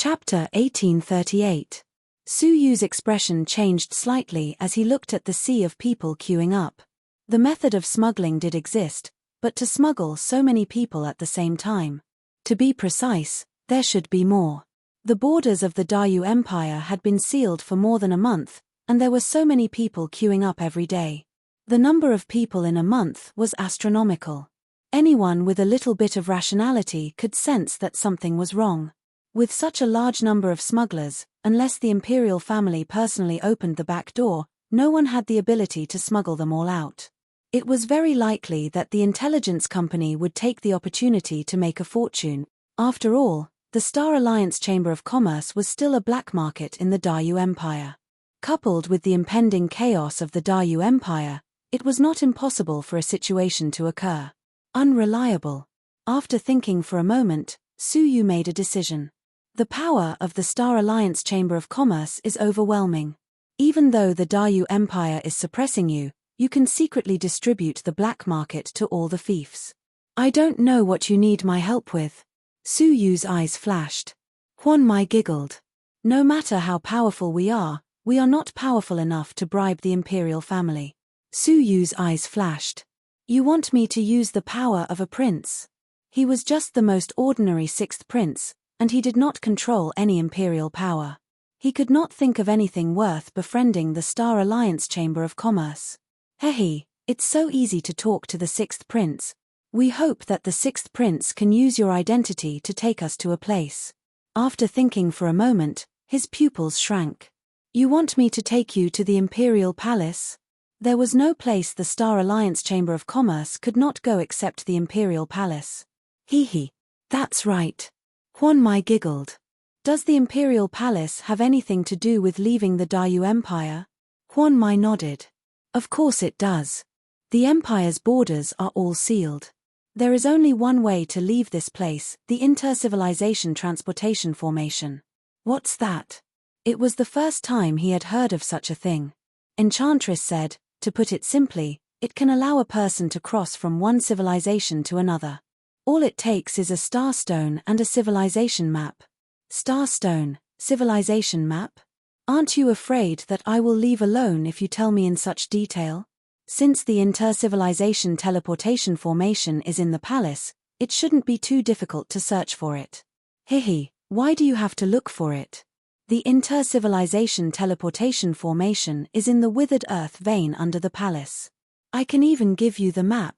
Chapter 1838. Su Yu's expression changed slightly as he looked at the sea of people queuing up. The method of smuggling did exist, but to smuggle so many people at the same time. To be precise, there should be more. The borders of the Dayu Empire had been sealed for more than a month, and there were so many people queuing up every day. The number of people in a month was astronomical. Anyone with a little bit of rationality could sense that something was wrong. With such a large number of smugglers, unless the imperial family personally opened the back door, no one had the ability to smuggle them all out. It was very likely that the intelligence company would take the opportunity to make a fortune. After all, the Star Alliance Chamber of Commerce was still a black market in the Dayu Empire. Coupled with the impending chaos of the Dayu Empire, it was not impossible for a situation to occur. Unreliable. After thinking for a moment, Su Yu made a decision. The power of the Star Alliance Chamber of Commerce is overwhelming. Even though the Dayu Empire is suppressing you, you can secretly distribute the black market to all the fiefs. I don't know what you need my help with. Su Yu's eyes flashed. Huan Mai giggled. No matter how powerful we are not powerful enough to bribe the imperial family. Su Yu's eyes flashed. You want me to use the power of a prince? He was just the most ordinary sixth prince, and he did not control any imperial power. He could not think of anything worth befriending the Star Alliance Chamber of Commerce. Hehe, it's so easy to talk to the sixth prince. We hope that the sixth prince can use your identity to take us to a place. After thinking for a moment, his pupils shrank. You want me to take you to the imperial palace? There was no place the Star Alliance Chamber of Commerce could not go except the imperial palace. Hee, that's right. Huan Mai giggled. Does the imperial palace have anything to do with leaving the Dayu Empire? Huan Mai nodded. Of course it does. The empire's borders are all sealed. There is only one way to leave this place, the Inter-Civilization Transportation Formation. What's that? It was the first time he had heard of such a thing. Enchantress said, to put it simply, it can allow a person to cross from one civilization to another. All it takes is a star stone and a civilization map. Star stone, civilization map? Aren't you afraid that I will leave alone if you tell me in such detail? Since the Inter-Civilization Teleportation Formation is in the palace, it shouldn't be too difficult to search for it. Hehe, why do you have to look for it? The Inter-Civilization Teleportation Formation is in the withered earth vein under the palace. I can even give you the map.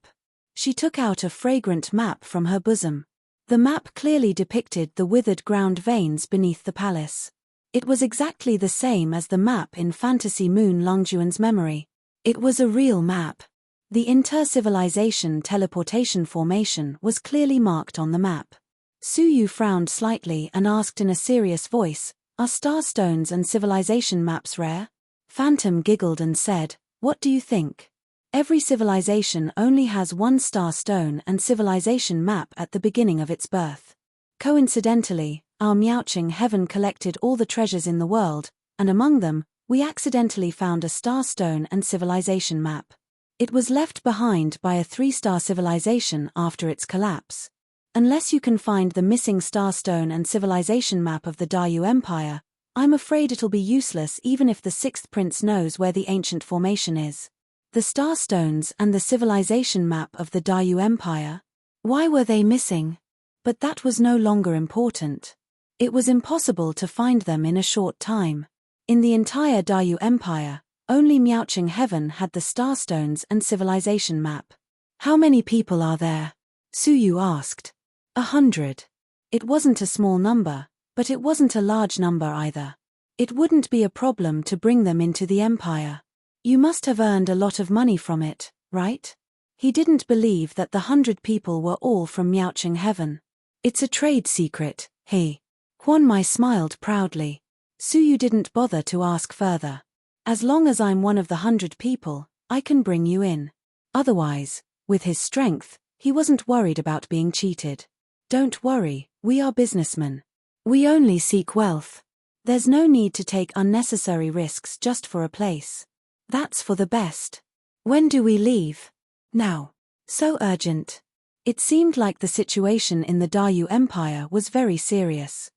She took out a fragrant map from her bosom. The map clearly depicted the withered ground veins beneath the palace. It was exactly the same as the map in Fantasy Moon Longjuan's memory. It was a real map. The Inter-Civilization Teleportation Formation was clearly marked on the map. Su Yu frowned slightly and asked in a serious voice, are star stones and civilization maps rare? Phantom giggled and said, what do you think? Every civilization only has one star stone and civilization map at the beginning of its birth. Coincidentally, our Miaoqing heaven collected all the treasures in the world, and among them, we accidentally found a star stone and civilization map. It was left behind by a 3-star civilization after its collapse. Unless you can find the missing star stone and civilization map of the Dayu Empire, I'm afraid it'll be useless even if the sixth prince knows where the ancient formation is. The star stones and the civilization map of the Dayu Empire? Why were they missing? But that was no longer important. It was impossible to find them in a short time. In the entire Dayu Empire, only Miaoqing Heaven had the star stones and civilization map. How many people are there? Su Yu asked. 100. It wasn't a small number, but it wasn't a large number either. It wouldn't be a problem to bring them into the empire. You must have earned a lot of money from it, right? He didn't believe that the 100 people were all from Miaoqing Heaven. It's a trade secret, hey. Huan Mai smiled proudly. Su Yu didn't bother to ask further. As long as I'm one of the 100 people, I can bring you in. Otherwise, with his strength, he wasn't worried about being cheated. Don't worry, we are businessmen. We only seek wealth. There's no need to take unnecessary risks just for a place. That's for the best. When do we leave? Now. So urgent. It seemed like the situation in the Dayu Empire was very serious.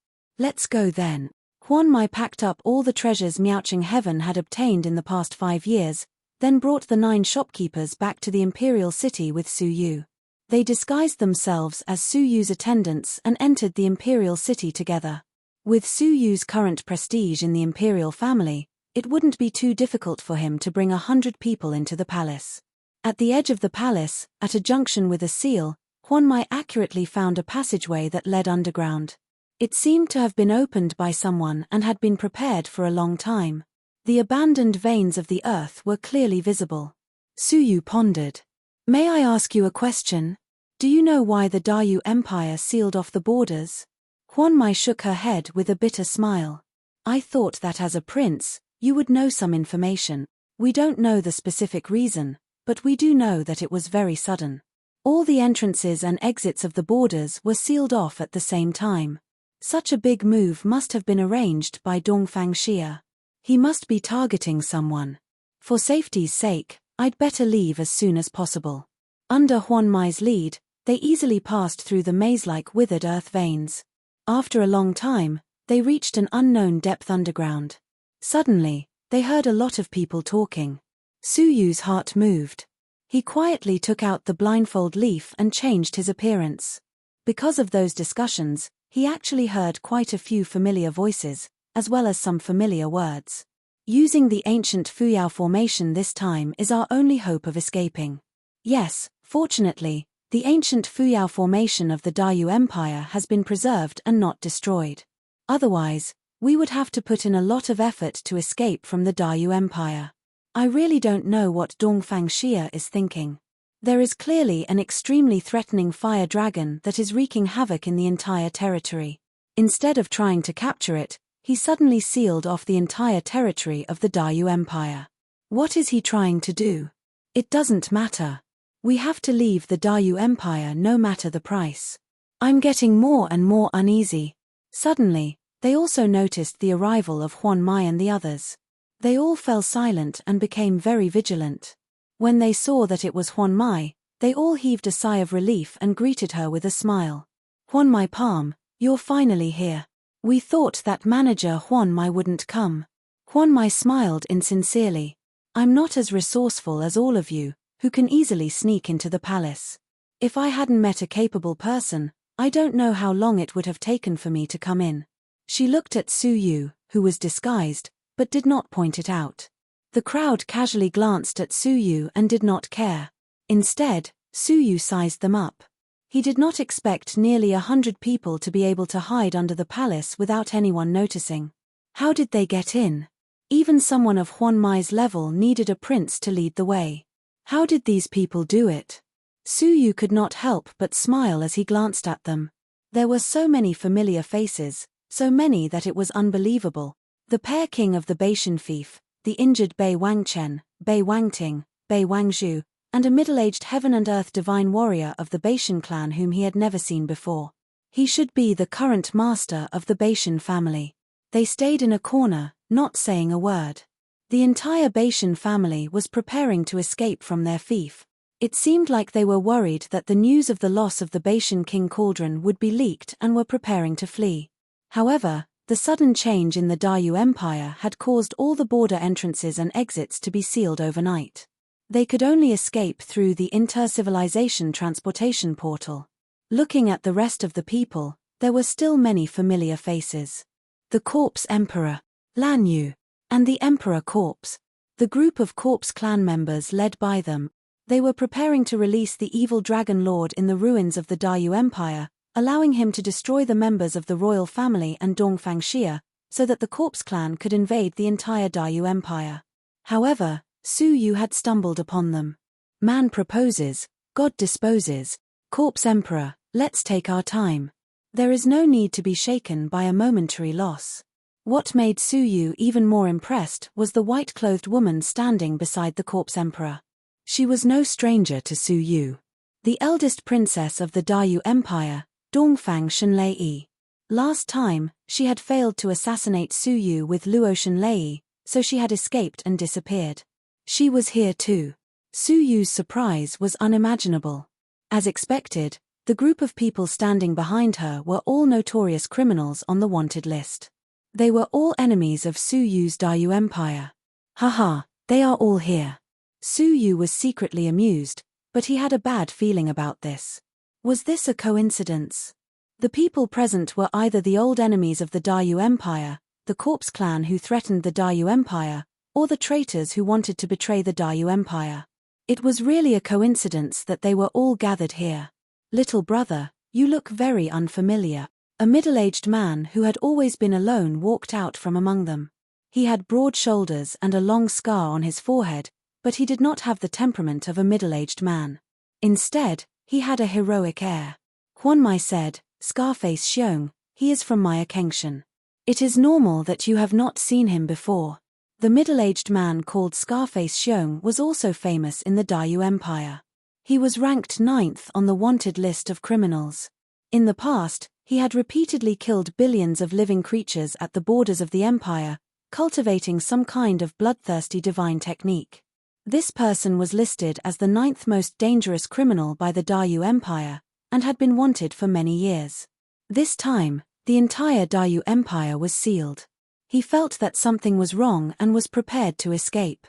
Let's go then. Huan Mai packed up all the treasures Miaoqing Heaven had obtained in the past 5 years, then brought the 9 shopkeepers back to the imperial city with Su Yu. They disguised themselves as Su Yu's attendants and entered the imperial city together. With Su Yu's current prestige in the imperial family, it wouldn't be too difficult for him to bring 100 people into the palace. At the edge of the palace, at a junction with a seal, Huan Mai accurately found a passageway that led underground. It seemed to have been opened by someone and had been prepared for a long time. The abandoned veins of the earth were clearly visible. Su Yu pondered. May I ask you a question? Do you know why the Dayu Empire sealed off the borders? Huan Mai shook her head with a bitter smile. I thought that as a prince, you would know some information. We don't know the specific reason, but we do know that it was very sudden. All the entrances and exits of the borders were sealed off at the same time. Such a big move must have been arranged by Dongfang Xia. He must be targeting someone. For safety's sake, I'd better leave as soon as possible. Under Huan Mai's lead, they easily passed through the maze-like withered earth veins. After a long time, they reached an unknown depth underground. Suddenly, they heard a lot of people talking. Su Yu's heart moved. He quietly took out the blindfold leaf and changed his appearance. Because of those discussions, he actually heard quite a few familiar voices, as well as some familiar words. Using the ancient Fuyao formation this time is our only hope of escaping. Yes, fortunately, the ancient Fuyao formation of the Dayu Empire has been preserved and not destroyed. Otherwise, we would have to put in a lot of effort to escape from the Dayu Empire. I really don't know what Dongfang Xia is thinking. There is clearly an extremely threatening fire dragon that is wreaking havoc in the entire territory. Instead of trying to capture it, he suddenly sealed off the entire territory of the Dayu Empire. What is he trying to do? It doesn't matter. We have to leave the Dayu Empire no matter the price. I'm getting more and more uneasy. Suddenly, they also noticed the arrival of Huan Mai and the others. They all fell silent and became very vigilant. When they saw that it was Huan Mai, they all heaved a sigh of relief and greeted her with a smile. Huan Mai Palm, you're finally here. We thought that manager Huan Mai wouldn't come. Huan Mai smiled insincerely. I'm not as resourceful as all of you, who can easily sneak into the palace. If I hadn't met a capable person, I don't know how long it would have taken for me to come in. She looked at Su Yu, who was disguised, but did not point it out. The crowd casually glanced at Su Yu and did not care. Instead, Su Yu sized them up. He did not expect nearly 100 people to be able to hide under the palace without anyone noticing. How did they get in? Even someone of Huan Mai's level needed a prince to lead the way. How did these people do it? Su Yu could not help but smile as he glanced at them. There were so many familiar faces, so many that it was unbelievable. The pair king of the Beishan fief, the injured Bei Wangchen, Bei Wangting, Bei Wangzhu, and a middle-aged heaven and earth divine warrior of the Beishan clan whom he had never seen before. He should be the current master of the Beishan family. They stayed in a corner, not saying a word. The entire Beishan family was preparing to escape from their fief. It seemed like they were worried that the news of the loss of the Beishan king Cauldron would be leaked and were preparing to flee. However, the sudden change in the Dayu Empire had caused all the border entrances and exits to be sealed overnight. They could only escape through the inter-civilization transportation portal. Looking at the rest of the people, there were still many familiar faces. The Corpse Emperor, Lan Yu, and the Emperor Corpse. The group of Corpse clan members led by them. They were preparing to release the evil Dragon Lord in the ruins of the Dayu Empire, allowing him to destroy the members of the royal family and Dongfang Xia, so that the Corpse clan could invade the entire Dayu Empire. However, Su Yu had stumbled upon them. Man proposes, God disposes. Corpse Emperor, let's take our time. There is no need to be shaken by a momentary loss. What made Su Yu even more impressed was the white-clothed woman standing beside the Corpse Emperor. She was no stranger to Su Yu. The eldest princess of the Dayu Empire, Dongfang Shenlei. Last time, she had failed to assassinate Su Yu with Luo Shenlei, so she had escaped and disappeared. She was here too. Su Yu's surprise was unimaginable. As expected, The group of people standing behind her were all notorious criminals on the wanted list. They were all enemies of Su Yu's Dayu Empire. Haha, they are all here. Su Yu was secretly amused, but he had a bad feeling about this. Was this a coincidence? The people present were either the old enemies of the Dayu Empire, the corpse clan who threatened the Dayu Empire, or the traitors who wanted to betray the Dayu Empire. It was really a coincidence that they were all gathered here. Little brother, you look very unfamiliar. A middle-aged man who had always been alone walked out from among them. He had broad shoulders and a long scar on his forehead, but he did not have the temperament of a middle-aged man. Instead, he had a heroic air. Huanmai said, Scarface Xiong, he is from Maya Kengshan. It is normal that you have not seen him before. The middle-aged man called Scarface Xiong was also famous in the Dayu Empire. He was ranked 9th on the wanted list of criminals. In the past, he had repeatedly killed billions of living creatures at the borders of the empire, cultivating some kind of bloodthirsty divine technique. This person was listed as the 9th most dangerous criminal by the Dayu Empire, and had been wanted for many years. This time, the entire Dayu Empire was sealed. He felt that something was wrong and was prepared to escape.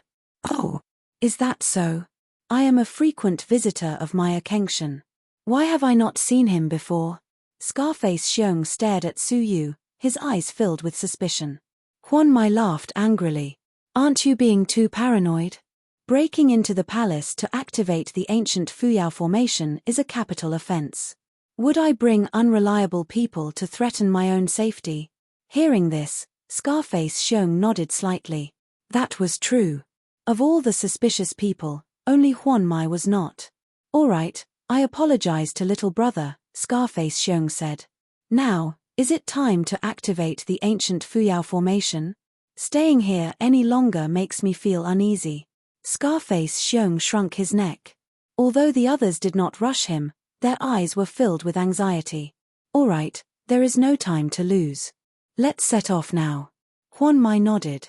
Oh, is that so? I am a frequent visitor of Maya Kengshan. Why have I not seen him before? Scarface Xiong stared at Su Yu, his eyes filled with suspicion. Huanmai laughed angrily. Aren't you being too paranoid? Breaking into the palace to activate the ancient Fuyao formation is a capital offense. Would I bring unreliable people to threaten my own safety? Hearing this, Scarface Xiong nodded slightly. That was true. Of all the suspicious people, only Huanmai was not. All right, I apologize to little brother, Scarface Xiong said. Now, is it time to activate the ancient Fuyao formation? Staying here any longer makes me feel uneasy. Scarface Xiong shrunk his neck. Although the others did not rush him, their eyes were filled with anxiety. All right, there is no time to lose. Let's set off now. Huanmai nodded.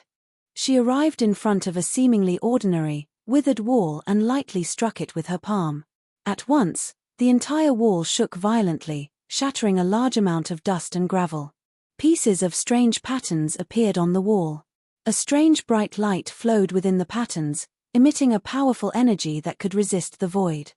She arrived in front of a seemingly ordinary, withered wall and lightly struck it with her palm. At once, the entire wall shook violently, shattering a large amount of dust and gravel. Pieces of strange patterns appeared on the wall. A strange bright light flowed within the patterns, emitting a powerful energy that could resist the void.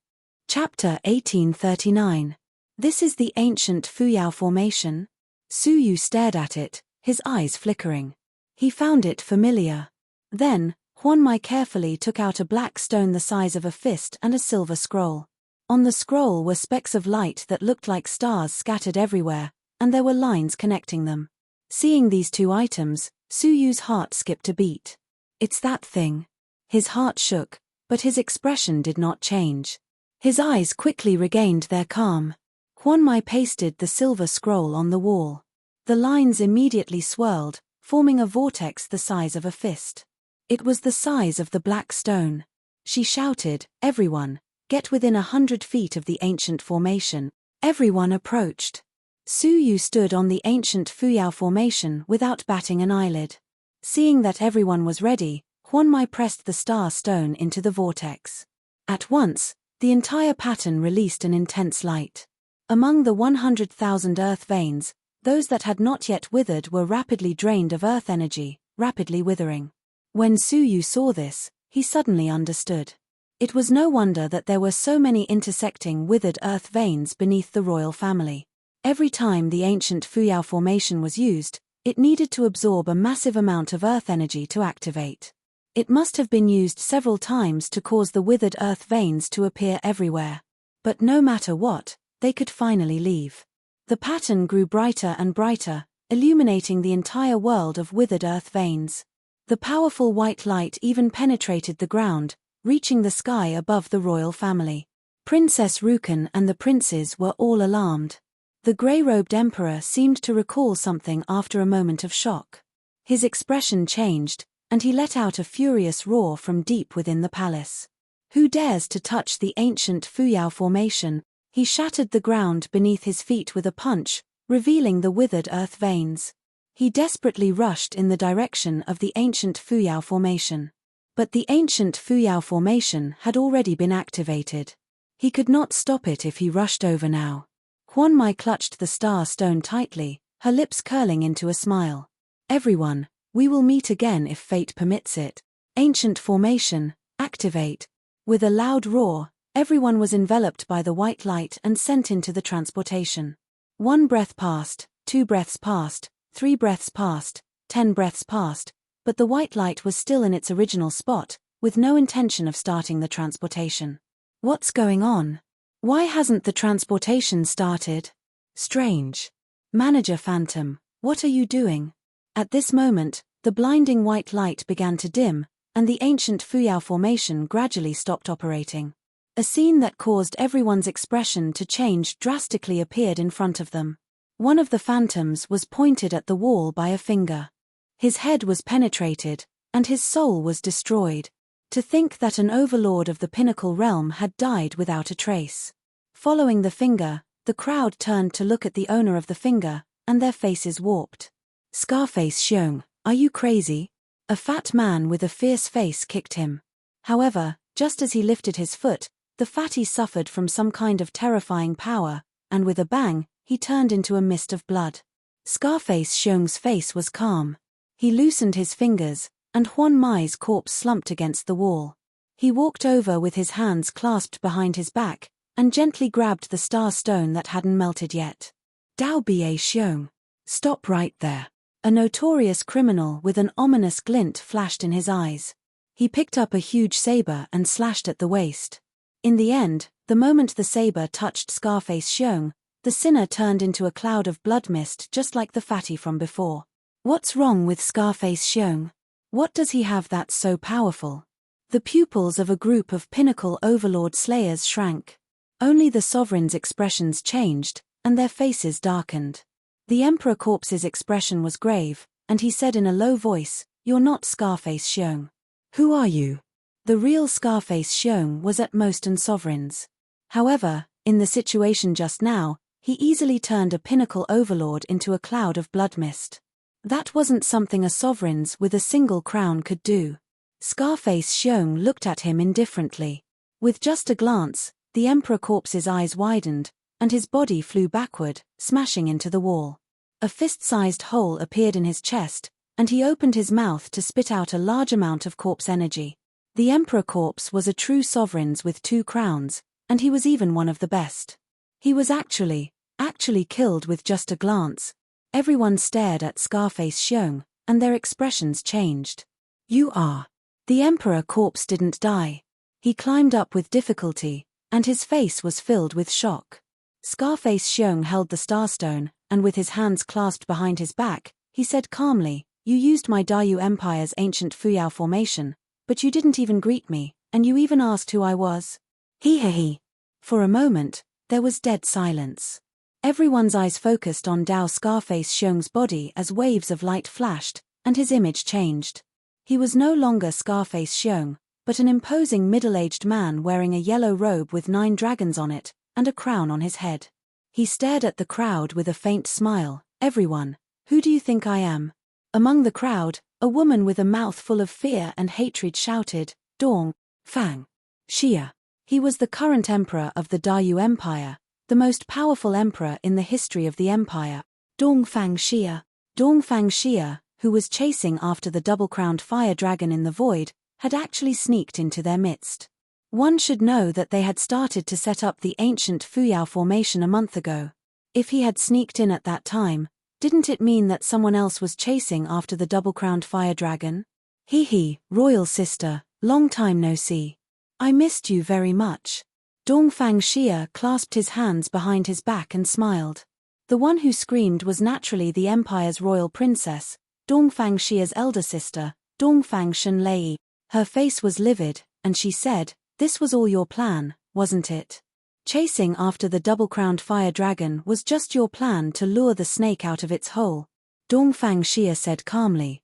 Chapter 1839. This is the ancient Fuyao formation? Su Yu stared at it, his eyes flickering. He found it familiar. Then, Huanmai carefully took out a black stone the size of a fist and a silver scroll. On the scroll were specks of light that looked like stars scattered everywhere, and there were lines connecting them. Seeing these two items, Su Yu's heart skipped a beat. It's that thing. His heart shook, but his expression did not change. His eyes quickly regained their calm. Huanmai pasted the silver scroll on the wall. The lines immediately swirled, forming a vortex the size of a fist. It was the size of the black stone. She shouted, "Everyone, get within 100 feet of the ancient formation." Everyone approached. Su Yu stood on the ancient Fuyao formation without batting an eyelid. Seeing that everyone was ready, Huanmai pressed the star stone into the vortex. At once, the entire pattern released an intense light. Among the 100,000 earth veins, those that had not yet withered were rapidly drained of earth energy, rapidly withering. When Su Yu saw this, he suddenly understood. It was no wonder that there were so many intersecting withered earth veins beneath the royal family. Every time the ancient Fuyao formation was used, it needed to absorb a massive amount of earth energy to activate. It must have been used several times to cause the withered earth veins to appear everywhere. But no matter what, they could finally leave. The pattern grew brighter and brighter, illuminating the entire world of withered earth veins. The powerful white light even penetrated the ground, reaching the sky above the royal family. Princess Rukan and the princes were all alarmed. The grey-robed emperor seemed to recall something after a moment of shock. His expression changed, and he let out a furious roar from deep within the palace. Who dares to touch the ancient Fuyao formation? He shattered the ground beneath his feet with a punch, revealing the withered earth veins. He desperately rushed in the direction of the ancient Fuyao formation. But the ancient Fuyao formation had already been activated. He could not stop it if he rushed over now. Huan Mai clutched the star stone tightly, her lips curling into a smile. Everyone, we will meet again if fate permits it. Ancient formation, activate. With a loud roar, everyone was enveloped by the white light and sent into the transportation. 1 breath passed, 2 breaths passed, 3 breaths passed, 10 breaths passed, but the white light was still in its original spot, with no intention of starting the transportation. What's going on? Why hasn't the transportation started? Strange. Manager Phantom, what are you doing? At this moment, the blinding white light began to dim, and the ancient Fuyao formation gradually stopped operating. A scene that caused everyone's expression to change drastically appeared in front of them. One of the phantoms was pointed at the wall by a finger. His head was penetrated, and his soul was destroyed. To think that an overlord of the pinnacle realm had died without a trace. Following the finger, the crowd turned to look at the owner of the finger, and their faces warped. Scarface Xiong, are you crazy? A fat man with a fierce face kicked him. However, just as he lifted his foot, the fatty suffered from some kind of terrifying power, and with a bang, he turned into a mist of blood. Scarface Xiong's face was calm. He loosened his fingers, and Huan Mai's corpse slumped against the wall. He walked over with his hands clasped behind his back, and gently grabbed the star stone that hadn't melted yet. Dao Ba Xiong. Stop right there. A notorious criminal with an ominous glint flashed in his eyes. He picked up a huge saber and slashed at the waist. In the end, the moment the saber touched Scarface Xiong, the sinner turned into a cloud of blood mist just like the fatty from before. What's wrong with Scarface Xiong? What does he have that's so powerful? The pupils of a group of pinnacle overlord slayers shrank. Only the sovereign's expressions changed, and their faces darkened. The Emperor Corpse's expression was grave, and he said in a low voice, "You're not Scarface Xiong. Who are you?" The real Scarface Xiong was at most an sovereign's. However, in the situation just now, he easily turned a pinnacle overlord into a cloud of blood mist. That wasn't something a sovereign's with a single crown could do. Scarface Xiong looked at him indifferently. With just a glance, the Emperor Corpse's eyes widened, and his body flew backward, smashing into the wall. A fist-sized hole appeared in his chest, and he opened his mouth to spit out a large amount of corpse energy. The Emperor Corpse was a true sovereign's with 2 crowns, and he was even one of the best. He was actually killed with just a glance. Everyone stared at Scarface Xiong, and their expressions changed. You are. The Emperor Corpse didn't die. He climbed up with difficulty, and his face was filled with shock. Scarface Xiong held the starstone, and with his hands clasped behind his back, he said calmly, "You used my Daryu Empire's ancient Fuyao formation, but you didn't even greet me, and you even asked who I was." He. For a moment, there was dead silence. Everyone's eyes focused on Dao Scarface Xiong's body as waves of light flashed, and his image changed. He was no longer Scarface Xiong, but an imposing middle-aged man wearing a yellow robe with 9 dragons on it, and a crown on his head. He stared at the crowd with a faint smile. "Everyone, who do you think I am?" Among the crowd, a woman with a mouth full of fear and hatred shouted, "Dong Fang Xia." He was the current emperor of the Daryu Empire, the most powerful emperor in the history of the empire. Dong Fang Xia, who was chasing after the double-crowned fire dragon in the void, had actually sneaked into their midst. One should know that they had started to set up the ancient Fuyao formation a month ago. If he had sneaked in at that time, didn't it mean that someone else was chasing after the double-crowned fire dragon? Royal sister, long time no see. I missed you very much. Dong Fang Xia clasped his hands behind his back and smiled. The one who screamed was naturally the empire's royal princess, Dong Fang Xia's elder sister, Dong Fang Shenlei. Her face was livid, and she said, "This was all your plan, wasn't it? Chasing after the double-crowned fire dragon was just your plan to lure the snake out of its hole." Dong Fang Xia said calmly,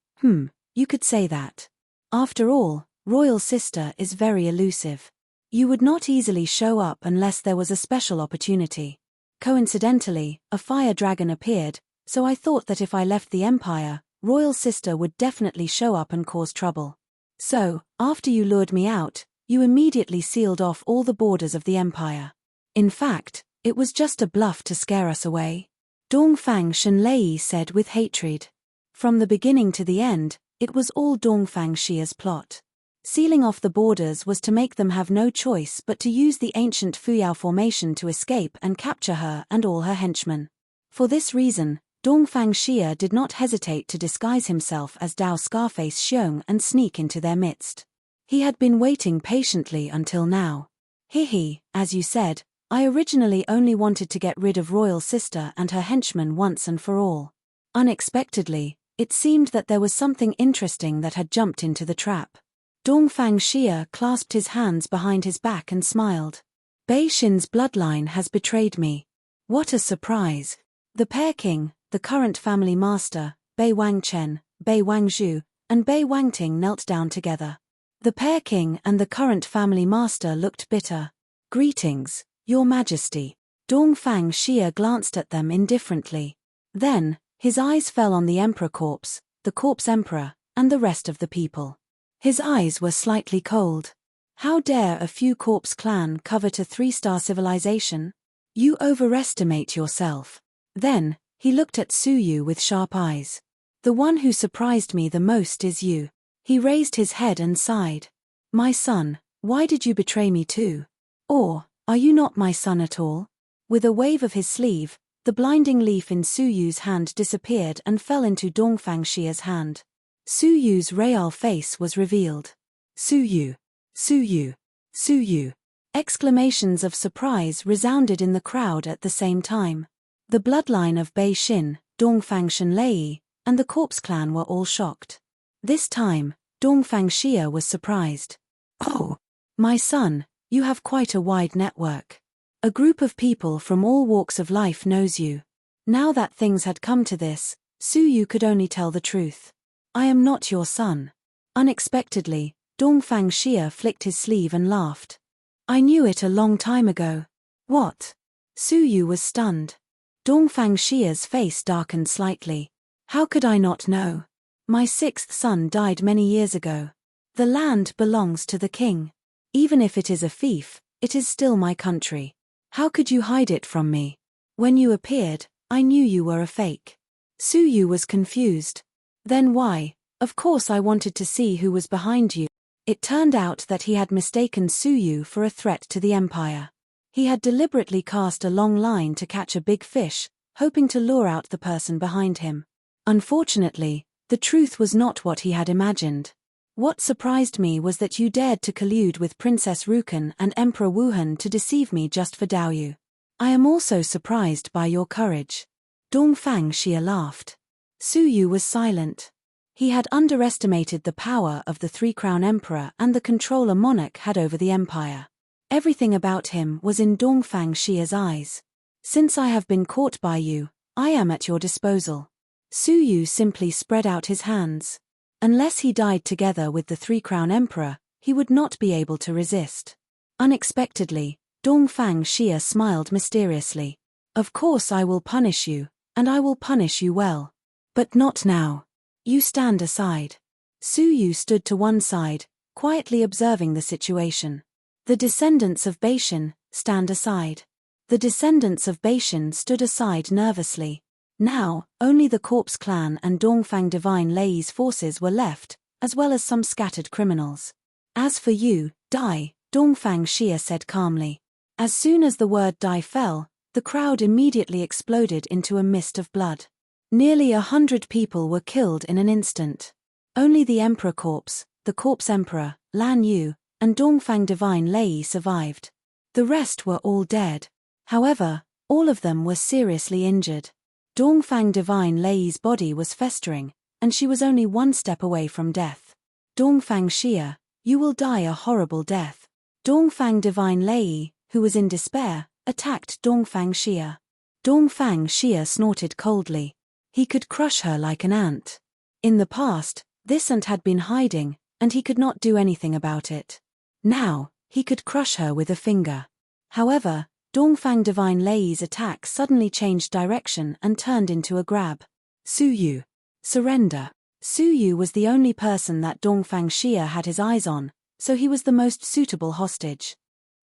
You could say that. After all, royal sister is very elusive. You would not easily show up unless there was a special opportunity. Coincidentally, a fire dragon appeared, so I thought that if I left the empire, royal sister would definitely show up and cause trouble. So, after you lured me out, you immediately sealed off all the borders of the empire. In fact, it was just a bluff to scare us away. Dongfang Shenlei said with hatred. From the beginning to the end, it was all Dongfang Xia's plot. Sealing off the borders was to make them have no choice but to use the ancient Fuyao formation to escape and capture her and all her henchmen. For this reason, Dongfang Xia did not hesitate to disguise himself as Dao Scarface Xiong and sneak into their midst. He had been waiting patiently until now. Hihi, as you said, I originally only wanted to get rid of Royal Sister and her henchmen once and for all. Unexpectedly, it seemed that there was something interesting that had jumped into the trap. Dongfang Xia clasped his hands behind his back and smiled. Bei Xin's bloodline has betrayed me. What a surprise. The Pear King, the current family master, Bei Wangchen, Bei Wangzhu, and Bei Wangting knelt down together. The Pear King and the current family master looked bitter. Greetings, Your Majesty. Dongfang Xia glanced at them indifferently. Then, his eyes fell on the Emperor Corpse, the Corpse Emperor, and the rest of the people. His eyes were slightly cold. How dare a few Corpse clan covet a 3-star civilization? You overestimate yourself. Then, he looked at Suyu with sharp eyes. The one who surprised me the most is you. He raised his head and sighed. My son, why did you betray me too? Or, are you not my son at all? With a wave of his sleeve, the blinding leaf in Suyu's hand disappeared and fell into Dongfang Xia's hand. Suyu's real face was revealed. Suyu! Suyu! Suyu! Exclamations of surprise resounded in the crowd at the same time. The bloodline of Bei Xin, Dongfang Shenlei, and the Corpse clan were all shocked. This time, Dongfang Xia was surprised. Oh! My son, you have quite a wide network. A group of people from all walks of life knows you. Now that things had come to this, Suyu could only tell the truth. I am not your son. Unexpectedly, Dongfang Xia flicked his sleeve and laughed. I knew it a long time ago. What? Suyu was stunned. Dongfang Xia's face darkened slightly. How could I not know? My 6th son died many years ago. The land belongs to the king. Even if it is a fief, it is still my country. How could you hide it from me? When you appeared, I knew you were a fake. Suyu was confused. Then why? Of course I wanted to see who was behind you. It turned out that he had mistaken Suyu for a threat to the empire. He had deliberately cast a long line to catch a big fish, hoping to lure out the person behind him. Unfortunately, the truth was not what he had imagined. What surprised me was that you dared to collude with Princess Rukan and Emperor Wuhan to deceive me just for Daoyu. I am also surprised by your courage. Dongfang Xia laughed. Suyu was silent. He had underestimated the power of the Three-Crown Emperor and the control a monarch had over the empire. Everything about him was in Dongfang Xia's eyes. Since I have been caught by you, I am at your disposal. Suyu simply spread out his hands. Unless he died together with the Three-Crown Emperor, he would not be able to resist. Unexpectedly, Dongfang Xia smiled mysteriously. Of course I will punish you, and I will punish you well. But not now. You stand aside. Suyu stood to one side, quietly observing the situation. The descendants of Bei Xin, stand aside. The descendants of Bei Xin stood aside nervously. Now, only the Corpse clan and Dongfang Divine Lei's forces were left, as well as some scattered criminals. As for you, Dai, Dongfang Xia said calmly. As soon as the word Dai fell, the crowd immediately exploded into a mist of blood. Nearly 100 people were killed in an instant. Only the Emperor Corpse, the Corpse Emperor, Lan Yu, and Dongfang Divine Lei survived. The rest were all dead. However, all of them were seriously injured. Dongfang Divine Lei's body was festering, and she was only one step away from death. Dongfang Xia, you will die a horrible death. Dongfang Divine Lei, who was in despair, attacked Dongfang Xia. Dongfang Xia snorted coldly. He could crush her like an ant. In the past, this ant had been hiding, and he could not do anything about it. Now, he could crush her with a finger. However, Dongfang Divine Lei's attack suddenly changed direction and turned into a grab. Suyu. Surrender. Suyu was the only person that Dongfang Xia had his eyes on, so he was the most suitable hostage.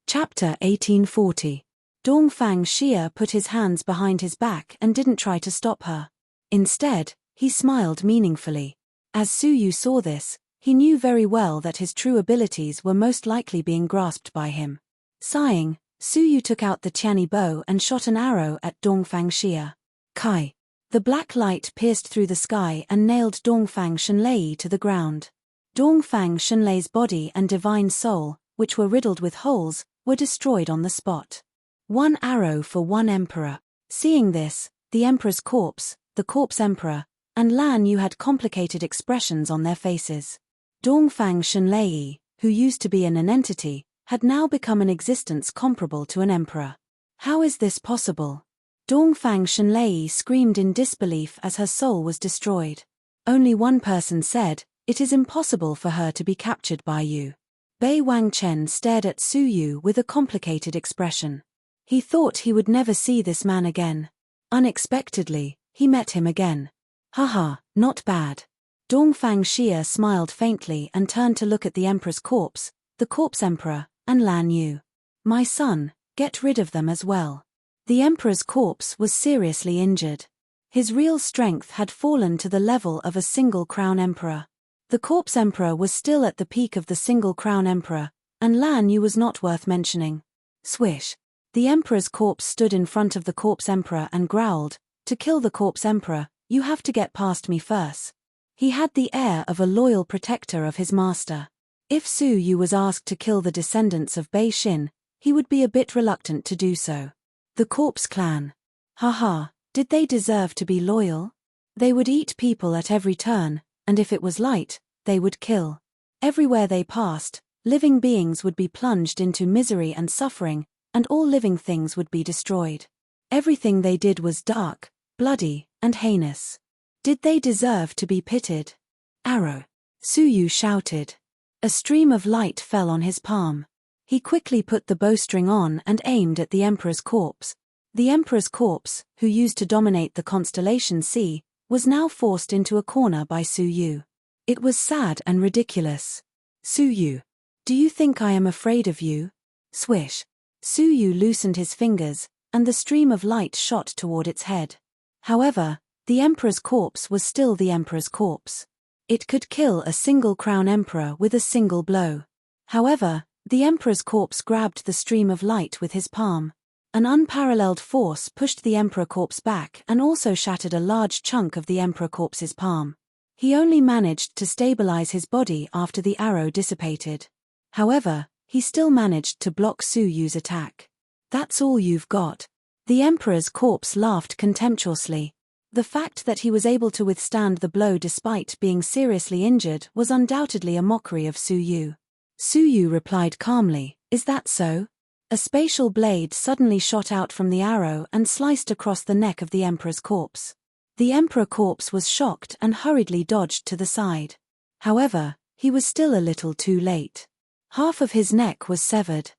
Chapter 1840. Dongfang Xia put his hands behind his back and didn't try to stop her. Instead, he smiled meaningfully. As Su Yu saw this, he knew very well that his true abilities were most likely being grasped by him. Sighing, Su Yu took out the Tianyi bow and shot an arrow at Dongfang Xia. Kai. The black light pierced through the sky and nailed Dongfang Shenlei to the ground. Dongfang Shenlei's body and divine soul, which were riddled with holes, were destroyed on the spot. One arrow for one emperor. Seeing this, the emperor's corpse, the corpse emperor, and Lan Yu had complicated expressions on their faces. Dongfang Shenlei, who used to be an entity, had now become an existence comparable to an emperor. How is this possible? Dongfang Shenlei screamed in disbelief as her soul was destroyed. Only one person said, "It is impossible for her to be captured by you." Bei Wangchen stared at Su Yu with a complicated expression. He thought he would never see this man again. Unexpectedly, he met him again. Haha, not bad. Dongfang Xia smiled faintly and turned to look at the emperor's corpse, the corpse emperor, and Lan Yu. My son, get rid of them as well. The emperor's corpse was seriously injured. His real strength had fallen to the level of a single crown emperor. The corpse emperor was still at the peak of the single crown emperor, and Lan Yu was not worth mentioning. Swish. The emperor's corpse stood in front of the corpse emperor and growled, "To kill the corpse emperor, you have to get past me first." He had the air of a loyal protector of his master. If Su Yu was asked to kill the descendants of Bei Xin, he would be a bit reluctant to do so. The corpse clan. Haha, did they deserve to be loyal? They would eat people at every turn, and if it was light, they would kill. Everywhere they passed, living beings would be plunged into misery and suffering, and all living things would be destroyed. Everything they did was dark, bloody, and heinous. Did they deserve to be pitied? Arrow. Su Yu shouted. A stream of light fell on his palm. He quickly put the bowstring on and aimed at the emperor's corpse. The emperor's corpse, who used to dominate the constellation sea, was now forced into a corner by Su Yu. It was sad and ridiculous. Su Yu. Do you think I am afraid of you? Swish. Su Yu loosened his fingers, and the stream of light shot toward its head. However, the emperor's corpse was still the emperor's corpse. It could kill a single crown emperor with a single blow. However, the emperor's corpse grabbed the stream of light with his palm. An unparalleled force pushed the emperor corpse back and also shattered a large chunk of the emperor corpse's palm. He only managed to stabilize his body after the arrow dissipated. However, he still managed to block Su Yu's attack. That's all you've got. The emperor's corpse laughed contemptuously. The fact that he was able to withstand the blow despite being seriously injured was undoubtedly a mockery of Su Yu. Su Yu replied calmly, "Is that so?" A spatial blade suddenly shot out from the arrow and sliced across the neck of the emperor's corpse. The emperor corpse was shocked and hurriedly dodged to the side. However, he was still a little too late. Half of his neck was severed.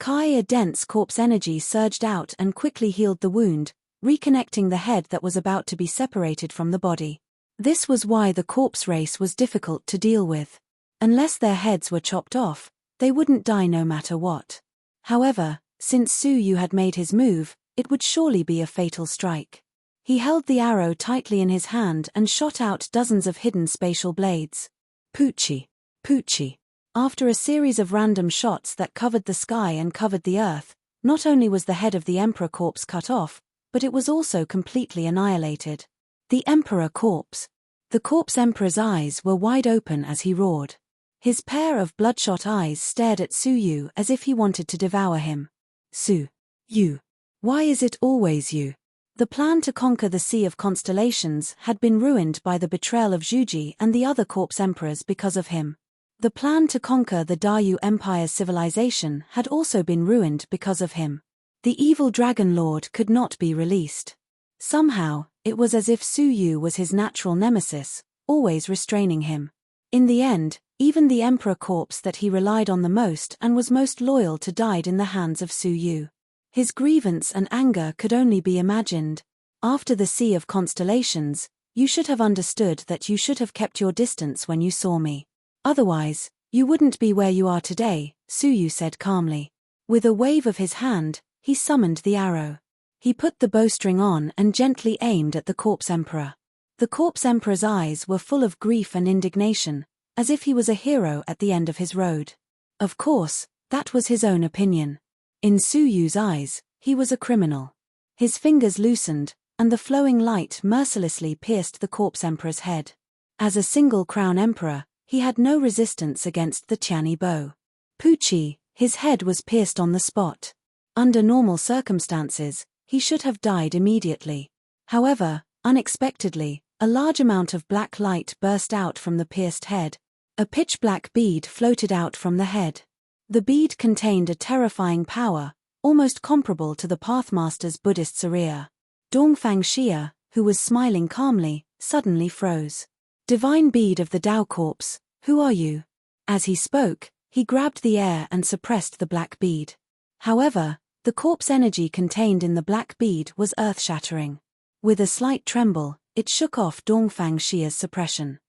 A dense corpse energy surged out and quickly healed the wound, reconnecting the head that was about to be separated from the body. This was why the corpse race was difficult to deal with. Unless their heads were chopped off, they wouldn't die no matter what. However, since Su Yu had made his move, it would surely be a fatal strike. He held the arrow tightly in his hand and shot out dozens of hidden spatial blades. Poochie. Poochie. After a series of random shots that covered the sky and covered the earth, not only was the head of the emperor corpse cut off, but it was also completely annihilated. The emperor corpse. The corpse emperor's eyes were wide open as he roared. His pair of bloodshot eyes stared at Su Yu as if he wanted to devour him. Su Yu. Why is it always you? The plan to conquer the Sea of Constellations had been ruined by the betrayal of Zhuji and the other corpse emperors because of him. The plan to conquer the Dayu Empire's civilization had also been ruined because of him. The evil Dragon Lord could not be released. Somehow, it was as if Su Yu was his natural nemesis, always restraining him. In the end, even the emperor corpse that he relied on the most and was most loyal to died in the hands of Su Yu. His grievance and anger could only be imagined. After the Sea of Constellations, you should have understood that you should have kept your distance when you saw me. Otherwise, You wouldn't be where you are today, Su Yu said calmly. With a wave of his hand, he summoned the arrow. He put the bowstring on and gently aimed at the corpse emperor. The corpse emperor's eyes were full of grief and indignation, as if he was a hero at the end of his road. Of course, that was his own opinion. In Su Yu's eyes, he was a criminal. His fingers loosened, and the flowing light mercilessly pierced the corpse emperor's head. As a single crown emperor, he had no resistance against the Tianyi bow. Pucci, his head was pierced on the spot. Under normal circumstances, he should have died immediately. However, unexpectedly, a large amount of black light burst out from the pierced head. A pitch-black bead floated out from the head. The bead contained a terrifying power, almost comparable to the Pathmaster's Buddhist Sariya. Dongfang Xia, who was smiling calmly, suddenly froze. Divine bead of the Tao corpse, who are you? As he spoke, he grabbed the air and suppressed the black bead. However, the corpse energy contained in the black bead was earth-shattering. With a slight tremble, it shook off Dongfang Xia's suppression.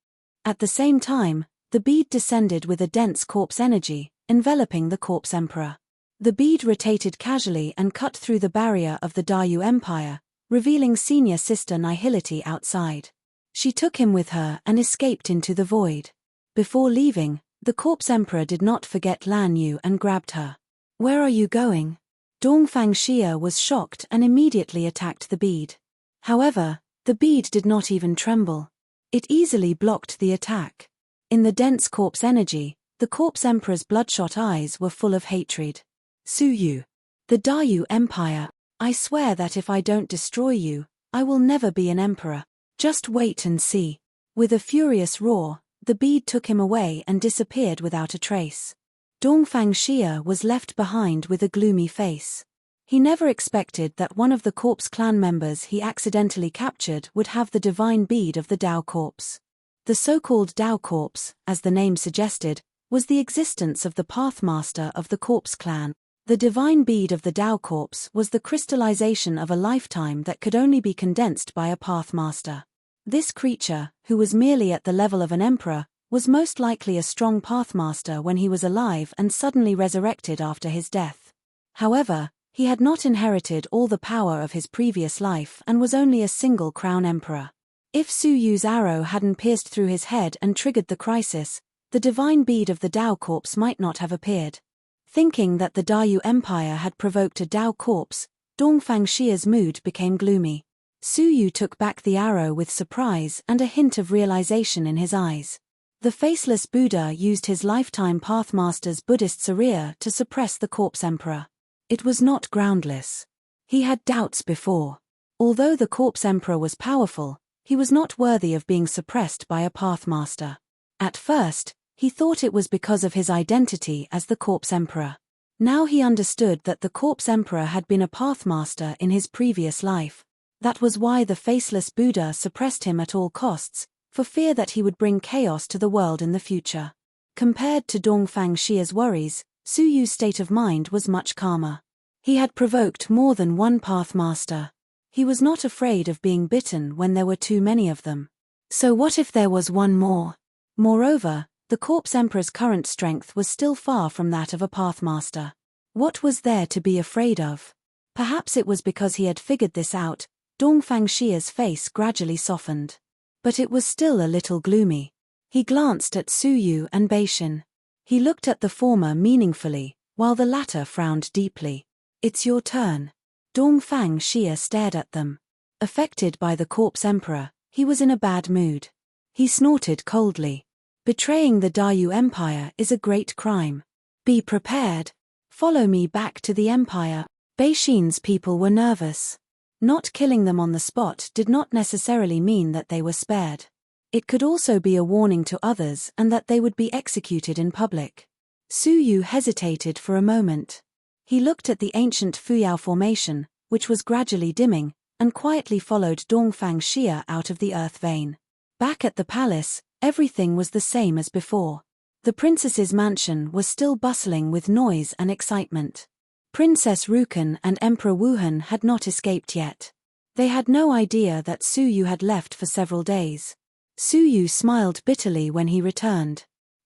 At the same time, the bead descended with a dense corpse energy, enveloping the corpse emperor. The bead rotated casually and cut through the barrier of the Dayu Empire, revealing senior sister Nihility outside. She took him with her and escaped into the void. Before leaving, the corpse emperor did not forget Lan Yu and grabbed her. Where are you going? Dongfang Xia was shocked and immediately attacked the bead. However, the bead did not even tremble. It easily blocked the attack. In the dense corpse energy, the corpse emperor's bloodshot eyes were full of hatred. Su Yu. The Dayu Empire, I swear that if I don't destroy you, I will never be an emperor. Just wait and see. With a furious roar, the bead took him away and disappeared without a trace. Dongfang Xia was left behind with a gloomy face. He never expected that one of the corpse clan members he accidentally captured would have the divine bead of the Tao corpse. The so-called Tao corpse, as the name suggested, was the existence of the Pathmaster of the corpse clan. The divine bead of the Tao corpse was the crystallization of a lifetime that could only be condensed by a Pathmaster. This creature, who was merely at the level of an emperor, was most likely a strong Pathmaster when he was alive and suddenly resurrected after his death. However, he had not inherited all the power of his previous life and was only a single crown emperor. If Su Yu's arrow hadn't pierced through his head and triggered the crisis, the divine bead of the Tao corpse might not have appeared. Thinking that the Dayu Empire had provoked a Tao corpse, Dongfang Xia's mood became gloomy. Su Yu took back the arrow with surprise and a hint of realization in his eyes. The faceless Buddha used his lifetime Pathmaster's Buddhist Sariya to suppress the corpse emperor. It was not groundless. He had doubts before. Although the corpse emperor was powerful, he was not worthy of being suppressed by a Pathmaster. At first, he thought it was because of his identity as the corpse emperor. Now he understood that the corpse emperor had been a Pathmaster in his previous life. That was why the faceless Buddha suppressed him at all costs, for fear that he would bring chaos to the world in the future. Compared to Dongfang Xia's worries, Su Yu's state of mind was much calmer. He had provoked more than one Pathmaster. He was not afraid of being bitten when there were too many of them. So what if there was one more? Moreover, the corpse emperor's current strength was still far from that of a Pathmaster. What was there to be afraid of? Perhaps it was because he had figured this out. Dongfang Xia's face gradually softened. But it was still a little gloomy. He glanced at Su Yu and Bei-shin. He looked at the former meaningfully, while the latter frowned deeply. It's your turn. Dongfang Xia stared at them. Affected by the corpse emperor, he was in a bad mood. He snorted coldly. Betraying the Dayu Empire is a great crime. Be prepared. Follow me back to the Empire. Bei-shin's people were nervous. Not killing them on the spot did not necessarily mean that they were spared. It could also be a warning to others and that they would be executed in public. Su Yu hesitated for a moment. He looked at the ancient Fuyao formation, which was gradually dimming, and quietly followed Dongfang Xia out of the earth vein. Back at the palace, everything was the same as before. The princess's mansion was still bustling with noise and excitement. Princess Rukan and Emperor Wuhan had not escaped yet. They had no idea that Su Yu had left for several days. Su Yu smiled bitterly when he returned.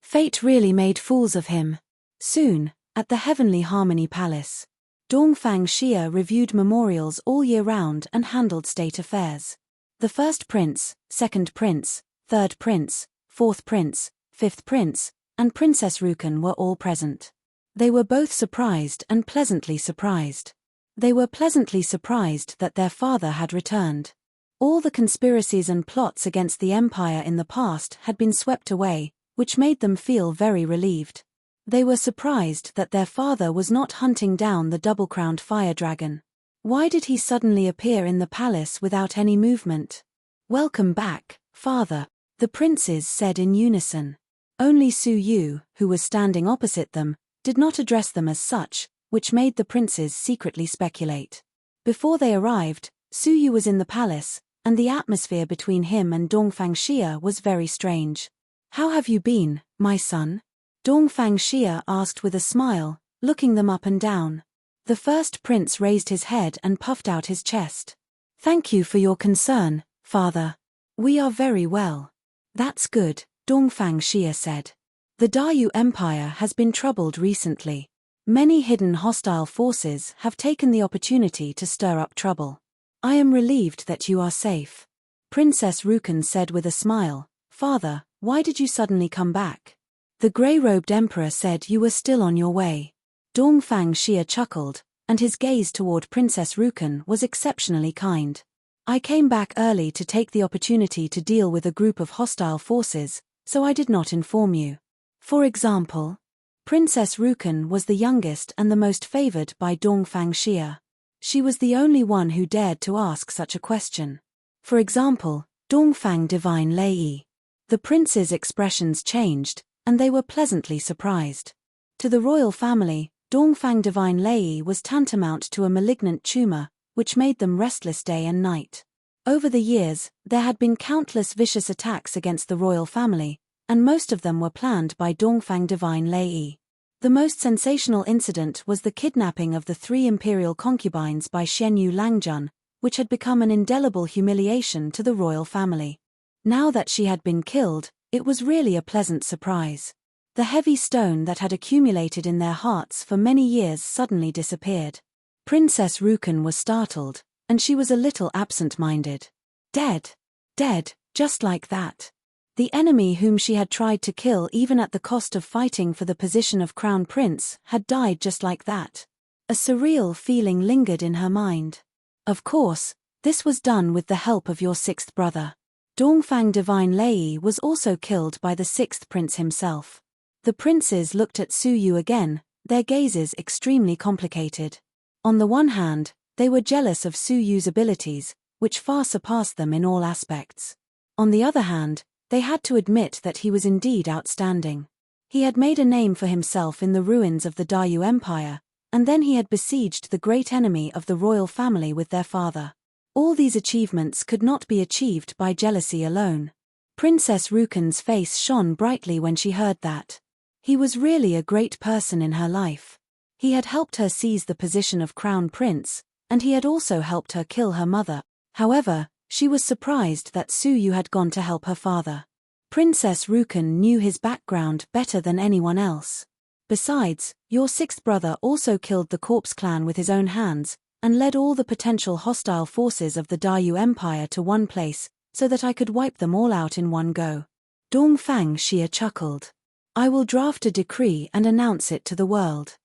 Fate really made fools of him. Soon, at the Heavenly Harmony Palace, Dongfang Xia reviewed memorials all year round and handled state affairs. The first prince, second prince, third prince, fourth prince, fifth prince, and Princess Rukan were all present. They were both surprised and pleasantly surprised. They were pleasantly surprised that their father had returned. All the conspiracies and plots against the empire in the past had been swept away, which made them feel very relieved. They were surprised that their father was not hunting down the double-crowned fire dragon. Why did he suddenly appear in the palace without any movement? "Welcome back, father," the princes said in unison. Only Su Yu, who was standing opposite them, did not address them as such, which made the princes secretly speculate. Before they arrived, Su Yu was in the palace, and the atmosphere between him and Dongfang Xia was very strange. "How have you been, my son?" Dongfang Xia asked with a smile, looking them up and down. The first prince raised his head and puffed out his chest. "Thank you for your concern, father. We are very well." "That's good," Dongfang Xia said. "The Dayu Empire has been troubled recently. Many hidden hostile forces have taken the opportunity to stir up trouble. I am relieved that you are safe." Princess Rukan said with a smile, "Father, why did you suddenly come back?" "The grey-robed emperor said you were still on your way." Dongfang Xia chuckled, and his gaze toward Princess Rukan was exceptionally kind. "I came back early to take the opportunity to deal with a group of hostile forces, so I did not inform you." "For example?" Princess Rukan was the youngest and the most favored by Dongfang Xia. She was the only one who dared to ask such a question. "For example, Dongfang Divine Lei." The princes' expressions changed, and they were pleasantly surprised. To the royal family, Dongfang Divine Lei was tantamount to a malignant tumor, which made them restless day and night. Over the years, there had been countless vicious attacks against the royal family, and most of them were planned by Dongfang Divine Lei. The most sensational incident was the kidnapping of the 3 imperial concubines by Xianyu Langjun, which had become an indelible humiliation to the royal family. Now that she had been killed, it was really a pleasant surprise. The heavy stone that had accumulated in their hearts for many years suddenly disappeared. Princess Rukan was startled, and she was a little absent-minded. Dead. Dead, just like that. The enemy whom she had tried to kill even at the cost of fighting for the position of crown prince had died just like that. A surreal feeling lingered in her mind. "Of course, this was done with the help of your 6th brother." Dongfang Divine Lei was also killed by the 6th prince himself. The princes looked at Su Yu again, their gazes extremely complicated. On the one hand, they were jealous of Su Yu's abilities, which far surpassed them in all aspects. On the other hand, they had to admit that he was indeed outstanding. He had made a name for himself in the ruins of the Dayu Empire, and then he had besieged the great enemy of the royal family with their father. All these achievements could not be achieved by jealousy alone. Princess Rukan's face shone brightly when she heard that. He was really a great person in her life. He had helped her seize the position of crown prince, and he had also helped her kill her mother. However, she was surprised that Su Yu had gone to help her father. Princess Rukan knew his background better than anyone else. "Besides, your 6th brother also killed the Corpse clan with his own hands, and led all the potential hostile forces of the Dayu Empire to one place, so that I could wipe them all out in one go." Dongfang Xia chuckled. "I will draft a decree and announce it to the world."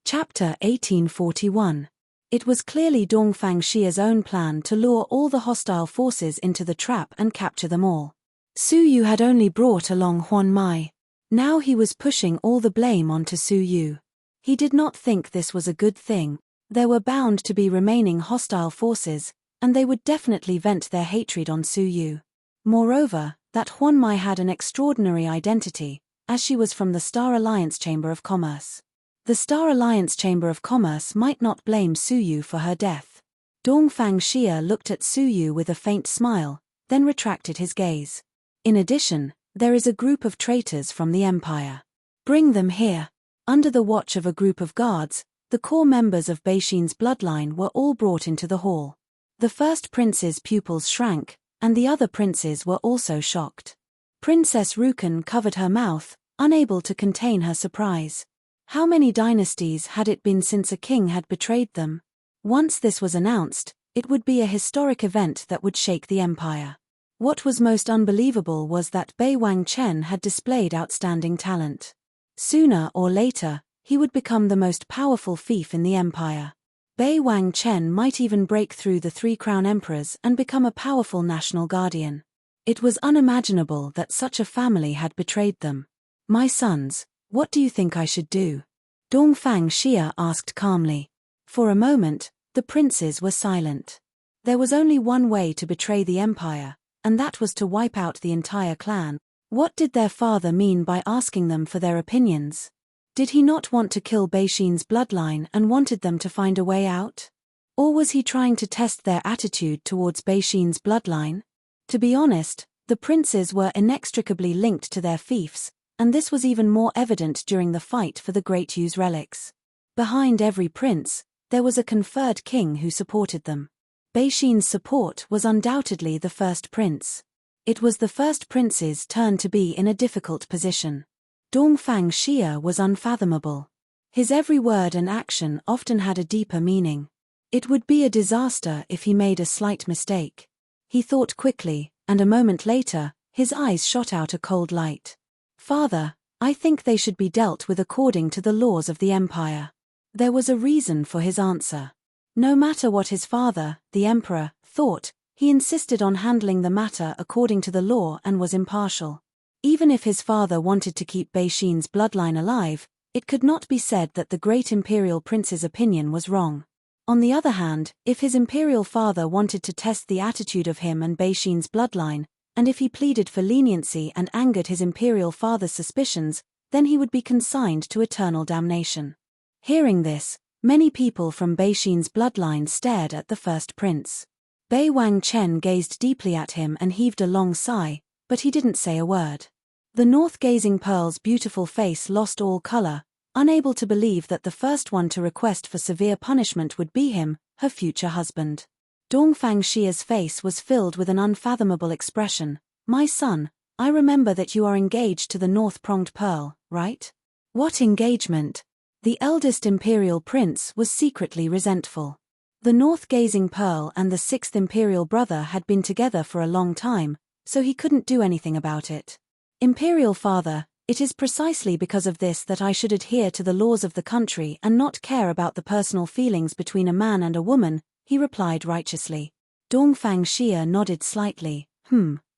Chapter 1841. It was clearly Dongfang Xia's own plan to lure all the hostile forces into the trap and capture them all. Su Yu had only brought along Huan Mai. Now he was pushing all the blame onto Su Yu. He did not think this was a good thing. There were bound to be remaining hostile forces, and they would definitely vent their hatred on Su Yu. Moreover, that Huan Mai had an extraordinary identity, as she was from the Star Alliance Chamber of Commerce. The Star Alliance Chamber of Commerce might not blame Su Yu for her death. Dongfang Xia looked at Su Yu with a faint smile, then retracted his gaze. "In addition, there is a group of traitors from the Empire. Bring them here." Under the watch of a group of guards, the core members of Beixin's bloodline were all brought into the hall. The first prince's pupils shrank, and the other princes were also shocked. Princess Rukan covered her mouth, unable to contain her surprise. How many dynasties had it been since a king had betrayed them? Once this was announced, it would be a historic event that would shake the empire. What was most unbelievable was that Bei Wang-chen had displayed outstanding talent. Sooner or later, he would become the most powerful fief in the empire. Bei Wang-chen might even break through the three crown emperors and become a powerful national guardian. It was unimaginable that such a family had betrayed them. "My sons, what do you think I should do?" Dongfang Xia asked calmly. For a moment, the princes were silent. There was only one way to betray the empire, and that was to wipe out the entire clan. What did their father mean by asking them for their opinions? Did he not want to kill Beixin's bloodline and wanted them to find a way out? Or was he trying to test their attitude towards Beixin's bloodline? To be honest, the princes were inextricably linked to their fiefs, and this was even more evident during the fight for the Great Yu's relics. Behind every prince, there was a conferred king who supported them. Beixin's support was undoubtedly the first prince. It was the first prince's turn to be in a difficult position. Dongfang Xia was unfathomable. His every word and action often had a deeper meaning. It would be a disaster if he made a slight mistake. He thought quickly, and a moment later, his eyes shot out a cold light. "Father, I think they should be dealt with according to the laws of the empire." There was a reason for his answer. No matter what his father, the emperor, thought, he insisted on handling the matter according to the law and was impartial. Even if his father wanted to keep Beixin's bloodline alive, it could not be said that the great imperial prince's opinion was wrong. On the other hand, if his imperial father wanted to test the attitude of him and Beixin's bloodline, and if he pleaded for leniency and angered his imperial father's suspicions, then he would be consigned to eternal damnation. Hearing this, many people from Beixin's bloodline stared at the first prince. Bei Wang-chen gazed deeply at him and heaved a long sigh, but he didn't say a word. The north-gazing Pearl's beautiful face lost all color, unable to believe that the first one to request for severe punishment would be him, her future husband. Dongfang Xia's face was filled with an unfathomable expression. "My son, I remember that you are engaged to the North-Pronged Pearl, right?" "What engagement?" The eldest imperial prince was secretly resentful. The north-gazing Pearl and the sixth imperial brother had been together for a long time, so he couldn't do anything about it. "Imperial father, it is precisely because of this that I should adhere to the laws of the country and not care about the personal feelings between a man and a woman," he replied righteously. Dongfang Xia nodded slightly.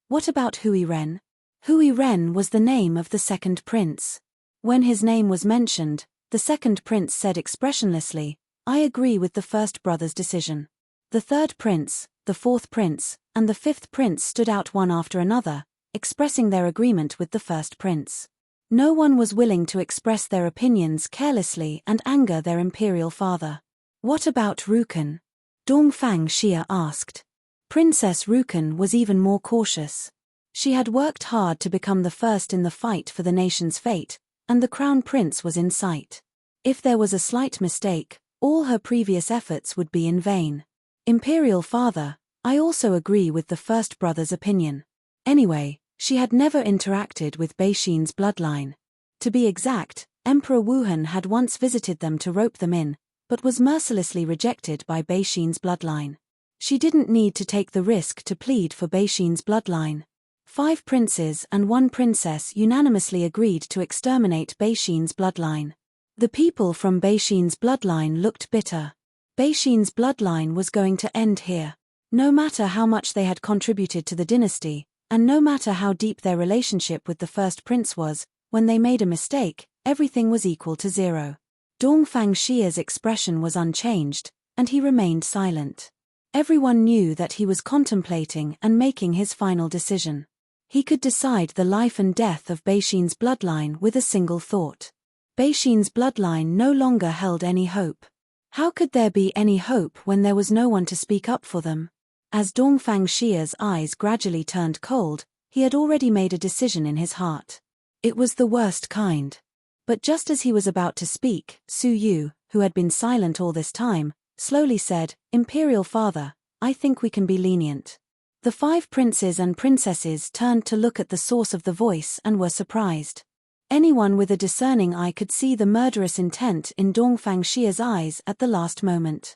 What about Hui Ren?" Hui Ren was the name of the second prince. When his name was mentioned, the second prince said expressionlessly, "I agree with the first brother's decision." The third prince, the fourth prince, and the fifth prince stood out one after another, expressing their agreement with the first prince. No one was willing to express their opinions carelessly and anger their imperial father. "What about Rukan?" Dongfang Xia asked. Princess Rukan was even more cautious. She had worked hard to become the first in the fight for the nation's fate, and the crown prince was in sight. If there was a slight mistake, all her previous efforts would be in vain. "Imperial father, I also agree with the first brother's opinion." Anyway, she had never interacted with Beixin's bloodline. To be exact, Emperor Wuhan had once visited them to rope them in, but was mercilessly rejected by Beixin's bloodline. She didn't need to take the risk to plead for Beixin's bloodline. 5 princes and 1 princess unanimously agreed to exterminate Beixin's bloodline. The people from Beixin's bloodline looked bitter. Beixin's bloodline was going to end here. No matter how much they had contributed to the dynasty, and no matter how deep their relationship with the first prince was, when they made a mistake, everything was equal to 0. Dongfang Xia's expression was unchanged, and he remained silent. Everyone knew that he was contemplating and making his final decision. He could decide the life and death of Beixin's bloodline with a single thought. Beixin's bloodline no longer held any hope. How could there be any hope when there was no one to speak up for them? As Dongfang Xia's eyes gradually turned cold, he had already made a decision in his heart. It was the worst kind. But just as he was about to speak, Su Yu, who had been silent all this time, slowly said, "Imperial father, I think we can be lenient." The 5 princes and princesses turned to look at the source of the voice and were surprised. Anyone with a discerning eye could see the murderous intent in Dongfang Xia's eyes at the last moment.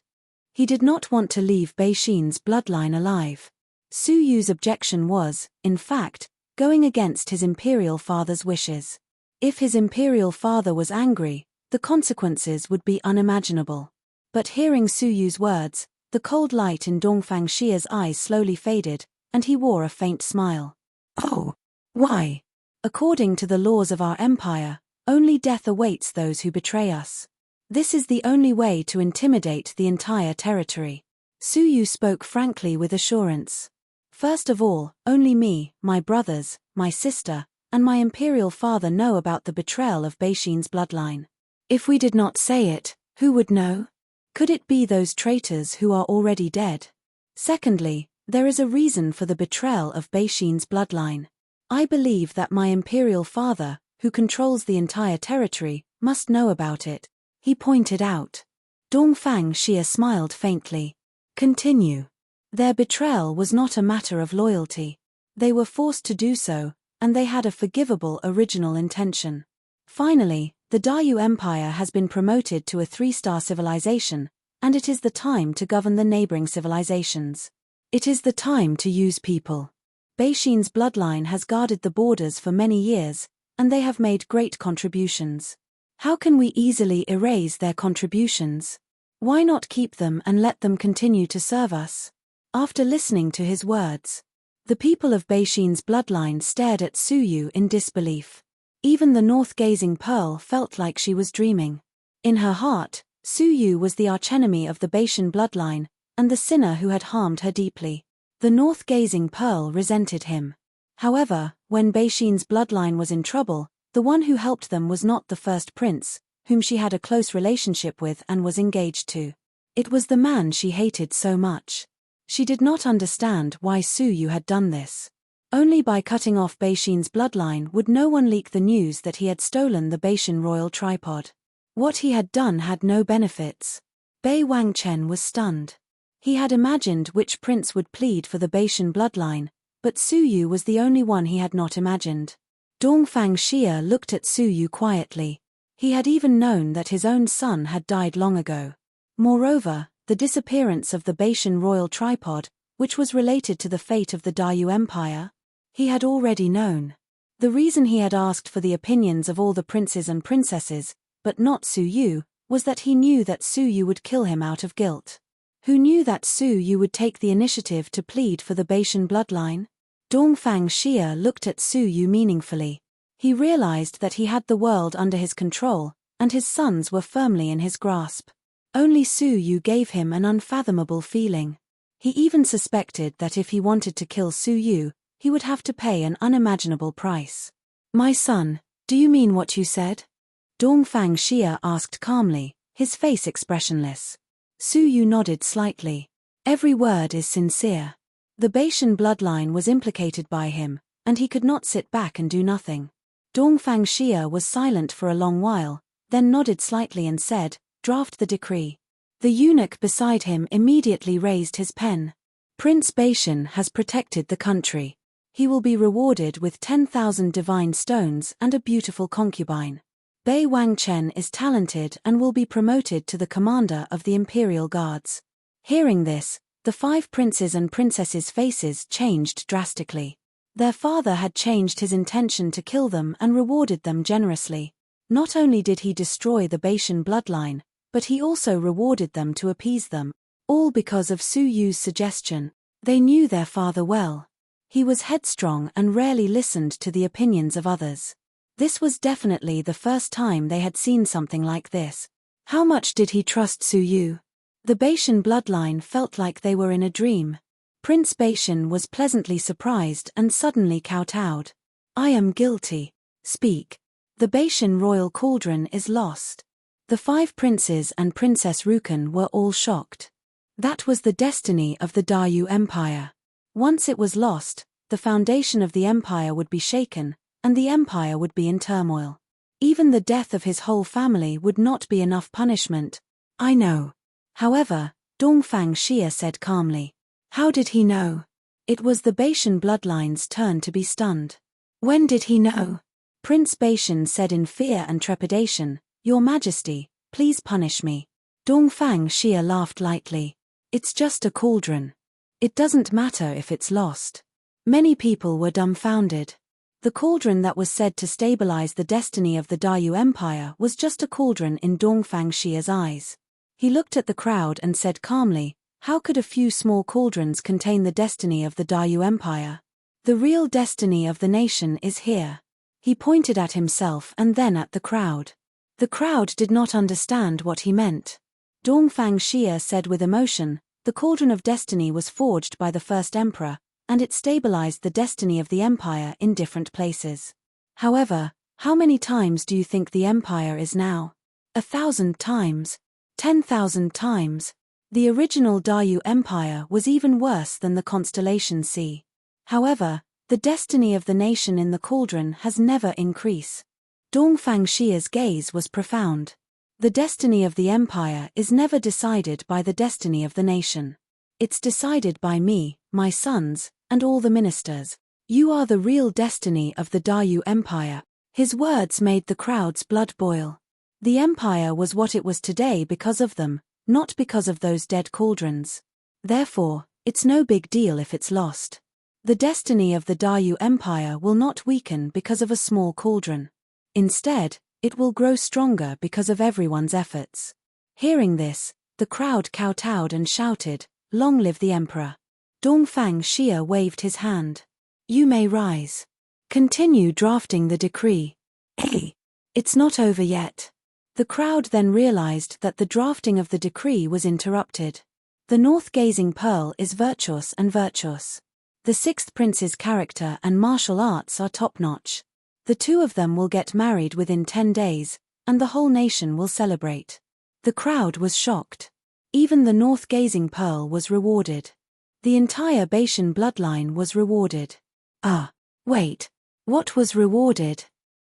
He did not want to leave Bei Xin's bloodline alive. Su Yu's objection was, in fact, going against his imperial father's wishes. If his imperial father was angry, the consequences would be unimaginable. But hearing Su Yu's words, the cold light in Dongfang Xia's eyes slowly faded, and he wore a faint smile. Oh, why? According to the laws of our empire, only death awaits those who betray us. This is the only way to intimidate the entire territory. Su Yu spoke frankly with assurance. First of all, only me, my brothers, my sister, and my imperial father know about the betrayal of Bei Xin's bloodline. If we did not say it, who would know? Could it be those traitors who are already dead? Secondly, there is a reason for the betrayal of Bei Xin's bloodline. I believe that my imperial father, who controls the entire territory, must know about it, he pointed out. Dongfang Xia smiled faintly. Continue. Their betrayal was not a matter of loyalty. They were forced to do so, and they had a forgivable original intention. Finally, the Dayu Empire has been promoted to a 3-star civilization, and it is the time to govern the neighboring civilizations. It is the time to use people. Bei Xin's bloodline has guarded the borders for many years, and they have made great contributions. How can we easily erase their contributions? Why not keep them and let them continue to serve us? After listening to his words, the people of Bei Xin's bloodline stared at Su Yu in disbelief. Even the north-gazing Pearl felt like she was dreaming. In her heart, Su Yu was the archenemy of the Bei Xin bloodline, and the sinner who had harmed her deeply. The north-gazing Pearl resented him. However, when Bei Xin's bloodline was in trouble, the one who helped them was not the first prince, whom she had a close relationship with and was engaged to. It was the man she hated so much. She did not understand why Su Yu had done this. Only by cutting off Bei Xin's bloodline would no one leak the news that he had stolen the Bei Xin royal tripod. What he had done had no benefits. Bei Wangchen was stunned. He had imagined which prince would plead for the Bei Xin bloodline, but Su Yu was the only one he had not imagined. Dongfang Xia looked at Su Yu quietly. He had even known that his own son had died long ago. Moreover, the disappearance of the Bei Xin royal tripod, which was related to the fate of the Dayu Empire, he had already known. The reason he had asked for the opinions of all the princes and princesses, but not Su Yu, was that he knew that Su Yu would kill him out of guilt. Who knew that Su Yu would take the initiative to plead for the Bei Xin bloodline? Dongfang Xia looked at Su Yu meaningfully. He realized that he had the world under his control, and his sons were firmly in his grasp. Only Su Yu gave him an unfathomable feeling. He even suspected that if he wanted to kill Su Yu, he would have to pay an unimaginable price. My son, do you mean what you said? Dongfang Xia asked calmly, his face expressionless. Su Yu nodded slightly. Every word is sincere. The Bei Xin bloodline was implicated by him, and he could not sit back and do nothing. Dongfang Xia was silent for a long while, then nodded slightly and said, "Draft the decree." The eunuch beside him immediately raised his pen. Prince Bei Xin has protected the country. He will be rewarded with 10,000 divine stones and a beautiful concubine. Bei Wangchen is talented and will be promoted to the commander of the Imperial Guards. Hearing this, the 5 princes and princesses' faces changed drastically. Their father had changed his intention to kill them and rewarded them generously. Not only did he destroy the Bei Xin bloodline, but he also rewarded them to appease them, all because of Su Yu's suggestion. They knew their father well. He was headstrong and rarely listened to the opinions of others. This was definitely the first time they had seen something like this. How much did he trust Su Yu? The Bei Xin bloodline felt like they were in a dream. Prince Bei Xin was pleasantly surprised and suddenly kowtowed. I am guilty. Speak. The Bei Xin royal cauldron is lost. The 5 princes and Princess Rukan were all shocked. That was the destiny of the Dayu Empire. Once it was lost, the foundation of the empire would be shaken, and the empire would be in turmoil. Even the death of his whole family would not be enough punishment. I know. However, Dongfang Xia said calmly. How did he know? It was the Bei Xin bloodline's turn to be stunned. When did he know? Prince Beishan said in fear and trepidation, "Your Majesty, please punish me." Dongfang Xia laughed lightly. "It's just a cauldron. It doesn't matter if it's lost." Many people were dumbfounded. The cauldron that was said to stabilize the destiny of the Dayu Empire was just a cauldron in Dongfang Xia's eyes. He looked at the crowd and said calmly, "How could a few small cauldrons contain the destiny of the Dayu Empire? The real destiny of the nation is here." He pointed at himself and then at the crowd. The crowd did not understand what he meant. Dongfang Xia said with emotion, "The cauldron of destiny was forged by the first emperor, and it stabilized the destiny of the empire in different places. However, how many times do you think the empire is now? 1,000 times? 10,000 times? The original Dayu Empire was even worse than the constellation sea. However, the destiny of the nation in the cauldron has never increased." Dongfang Xia's gaze was profound. The destiny of the empire is never decided by the destiny of the nation. It's decided by me, my sons, and all the ministers. You are the real destiny of the Dayu Empire. His words made the crowd's blood boil. The empire was what it was today because of them, not because of those dead cauldrons. Therefore, it's no big deal if it's lost. The destiny of the Dayu Empire will not weaken because of a small cauldron. Instead, it will grow stronger because of everyone's efforts. Hearing this, the crowd kowtowed and shouted, "Long live the emperor!" Dongfang Xia waved his hand. "You may rise. Continue drafting the decree." "Hey, it's not over yet." The crowd then realized that the drafting of the decree was interrupted. The north-gazing pearl is virtuous and virtuous. The sixth prince's character and martial arts are top-notch. The two of them will get married within 10 days, and the whole nation will celebrate. The crowd was shocked. Even the north-gazing pearl was rewarded. The entire Beishan bloodline was rewarded. Wait. What was rewarded?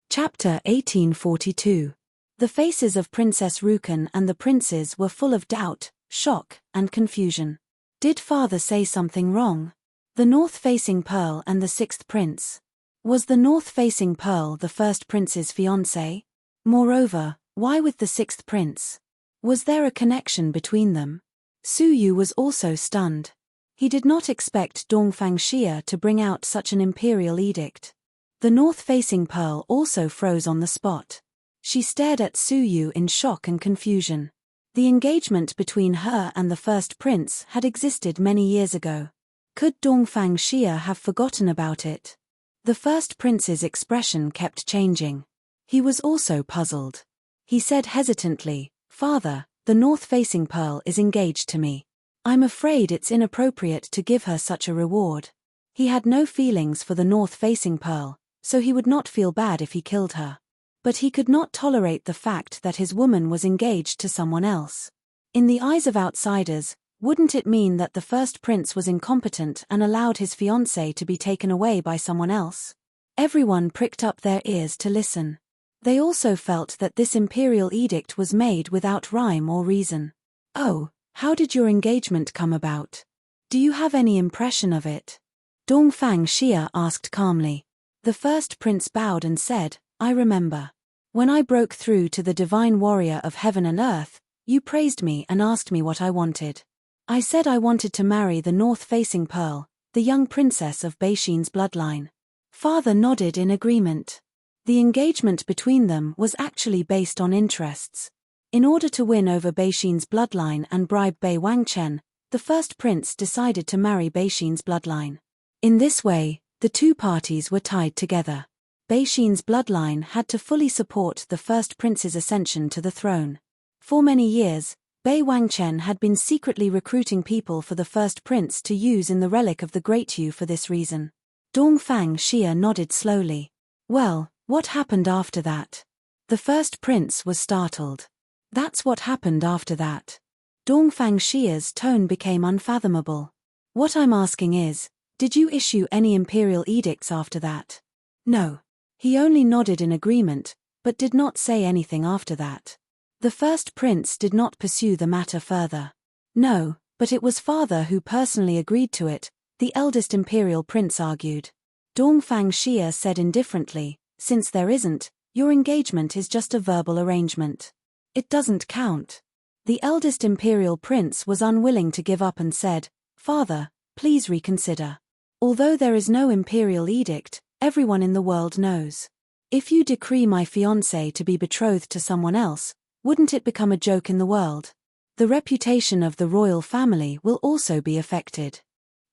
Chapter 1842. The faces of Princess Rukan and the princes were full of doubt, shock, and confusion. Did father say something wrong? The north-facing pearl and the sixth prince. Was the north-facing pearl the first prince's fiancé? Moreover, why with the sixth prince? Was there a connection between them? Su Yu was also stunned. He did not expect Dongfang Xia to bring out such an imperial edict. The north-facing pearl also froze on the spot. She stared at Su Yu in shock and confusion. The engagement between her and the first prince had existed many years ago. Could Dongfang Xia have forgotten about it? The first prince's expression kept changing. He was also puzzled. He said hesitantly, "Father, the north-facing pearl is engaged to me. I'm afraid it's inappropriate to give her such a reward." He had no feelings for the north-facing pearl, so he would not feel bad if he killed her. But he could not tolerate the fact that his woman was engaged to someone else. In the eyes of outsiders, wouldn't it mean that the first prince was incompetent and allowed his fiancée to be taken away by someone else? Everyone pricked up their ears to listen. They also felt that this imperial edict was made without rhyme or reason. "Oh, how did your engagement come about? Do you have any impression of it?" Dongfang Xia asked calmly. The first prince bowed and said, "I remember. When I broke through to the divine warrior of heaven and earth, you praised me and asked me what I wanted. I said I wanted to marry the north-facing pearl, the young princess of Beishan's bloodline." Father nodded in agreement. The engagement between them was actually based on interests. In order to win over Beishan's bloodline and bribe Bei Wangchen, the first prince decided to marry Beishan's bloodline. In this way, the two parties were tied together. Beishan's bloodline had to fully support the first prince's ascension to the throne. For many years, Bei Wangchen had been secretly recruiting people for the first prince to use in the relic of the Great Yu for this reason. Dongfang Xia nodded slowly. "Well, what happened after that?" The first prince was startled. "That's what happened after that." Dongfang Xia's tone became unfathomable. "What I'm asking is, did you issue any imperial edicts after that?" "No." He only nodded in agreement, but did not say anything after that. The first prince did not pursue the matter further. "No, but it was father who personally agreed to it," the eldest imperial prince argued. Dongfang Xia said indifferently, Since there isn't, your engagement is just a verbal arrangement. It doesn't count. The eldest imperial prince was unwilling to give up and said, "Father, please reconsider. Although there is no imperial edict, everyone in the world knows. If you decree my fiancé to be betrothed to someone else, wouldn't it become a joke in the world? The reputation of the royal family will also be affected."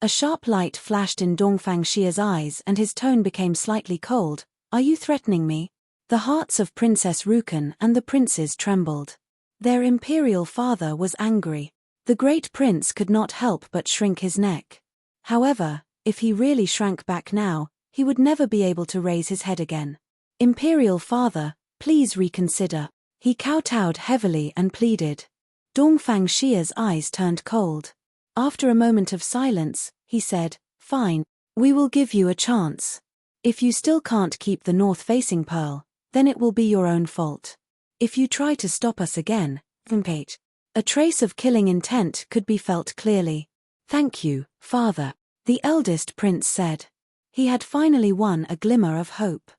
A sharp light flashed in Dong Fangxia's eyes and his tone became slightly cold. "Are you threatening me?" The hearts of Princess Rukan and the princes trembled. Their imperial father was angry. The great prince could not help but shrink his neck. However, if he really shrank back now, he would never be able to raise his head again. "Imperial father, please reconsider." He kowtowed heavily and pleaded. Dong Fangxia's eyes turned cold. After a moment of silence, he said, "Fine, we will give you a chance. If you still can't keep the north-facing pearl, then it will be your own fault. If you try to stop us again, Vampate." A trace of killing intent could be felt clearly. "Thank you, father," the eldest prince said. He had finally won a glimmer of hope.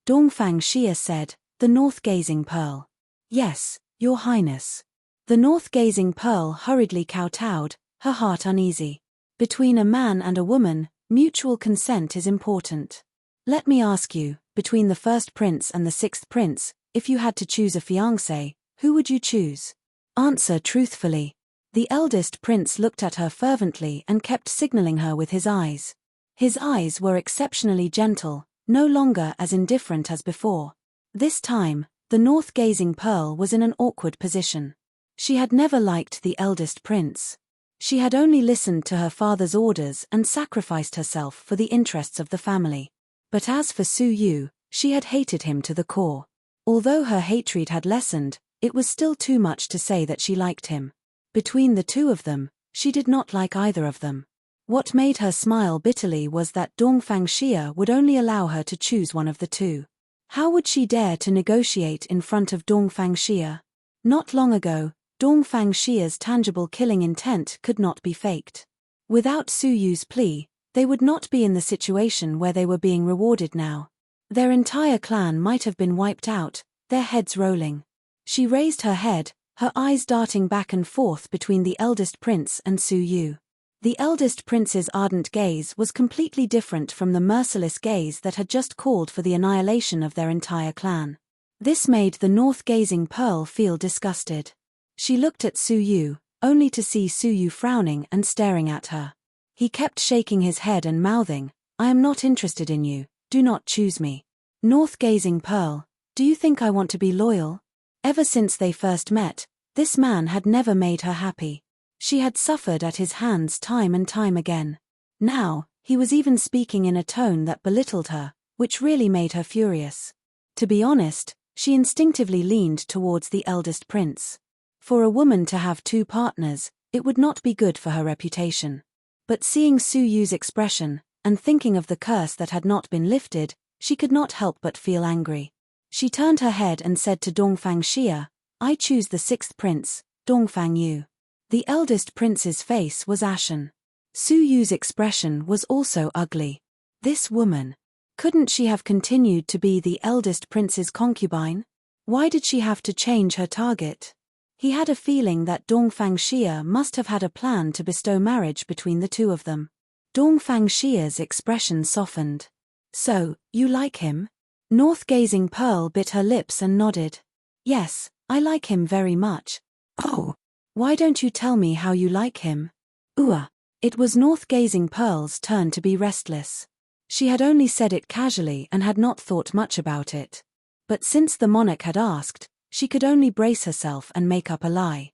Dong Fangxia said, "The north-gazing pearl." "Yes, your highness." The north-gazing pearl hurriedly kowtowed, her heart uneasy. Between a man and a woman, mutual consent is important. Let me ask you, between the first prince and the sixth prince, if you had to choose a fiancé, who would you choose? Answer truthfully. The eldest prince looked at her fervently and kept signaling her with his eyes. His eyes were exceptionally gentle, no longer as indifferent as before. This time, the north-gazing pearl was in an awkward position. She had never liked the eldest prince. She had only listened to her father's orders and sacrificed herself for the interests of the family. But as for Su Yu, she had hated him to the core. Although her hatred had lessened, it was still too much to say that she liked him. Between the two of them, she did not like either of them. What made her smile bitterly was that Dong Fangxia would only allow her to choose one of the two. How would she dare to negotiate in front of Dong Fangxia? Not long ago, Dong Fangxia's tangible killing intent could not be faked. Without Su Yu's plea, they would not be in the situation where they were being rewarded now. Their entire clan might have been wiped out, their heads rolling. She raised her head, her eyes darting back and forth between the eldest prince and Su Yu. The eldest prince's ardent gaze was completely different from the merciless gaze that had just called for the annihilation of their entire clan. This made the north-gazing pearl feel disgusted. She looked at Su Yu, only to see Su Yu frowning and staring at her. He kept shaking his head and mouthing, "I am not interested in you, do not choose me. North-gazing pearl, do you think I want to be loyal?" Ever since they first met, this man had never made her happy. She had suffered at his hands time and time again. Now, he was even speaking in a tone that belittled her, which really made her furious. To be honest, she instinctively leaned towards the eldest prince. For a woman to have two partners, it would not be good for her reputation. But seeing Su Yu's expression, and thinking of the curse that had not been lifted, she could not help but feel angry. She turned her head and said to Dong Fangxia, "I choose the sixth prince, Dong Fangyu." The eldest prince's face was ashen. Su Yu's expression was also ugly. This woman. Couldn't she have continued to be the eldest prince's concubine? Why did she have to change her target? He had a feeling that Dong Fangxia must have had a plan to bestow marriage between the two of them. Dong Fangxia's expression softened. "So, you like him?" North-gazing pearl bit her lips and nodded. "Yes, I like him very much." "Oh, why don't you tell me how you like him?" It was north-gazing pearl's turn to be restless. She had only said it casually and had not thought much about it. But since the monarch had asked, she could only brace herself and make up a lie.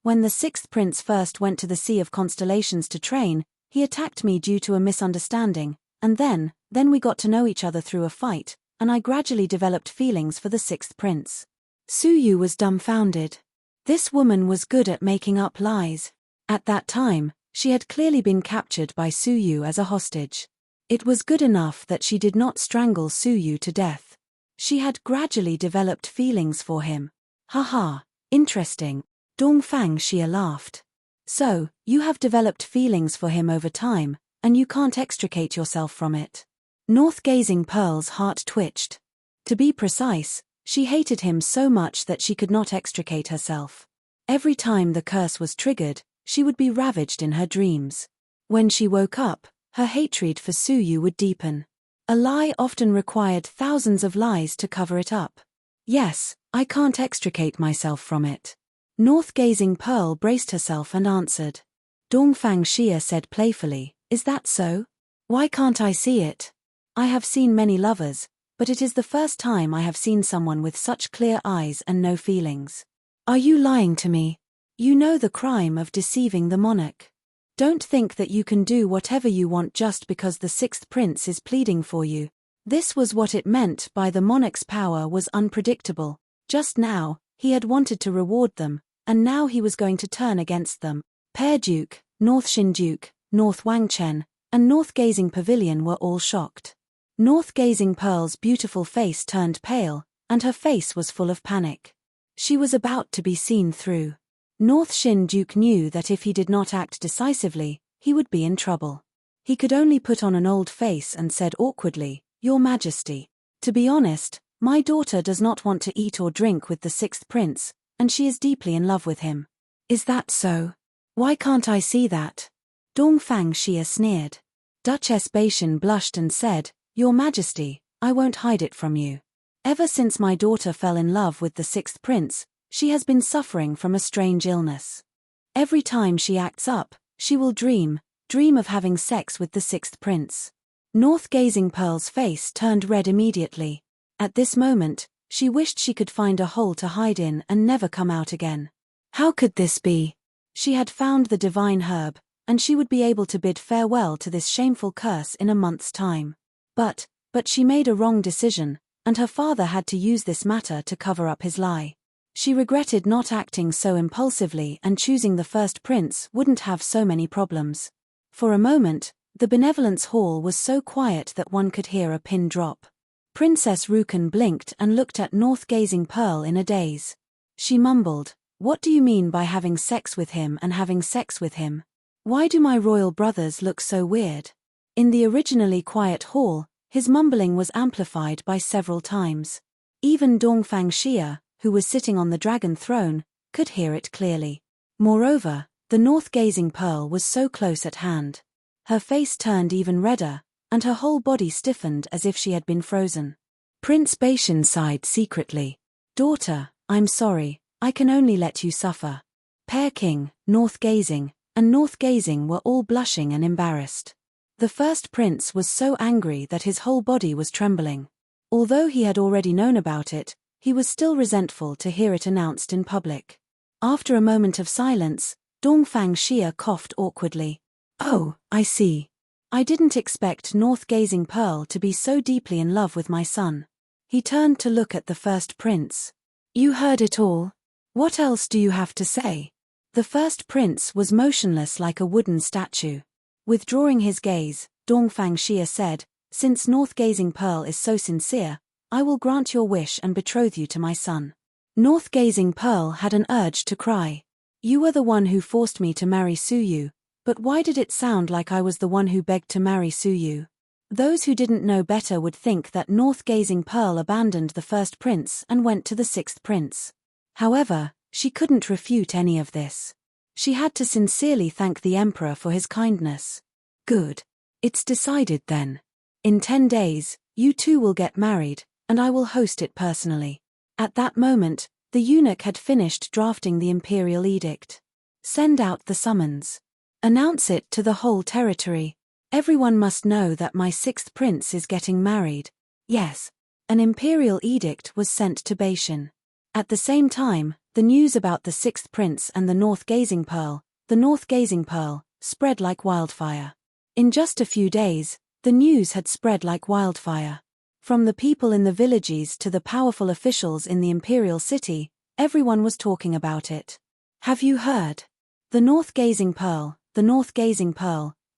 When the sixth prince first went to the Sea of Constellations to train, he attacked me due to a misunderstanding, and then we got to know each other through a fight, and I gradually developed feelings for the sixth prince. Su Yu was dumbfounded. This woman was good at making up lies. At that time, she had clearly been captured by Su Yu as a hostage. It was good enough that she did not strangle Su Yu to death. She had gradually developed feelings for him. "Haha, interesting." Dong Fangxia laughed. "So, you have developed feelings for him over time, and you can't extricate yourself from it." North-gazing Pearl's heart twitched. To be precise, she hated him so much that she could not extricate herself. Every time the curse was triggered, she would be ravaged in her dreams. When she woke up, her hatred for Suyu would deepen. A lie often required thousands of lies to cover it up. Yes, I can't extricate myself from it. North-gazing Pearl braced herself and answered. Dongfang Xia said playfully, is that so? Why can't I see it? I have seen many lovers, but it is the first time I have seen someone with such clear eyes and no feelings. Are you lying to me? You know the crime of deceiving the monarch. Don't think that you can do whatever you want just because the sixth prince is pleading for you. This was what it meant by the monarch's power was unpredictable. Just now, he had wanted to reward them, and now he was going to turn against them. Pear Duke, North Shin Duke, North Wangchen, and North Gazing Pavilion were all shocked. North Gazing Pearl's beautiful face turned pale, and her face was full of panic. She was about to be seen through. North Shin Duke knew that if he did not act decisively, he would be in trouble. He could only put on an old face and said awkwardly, Your Majesty. To be honest, my daughter does not want to eat or drink with the sixth prince, and she is deeply in love with him. Is that so? Why can't I see that? Dongfang Xia sneered. Duchess Beishan blushed and said, Your Majesty, I won't hide it from you. Ever since my daughter fell in love with the sixth prince, she has been suffering from a strange illness. Every time she acts up, she will dream of having sex with the sixth prince. North Gazing Pearl's face turned red immediately. At this moment, she wished she could find a hole to hide in and never come out again. How could this be? She had found the divine herb, and she would be able to bid farewell to this shameful curse in a month's time. But she made a wrong decision, and her father had to use this matter to cover up his lie. She regretted not acting so impulsively, and choosing the first prince wouldn't have so many problems. For a moment, the benevolence hall was so quiet that one could hear a pin drop. Princess Rukan blinked and looked at North Gazing Pearl in a daze. She mumbled, What do you mean by having sex with him and having sex with him? Why do my royal brothers look so weird? In the originally quiet hall, his mumbling was amplified by several times. Even Dongfang Xia, who was sitting on the dragon throne, could hear it clearly. Moreover, the North Gazing Pearl was so close at hand. Her face turned even redder, and her whole body stiffened as if she had been frozen. Prince Beishan sighed secretly. Daughter, I'm sorry, I can only let you suffer. Pear King, North Gazing, and North Gazing were all blushing and embarrassed. The first prince was so angry that his whole body was trembling. Although he had already known about it, he was still resentful to hear it announced in public. After a moment of silence, Dongfang Xia coughed awkwardly. Oh, I see. I didn't expect North Gazing Pearl to be so deeply in love with my son. He turned to look at the first prince. You heard it all. What else do you have to say? The first prince was motionless like a wooden statue. Withdrawing his gaze, Dongfang Xia said, Since North Gazing Pearl is so sincere, I will grant your wish and betroth you to my son. North Gazing Pearl had an urge to cry. You were the one who forced me to marry Suyu, but why did it sound like I was the one who begged to marry Suyu? Those who didn't know better would think that North Gazing Pearl abandoned the first prince and went to the sixth prince. However, she couldn't refute any of this. She had to sincerely thank the emperor for his kindness. Good. It's decided then. In 10 days, you two will get married, and I will host it personally. At that moment, the eunuch had finished drafting the imperial edict. Send out the summons. Announce it to the whole territory. Everyone must know that my sixth prince is getting married. Yes. An imperial edict was sent to Beishan. At the same time, the news about the sixth prince and the North Gazing Pearl, spread like wildfire. In just a few days, the news had spread like wildfire. From the people in the villages to the powerful officials in the imperial city, everyone was talking about it. Have you heard? The North Gazing Pearl,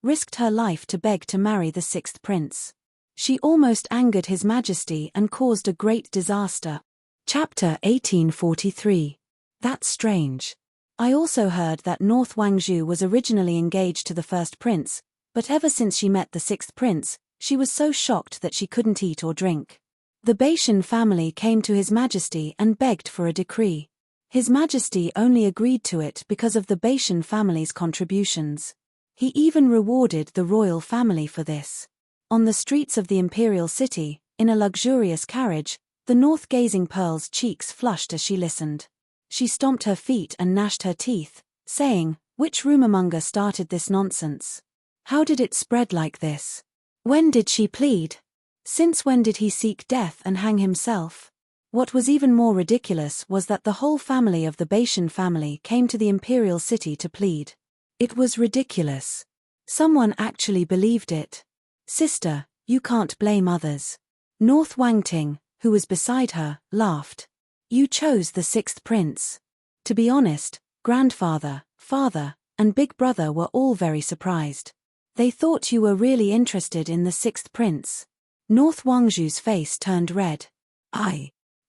risked her life to beg to marry the sixth prince. She almost angered His Majesty and caused a great disaster. Chapter 1843. That's strange. I also heard that North Wangzhou was originally engaged to the first prince, but ever since she met the sixth prince, She was so shocked that she couldn't eat or drink. The Baishan family came to His Majesty and begged for a decree. His Majesty only agreed to it because of the Baishan family's contributions. He even rewarded the royal family for this. On the streets of the imperial city, in a luxurious carriage, the north-gazing Pearl's cheeks flushed as she listened. She stomped her feet and gnashed her teeth, saying, "Which rumormonger started this nonsense? How did it spread like this? When did she plead? Since when did he seek death and hang himself?" What was even more ridiculous was that the whole family of the Baishan family came to the imperial city to plead. It was ridiculous. Someone actually believed it. "Sister, you can't blame others." North Wangting, who was beside her, laughed. "You chose the sixth prince." To be honest, grandfather, father, and big brother were all very surprised. They thought you were really interested in the sixth prince. North Wangzhu's face turned red.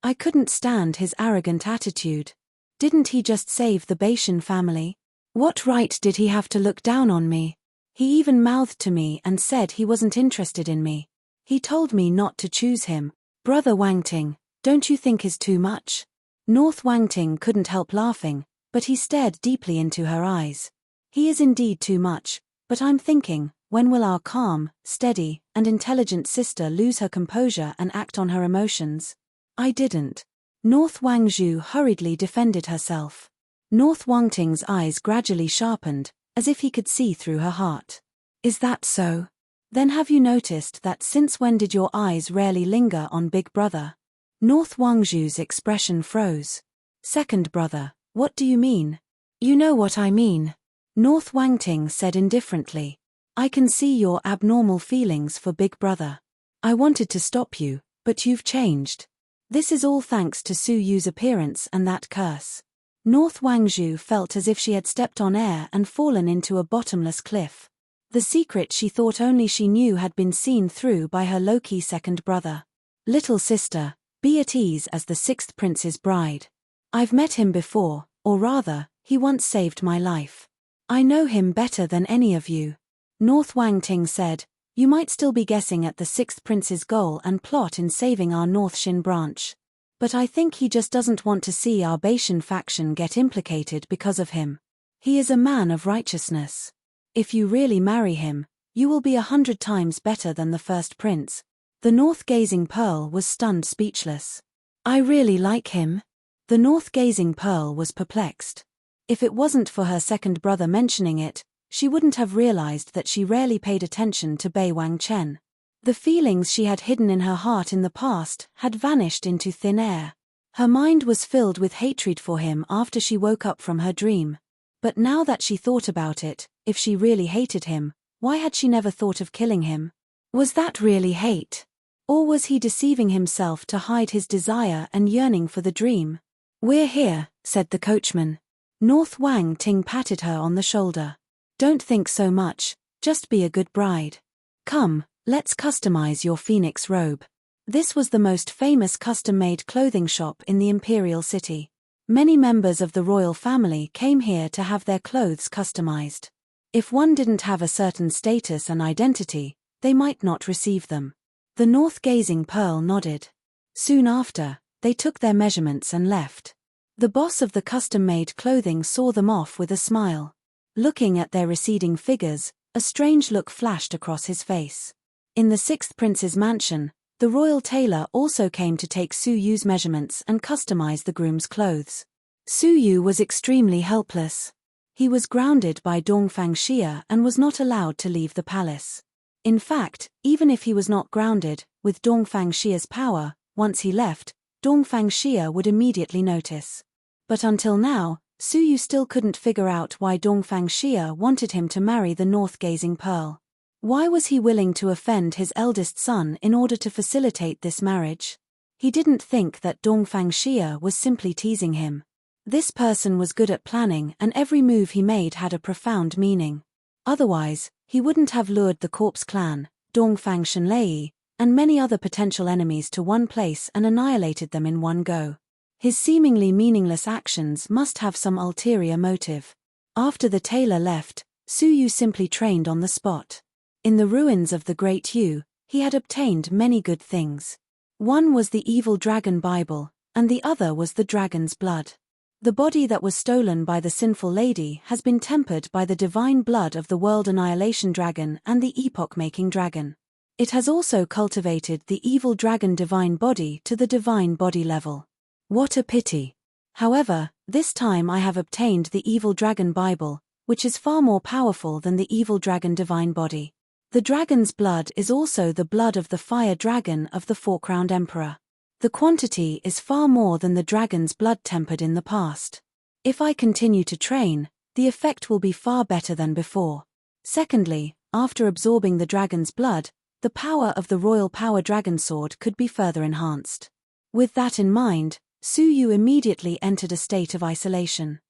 I couldn't stand his arrogant attitude. Didn't he just save the Baishan family? What right did he have to look down on me? He even mouthed to me and said he wasn't interested in me. He told me not to choose him. Brother Wangting, don't you think is too much? North Wangting couldn't help laughing, but he stared deeply into her eyes. He is indeed too much, but I'm thinking, when will our calm, steady, and intelligent sister lose her composure and act on her emotions? I didn't. North Wangzhu hurriedly defended herself. North Wangting's eyes gradually sharpened, as if he could see through her heart. Is that so? Then have you noticed that since when did your eyes rarely linger on Big Brother? North Wangzhu's expression froze. Second brother, what do you mean? You know what I mean. North Wangting said indifferently. I can see your abnormal feelings for Big Brother. I wanted to stop you, but you've changed. This is all thanks to Su Yu's appearance and that curse. North Wangzhu felt as if she had stepped on air and fallen into a bottomless cliff. The secret she thought only she knew had been seen through by her low-key second brother. Little sister, be at ease as the sixth prince's bride. I've met him before, or rather, he once saved my life. I know him better than any of you. North Wangting said, you might still be guessing at the sixth prince's goal and plot in saving our North Shin branch. But I think he just doesn't want to see our Baishan faction get implicated because of him. He is a man of righteousness. If you really marry him, you will be 100 times better than the first prince. The north-gazing Pearl was stunned speechless. I really like him. The north-gazing Pearl was perplexed. If it wasn't for her second brother mentioning it, she wouldn't have realized that she rarely paid attention to Bei Wangchen. The feelings she had hidden in her heart in the past had vanished into thin air. Her mind was filled with hatred for him after she woke up from her dream. But now that she thought about it, if she really hated him, why had she never thought of killing him? Was that really hate? Or was he deceiving himself to hide his desire and yearning for the dream? We're here, said the coachman. North Wangting patted her on the shoulder. Don't think so much, just be a good bride. Come, let's customize your phoenix robe. This was the most famous custom-made clothing shop in the imperial city. Many members of the royal family came here to have their clothes customized. If one didn't have a certain status and identity, they might not receive them. The north-gazing Pearl nodded. Soon after, they took their measurements and left. The boss of the custom-made clothing saw them off with a smile. Looking at their receding figures, a strange look flashed across his face. In the sixth prince's mansion, the royal tailor also came to take Su Yu's measurements and customize the groom's clothes. Su Yu was extremely helpless. He was grounded by Dongfang Xia and was not allowed to leave the palace. In fact, even if he was not grounded, with Dongfang Xia's power, once he left, Dongfang Xia would immediately notice. But until now, Su Yu still couldn't figure out why Dongfang Xia wanted him to marry the north-gazing Pearl. Why was he willing to offend his eldest son in order to facilitate this marriage? He didn't think that Dongfang Xia was simply teasing him. This person was good at planning and every move he made had a profound meaning. Otherwise, he wouldn't have lured the Corpse clan, Dongfang Shenlei, and many other potential enemies to one place and annihilated them in one go. His seemingly meaningless actions must have some ulterior motive. After the tailor left, Su Yu simply trained on the spot. In the ruins of the Great Yu, He had obtained many good things. One was the evil dragon Bible, and the other was the dragon's blood. The body that was stolen by the sinful lady has been tempered by the divine blood of the world annihilation dragon and the epoch-making dragon. It has also cultivated the evil dragon divine body to the divine body level. What a pity! However, this time I have obtained the evil dragon Bible, which is far more powerful than the evil dragon divine body. The dragon's blood is also the blood of the fire dragon of the four-crowned emperor. The quantity is far more than the dragon's blood tempered in the past. If I continue to train, the effect will be far better than before. Secondly, after absorbing the dragon's blood, the power of the royal power dragon sword could be further enhanced. With that in mind, Su Yu immediately entered a state of isolation.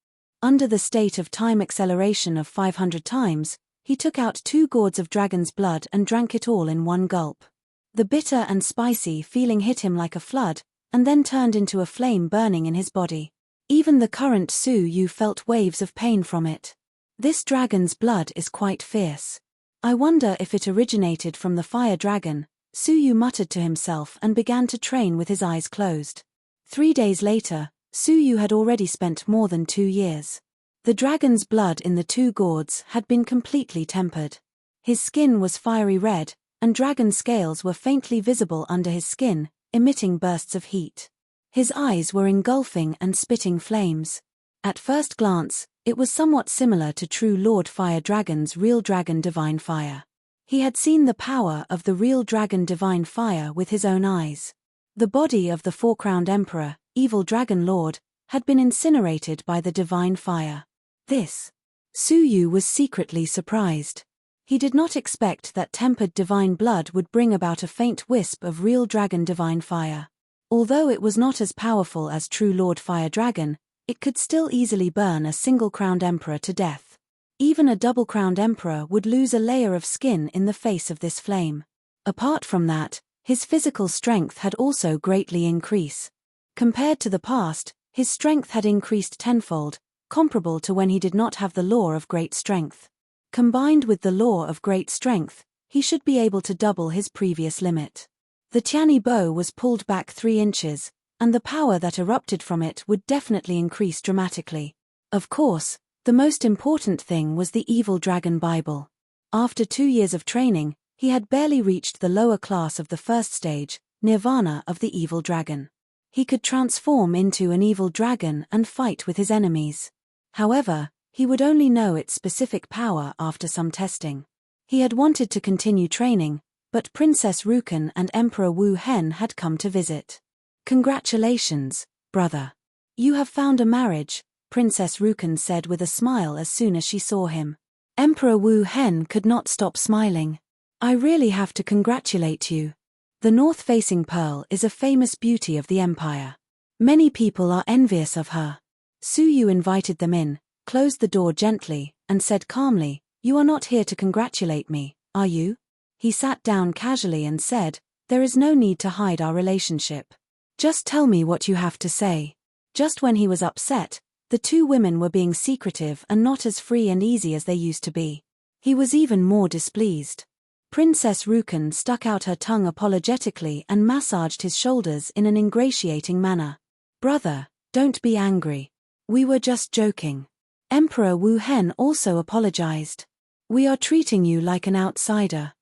Under the state of time acceleration of 500 times, he took out 2 gourds of dragon's blood and drank it all in one gulp. The bitter and spicy feeling hit him like a flood, and then turned into a flame burning in his body. Even the current Su Yu felt waves of pain from it. This dragon's blood is quite fierce. I wonder if it originated from the fire dragon, Su Yu muttered to himself and began to train with his eyes closed. 3 days later, Su Yu had already spent more than 2 years. The dragon's blood in the 2 gourds had been completely tempered. His skin was fiery red, and dragon scales were faintly visible under his skin, emitting bursts of heat. His eyes were engulfing and spitting flames. At first glance, it was somewhat similar to true Lord Fire Dragon's real dragon Divine Fire. He had seen the power of the real dragon Divine Fire with his own eyes. The body of the four-crowned emperor, evil dragon lord, had been incinerated by the Divine Fire. Su Yu was secretly surprised. He did not expect that tempered divine blood would bring about a faint wisp of real dragon divine fire. Although it was not as powerful as true Lord Fire Dragon, it could still easily burn a single-crowned emperor to death. Even a double-crowned emperor would lose a layer of skin in the face of this flame. Apart from that, his physical strength had also greatly increased. Compared to the past, his strength had increased tenfold, comparable to when he did not have the law of great strength. Combined with the law of great strength, he should be able to double his previous limit. The Tianyi bow was pulled back 3 inches, and the power that erupted from it would definitely increase dramatically. Of course, the most important thing was the evil dragon Bible. After 2 years of training, he had barely reached the lower class of the first stage, nirvana of the evil dragon. He could transform into an evil dragon and fight with his enemies. However, he would only know its specific power after some testing. He had wanted to continue training, but Princess Rukan and Emperor Wu Hen had come to visit. "Congratulations, brother. You have found a marriage," Princess Rukan said with a smile as soon as she saw him. Emperor Wu Hen could not stop smiling. "I really have to congratulate you. The north-facing pearl is a famous beauty of the empire. Many people are envious of her." Su Yu invited them in, closed the door gently, and said calmly, "You are not here to congratulate me, are you?" He sat down casually and said, "There is no need to hide our relationship. Just tell me what you have to say." Just when he was upset, the 2 women were being secretive and not as free and easy as they used to be. He was even more displeased. Princess Rukan stuck out her tongue apologetically and massaged his shoulders in an ingratiating manner. "Brother, don't be angry. We were just joking." Emperor Wu Hen also apologized. "We are treating you like an outsider.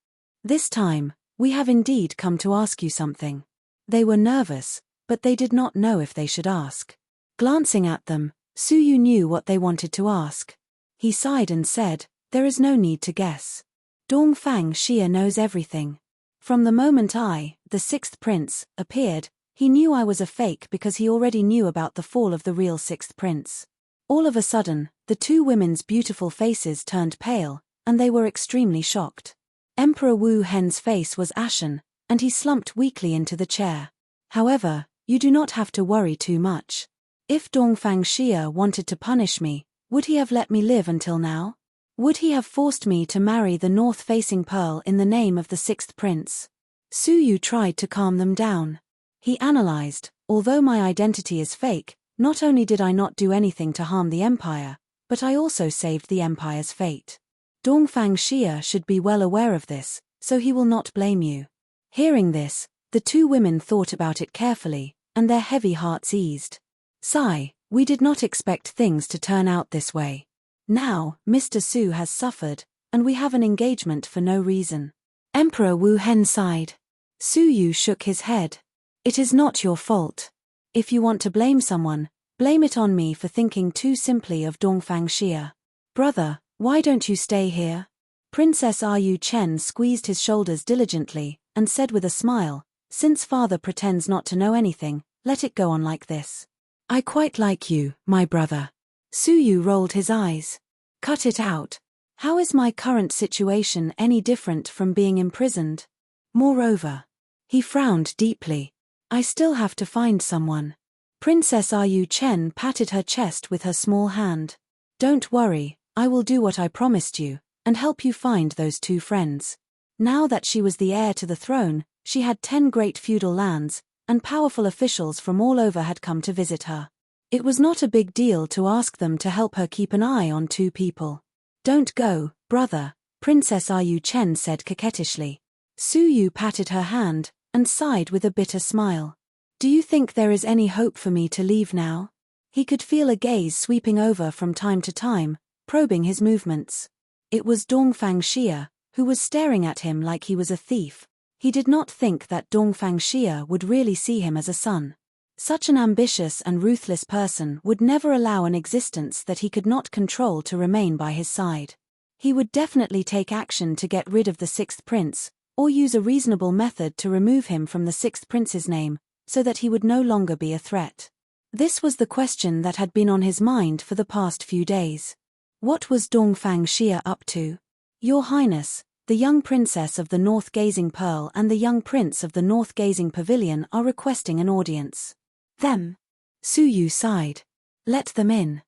This time, we have indeed come to ask you something." They were nervous, but they did not know if they should ask. Glancing at them, Su Yu knew what they wanted to ask. He sighed and said, "There is no need to guess. Dongfang Xia knows everything. From the moment I, the 6th prince, appeared, he knew I was a fake because he already knew about the fall of the real 6th prince." All of a sudden, the 2 women's beautiful faces turned pale, and they were extremely shocked. Emperor Wu Hen's face was ashen, and he slumped weakly into the chair. "However, you do not have to worry too much. If Dongfang Xia wanted to punish me, would he have let me live until now? Would he have forced me to marry the north-facing pearl in the name of the 6th prince?" Su Yu tried to calm them down. He analyzed, "Although my identity is fake, not only did I not do anything to harm the empire, but I also saved the empire's fate. Dongfang Xia should be well aware of this, so he will not blame you. Hearing this, the two women thought about it carefully, and their heavy hearts eased. Sigh, we did not expect things to turn out this way. Now, Mr. Su has suffered, and we have an engagement for no reason. Emperor Wu Hen sighed. Su Yu shook his head. It is not your fault. If you want to blame someone, blame it on me for thinking too simply of Dongfang Xia. Brother, why don't you stay here? Princess Yu Chen squeezed his shoulders diligently, and said with a smile, since father pretends not to know anything, let it go on like this. I quite like you, my brother. Su Yu rolled his eyes. Cut it out. How is my current situation any different from being imprisoned? Moreover. He frowned deeply. I still have to find someone. Princess Yu Chen patted her chest with her small hand. Don't worry, I will do what I promised you, and help you find those two friends. Now that she was the heir to the throne, she had 10 great feudal lands, and powerful officials from all over had come to visit her. It was not a big deal to ask them to help her keep an eye on two people. Don't go, brother, Princess Yu Chen said coquettishly. Su Yu patted her hand, and sighed with a bitter smile. Do you think there is any hope for me to leave now? He could feel a gaze sweeping over from time to time, probing his movements. It was Dongfang Xia, who was staring at him like he was a thief. He did not think that Dongfang Xia would really see him as a son. Such an ambitious and ruthless person would never allow an existence that he could not control to remain by his side. He would definitely take action to get rid of the sixth prince, or use a reasonable method to remove him from the sixth prince's name, so that he would no longer be a threat. This was the question that had been on his mind for the past few days. What was Dongfang Xia up to? Your Highness, the young princess of the North Gazing Pearl and the young prince of the North Gazing Pavilion are requesting an audience. Them? Su Yu sighed. Let them in.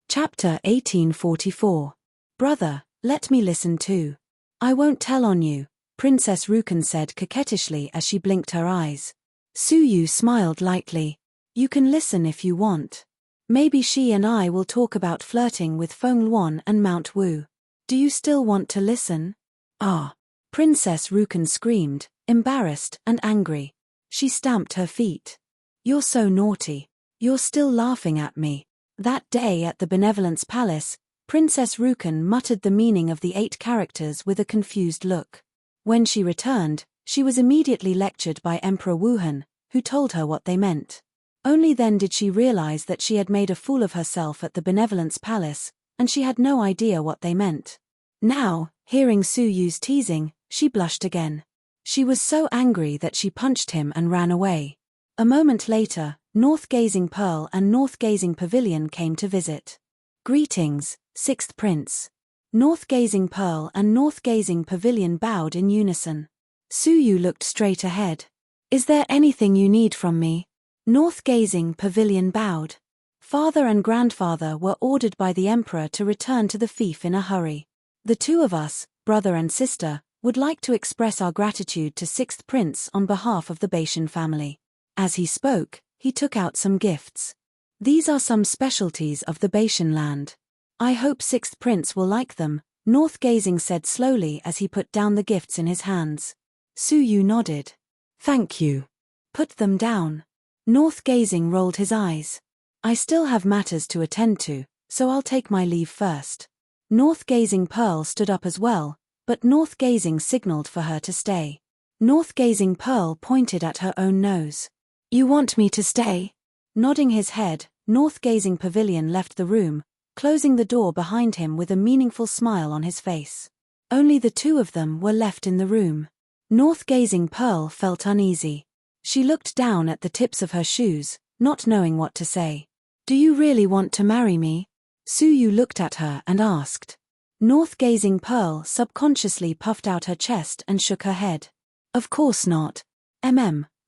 Chapter 1844. Brother, let me listen too. I won't tell on you, Princess Rukan said coquettishly as she blinked her eyes. Su Yu smiled lightly. You can listen if you want. Maybe she and I will talk about flirting with Feng Luan and Mount Wu. Do you still want to listen? Ah! Princess Rukan screamed, embarrassed and angry. She stamped her feet. You're so naughty. You're still laughing at me. That day at the Benevolence Palace, Princess Rukan muttered the meaning of the 8 characters with a confused look. When she returned, she was immediately lectured by Emperor Wuhan, who told her what they meant. Only then did she realize that she had made a fool of herself at the Benevolence Palace, and she had no idea what they meant. Now, hearing Su Yu's teasing, she blushed again. She was so angry that she punched him and ran away. A moment later, North Gazing Pearl and North Gazing Pavilion came to visit. Greetings, Sixth Prince. North Gazing Pearl and North Gazing Pavilion bowed in unison. Su Yu looked straight ahead. Is there anything you need from me? North Gazing Pavilion bowed. Father and grandfather were ordered by the emperor to return to the fief in a hurry. The two of us, brother and sister, would like to express our gratitude to Sixth Prince on behalf of the Baishan family. As he spoke, he took out some gifts. These are some specialties of the Baishan land. I hope Sixth Prince will like them, North Gazing said slowly as he put down the gifts in his hands. Su Yu nodded. Thank you. Put them down. North Gazing rolled his eyes. I still have matters to attend to, so I'll take my leave first. North Gazing Pearl stood up as well, but North Gazing signaled for her to stay. North Gazing Pearl pointed at her own nose. You want me to stay? Nodding his head, North Gazing Pavilion left the room, closing the door behind him with a meaningful smile on his face. Only the two of them were left in the room. North Gazing Pearl felt uneasy. She looked down at the tips of her shoes, not knowing what to say. Do you really want to marry me? Su Yu looked at her and asked. North Gazing Pearl subconsciously puffed out her chest and shook her head. Of course not.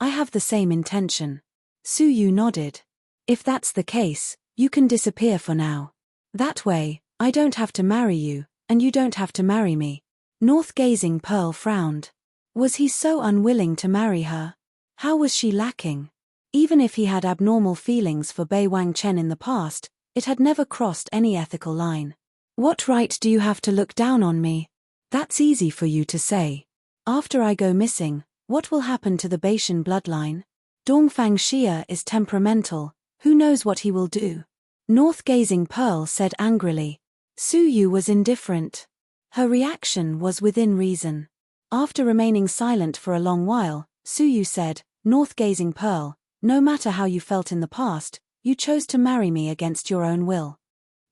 I have the same intention. Su Yu nodded. If that's the case, you can disappear for now. That way, I don't have to marry you, and you don't have to marry me. North Gazing Pearl frowned. Was he so unwilling to marry her? How was she lacking? Even if he had abnormal feelings for Bei Wang Chen in the past, it had never crossed any ethical line. What right do you have to look down on me? That's easy for you to say. After I go missing, What will happen to the Baishan bloodline? Dongfang Xia is temperamental, who knows what he will do? North-gazing Pearl said angrily. Su Yu was indifferent. Her reaction was within reason. After remaining silent for a long while, Su Yu said, North-gazing Pearl, no matter how you felt in the past, you chose to marry me against your own will.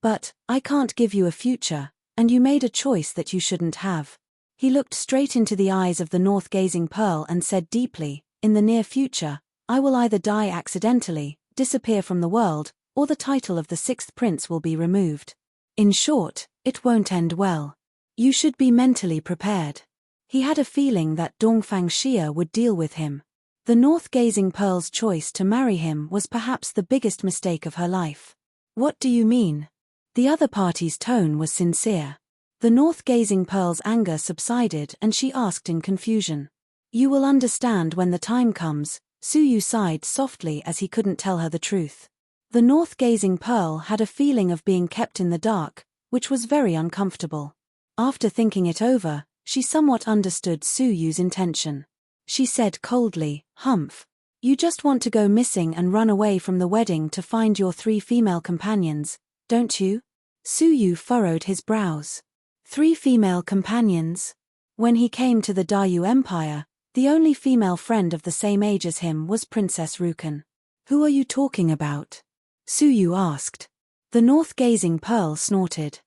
But, I can't give you a future, and you made a choice that you shouldn't have. He looked straight into the eyes of the north-gazing Pearl and said deeply, in the near future, I will either die accidentally, disappear from the world, or the title of the sixth prince will be removed. In short, it won't end well. You should be mentally prepared. He had a feeling that Dongfang Xia would deal with him. The north-gazing Pearl's choice to marry him was perhaps the biggest mistake of her life. What do you mean? The other party's tone was sincere. The north-gazing Pearl's anger subsided and she asked in confusion. You will understand when the time comes. Su Yu sighed softly as he couldn't tell her the truth. The north-gazing Pearl had a feeling of being kept in the dark, which was very uncomfortable. After thinking it over, she somewhat understood Su Yu's intention. She said coldly, Humph. You just want to go missing and run away from the wedding to find your 3 female companions, don't you? Su Yu furrowed his brows. 3 female companions? When he came to the Dayu Empire, the only female friend of the same age as him was Princess Rukan. Who are you talking about? Su Yu asked. The north-gazing Pearl snorted.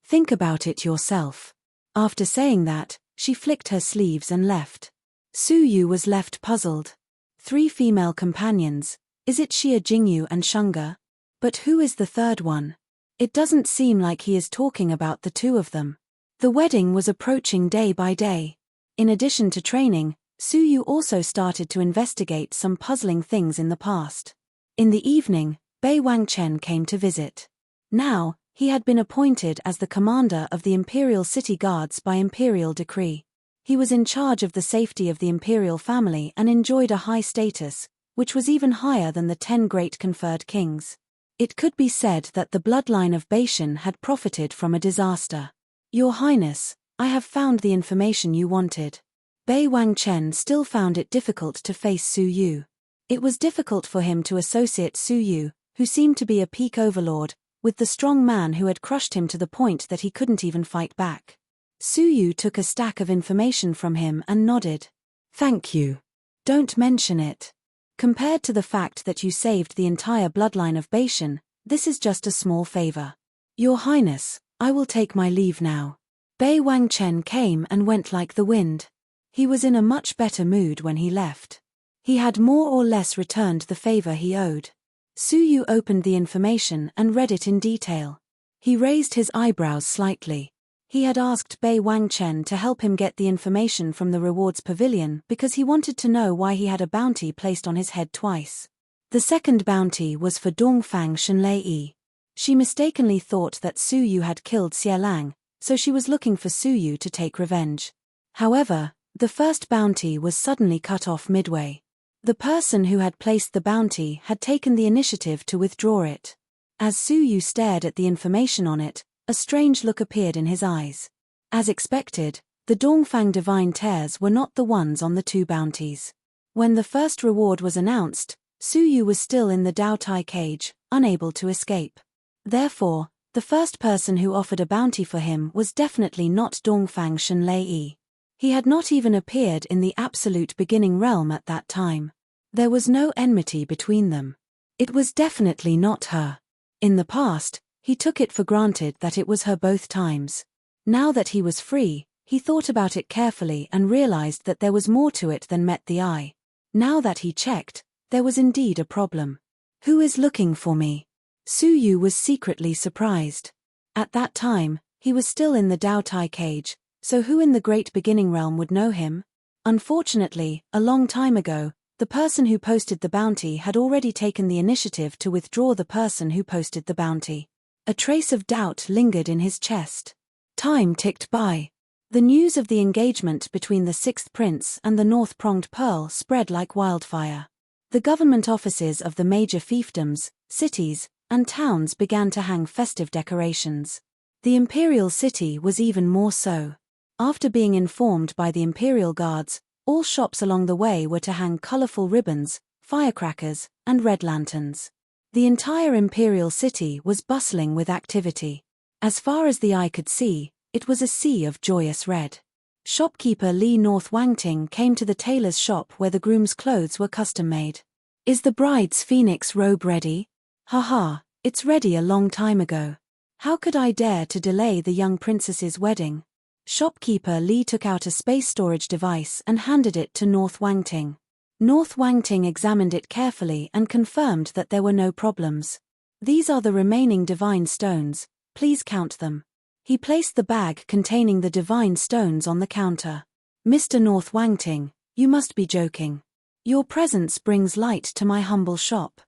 Think about it yourself. After saying that, she flicked her sleeves and left. Su Yu was left puzzled. 3 female companions, is it Xia Jingyu and Shunga? But who is the third one? It doesn't seem like he is talking about the 2 of them. The wedding was approaching day by day. In addition to training, Su Yu also started to investigate some puzzling things in the past. In the evening, Bei Wangchen came to visit. Now, he had been appointed as the commander of the Imperial City Guards by imperial decree. He was in charge of the safety of the imperial family and enjoyed a high status, which was even higher than the 10 great conferred kings. It could be said that the bloodline of Baishan had profited from a disaster. Your Highness, I have found the information you wanted. Bei Wangchen still found it difficult to face Su Yu. It was difficult for him to associate Su Yu, who seemed to be a peak overlord, with the strong man who had crushed him to the point that he couldn't even fight back. Su Yu took a stack of information from him and nodded. Thank you. Don't mention it. Compared to the fact that you saved the entire bloodline of Baishan, this is just a small favor. Your Highness, I will take my leave now. Bei Wangchen came and went like the wind. He was in a much better mood when he left. He had more or less returned the favor he owed. Su Yu opened the information and read it in detail. He raised his eyebrows slightly. He had asked Bei Wangchen to help him get the information from the rewards pavilion because he wanted to know why he had a bounty placed on his head twice. The second bounty was for Dongfang Shenlei. She mistakenly thought that Su Yu had killed Xie Lang, so she was looking for Su Yu to take revenge. However, the first bounty was suddenly cut off midway. The person who had placed the bounty had taken the initiative to withdraw it. As Su Yu stared at the information on it, a strange look appeared in his eyes. As expected, the Dongfang Divine Tears were not the ones on the 2 bounties. When the first reward was announced, Su Yu was still in the Dao Tai cage, unable to escape. Therefore, the first person who offered a bounty for him was definitely not Dongfang Shenlei. He had not even appeared in the absolute beginning realm at that time. There was no enmity between them. It was definitely not her. In the past, he took it for granted that it was her both times. Now that he was free, he thought about it carefully and realized that there was more to it than met the eye. Now that he checked, there was indeed a problem. Who is looking for me? Su Yu was secretly surprised. At that time, he was still in the Dao Tai cage, so who in the great beginning realm would know him? Unfortunately, a long time ago, the person who posted the bounty had already taken the initiative to withdraw the person who posted the bounty. A trace of doubt lingered in his chest. Time ticked by. The news of the engagement between the 6th Prince and the North-Pronged Pearl spread like wildfire. The government offices of the major fiefdoms, cities, and towns began to hang festive decorations. The imperial city was even more so. After being informed by the imperial guards, All shops along the way were to hang colorful ribbons, firecrackers, and red lanterns. The entire imperial city was bustling with activity. As far as the eye could see, it was a sea of joyous red. Shopkeeper Li North Wangting came to the tailor's shop where the groom's clothes were custom-made. "Is the bride's phoenix robe ready?" "Haha, it's ready a long time ago. How could I dare to delay the young princess's wedding?" Shopkeeper Li took out a space storage device and handed it to North Wangting. North Wangting examined it carefully and confirmed that there were no problems. "These are the remaining divine stones, please count them." He placed the bag containing the divine stones on the counter. "Mr. North Wangting, you must be joking. Your presence brings light to my humble shop.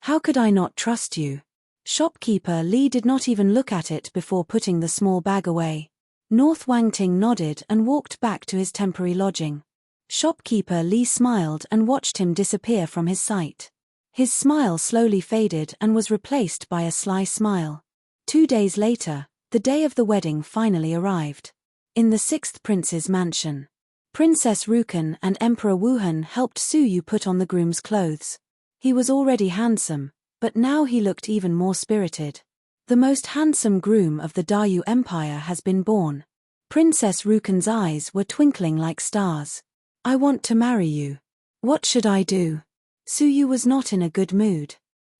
How could I not trust you?" Shopkeeper Li did not even look at it before putting the small bag away. North Wangting nodded and walked back to his temporary lodging. Shopkeeper Li smiled and watched him disappear from his sight. His smile slowly faded and was replaced by a sly smile. 2 days later, the day of the wedding finally arrived. In the 6th prince's mansion, Princess Rukan and Emperor Wuhan helped Suyu put on the groom's clothes. He was already handsome, but now he looked even more spirited. "The most handsome groom of the Dayu Empire has been born." Princess Rukan's eyes were twinkling like stars. "I want to marry you. What should I do?" Suyu was not in a good mood.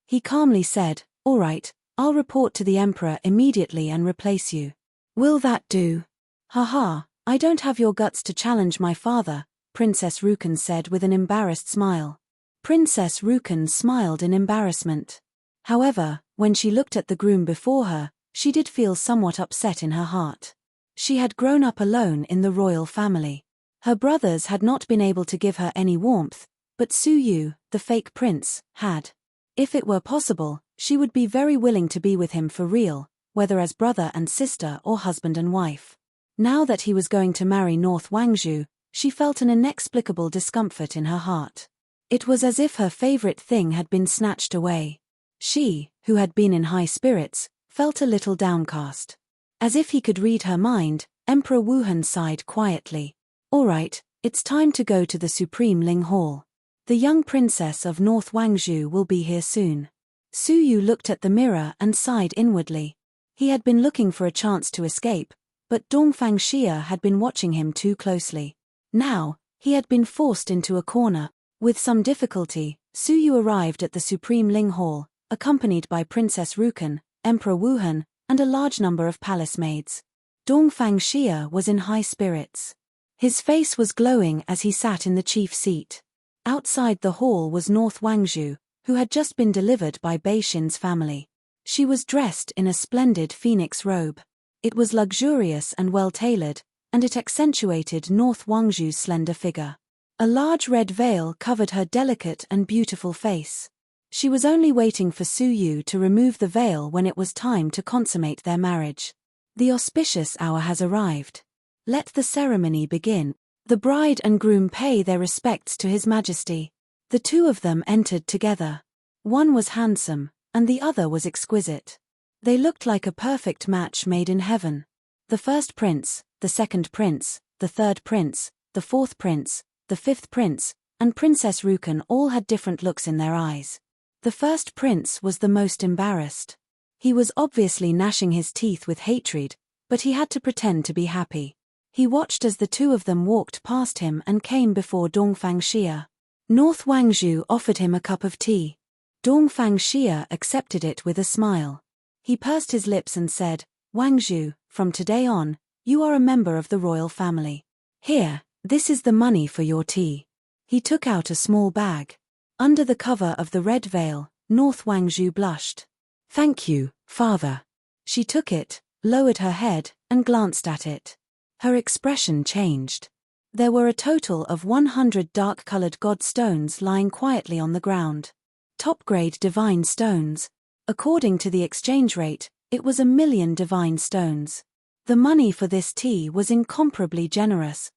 He calmly said, "All right, I'll report to the emperor immediately and replace you." "Will that do?" "Haha, I don't have your guts to challenge my father," Princess Rukan said with an embarrassed smile. Princess Rukan smiled in embarrassment. However, when she looked at the groom before her, she did feel somewhat upset in her heart. She had grown up alone in the royal family. Her brothers had not been able to give her any warmth, but Suyu, the fake prince, had. If it were possible, she would be very willing to be with him for real, whether as brother and sister or husband and wife. Now that he was going to marry North Wangzhou, she felt an inexplicable discomfort in her heart. It was as if her favorite thing had been snatched away. She, who had been in high spirits, felt a little downcast. As if he could read her mind, Emperor Wuhan sighed quietly. "All right, it's time to go to the Supreme Ling Hall. The young princess of North Wangzhou will be here soon." Suyu looked at the mirror and sighed inwardly. He had been looking for a chance to escape, but Dongfang Xia had been watching him too closely. Now, he had been forced into a corner. With some difficulty, Suyu arrived at the Supreme Ling Hall, accompanied by Princess Rukan, Emperor Wuhan, and a large number of palace maids. Dongfang Xia was in high spirits. His face was glowing as he sat in the chief seat. Outside the hall was North Wangzhou, who had just been delivered by Bei-shin's family. She was dressed in a splendid phoenix robe. It was luxurious and well-tailored, and it accentuated North Wangzhou's slender figure. A large red veil covered her delicate and beautiful face. She was only waiting for Suyu to remove the veil when it was time to consummate their marriage. "The auspicious hour has arrived. Let the ceremony begin." The bride and groom pay their respects to His Majesty. The two of them entered together. One was handsome, and the other was exquisite. They looked like a perfect match made in heaven. The first prince, the second prince, the third prince, the fourth prince, the fifth prince, and Princess Rukan all had different looks in their eyes. The first prince was the most embarrassed. He was obviously gnashing his teeth with hatred, but he had to pretend to be happy. He watched as the two of them walked past him and came before Dongfang Xia. North Wangzhou offered him a cup of tea. Dongfang Xia accepted it with a smile. He pursed his lips and said, "Wangzhou, from today on, you are a member of the royal family. Here, this is the money for your tea." He took out a small bag. Under the cover of the red veil, North Wangzhou blushed. "Thank you, father." She took it, lowered her head, and glanced at it. Her expression changed. There were a total of 100 dark-colored god stones lying quietly on the ground. Top-grade divine stones. According to the exchange rate, it was 1,000,000 divine stones. The money for this tea was incomparably generous.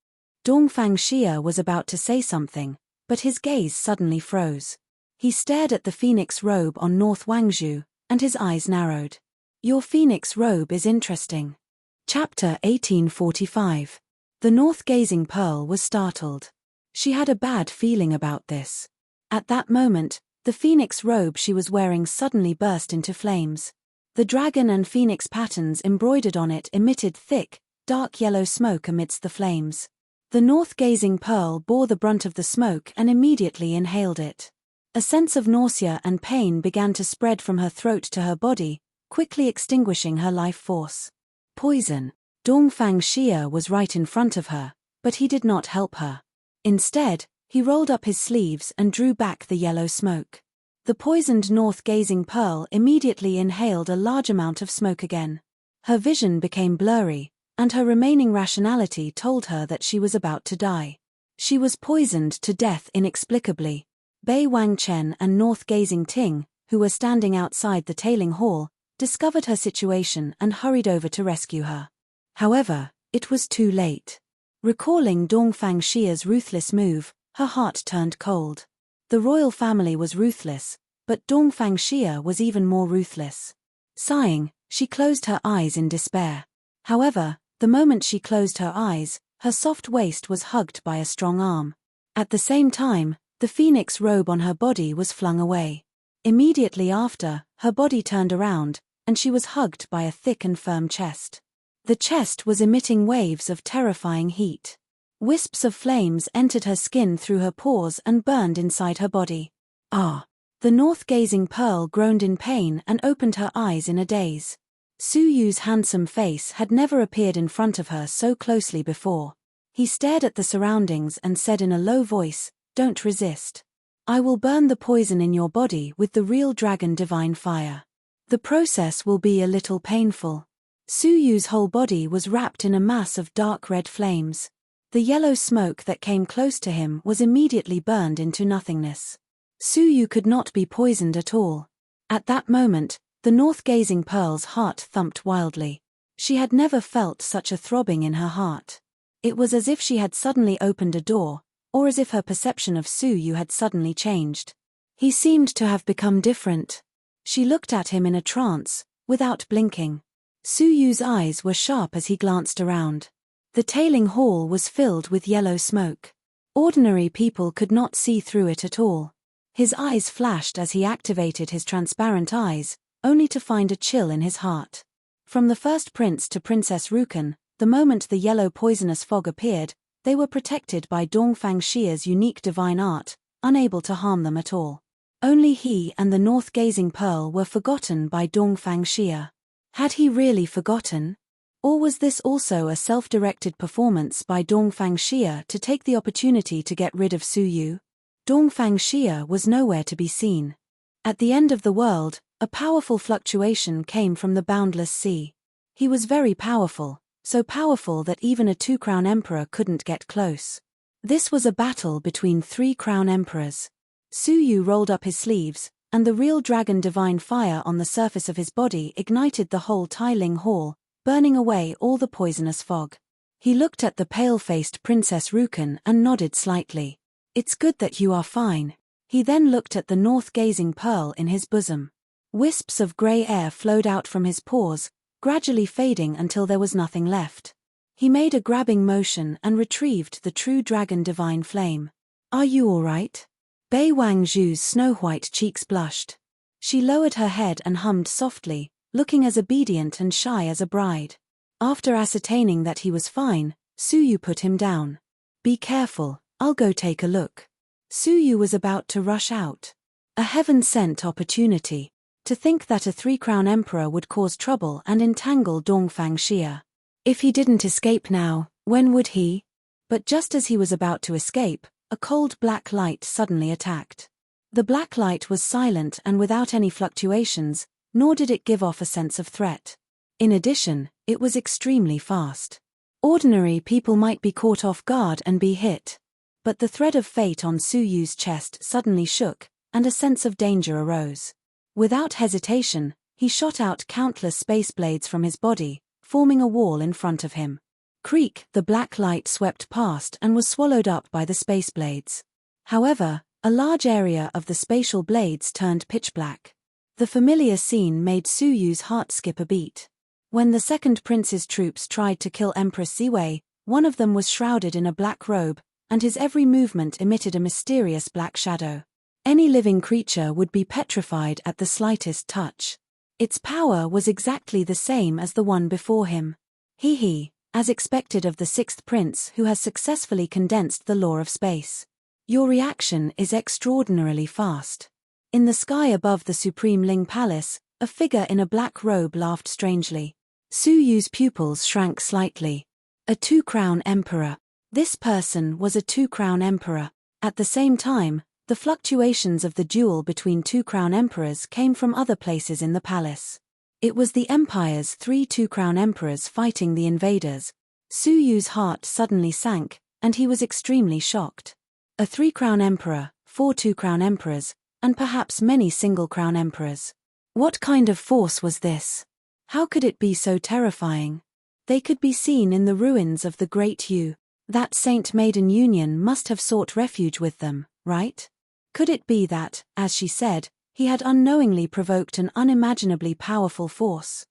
Dongfang Xia was about to say something, but his gaze suddenly froze. He stared at the phoenix robe on North Wangzhou, and his eyes narrowed. "Your phoenix robe is interesting." Chapter 1845. The north-gazing pearl was startled. She had a bad feeling about this. At that moment, the phoenix robe she was wearing suddenly burst into flames. The dragon and phoenix patterns embroidered on it emitted thick, dark yellow smoke amidst the flames. The north-gazing pearl bore the brunt of the smoke and immediately inhaled it. A sense of nausea and pain began to spread from her throat to her body, quickly extinguishing her life force. Poison. Dongfang Xia was right in front of her, but he did not help her. Instead, he rolled up his sleeves and drew back the yellow smoke. The poisoned north-gazing pearl immediately inhaled a large amount of smoke again. Her vision became blurry, and her remaining rationality told her that she was about to die. She was poisoned to death inexplicably. Bei Wangchen and north-gazing Ting, who were standing outside the tailing hall, discovered her situation and hurried over to rescue her. However, it was too late. Recalling Dongfang Xia's ruthless move, her heart turned cold. The royal family was ruthless, but Dongfang Xia was even more ruthless. Sighing, she closed her eyes in despair. However, the moment she closed her eyes, her soft waist was hugged by a strong arm. At the same time, the phoenix robe on her body was flung away. Immediately after, her body turned around, and she was hugged by a thick and firm chest. The chest was emitting waves of terrifying heat. Wisps of flames entered her skin through her pores and burned inside her body. Ah! The north-gazing pearl groaned in pain and opened her eyes in a daze. Su Yu's handsome face had never appeared in front of her so closely before. He stared at the surroundings and said in a low voice, "Don't resist. I will burn the poison in your body with the real dragon divine fire. The process will be a little painful." Su Yu's whole body was wrapped in a mass of dark red flames. The yellow smoke that came close to him was immediately burned into nothingness. Su Yu could not be poisoned at all. At that moment, the north-gazing pearl's heart thumped wildly. She had never felt such a throbbing in her heart. It was as if she had suddenly opened a door, or as if her perception of Su Yu had suddenly changed. He seemed to have become different. She looked at him in a trance, without blinking. Su Yu's eyes were sharp as he glanced around. The tailing hall was filled with yellow smoke. Ordinary people could not see through it at all. His eyes flashed as he activated his transparent eyes, only to find a chill in his heart. From the first prince to Princess Rukan, the moment the yellow poisonous fog appeared, they were protected by Dongfang Xia's unique divine art, unable to harm them at all. Only he and the north-gazing pearl were forgotten by Dongfang Xia. Had he really forgotten? Or was this also a self-directed performance by Dongfang Xia to take the opportunity to get rid of Su Yu? Dongfang Xia was nowhere to be seen. At the end of the world, a powerful fluctuation came from the boundless sea. He was very powerful, so powerful that even a two-crown emperor couldn't get close. This was a battle between three crown emperors. Su Yu rolled up his sleeves, and the real dragon divine fire on the surface of his body ignited the whole tailing hall, burning away all the poisonous fog. He looked at the pale-faced Princess Rukan and nodded slightly. "It's good that you are fine." He then looked at the north-gazing pearl in his bosom. Wisps of grey air flowed out from his pores, gradually fading until there was nothing left. He made a grabbing motion and retrieved the true dragon divine flame. "Are you all right?" Bei Wangzhu's snow-white cheeks blushed. She lowered her head and hummed softly, looking as obedient and shy as a bride. After ascertaining that he was fine, Su Yu put him down. "Be careful, I'll go take a look." Su Yu was about to rush out. A heaven-sent opportunity. To think that a three-crown emperor would cause trouble and entangle Dongfang Xia. If he didn't escape now, when would he? But just as he was about to escape, a cold black light suddenly attacked. The black light was silent and without any fluctuations, nor did it give off a sense of threat. In addition, it was extremely fast. Ordinary people might be caught off guard and be hit. But the thread of fate on Su Yu's chest suddenly shook, and a sense of danger arose. Without hesitation, he shot out countless space blades from his body, forming a wall in front of him. Creak, the black light swept past and was swallowed up by the space blades. However, a large area of the spatial blades turned pitch black. The familiar scene made Su Yu's heart skip a beat. When the second prince's troops tried to kill Empress Ziwei, one of them was shrouded in a black robe, and his every movement emitted a mysterious black shadow. Any living creature would be petrified at the slightest touch. Its power was exactly the same as the one before him. He, as expected of the sixth prince who has successfully condensed the law of space. Your reaction is extraordinarily fast. In the sky above the Supreme Ling Palace, a figure in a black robe laughed strangely. Su Yu's pupils shrank slightly. A two-crown emperor. This person was a two-crown emperor. At the same time, the fluctuations of the duel between two crown emperors came from other places in the palace. It was the empire's 3 two-crown emperors fighting the invaders. Su Yu's heart suddenly sank, and he was extremely shocked. A 3-crown emperor, 4 two-crown emperors, and perhaps many single-crown emperors. What kind of force was this? How could it be so terrifying? They could be seen in the ruins of the Great Yu. That Saint Maiden Union must have sought refuge with them, right? Could it be that, as she said, he had unknowingly provoked an unimaginably powerful force?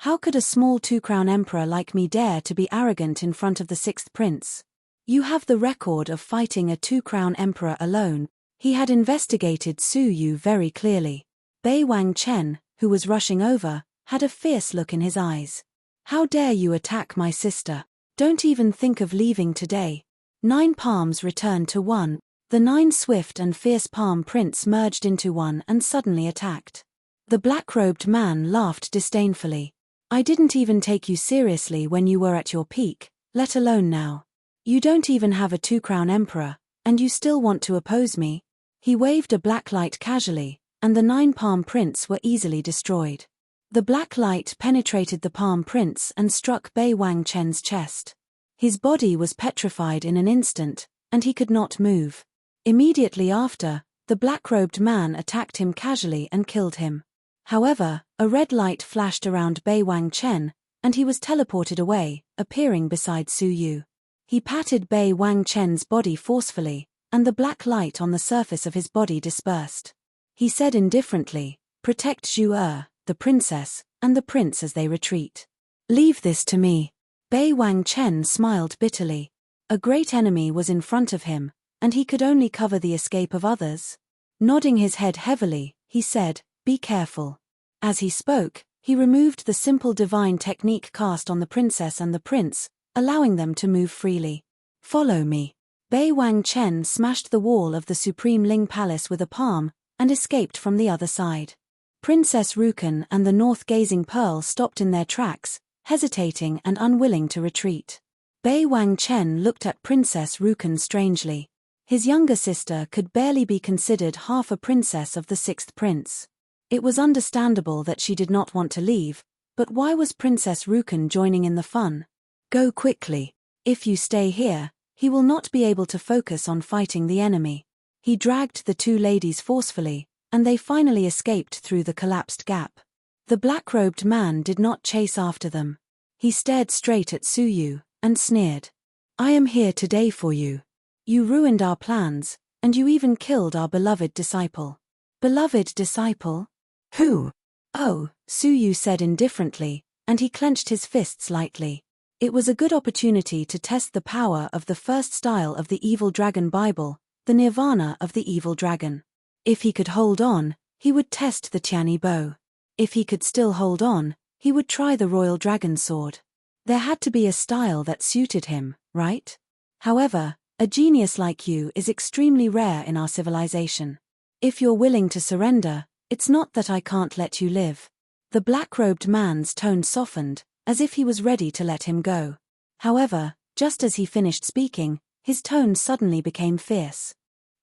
How could a small two-crown emperor like me dare to be arrogant in front of the sixth prince? You have the record of fighting a two-crown emperor alone. He had investigated Su Yu very clearly. Bei Wang Chen, who was rushing over, had a fierce look in his eyes. How dare you attack my sister? Don't even think of leaving today. 9 palms returned to 1. The 9 swift and fierce palm prints merged into one and suddenly attacked. The black-robed man laughed disdainfully. I didn't even take you seriously when you were at your peak, let alone now. You don't even have a two-crown emperor, and you still want to oppose me? He waved a black light casually, and the 9 palm prints were easily destroyed. The black light penetrated the palm prints and struck Bei Wang Chen's chest. His body was petrified in an instant, and he could not move. Immediately after, the black-robed man attacked him casually and killed him. However, a red light flashed around Bei Wang Chen, and he was teleported away, appearing beside Su Yu. He patted Bei Wang Chen's body forcefully, and the black light on the surface of his body dispersed. He said indifferently, "Protect Zhu, the princess, and the prince as they retreat. Leave this to me." Bei Wang Chen smiled bitterly. A great enemy was in front of him, and he could only cover the escape of others. Nodding his head heavily, he said, "Be careful." As he spoke, he removed the simple divine technique cast on the princess and the prince, allowing them to move freely. "Follow me." Bei Wang Chen smashed the wall of the Supreme Ling Palace with a palm, and escaped from the other side. Princess Rukan and the north-gazing Pearl stopped in their tracks, hesitating and unwilling to retreat. Bei Wang Chen looked at Princess Rukan strangely. His younger sister could barely be considered half a princess of the sixth prince. It was understandable that she did not want to leave, but why was Princess Rukan joining in the fun? "Go quickly. If you stay here, he will not be able to focus on fighting the enemy." He dragged the 2 ladies forcefully, and they finally escaped through the collapsed gap. The black-robed man did not chase after them. He stared straight at Su Yu, and sneered. "I am here today for you. You ruined our plans, and you even killed our beloved disciple." "Beloved disciple? Who?" "Oh," Su Yu said indifferently, and he clenched his fists lightly. It was a good opportunity to test the power of the first style of the Evil Dragon Bible, the Nirvana of the Evil Dragon. If he could hold on, he would test the Tiani bow. If he could still hold on, he would try the Royal Dragon Sword. There had to be a style that suited him, right? However, a genius like you is extremely rare in our civilization. If you're willing to surrender, it's not that I can't let you live." The black-robed man's tone softened, as if he was ready to let him go. However, just as he finished speaking, his tone suddenly became fierce.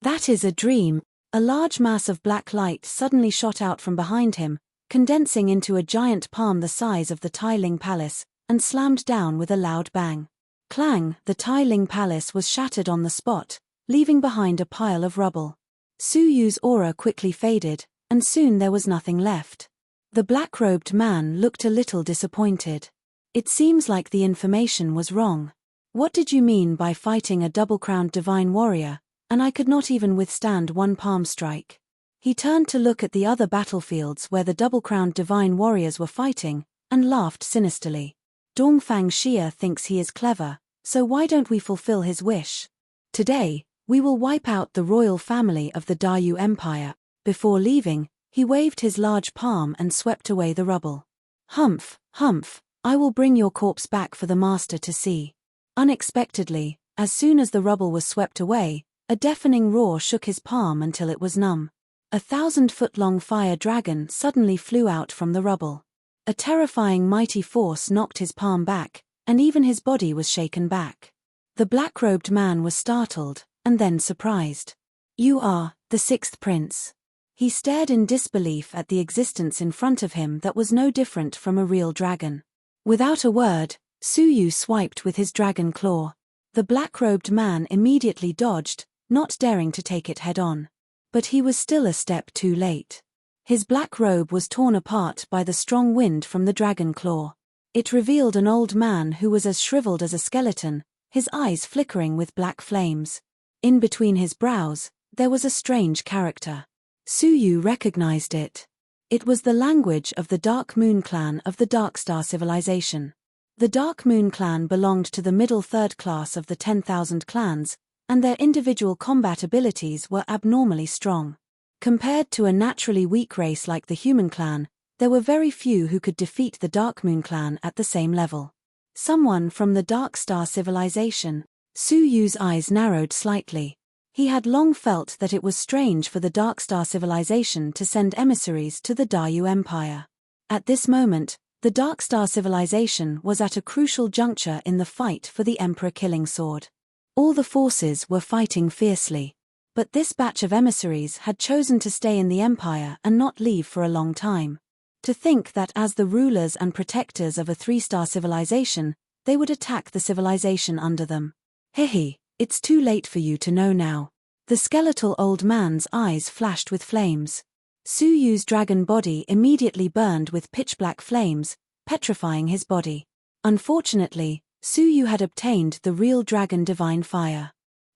"That is a dream." A large mass of black light suddenly shot out from behind him, condensing into a giant palm the size of the Tai Ling Palace, and slammed down with a loud bang. Clang! The Tai Ling Palace was shattered on the spot, leaving behind a pile of rubble. Su Yu's aura quickly faded, and soon there was nothing left. The black-robed man looked a little disappointed. "It seems like the information was wrong. What did you mean by fighting a double-crowned divine warrior, and I could not even withstand one palm strike?" He turned to look at the other battlefields where the double-crowned divine warriors were fighting, and laughed sinisterly. "Dongfang Xia thinks he is clever, so why don't we fulfill his wish? Today, we will wipe out the royal family of the Daryu Empire. Before leaving, he waved his large palm and swept away the rubble. Humph, humph, I will bring your corpse back for the master to see. Unexpectedly, as soon as the rubble was swept away, a deafening roar shook his palm until it was numb. 1,000-foot-long fire dragon suddenly flew out from the rubble. A terrifying mighty force knocked his palm back, and even his body was shaken back. The black-robed man was startled, and then surprised. You are the sixth prince. He stared in disbelief at the existence in front of him that was no different from a real dragon. Without a word, Suyu swiped with his dragon claw. The black-robed man immediately dodged, not daring to take it head-on. But he was still a step too late. His black robe was torn apart by the strong wind from the dragon claw. It revealed an old man who was as shriveled as a skeleton, his eyes flickering with black flames. In between his brows, there was a strange character. Suyu recognized it. It was the language of the Dark Moon clan of the Darkstar civilization. The Dark Moon clan belonged to the middle third class of the 10,000 clans, and their individual combat abilities were abnormally strong. Compared to a naturally weak race like the human clan, there were very few who could defeat the Dark Moon clan at the same level. Someone from the Darkstar civilization. Suyu's eyes narrowed slightly. He had long felt that it was strange for the Darkstar civilization to send emissaries to the Daryu Empire. At this moment, the Darkstar civilization was at a crucial juncture in the fight for the Emperor Killing Sword. All the forces were fighting fiercely. But this batch of emissaries had chosen to stay in the Empire and not leave for a long time. To think that as the rulers and protectors of a 3-star civilization, they would attack the civilization under them. Hehe, it's too late for you to know now. The skeletal old man's eyes flashed with flames. Suyu's dragon body immediately burned with pitch-black flames, petrifying his body. Unfortunately, Suyu had obtained the real dragon divine fire.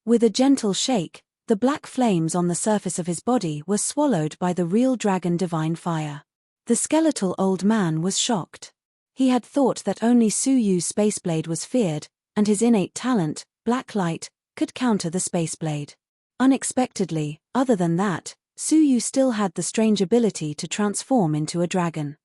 With a gentle shake, the black flames on the surface of his body were swallowed by the real dragon divine fire. The skeletal old man was shocked. He had thought that only Suyu's spaceblade was feared, and his innate talent, black light, could counter the spaceblade. Unexpectedly, other than that, Suyu still had the strange ability to transform into a dragon.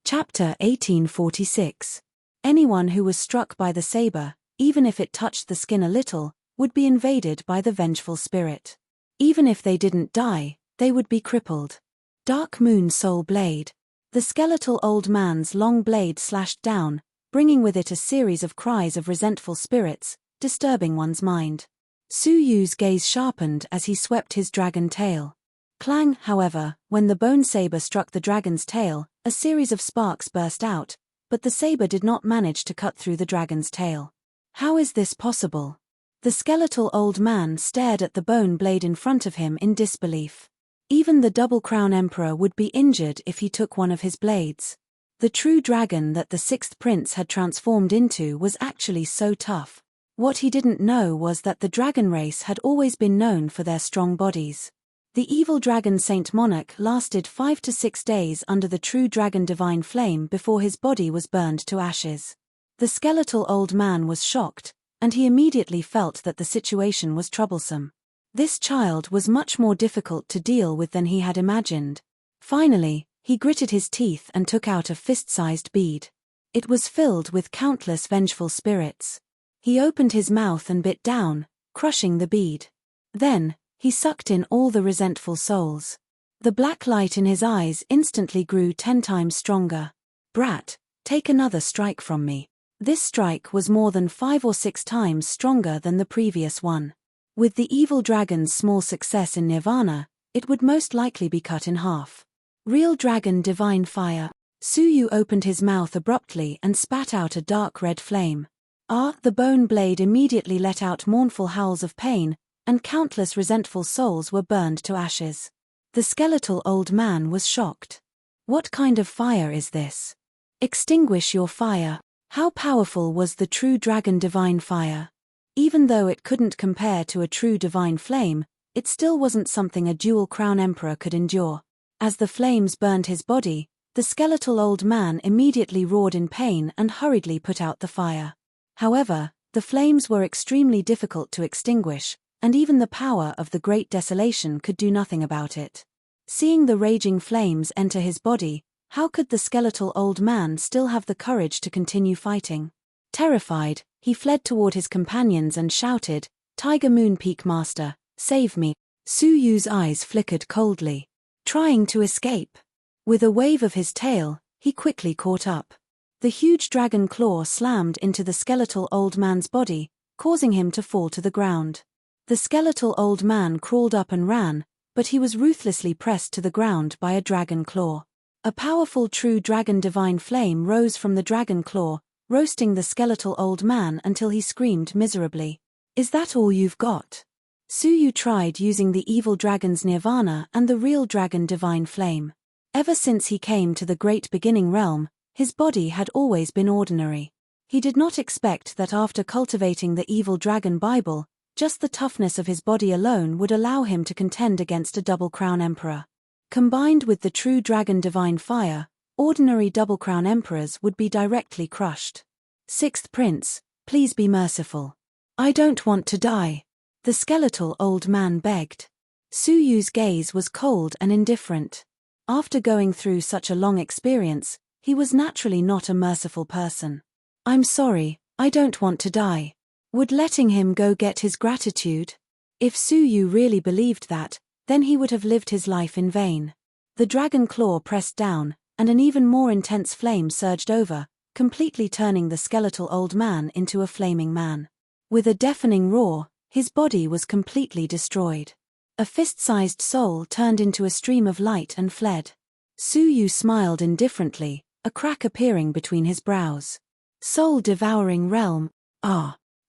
Chapter 1846. Anyone who was struck by the saber, even if it touched the skin a little, would be invaded by the vengeful spirit. Even if they didn't die, they would be crippled. Dark Moon Soul Blade. The skeletal old man's long blade slashed down, bringing with it a series of cries of resentful spirits, disturbing one's mind. Suyu's gaze sharpened as he swept his dragon tail. Clang, however, when the bone saber struck the dragon's tail, a series of sparks burst out, but the saber did not manage to cut through the dragon's tail. How is this possible? The skeletal old man stared at the bone blade in front of him in disbelief. Even the Double Crown Emperor would be injured if he took one of his blades. The true dragon that the sixth prince had transformed into was actually so tough. What he didn't know was that the dragon race had always been known for their strong bodies. The evil dragon Saint Monarch lasted 5 to 6 days under the true dragon divine flame before his body was burned to ashes. The skeletal old man was shocked, and he immediately felt that the situation was troublesome. This child was much more difficult to deal with than he had imagined. Finally, he gritted his teeth and took out a fist-sized bead. It was filled with countless vengeful spirits. He opened his mouth and bit down, crushing the bead. Then, he sucked in all the resentful souls. The black light in his eyes instantly grew 10 times stronger. Brat, take another strike from me. This strike was more than 5 or 6 times stronger than the previous one. With the evil dragon's small success in Nirvana, it would most likely be cut in half. Real dragon divine fire. Suyu opened his mouth abruptly and spat out a dark red flame. The bone blade immediately let out mournful howls of pain, and countless resentful souls were burned to ashes. The skeletal old man was shocked. What kind of fire is this? Extinguish your fire. How powerful was the true dragon divine fire? Even though it couldn't compare to a true divine flame, it still wasn't something a dual crown emperor could endure. As the flames burned his body, the skeletal old man immediately roared in pain and hurriedly put out the fire. However, The flames were extremely difficult to extinguish, and even the power of the Great Desolation could do nothing about it. Seeing the raging flames enter his body, how could the skeletal old man still have the courage to continue fighting? Terrified, he fled toward his companions and shouted, "Tiger Moon Peak Master, save me!" Su Yu's eyes flickered coldly. Trying to escape. With a wave of his tail, he quickly caught up. The huge dragon claw slammed into the skeletal old man's body, causing him to fall to the ground. The skeletal old man crawled up and ran, but he was ruthlessly pressed to the ground by a dragon claw. A powerful true dragon divine flame rose from the dragon claw, roasting the skeletal old man until he screamed miserably. "Is that all you've got?" Su Yu tried using the evil dragon's nirvana and the real dragon divine flame. Ever since he came to the great beginning realm, his body had always been ordinary. He did not expect that after cultivating the evil dragon Bible, just the toughness of his body alone would allow him to contend against a double crown emperor. Combined with the true dragon divine fire, ordinary double crown emperors would be directly crushed. "Sixth Prince, please be merciful. I don't want to die," the skeletal old man begged. Su Yu's gaze was cold and indifferent. After going through such a long experience, he was naturally not a merciful person. "I'm sorry, I don't want to die." Would letting him go get his gratitude? If Su Yu really believed that, then he would have lived his life in vain. The dragon claw pressed down, and an even more intense flame surged over, completely turning the skeletal old man into a flaming man. With a deafening roar, his body was completely destroyed. A fist-sized soul turned into a stream of light and fled. Su Yu smiled indifferently, a crack appearing between his brows. "Soul-devouring realm,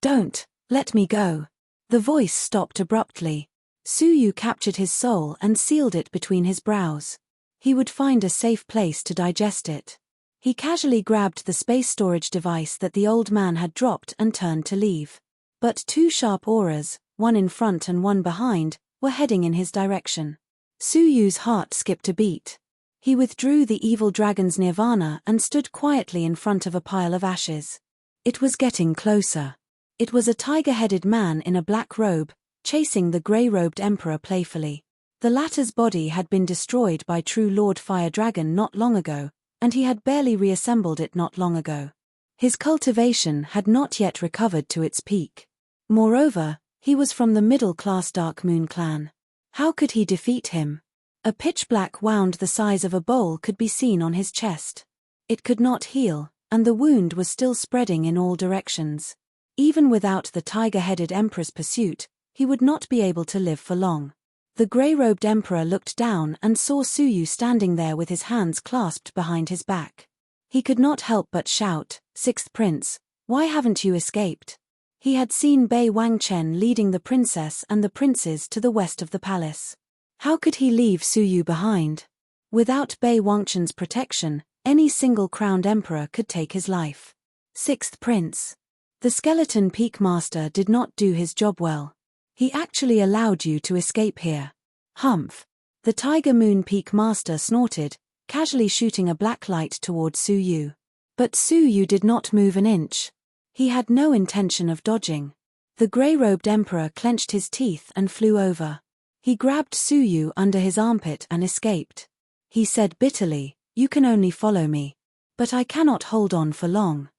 don't, let me go." The voice stopped abruptly. Su Yu captured his soul and sealed it between his brows. He would find a safe place to digest it. He casually grabbed the space storage device that the old man had dropped and turned to leave. But two sharp auras, one in front and one behind, were heading in his direction. Su Yu's heart skipped a beat. He withdrew the evil dragon's nirvana and stood quietly in front of a pile of ashes. It was getting closer. It was a tiger-headed man in a black robe, chasing the grey-robed emperor playfully. The latter's body had been destroyed by true Lord Fire Dragon not long ago, and he had barely reassembled it not long ago. His cultivation had not yet recovered to its peak. Moreover, he was from the middle-class Dark Moon clan. How could he defeat him? A pitch-black wound the size of a bowl could be seen on his chest. It could not heal, and the wound was still spreading in all directions. Even without the tiger-headed emperor's pursuit, he would not be able to live for long. The grey-robed emperor looked down and saw Su Yu standing there with his hands clasped behind his back. He could not help but shout, "Sixth Prince, why haven't you escaped?" He had seen Bei Wangchen leading the princess and the princes to the west of the palace. How could he leave Su Yu behind? Without Bei Wangchen's protection, any single crowned emperor could take his life. Sixth Prince. The Skeleton Peak Master did not do his job well. He actually allowed you to escape here. Humph. The Tiger Moon Peak Master snorted, casually shooting a black light toward Su Yu. But Su Yu did not move an inch. He had no intention of dodging. The grey-robed emperor clenched his teeth and flew over. He grabbed Su Yu under his armpit and escaped. He said bitterly, "You can only follow me. But I cannot hold on for long.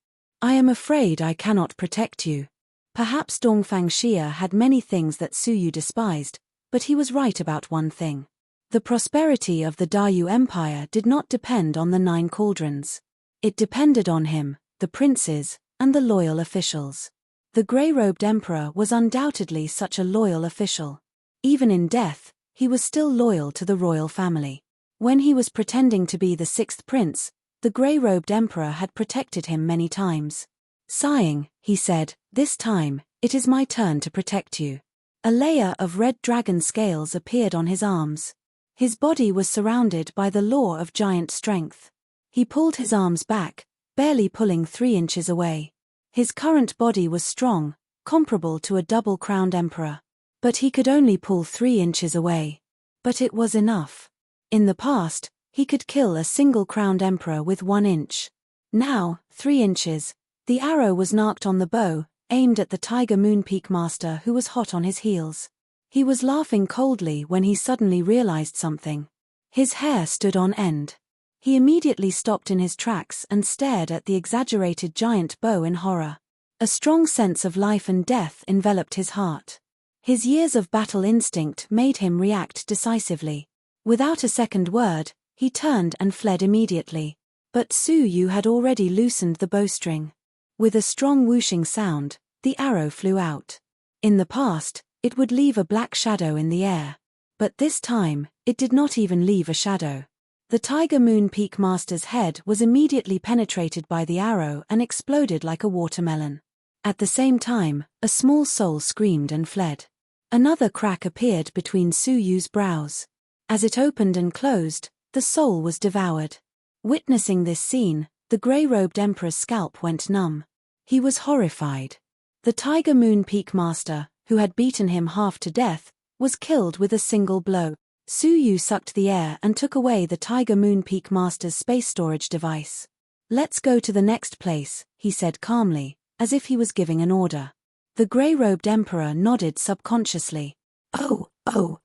I am afraid I cannot protect you." Perhaps Dongfang Xia had many things that Su Yu despised, but he was right about one thing. The prosperity of the Dayu Empire did not depend on the 9 cauldrons. It depended on him, the princes, and the loyal officials. The grey-robed emperor was undoubtedly such a loyal official. Even in death, he was still loyal to the royal family. When he was pretending to be the 6th prince, the grey-robed emperor had protected him many times. Sighing, he said, "This time, it is my turn to protect you." A layer of red dragon scales appeared on his arms. His body was surrounded by the law of giant strength. He pulled his arms back, barely pulling 3 inches away. His current body was strong, comparable to a double-crowned emperor. But he could only pull 3 inches away. But it was enough. In the past, he could kill a single crowned emperor with 1 inch. Now, 3 inches. The arrow was narked on the bow, aimed at the Tiger Moon Peak Master who was hot on his heels. He was laughing coldly when he suddenly realized something. His hair stood on end. He immediately stopped in his tracks and stared at the exaggerated giant bow in horror. A strong sense of life and death enveloped his heart. His years of battle instinct made him react decisively. Without a second word, he turned and fled immediately. But Su Yu had already loosened the bowstring. With a strong whooshing sound, the arrow flew out. In the past, it would leave a black shadow in the air. But this time, it did not even leave a shadow. The Tiger Moon Peak Master's head was immediately penetrated by the arrow and exploded like a watermelon. At the same time, a small soul screamed and fled. Another crack appeared between Su Yu's brows. As it opened and closed, the soul was devoured. Witnessing this scene, the grey-robed Emperor's scalp went numb. He was horrified. The Tiger Moon Peak Master, who had beaten him half to death, was killed with a single blow. Su Yu sucked the air and took away the Tiger Moon Peak Master's space storage device. "Let's go to the next place," he said calmly, as if he was giving an order. The grey-robed Emperor nodded subconsciously. Oh,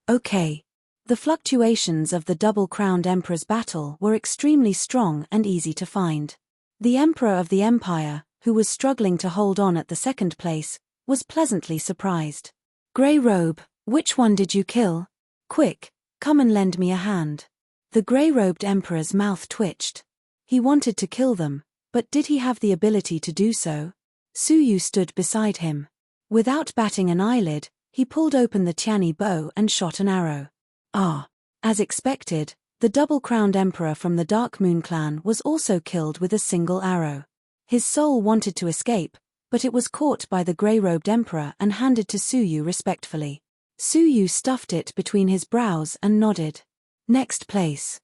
okay." The fluctuations of the double-crowned Emperor's battle were extremely strong and easy to find. The Emperor of the Empire, who was struggling to hold on at the second place, was pleasantly surprised. "Grey Robe, which one did you kill? Quick, come and lend me a hand." The grey-robed Emperor's mouth twitched. He wanted to kill them, but did he have the ability to do so? Su Yu stood beside him. Without batting an eyelid, he pulled open the Tianyi bow and shot an arrow. As expected, the double-crowned Emperor from the Dark Moon clan was also killed with a single arrow. His soul wanted to escape, but it was caught by the grey-robed Emperor and handed to Su Yu respectfully. Su Yu stuffed it between his brows and nodded. Next place.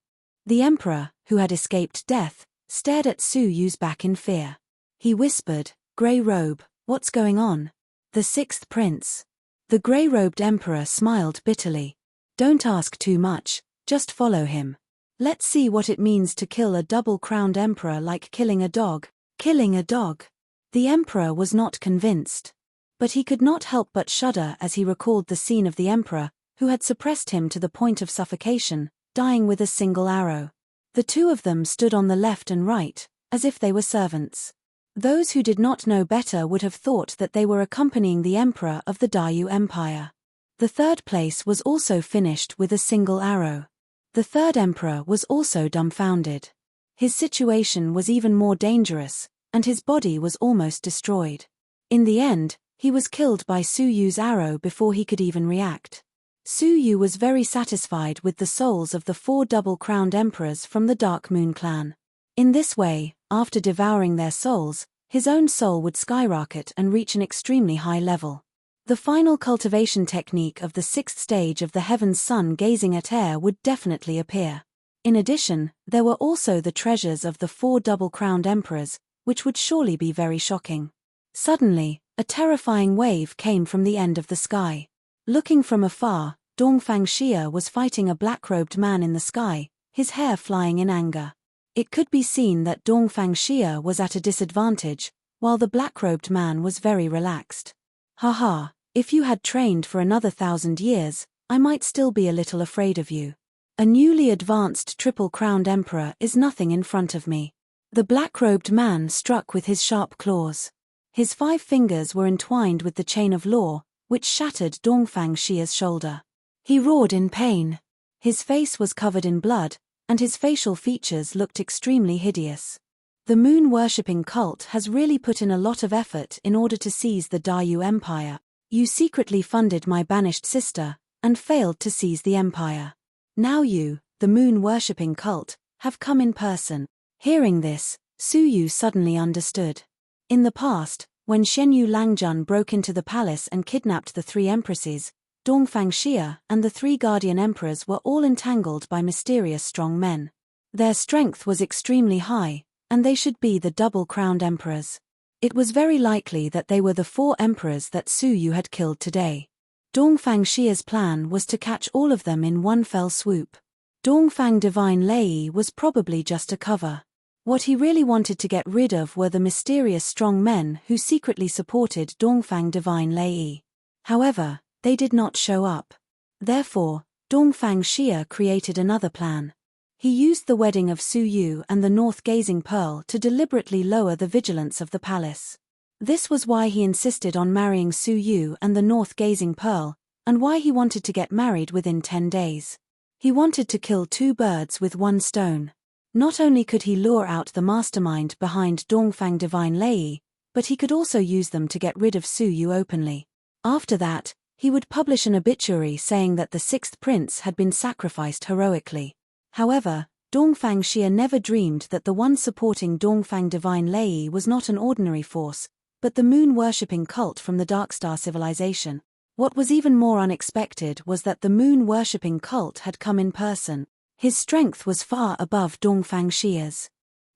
The Emperor, who had escaped death, stared at Su Yu's back in fear. He whispered, "Grey Robe, what's going on?" "The sixth prince." The grey-robed Emperor smiled bitterly. "Don't ask too much, just follow him. Let's see what it means to kill a double-crowned Emperor like killing a dog." Killing a dog? The Emperor was not convinced. But he could not help but shudder as he recalled the scene of the Emperor, who had suppressed him to the point of suffocation, dying with a single arrow. The two of them stood on the left and right, as if they were servants. Those who did not know better would have thought that they were accompanying the Emperor of the Dayu Empire. The third place was also finished with a single arrow. The third Emperor was also dumbfounded. His situation was even more dangerous, and his body was almost destroyed. In the end, he was killed by Su Yu's arrow before he could even react. Su Yu was very satisfied with the souls of the 4 double-crowned emperors from the Dark Moon clan. In this way, after devouring their souls, his own soul would skyrocket and reach an extremely high level. The final cultivation technique of the 6th stage of the Heaven's Sun gazing at air would definitely appear. In addition, there were also the treasures of the 4 double-crowned emperors, which would surely be very shocking. Suddenly, a terrifying wave came from the end of the sky. Looking from afar, Dongfang Xia was fighting a black-robed man in the sky, his hair flying in anger. It could be seen that Dongfang Xia was at a disadvantage, while the black-robed man was very relaxed. "Haha, if you had trained for another 1,000 years, I might still be a little afraid of you. A newly advanced triple-crowned emperor is nothing in front of me." The black-robed man struck with his sharp claws. His 5 fingers were entwined with the chain of law, which shattered Dongfang Xia's shoulder. He roared in pain. His face was covered in blood, and his facial features looked extremely hideous. The moon-worshipping cult has really put in a lot of effort in order to seize the Dayu Empire. You secretly funded my banished sister, and failed to seize the empire. Now you, the moon-worshipping cult, have come in person. Hearing this, Su Yu suddenly understood. In the past, when Shenyu Langjun broke into the palace and kidnapped the 3 empresses, Dongfang Xia and the 3 guardian emperors were all entangled by mysterious strong men. Their strength was extremely high, and they should be the double-crowned emperors. It was very likely that they were the 4 emperors that Su Yu had killed today. Dongfang Xia's plan was to catch all of them in one fell swoop. Dongfang Divine Lei was probably just a cover. What he really wanted to get rid of were the mysterious strong men who secretly supported Dongfang Divine Lei. However, they did not show up. Therefore, Dongfang Xia created another plan. He used the wedding of Su Yu and the north-gazing pearl to deliberately lower the vigilance of the palace. This was why he insisted on marrying Su Yu and the north-gazing pearl, and why he wanted to get married within 10 days. He wanted to kill two birds with one stone. Not only could he lure out the mastermind behind Dongfang Divine Lei, but he could also use them to get rid of Su Yu openly. After that, he would publish an obituary saying that the sixth prince had been sacrificed heroically. However, Dongfang Xia never dreamed that the one supporting Dongfang Divine Lei was not an ordinary force, but the moon-worshipping cult from the Darkstar civilization. What was even more unexpected was that the moon-worshipping cult had come in person. His strength was far above Dongfang Xia's.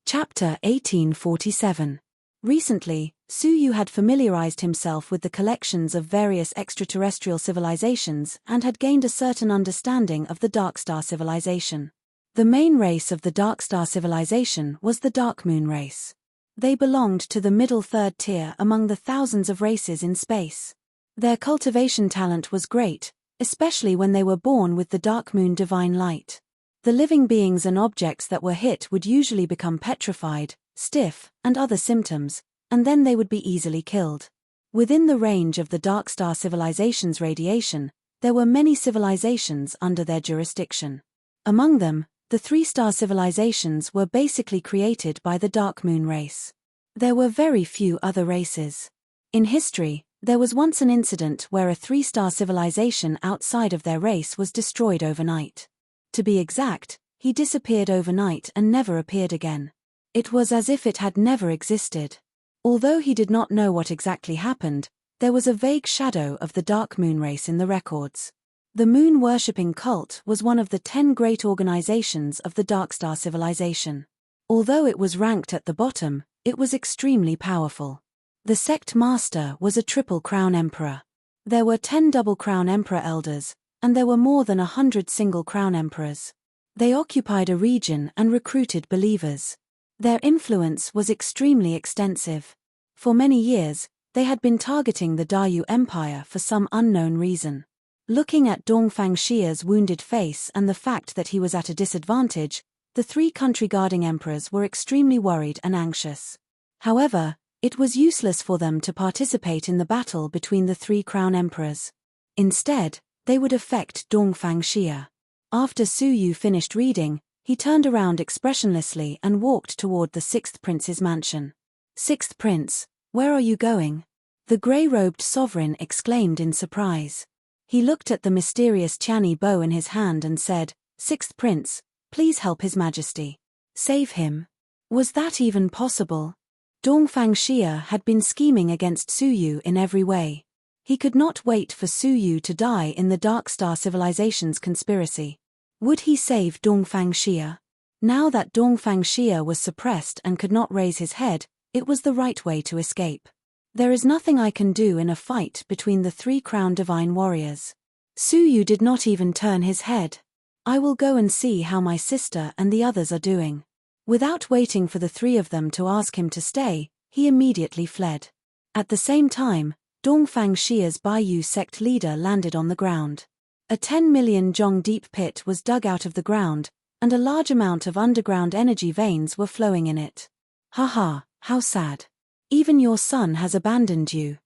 Chapter 1847. Recently, Su Yu had familiarized himself with the collections of various extraterrestrial civilizations and had gained a certain understanding of the Darkstar civilization. The main race of the Darkstar civilization was the Dark Moon race. They belonged to the middle third tier among the thousands of races in space. Their cultivation talent was great, especially when they were born with the Dark Moon divine light. The living beings and objects that were hit would usually become petrified, stiff, and other symptoms, and then they would be easily killed. Within the range of the Darkstar civilization's radiation, there were many civilizations under their jurisdiction. Among them, the three-star civilizations were basically created by the Dark Moon race. There were very few other races. In history, there was once an incident where a three-star civilization outside of their race was destroyed overnight. To be exact, he disappeared overnight and never appeared again. It was as if it had never existed. Although he did not know what exactly happened, there was a vague shadow of the Dark Moon race in the records. The moon-worshipping cult was one of the 10 great organizations of the Darkstar civilization. Although it was ranked at the bottom, it was extremely powerful. The sect master was a triple crown emperor. There were 10 double crown emperor elders, and there were more than 100 single crown emperors. They occupied a region and recruited believers. Their influence was extremely extensive. For many years, they had been targeting the Dayu Empire for some unknown reason. Looking at Dongfang Xia's wounded face and the fact that he was at a disadvantage, the three country-guarding emperors were extremely worried and anxious. However, it was useless for them to participate in the battle between the three crown emperors. Instead, they would affect Dongfang Xia. After Su Yu finished reading, he turned around expressionlessly and walked toward the sixth prince's mansion. "Sixth prince, where are you going?" the grey-robed sovereign exclaimed in surprise. He looked at the mysterious Tianyi bow in his hand and said, "Sixth prince, please help his majesty. Save him." Was that even possible? Dongfang Xia had been scheming against Su Yu in every way. He could not wait for Su Yu to die in the Darkstar civilization's conspiracy. Would he save Dongfang Xia? Now that Dongfang Xia was suppressed and could not raise his head, it was the right way to escape. There is nothing I can do in a fight between the three crown divine warriors. Su Yu did not even turn his head. I will go and see how my sister and the others are doing. Without waiting for the three of them to ask him to stay, he immediately fled. At the same time, Dongfang Xia's Baiyu sect leader landed on the ground. A 10 million zhong deep pit was dug out of the ground, and a large amount of underground energy veins were flowing in it. Haha, how sad. Even your son has abandoned you.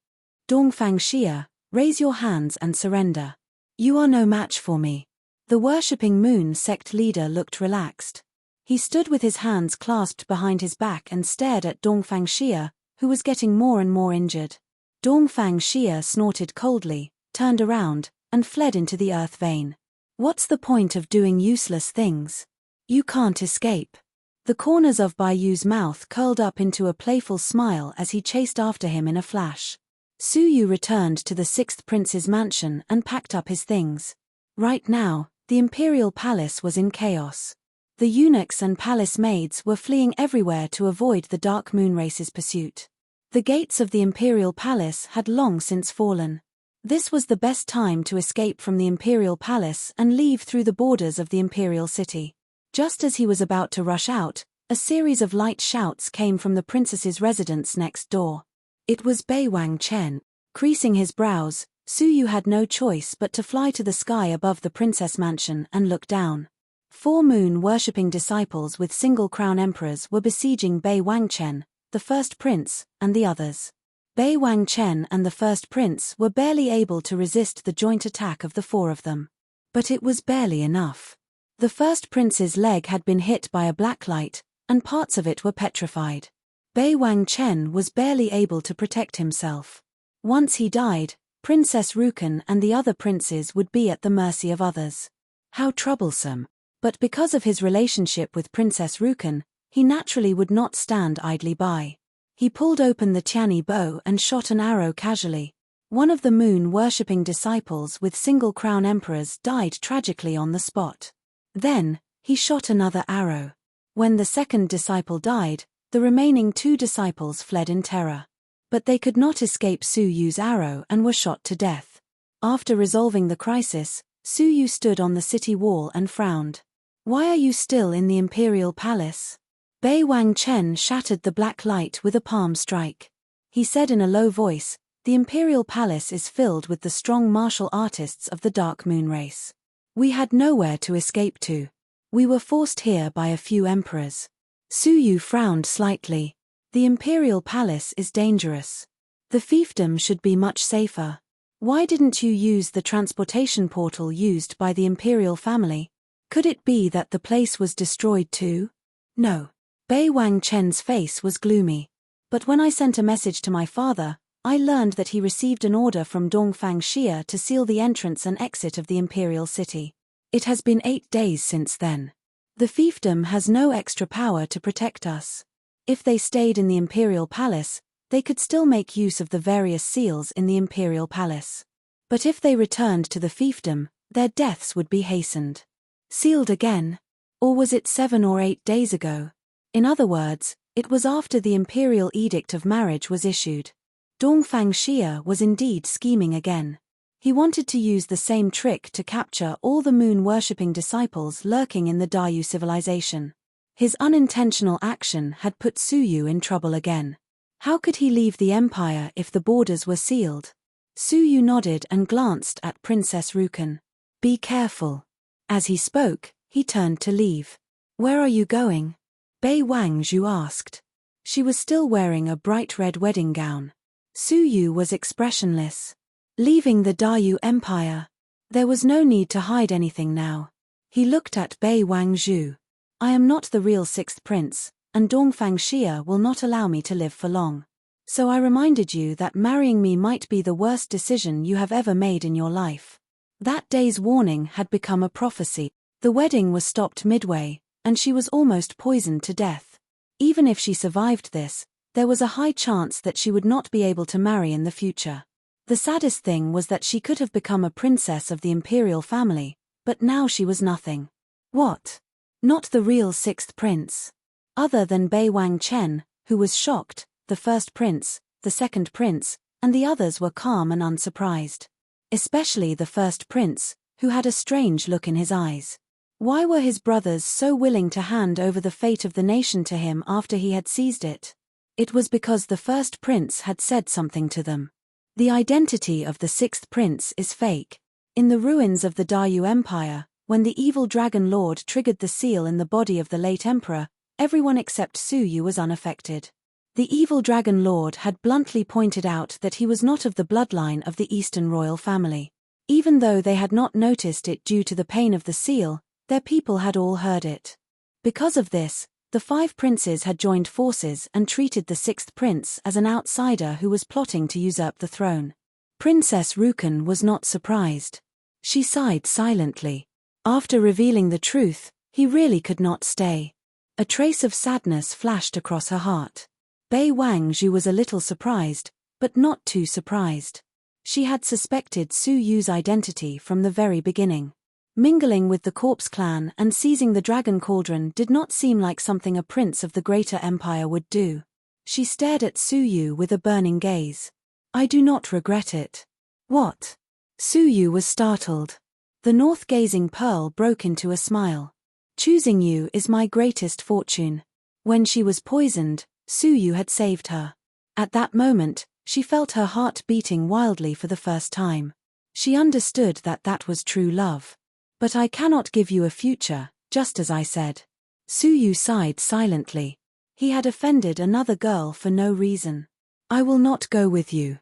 Dongfang Xia, raise your hands and surrender. You are no match for me. The worshipping moon sect leader looked relaxed. He stood with his hands clasped behind his back and stared at Dongfang Xia, who was getting more and more injured. Dongfang Xia snorted coldly, turned around, and fled into the earth vein. What's the point of doing useless things? You can't escape. The corners of Baiyu's mouth curled up into a playful smile as he chased after him in a flash. Su Yu returned to the sixth prince's mansion and packed up his things. Right now, the imperial palace was in chaos. The eunuchs and palace maids were fleeing everywhere to avoid the Dark Moon race's pursuit. The gates of the imperial palace had long since fallen. This was the best time to escape from the imperial palace and leave through the borders of the imperial city. Just as he was about to rush out, a A series of light shouts came from the princess's residence next door. It was Bei Wang Chen. Creasing his brows, Su Yu had no choice but to fly to the sky above the princess mansion and look down. 4 moon-worshipping disciples with single crown emperors were besieging Bei Wang Chen, the first prince, and the others. Bei Wang Chen and the first prince were barely able to resist the joint attack of the 4 of them. But it was barely enough. The first prince's leg had been hit by a black light, and parts of it were petrified. Bei Wang Chen was barely able to protect himself. Once he died, Princess Rukan and the other princes would be at the mercy of others. How troublesome. But because of his relationship with Princess Rukan, he naturally would not stand idly by. He pulled open the Tianyi bow and shot an arrow casually. One of the moon-worshipping disciples with single crown emperors died tragically on the spot. Then, he shot another arrow. When the second disciple died, the remaining 2 disciples fled in terror. But they could not escape Su Yu's arrow and were shot to death. After resolving the crisis, Su Yu stood on the city wall and frowned. "Why are you still in the imperial palace?" Bei Wang Chen shattered the black light with a palm strike. He said in a low voice, "The imperial palace is filled with the strong martial artists of the Dark Moon race. We had nowhere to escape to. We were forced here by a few emperors." Su Yu frowned slightly. "The imperial palace is dangerous. The fiefdom should be much safer. Why didn't you use the transportation portal used by the imperial family? Could it be that the place was destroyed too?" "No." Bei Wang Chen's face was gloomy. "But when I sent a message to my father, I learned that he received an order from Dongfang Xia to seal the entrance and exit of the imperial city. It has been 8 days since then. The fiefdom has no extra power to protect us. If they stayed in the imperial palace, they could still make use of the various seals in the imperial palace. But if they returned to the fiefdom, their deaths would be hastened." "Sealed again? Or was it 7 or 8 days ago?" In other words, it was after the imperial edict of marriage was issued. Dongfang Xia was indeed scheming again. He wanted to use the same trick to capture all the moon-worshipping disciples lurking in the Dayu civilization. His unintentional action had put Su Yu in trouble again. How could he leave the empire if the borders were sealed? Su Yu nodded and glanced at Princess Rukan. "Be careful." As he spoke, he turned to leave. "Where are you going?" Bei Wang Zhu asked. She was still wearing a bright red wedding gown. Su Yu was expressionless. "Leaving the Dayu Empire." There was no need to hide anything now. He looked at Bei Wang Zhu. "I am not the real 6th prince, and Dongfang Xia will not allow me to live for long. So I reminded you that marrying me might be the worst decision you have ever made in your life." That day's warning had become a prophecy. The wedding was stopped midway, and she was almost poisoned to death. Even if she survived this, there was a high chance that she would not be able to marry in the future. The saddest thing was that she could have become a princess of the imperial family, but now she was nothing. What? Not the real 6th prince. Other than Bei Wang Chen, who was shocked, the first prince, the second prince, and the others were calm and unsurprised. Especially the first prince, who had a strange look in his eyes. Why were his brothers so willing to hand over the fate of the nation to him after he had seized it? It was because the first prince had said something to them. The identity of the 6th prince is fake. In the ruins of the Dayu Empire, when the evil dragon lord triggered the seal in the body of the late emperor, everyone except Su Yu was unaffected. The evil dragon lord had bluntly pointed out that he was not of the bloodline of the Eastern royal family. Even though they had not noticed it due to the pain of the seal, their people had all heard it. Because of this, the 5 princes had joined forces and treated the 6th prince as an outsider who was plotting to usurp the throne. Princess Rukan was not surprised. She sighed silently. After revealing the truth, he really could not stay. A trace of sadness flashed across her heart. Bei Wang Zhu was a little surprised, but not too surprised. She had suspected Su Yu's identity from the very beginning. Mingling with the Corpse clan and seizing the Dragon Cauldron did not seem like something a prince of the greater empire would do. She stared at Su Yu with a burning gaze. "I do not regret it." "What?" Su Yu was startled. The north-gazing pearl broke into a smile. "Choosing you is my greatest fortune. When she was poisoned, Suyu had saved her. At that moment, she felt her heart beating wildly for the first time. She understood that that was true love. But I cannot give you a future, just as I said. Suyu sighed silently. He had offended another girl for no reason. I will not go with you.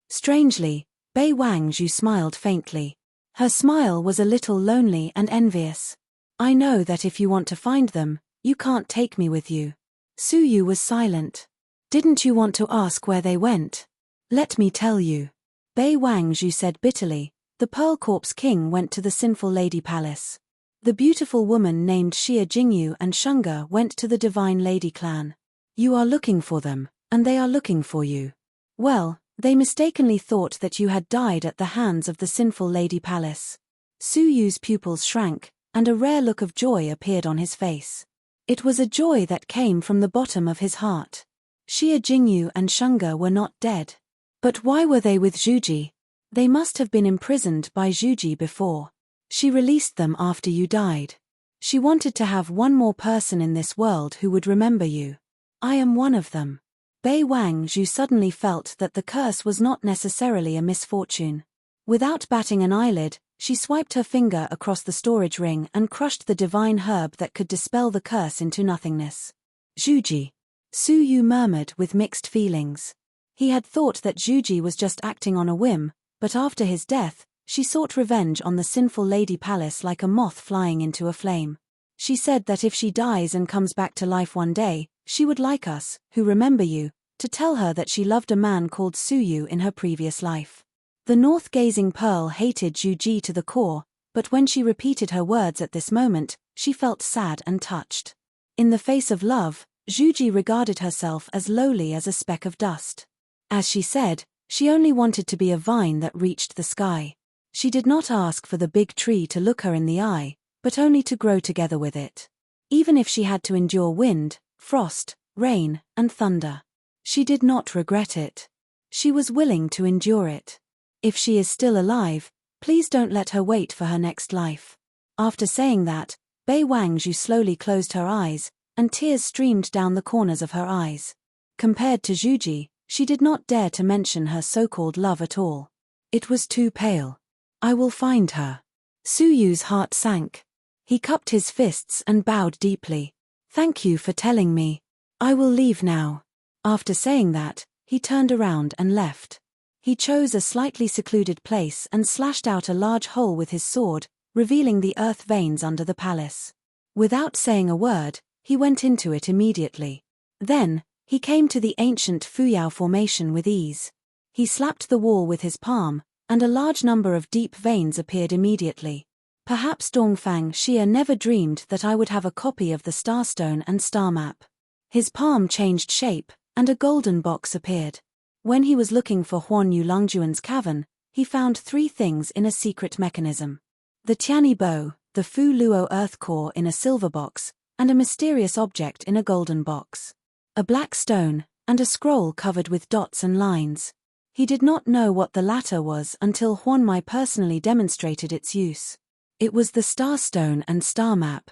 Strangely, Bei Wangzhu smiled faintly. Her smile was a little lonely and envious. I know that if you want to find them, you can't take me with you. Suyu was silent. Didn't you want to ask where they went? Let me tell you. Bei Wangzhu said bitterly, the Pearl Corpse King went to the Sinful Lady Palace. The beautiful woman named Xia Jingyu and Shunga went to the Divine Lady Clan. You are looking for them, and they are looking for you. Well, they mistakenly thought that you had died at the hands of the Sinful Lady Palace. Suyu's pupils shrank, and a rare look of joy appeared on his face. It was a joy that came from the bottom of his heart. Xia Jingyu and Shunga were not dead. But why were they with Zhuji? They must have been imprisoned by Zhuji before. She released them after you died. She wanted to have one more person in this world who would remember you. I am one of them. Bei Wangzhu suddenly felt that the curse was not necessarily a misfortune. Without batting an eyelid, she swiped her finger across the storage ring and crushed the divine herb that could dispel the curse into nothingness. Zhuji. Suyu murmured with mixed feelings. He had thought that Zhuji was just acting on a whim, but after his death, she sought revenge on the Sinful Lady Palace like a moth flying into a flame. She said that if she dies and comes back to life one day, she would like us, who remember you, to tell her that she loved a man called Suyu in her previous life. The north-gazing Pearl hated Zhuji to the core, but when she repeated her words at this moment, she felt sad and touched. In the face of love, Zhuji regarded herself as lowly as a speck of dust. As she said, she only wanted to be a vine that reached the sky. She did not ask for the big tree to look her in the eye, but only to grow together with it. Even if she had to endure wind, frost, rain, and thunder. She did not regret it. She was willing to endure it. If she is still alive, please don't let her wait for her next life. After saying that, Bei Wangzhu slowly closed her eyes, and tears streamed down the corners of her eyes. Compared to Zhuji, she did not dare to mention her so-called love at all. It was too pale. I will find her. Suyu's heart sank. He cupped his fists and bowed deeply. Thank you for telling me. I will leave now. After saying that, he turned around and left. He chose a slightly secluded place and slashed out a large hole with his sword, revealing the earth veins under the palace. Without saying a word, he went into it immediately. Then, he came to the ancient Fuyao formation with ease. He slapped the wall with his palm, and a large number of deep veins appeared immediately. Perhaps Dongfang Xia never dreamed that I would have a copy of the Starstone and Star Map. His palm changed shape, and a golden box appeared. When he was looking for Huan Yu Longjuan's cavern, he found 3 things in a secret mechanism. The Tianyi bow, the Fu Luo earth core in a silver box, and a mysterious object in a golden box. A black stone, and a scroll covered with dots and lines. He did not know what the latter was until Huan Mai personally demonstrated its use. It was the Starstone and Star Map.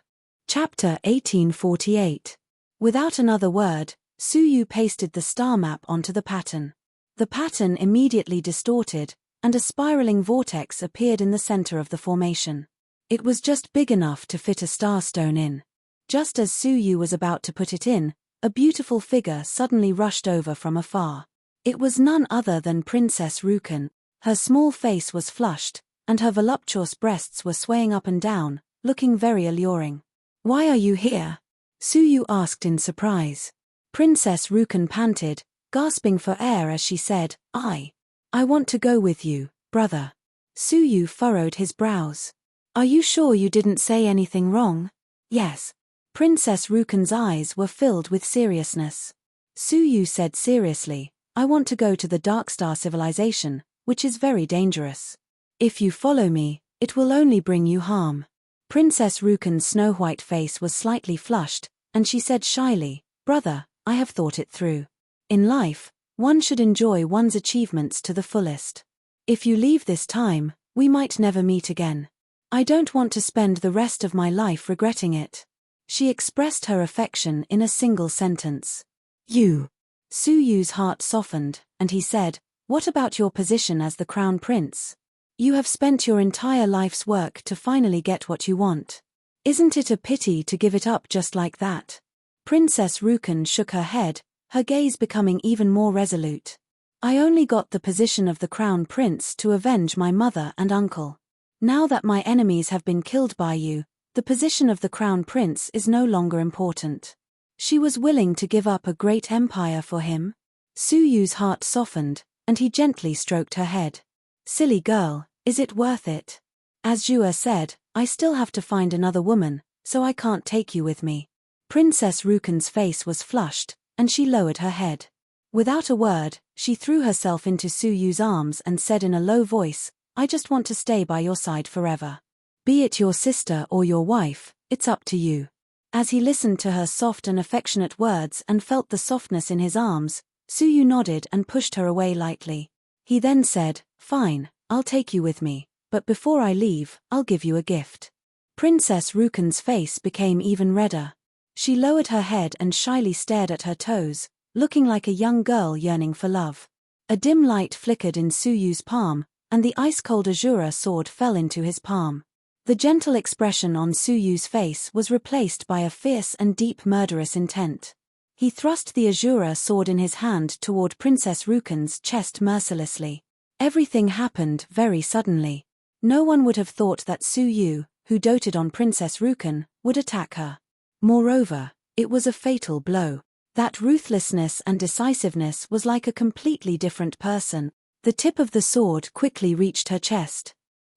Chapter 1848. Without another word, Suyu pasted the star map onto the pattern. The pattern immediately distorted, and a spiraling vortex appeared in the center of the formation. It was just big enough to fit a starstone in. Just as Suyu was about to put it in, a beautiful figure suddenly rushed over from afar. It was none other than Princess Rukan. Her small face was flushed, and her voluptuous breasts were swaying up and down, looking very alluring. Why are you here? Suyu asked in surprise. Princess Rukan panted, gasping for air as she said, I want to go with you, brother. Suyu furrowed his brows. Are you sure you didn't say anything wrong? Yes. Princess Rukan's eyes were filled with seriousness. Suyu said seriously, I want to go to the Darkstar civilization, which is very dangerous. If you follow me, it will only bring you harm. Princess Rukan's snow-white face was slightly flushed, and she said shyly, Brother, I have thought it through. In life, one should enjoy one's achievements to the fullest. If you leave this time, we might never meet again. I don't want to spend the rest of my life regretting it. She expressed her affection in a single sentence. You. Su Yu's heart softened, and he said, "What about your position as the crown prince? You have spent your entire life's work to finally get what you want. Isn't it a pity to give it up just like that?" Princess Rukan shook her head, her gaze becoming even more resolute. "I only got the position of the crown prince to avenge my mother and uncle. Now that my enemies have been killed by you, the position of the crown prince is no longer important." She was willing to give up a great empire for him? Su Yu's heart softened, and he gently stroked her head. "Silly girl, is it worth it? As Jua said, I still have to find another woman, so I can't take you with me." Princess Rukan's face was flushed, and she lowered her head. Without a word, she threw herself into Su Yu's arms and said in a low voice, "I just want to stay by your side forever. Be it your sister or your wife, it's up to you." As he listened to her soft and affectionate words and felt the softness in his arms, Su Yu nodded and pushed her away lightly. He then said, "Fine, I'll take you with me, but before I leave, I'll give you a gift." Princess Rukan's face became even redder. She lowered her head and shyly stared at her toes, looking like a young girl yearning for love. A dim light flickered in Su Yu's palm, and the ice-cold Azura sword fell into his palm. The gentle expression on Su Yu's face was replaced by a fierce and deep murderous intent. He thrust the Azura sword in his hand toward Princess Rukan's chest mercilessly. Everything happened very suddenly. No one would have thought that Su Yu, who doted on Princess Rukan, would attack her. Moreover, it was a fatal blow. That ruthlessness and decisiveness was like a completely different person. The tip of the sword quickly reached her chest.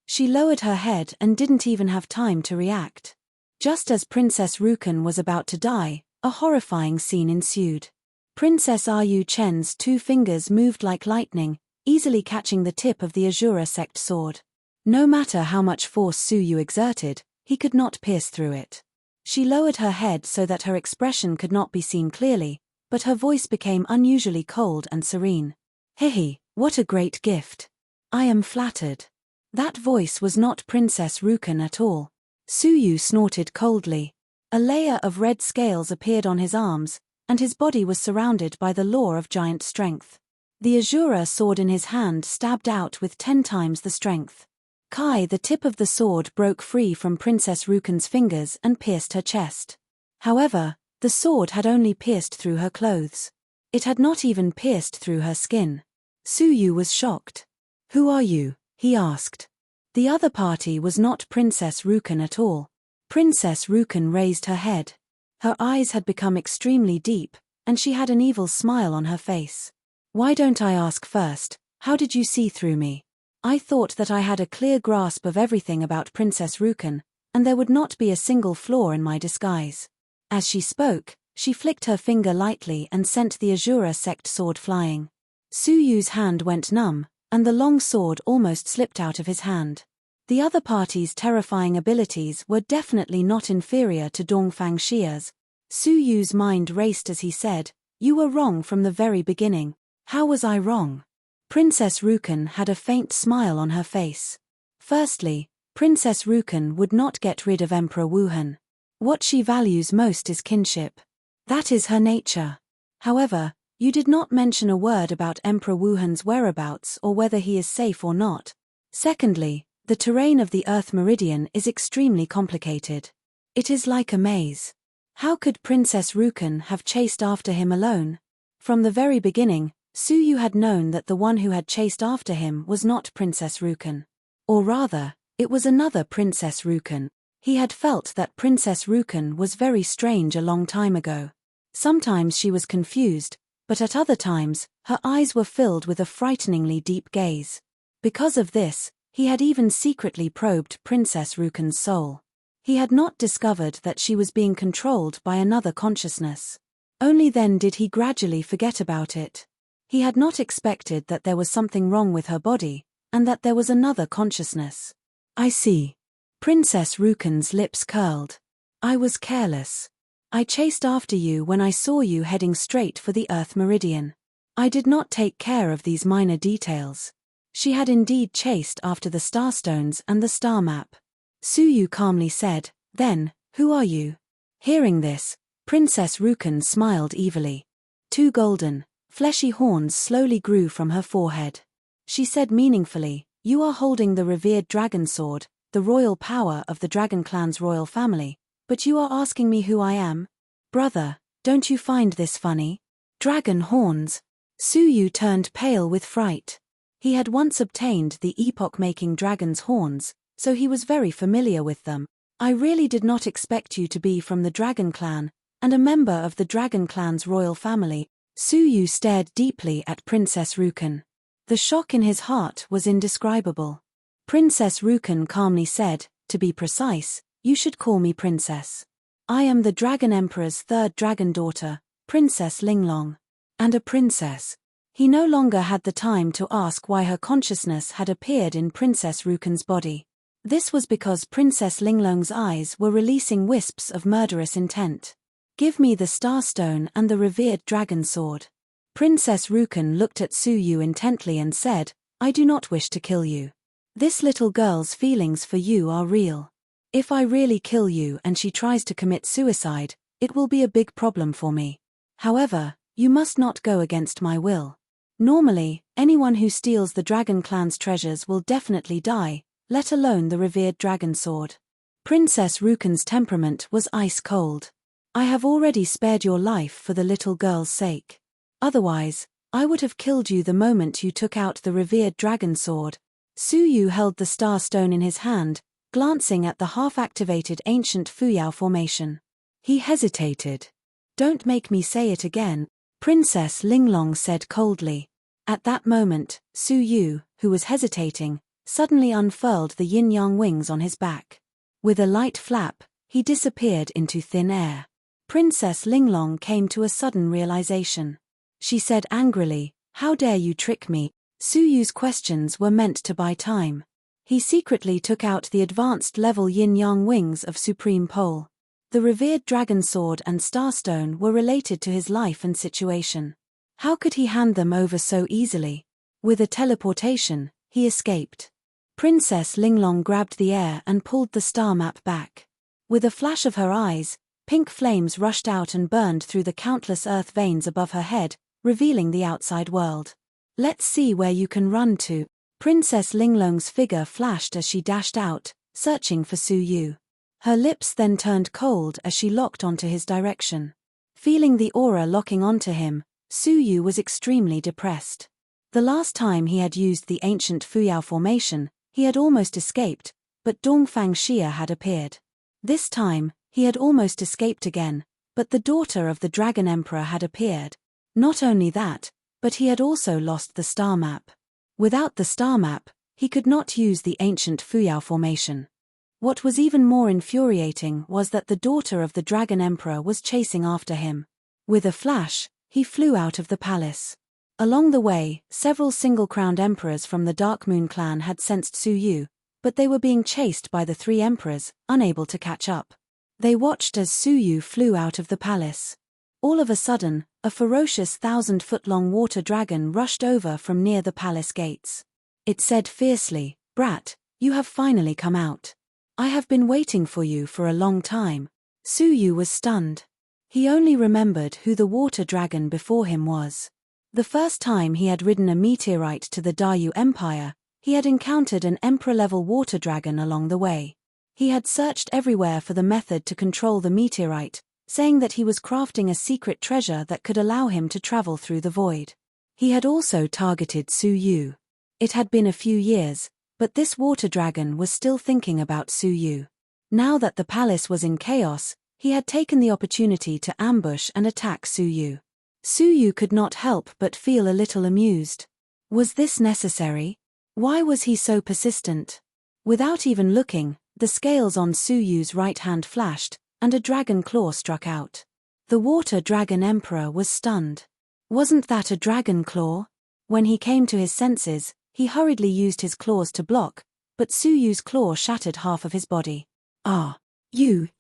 She lowered her head and didn't even have time to react. Just as Princess Rukan was about to die, a horrifying scene ensued. Princess Ayu Chen's 2 fingers moved like lightning, easily catching the tip of the Azura sect sword. No matter how much force Su Yu exerted, he could not pierce through it. She lowered her head so that her expression could not be seen clearly, but her voice became unusually cold and serene. "Hehe, what a great gift. I am flattered." That voice was not Princess Rukan at all. Su Yu snorted coldly. A layer of red scales appeared on his arms, and his body was surrounded by the law of giant strength. The Azura sword in his hand stabbed out with 10 times the strength. The tip of the sword broke free from Princess Rukan's fingers and pierced her chest. However, the sword had only pierced through her clothes. It had not even pierced through her skin. Su Yu was shocked. "Who are you?" he asked. The other party was not Princess Rukan at all. Princess Rukan raised her head. Her eyes had become extremely deep, and she had an evil smile on her face. "Why don't I ask first, how did you see through me? I thought that I had a clear grasp of everything about Princess Rukan, and there would not be a single flaw in my disguise." As she spoke, she flicked her finger lightly and sent the Azura sect sword flying. Su Yu's hand went numb, and the long sword almost slipped out of his hand. The other party's terrifying abilities were definitely not inferior to Dongfang Xia's. Su Yu's mind raced as he said, "You were wrong from the very beginning." "How was I wrong?" Princess Rukan had a faint smile on her face. Firstly, Princess Rukan would not get rid of Emperor Wuhan. What she values most is kinship. That is her nature. However, you did not mention a word about Emperor Wuhan's whereabouts or whether he is safe or not. Secondly, the terrain of the Earth Meridian is extremely complicated. It is like a maze. How could Princess Rukan have chased after him alone? From the very beginning, Su Yu had known that the one who had chased after him was not Princess Rukan. Or rather, it was another Princess Rukan. He had felt that Princess Rukan was very strange a long time ago. Sometimes she was confused, but at other times, her eyes were filled with a frighteningly deep gaze. Because of this, he had even secretly probed Princess Rukan's soul. He had not discovered that she was being controlled by another consciousness. Only then did he gradually forget about it. He had not expected that there was something wrong with her body, and that there was another consciousness. "I see." Princess Rukan's lips curled. "I was careless. I chased after you when I saw you heading straight for the Earth Meridian. I did not take care of these minor details." She had indeed chased after the starstones and the star map. Su Yu calmly said, "Then, who are you?" Hearing this, Princess Rukan smiled evilly. 2 golden, fleshy horns slowly grew from her forehead. She said meaningfully, "You are holding the revered dragon sword, the royal power of the dragon clan's royal family, but you are asking me who I am? Brother, don't you find this funny? Dragon horns." Suyu turned pale with fright. He had once obtained the epoch-making dragon's horns, so he was very familiar with them. "I really did not expect you to be from the dragon clan, and a member of the dragon clan's royal family." Suyu stared deeply at Princess Rukan. The shock in his heart was indescribable. Princess Rukan calmly said, "To be precise, you should call me Princess. I am the Dragon Emperor's 3rd dragon daughter, Princess Linglong. And a princess." He no longer had the time to ask why her consciousness had appeared in Princess Rukan's body. This was because Princess Linglong's eyes were releasing wisps of murderous intent. "Give me the Starstone and the revered dragon sword." Princess Rukan looked at Suyu intently and said, "I do not wish to kill you. This little girl's feelings for you are real. If I really kill you and she tries to commit suicide, it will be a big problem for me. However, you must not go against my will. Normally, anyone who steals the Dragon Clan's treasures will definitely die, let alone the revered dragon sword." Princess Rukan's temperament was ice cold. "I have already spared your life for the little girl's sake. Otherwise, I would have killed you the moment you took out the revered dragon sword." Suyu held the Starstone in his hand, glancing at the half-activated ancient Fuyao formation. He hesitated. "Don't make me say it again," Princess Linglong said coldly. At that moment, Suyu, who was hesitating, suddenly unfurled the yin-yang wings on his back. With a light flap, he disappeared into thin air. Princess Linglong came to a sudden realization. She said angrily, "How dare you trick me?" Suyu's questions were meant to buy time. He secretly took out the advanced level yin-yang wings of Supreme Pole. The revered dragon sword and starstone were related to his life and situation. How could he hand them over so easily? With a teleportation, he escaped. Princess Linglong grabbed the air and pulled the star map back. With a flash of her eyes, pink flames rushed out and burned through the countless earth veins above her head, revealing the outside world. "Let's see where you can run to." Princess Linglong's figure flashed as she dashed out, searching for Suyu. Her lips then turned cold as she locked onto his direction. Feeling the aura locking onto him, Suyu was extremely depressed. The last time he had used the ancient Fuyao formation, he had almost escaped, but Dongfang Xia had appeared. This time, he had almost escaped again, but the daughter of the Dragon Emperor had appeared. Not only that, but he had also lost the star map. Without the star map, he could not use the ancient Fuyao formation. What was even more infuriating was that the daughter of the Dragon Emperor was chasing after him. With a flash, he flew out of the palace. Along the way, several single-crowned emperors from the Dark Moon clan had sensed Suyu, but they were being chased by the 3 emperors, unable to catch up. They watched as Suyu flew out of the palace. All of a sudden, a ferocious 1,000-foot-long water dragon rushed over from near the palace gates. It said fiercely, "Brat, you have finally come out. I have been waiting for you for a long time." Suyu was stunned. He only remembered who the water dragon before him was. The first time he had ridden a meteorite to the Daryu Empire, he had encountered an emperor-level water dragon along the way. He had searched everywhere for the method to control the meteorite, saying that he was crafting a secret treasure that could allow him to travel through the void. He had also targeted Suyu. It had been a few years, but this water dragon was still thinking about Suyu. Now that the palace was in chaos, he had taken the opportunity to ambush and attack Suyu. Suyu could not help but feel a little amused. Was this necessary? Why was he so persistent? Without even looking, the scales on Suyu's right hand flashed, and a dragon claw struck out. The water dragon emperor was stunned. Wasn't that a dragon claw? When he came to his senses, he hurriedly used his claws to block, but Suyu's claw shattered half of his body. "Ah, you.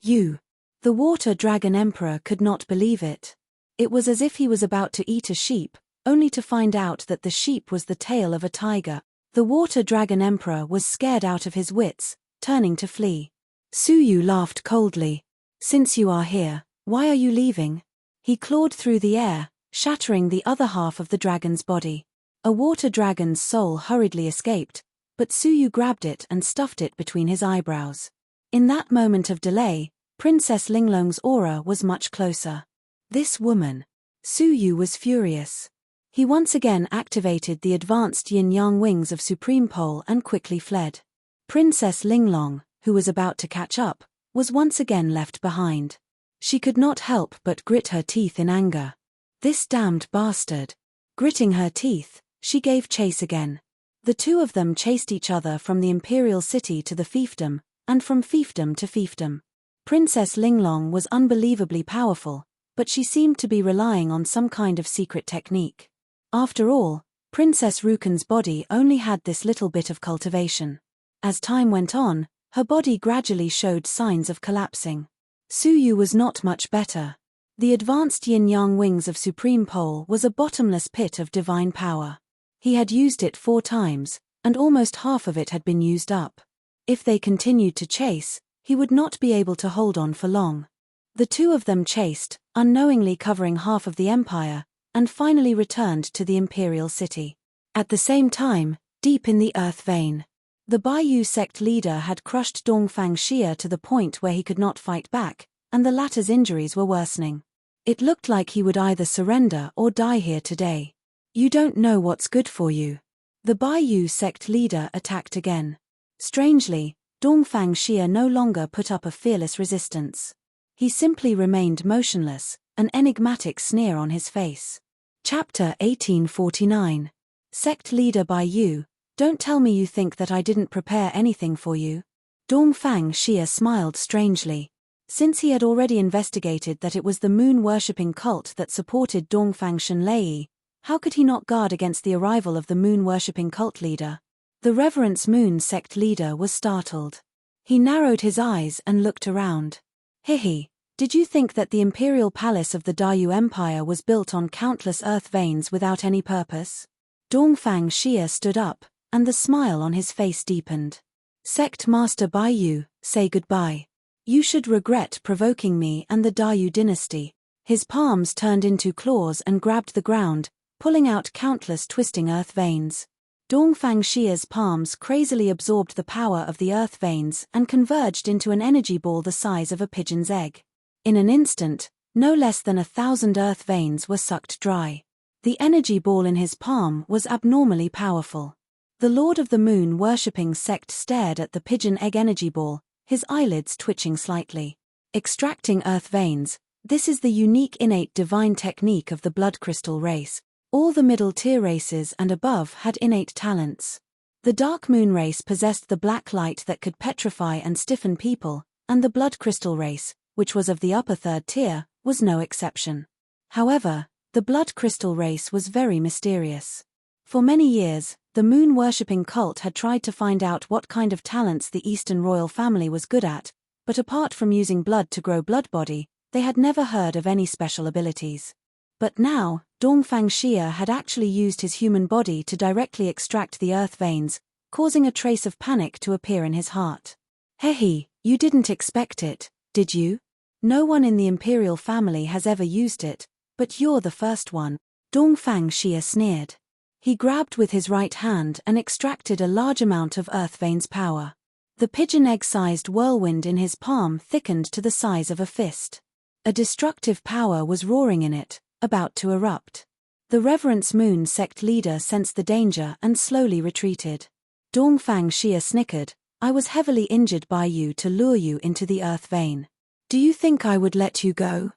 The water dragon emperor could not believe it. It was as if he was about to eat a sheep, only to find out that the sheep was the tail of a tiger. The water dragon emperor was scared out of his wits, turning to flee. Suyu laughed coldly. Since you are here, why are you leaving? He clawed through the air, shattering the other half of the dragon's body. A water dragon's soul hurriedly escaped, but Suyu grabbed it and stuffed it between his eyebrows. In that moment of delay, Princess Linglong's aura was much closer. This woman. Suyu was furious. He once again activated the advanced yin-yang wings of Supreme Pole and quickly fled. Princess Linglong, who was about to catch up, was once again left behind. She could not help but grit her teeth in anger. This damned bastard. Gritting her teeth, she gave chase again. The two of them chased each other from the imperial city to the fiefdom, and from fiefdom to fiefdom. Princess Linglong was unbelievably powerful, but she seemed to be relying on some kind of secret technique. After all, Princess Rukan's body only had this little bit of cultivation. As time went on, her body gradually showed signs of collapsing. Suyu was not much better. The advanced yin-yang wings of Supreme Pole was a bottomless pit of divine power. He had used it 4 times, and almost half of it had been used up. If they continued to chase, he would not be able to hold on for long. The two of them chased, unknowingly covering half of the empire, and finally returned to the imperial city. At the same time, deep in the earth vein, the Baiyu sect leader had crushed Dongfang Xia to the point where he could not fight back, and the latter's injuries were worsening. It looked like he would either surrender or die here today. You don't know what's good for you. The Baiyu sect leader attacked again. Strangely, Dongfang Xia no longer put up a fearless resistance. He simply remained motionless, an enigmatic sneer on his face. Chapter 1849. Sect Leader Baiyu, don't tell me you think that I didn't prepare anything for you. Dongfang Xia smiled strangely. Since he had already investigated that it was the moon-worshipping cult that supported Dongfang Shenlei, how could he not guard against the arrival of the moon-worshipping cult leader? The Reverence Moon sect leader was startled. He narrowed his eyes and looked around. Hihi, did you think that the imperial palace of the Dayu Empire was built on countless earth veins without any purpose? Dongfang Xia stood up, and the smile on his face deepened. Sect Master Baiyu, say goodbye. You should regret provoking me and the Dayu dynasty. His palms turned into claws and grabbed the ground, pulling out countless twisting earth veins. Dongfang Xia's palms crazily absorbed the power of the earth veins and converged into an energy ball the size of a pigeon's egg. In an instant, no less than 1,000 earth veins were sucked dry. The energy ball in his palm was abnormally powerful. The Lord of the Moon worshipping sect stared at the pigeon egg energy ball, his eyelids twitching slightly. Extracting earth veins, this is the unique innate divine technique of the blood crystal race. All the middle-tier races and above had innate talents. The Dark Moon race possessed the black light that could petrify and stiffen people, and the Blood Crystal race, which was of the upper third tier, was no exception. However, the Blood Crystal race was very mysterious. For many years, the moon-worshipping cult had tried to find out what kind of talents the Eastern royal family was good at, but apart from using blood to grow blood body, they had never heard of any special abilities. But now, Dongfang Xia had actually used his human body to directly extract the earth veins, causing a trace of panic to appear in his heart. Hehe, you didn't expect it, did you? No one in the imperial family has ever used it, but you're the first one, Dongfang Xia sneered. He grabbed with his right hand and extracted a large amount of earth veins power. The pigeon egg-sized whirlwind in his palm thickened to the size of a fist. A destructive power was roaring in it, about to erupt. The Reverence Moon sect leader sensed the danger and slowly retreated. Dongfang Xia snickered, I was heavily injured by you to lure you into the earth vein. Do you think I would let you go?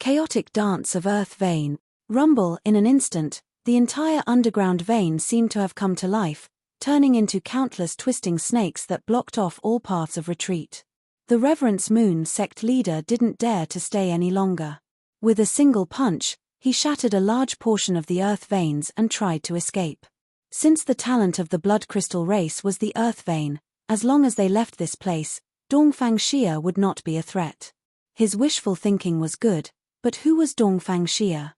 Chaotic dance of earth vein. Rumble in an instant, the entire underground vein seemed to have come to life, turning into countless twisting snakes that blocked off all paths of retreat. The Reverence Moon sect leader didn't dare to stay any longer. With a single punch, he shattered a large portion of the earth veins and tried to escape. Since the talent of the blood crystal race was the earth vein, as long as they left this place, Dongfang Xia would not be a threat. His wishful thinking was good, but who was Dongfang Xia?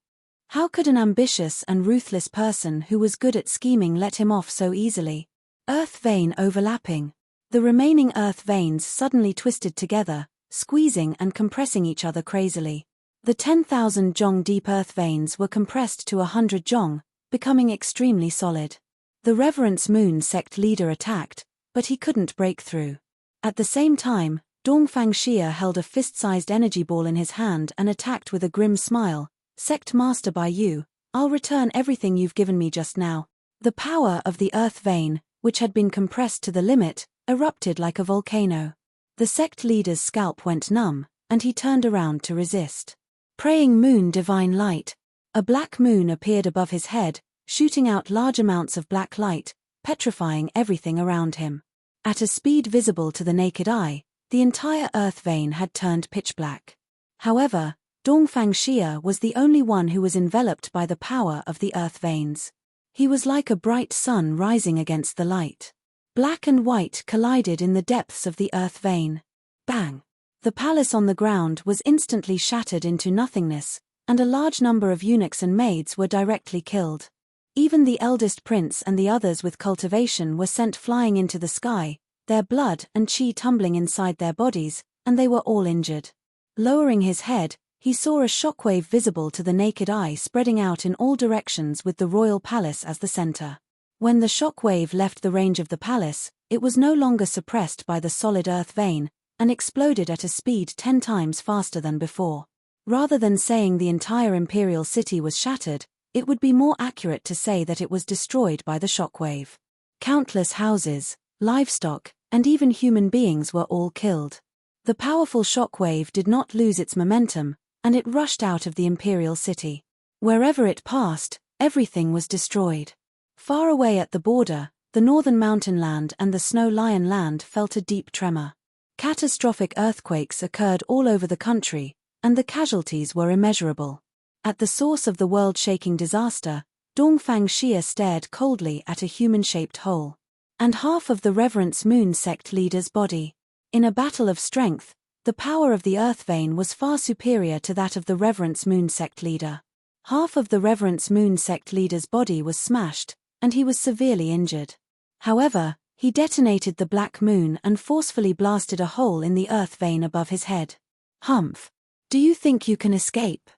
How could an ambitious and ruthless person who was good at scheming let him off so easily? Earth vein overlapping. The remaining earth veins suddenly twisted together, squeezing and compressing each other crazily. The 10,000 jong deep earth veins were compressed to 100 jong, becoming extremely solid. The Reverence Moon sect leader attacked, but he couldn't break through. At the same time, Dongfang Xia held a fist-sized energy ball in his hand and attacked with a grim smile. Sect Master by you, I'll return everything you've given me just now. The power of the earth vein, which had been compressed to the limit, erupted like a volcano. The sect leader's scalp went numb, and he turned around to resist. Praying moon divine light. A black moon appeared above his head, shooting out large amounts of black light, petrifying everything around him. At a speed visible to the naked eye, the entire earth vein had turned pitch black. However, Dongfang Xia was the only one who was enveloped by the power of the earth veins. He was like a bright sun rising against the light. Black and white collided in the depths of the earth vein. Bang! The palace on the ground was instantly shattered into nothingness, and a large number of eunuchs and maids were directly killed. Even the eldest prince and the others with cultivation were sent flying into the sky, their blood and chi tumbling inside their bodies, and they were all injured. Lowering his head, he saw a shockwave visible to the naked eye spreading out in all directions with the royal palace as the center. When the shockwave left the range of the palace, it was no longer suppressed by the solid earth vein, and exploded at a speed 10 times faster than before. Rather than saying the entire imperial city was shattered, it would be more accurate to say that it was destroyed by the shockwave. Countless houses, livestock, and even human beings were all killed. The powerful shockwave did not lose its momentum, and it rushed out of the imperial city. Wherever it passed, everything was destroyed. Far away at the border, the northern mountain land and the snow lion land felt a deep tremor. Catastrophic earthquakes occurred all over the country, and the casualties were immeasurable. At the source of the world-shaking disaster, Dongfang Xia stared coldly at a human-shaped hole. And half of the Reverence Moon sect leader's body. In a battle of strength, the power of the earth vein was far superior to that of the Reverence Moon sect leader. Half of the Reverence Moon sect leader's body was smashed, and he was severely injured. However, he detonated the black moon and forcefully blasted a hole in the earth vein above his head. Humph! Do you think you can escape?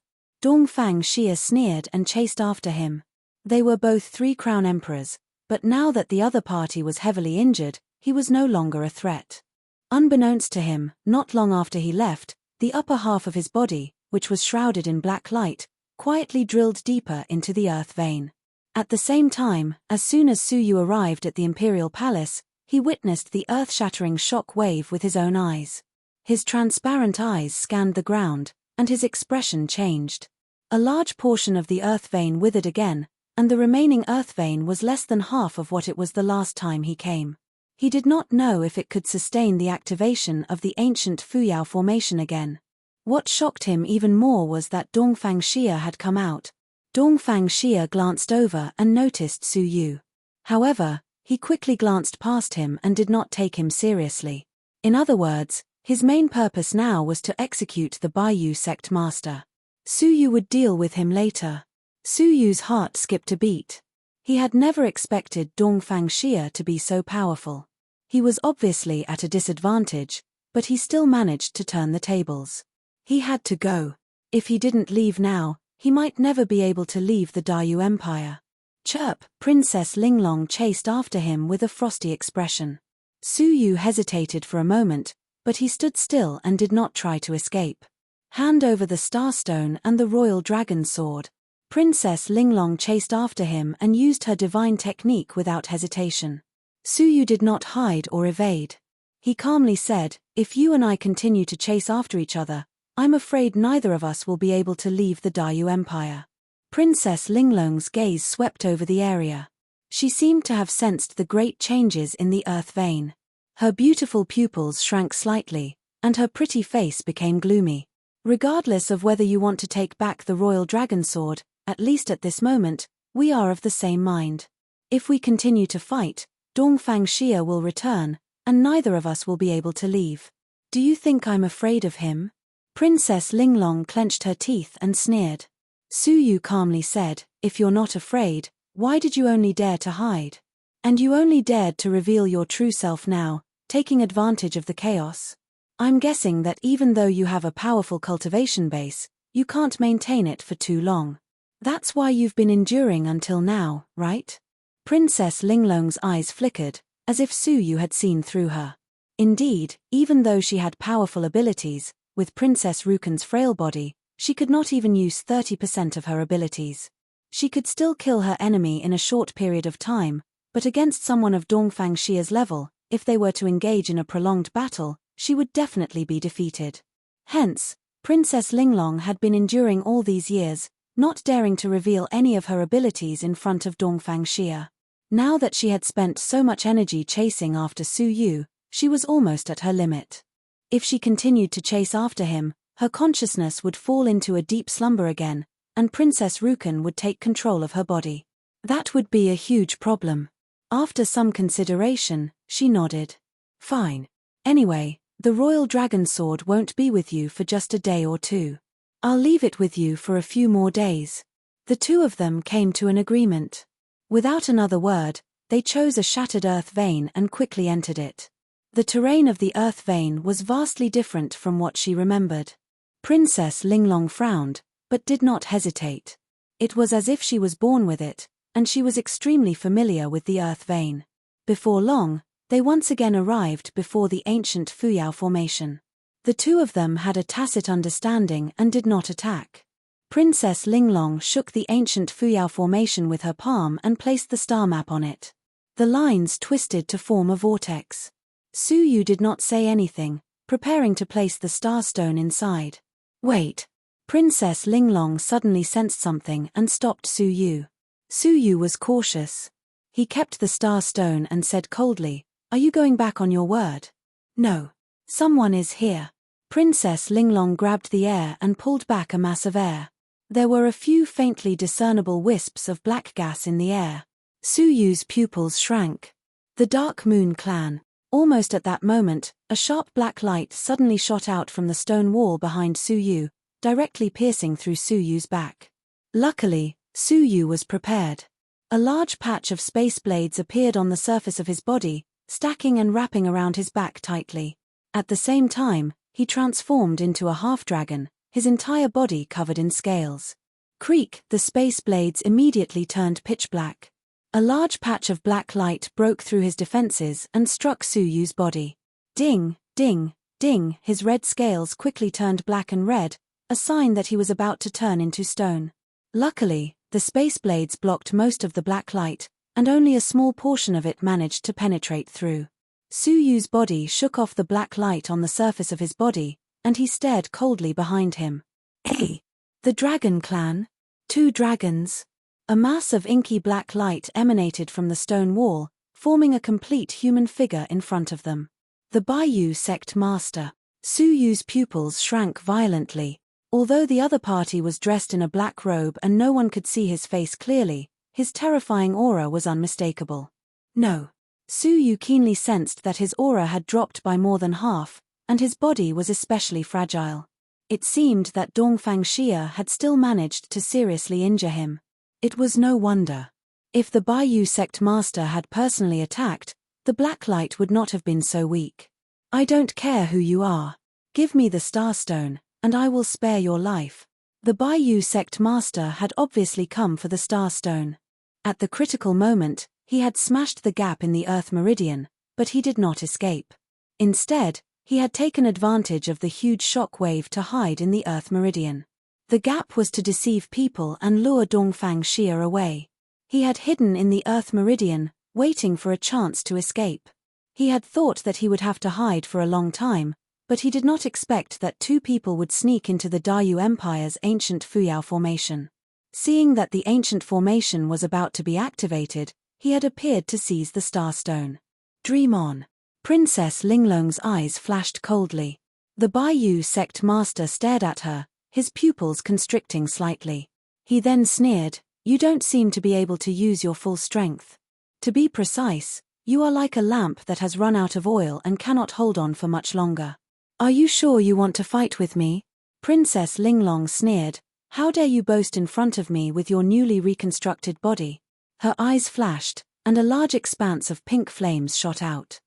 Dongfang Xia sneered and chased after him. They were both 3 crown emperors, but now that the other party was heavily injured, he was no longer a threat. Unbeknownst to him, not long after he left, the upper half of his body, which was shrouded in black light, quietly drilled deeper into the earth vein. At the same time, as soon as Su Yu arrived at the imperial palace, he witnessed the earth-shattering shock wave with his own eyes. His transparent eyes scanned the ground, and his expression changed. A large portion of the earth vein withered again, and the remaining earth vein was less than half of what it was the last time he came. He did not know if it could sustain the activation of the ancient Fuyao formation again. What shocked him even more was that Dongfang Xia had come out. Dongfang Xia glanced over and noticed Su Yu. However, he quickly glanced past him and did not take him seriously. In other words, his main purpose now was to execute the Baiyu sect master. Su Yu would deal with him later. Su Yu's heart skipped a beat. He had never expected Dongfang Xia to be so powerful. He was obviously at a disadvantage, but he still managed to turn the tables. He had to go. If he didn't leave now, he might never be able to leave the Dayu Empire. Chirp! Princess Linglong chased after him with a frosty expression. Su Yu hesitated for a moment, but he stood still and did not try to escape. Hand over the Starstone and the Royal Dragon Sword. Princess Linglong chased after him and used her divine technique without hesitation. Su Yu did not hide or evade. He calmly said, "If you and I continue to chase after each other, I'm afraid neither of us will be able to leave the Dayu Empire." Princess Linglong's gaze swept over the area. She seemed to have sensed the great changes in the earth vein. Her beautiful pupils shrank slightly, and her pretty face became gloomy. "Regardless of whether you want to take back the Royal Dragon Sword, at least at this moment, we are of the same mind. If we continue to fight, Dongfang Xia will return, and neither of us will be able to leave. Do you think I'm afraid of him?" Princess Linglong clenched her teeth and sneered. Su Yu calmly said, "If you're not afraid, why did you only dare to hide? And you only dared to reveal your true self now, taking advantage of the chaos. I'm guessing that even though you have a powerful cultivation base, you can't maintain it for too long. That's why you've been enduring until now, right? Princess Linglong's eyes flickered, as if Su Yu had seen through her. Indeed, even though she had powerful abilities, with Princess Rukan's frail body, she could not even use 30% of her abilities. She could still kill her enemy in a short period of time, but against someone of Dongfang Xia's level, if they were to engage in a prolonged battle, she would definitely be defeated. Hence, Princess Linglong had been enduring all these years, not daring to reveal any of her abilities in front of Dongfang Xia. Now that she had spent so much energy chasing after Su Yu, she was almost at her limit. If she continued to chase after him, her consciousness would fall into a deep slumber again, and Princess Rukan would take control of her body. That would be a huge problem. After some consideration, she nodded. Fine. Anyway, the Royal Dragon Sword won't be with you for just a day or two. I'll leave it with you for a few more days. The two of them came to an agreement. Without another word, they chose a shattered earth vein and quickly entered it. The terrain of the earth vein was vastly different from what she remembered. Princess Linglong frowned, but did not hesitate. It was as if she was born with it, and she was extremely familiar with the earth vein. Before long, they once again arrived before the ancient Fuyao formation. The two of them had a tacit understanding and did not attack. Princess Linglong shook the ancient Fuyao formation with her palm and placed the star map on it. The lines twisted to form a vortex. Su Yu did not say anything, preparing to place the starstone inside. Wait. Princess Linglong suddenly sensed something and stopped Su Yu. Su Yu was cautious. He kept the starstone and said coldly, "Are you going back on your word?" "No. Someone is here." Princess Linglong grabbed the air and pulled back a mass of air. There were a few faintly discernible wisps of black gas in the air. Su Yu's pupils shrank. The Dark Moon Clan. Almost at that moment, a sharp black light suddenly shot out from the stone wall behind Su Yu, directly piercing through Su Yu's back. Luckily, Su Yu was prepared. A large patch of space blades appeared on the surface of his body, stacking and wrapping around his back tightly. At the same time, he transformed into a half-dragon, his entire body covered in scales. Creak, the space blades immediately turned pitch black. A large patch of black light broke through his defenses and struck Su Yu's body. Ding, ding, ding, his red scales quickly turned black and red, a sign that he was about to turn into stone. Luckily, the space blades blocked most of the black light, and only a small portion of it managed to penetrate through. Su Yu's body shook off the black light on the surface of his body, and he stared coldly behind him. Hey! The Dragon Clan? 2 dragons? A mass of inky black light emanated from the stone wall, forming a complete human figure in front of them. The Baiyu Sect Master. Su Yu's pupils shrank violently. Although the other party was dressed in a black robe and no one could see his face clearly, his terrifying aura was unmistakable. No. Su Yu keenly sensed that his aura had dropped by more than half, and his body was especially fragile. It seemed that Dongfang Xia had still managed to seriously injure him. It was no wonder. If the Baiyu Sect Master had personally attacked, the black light would not have been so weak. I don't care who you are. Give me the Starstone, and I will spare your life. The Baiyu Sect Master had obviously come for the Starstone. At the critical moment, he had smashed the gap in the Earth Meridian, but he did not escape. Instead, he had taken advantage of the huge shock wave to hide in the Earth Meridian. The gap was to deceive people and lure Dongfang Xia away. He had hidden in the Earth Meridian, waiting for a chance to escape. He had thought that he would have to hide for a long time, but he did not expect that 2 people would sneak into the Dayu Empire's ancient Fuyao formation. Seeing that the ancient formation was about to be activated, he had appeared to seize the Starstone. Dream on. Princess Linglong's eyes flashed coldly. The Baiyu Sect Master stared at her, his pupils constricting slightly. He then sneered, "You don't seem to be able to use your full strength. To be precise, you are like a lamp that has run out of oil and cannot hold on for much longer. Are you sure you want to fight with me?" Princess Linglong sneered, "How dare you boast in front of me with your newly reconstructed body?" Her eyes flashed, and a large expanse of pink flames shot out.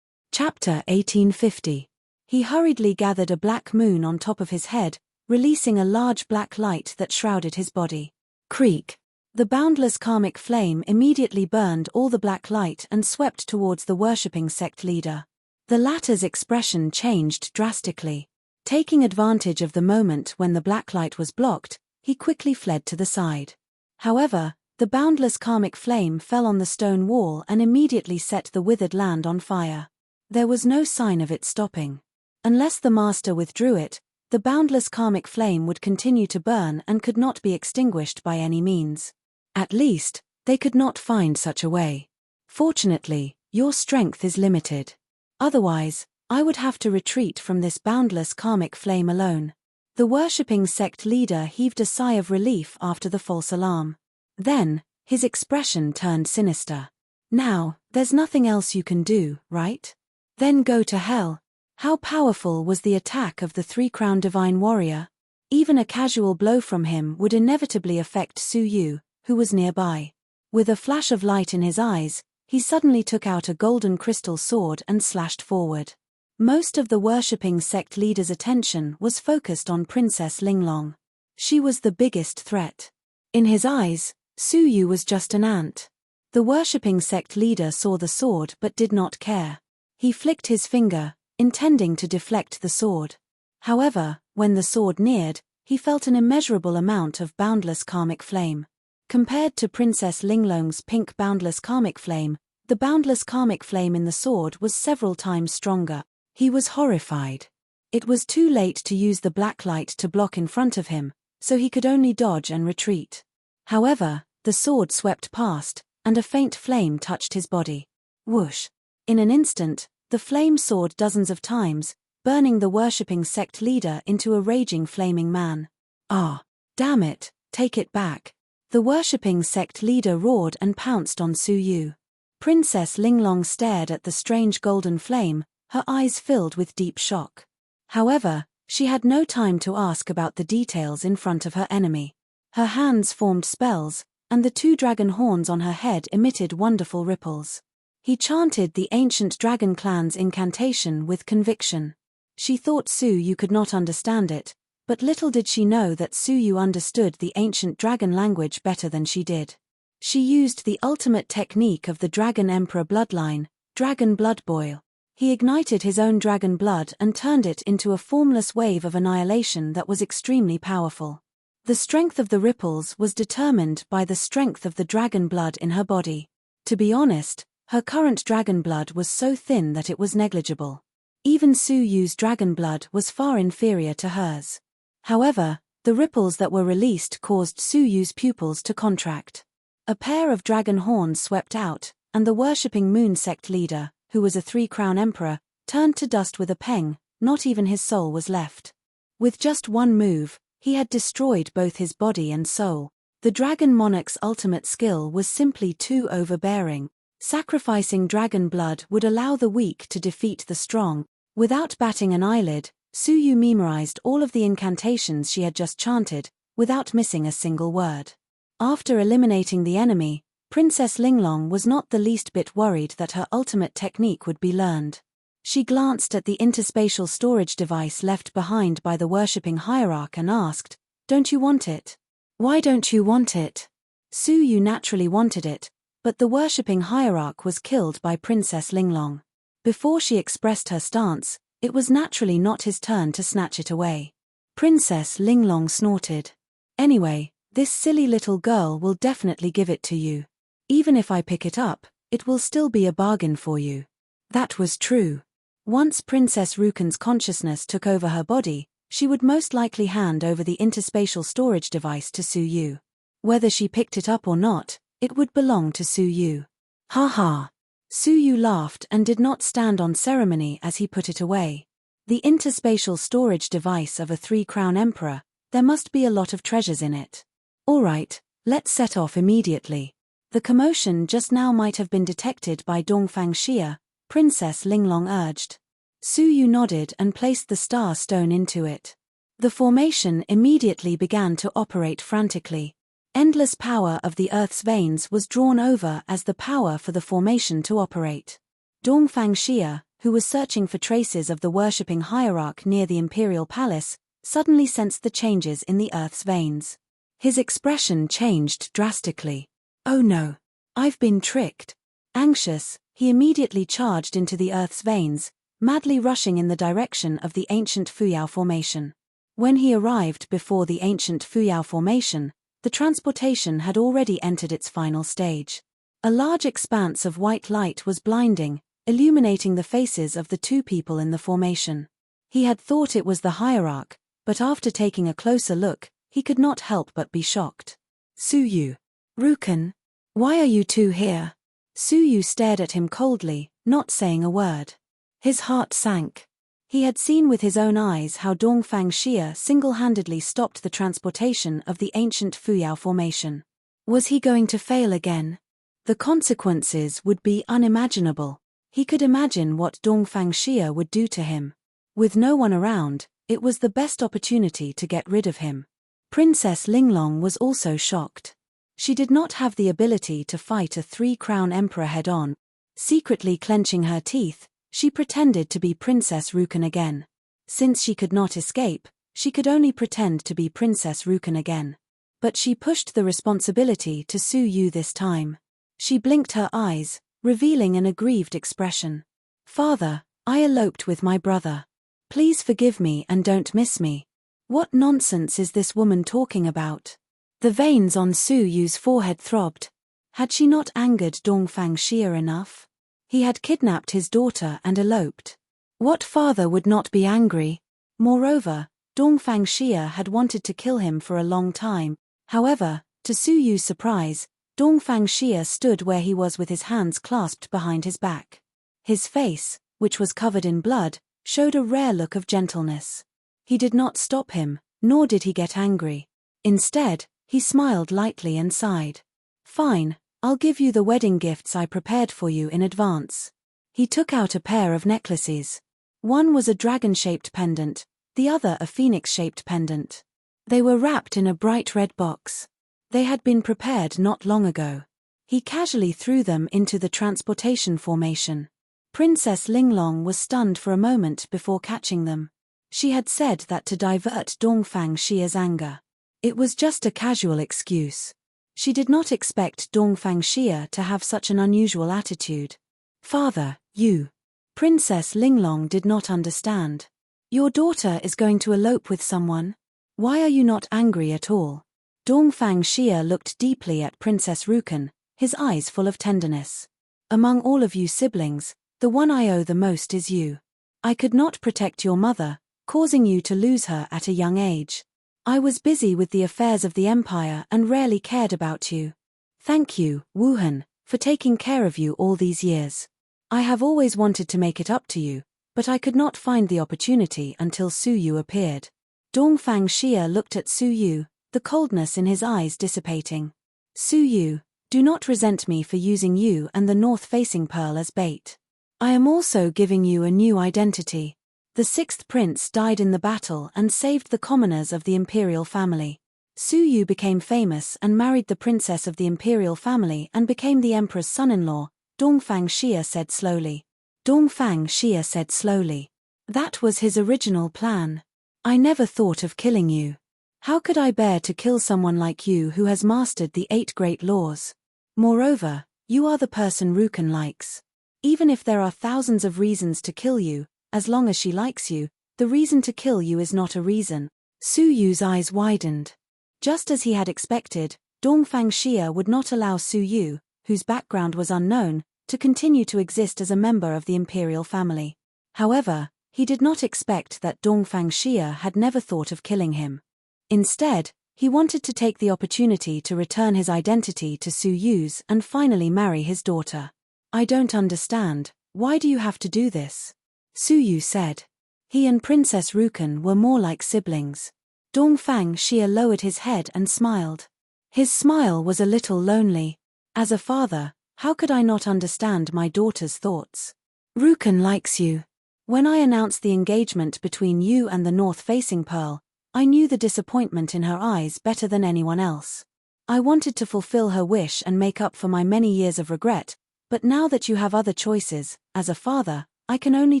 Chapter 1850. He hurriedly gathered a black moon on top of his head, releasing a large black light that shrouded his body. Creak. The boundless karmic flame immediately burned all the black light and swept towards the worshipping sect leader. The latter's expression changed drastically. Taking advantage of the moment when the black light was blocked, he quickly fled to the side. However, the boundless karmic flame fell on the stone wall and immediately set the withered land on fire. There was no sign of it stopping. Unless the master withdrew it, the boundless karmic flame would continue to burn and could not be extinguished by any means. At least, they could not find such a way. Fortunately, your strength is limited. Otherwise, I would have to retreat from this boundless karmic flame alone. The worshipping sect leader heaved a sigh of relief after the false alarm. Then, his expression turned sinister. Now, there's nothing else you can do, right? Then go to hell. How powerful was the attack of the three-crown divine warrior? Even a casual blow from him would inevitably affect Su Yu, who was nearby. With a flash of light in his eyes, he suddenly took out a golden crystal sword and slashed forward. Most of the worshipping sect leader's attention was focused on Princess Linglong. She was the biggest threat. In his eyes, Su Yu was just an ant. The worshipping sect leader saw the sword but did not care. He flicked his finger, intending to deflect the sword. However, when the sword neared, he felt an immeasurable amount of boundless karmic flame. Compared to Princess Linglong's pink boundless karmic flame, the boundless karmic flame in the sword was several times stronger. He was horrified. It was too late to use the black light to block in front of him, so he could only dodge and retreat. However, the sword swept past, and a faint flame touched his body. Whoosh! In an instant, the flame soared dozens of times, burning the worshipping sect leader into a raging flaming man. Ah! Damn it, take it back. The worshipping sect leader roared and pounced on Su Yu. Princess Linglong stared at the strange golden flame, her eyes filled with deep shock. However, she had no time to ask about the details in front of her enemy. Her hands formed spells, and the two dragon horns on her head emitted wonderful ripples. He chanted the ancient dragon clan's incantation with conviction. She thought Su Yu could not understand it, but little did she know that Su Yu understood the ancient dragon language better than she did. She used the ultimate technique of the Dragon Emperor bloodline, Dragon Blood Boil. He ignited his own dragon blood and turned it into a formless wave of annihilation that was extremely powerful. The strength of the ripples was determined by the strength of the dragon blood in her body. To be honest, her current dragon blood was so thin that it was negligible. Even Su Yu's dragon blood was far inferior to hers. However, the ripples that were released caused Su Yu's pupils to contract. A pair of dragon horns swept out, and the worshipping moon sect leader, who was a three-crown emperor, turned to dust with a pang. Not even his soul was left. With just one move, he had destroyed both his body and soul. The dragon monarch's ultimate skill was simply too overbearing. Sacrificing dragon blood would allow the weak to defeat the strong. Without batting an eyelid, Su Yu memorized all of the incantations she had just chanted, without missing a single word. After eliminating the enemy, Princess Linglong was not the least bit worried that her ultimate technique would be learned. She glanced at the interspatial storage device left behind by the worshipping hierarch and asked, "Don't you want it?" "Why don't you want it?" Su Yu naturally wanted it, but the worshipping hierarch was killed by Princess Linglong. Before she expressed her stance, it was naturally not his turn to snatch it away. Princess Linglong snorted. "Anyway, this silly little girl will definitely give it to you. Even if I pick it up, it will still be a bargain for you." That was true. Once Princess Rukan's consciousness took over her body, she would most likely hand over the interspatial storage device to Su Yu. Whether she picked it up or not, it would belong to Su Yu. Ha ha! Su Yu laughed and did not stand on ceremony as he put it away. The interspatial storage device of a three-crown emperor, there must be a lot of treasures in it. All right, let's set off immediately. The commotion just now might have been detected by Dongfang Xia, Princess Linglong urged. Su Yu nodded and placed the star stone into it. The formation immediately began to operate frantically. Endless power of the Earth's veins was drawn over as the power for the formation to operate. Dongfang Xia, who was searching for traces of the worshipping hierarch near the imperial palace, suddenly sensed the changes in the earth's veins. His expression changed drastically. "Oh no! I've been tricked." Anxious, he immediately charged into the earth's veins, madly rushing in the direction of the ancient Fuyao formation. When he arrived before the ancient Fuyao formation, the transportation had already entered its final stage. A large expanse of white light was blinding, illuminating the faces of the two people in the formation. He had thought it was the hierarch, but after taking a closer look, he could not help but be shocked. "Suyu. Rukan. Why are you two here?" Suyu stared at him coldly, not saying a word. His heart sank. He had seen with his own eyes how Dongfang Xia single-handedly stopped the transportation of the ancient Fuyao formation. Was he going to fail again? The consequences would be unimaginable. He could imagine what Dongfang Xia would do to him. With no one around, it was the best opportunity to get rid of him. Princess Linglong was also shocked. She did not have the ability to fight a three-crown emperor head-on. Secretly clenching her teeth, she pretended to be Princess Rukan again. Since she could not escape, she could only pretend to be Princess Rukan again. But she pushed the responsibility to Suyu this time. She blinked her eyes, revealing an aggrieved expression. "Father, I eloped with my brother. Please forgive me and don't miss me." What nonsense is this woman talking about? The veins on Suyu's forehead throbbed. Had she not angered Dongfang Xia enough? He had kidnapped his daughter and eloped. What father would not be angry? Moreover, Dongfang Xia had wanted to kill him for a long time. However, to Suyu's surprise, Dongfang Xia stood where he was with his hands clasped behind his back. His face, which was covered in blood, showed a rare look of gentleness. He did not stop him, nor did he get angry. Instead, he smiled lightly and sighed. "Fine, I'll give you the wedding gifts I prepared for you in advance." He took out a pair of necklaces. One was a dragon-shaped pendant, the other a phoenix-shaped pendant. They were wrapped in a bright red box. They had been prepared not long ago. He casually threw them into the transportation formation. Princess Linglong was stunned for a moment before catching them. She had said that to divert Dongfang Xia's anger. It was just a casual excuse. She did not expect Dongfang Xia to have such an unusual attitude. "Father, you..." Princess Linglong did not understand. "Your daughter is going to elope with someone? Why are you not angry at all?" Dongfang Xia looked deeply at Princess Rukan, his eyes full of tenderness. "Among all of you siblings, the one I owe the most is you. I could not protect your mother, causing you to lose her at a young age. I was busy with the affairs of the empire and rarely cared about you. Thank you, Wuhan, for taking care of you all these years. I have always wanted to make it up to you, but I could not find the opportunity until Suyu appeared." Dongfang Xia looked at Suyu, the coldness in his eyes dissipating. "Suyu, do not resent me for using you and the north-facing pearl as bait. I am also giving you a new identity. The sixth prince died in the battle and saved the commoners of the imperial family. Suyu became famous and married the princess of the imperial family and became the emperor's son-in-law," Dongfang Xia said slowly. Dongfang Xia said slowly. "That was his original plan. I never thought of killing you. How could I bear to kill someone like you who has mastered the 8 great laws? Moreover, you are the person Rukan likes. Even if there are thousands of reasons to kill you, as long as she likes you, the reason to kill you is not a reason." Suyu's eyes widened. Just as he had expected, Dongfang Xia would not allow Suyu, whose background was unknown, to continue to exist as a member of the imperial family. However, he did not expect that Dongfang Xia had never thought of killing him. Instead, he wanted to take the opportunity to return his identity to Suyu's and finally marry his daughter. "I don't understand, why do you have to do this?" Suyu said. He and Princess Rukan were more like siblings. Dongfang Xia lowered his head and smiled. His smile was a little lonely. "As a father, how could I not understand my daughter's thoughts? Rukan likes you. When I announced the engagement between you and the north-facing pearl, I knew the disappointment in her eyes better than anyone else. I wanted to fulfill her wish and make up for my many years of regret, but now that you have other choices, as a father, I can only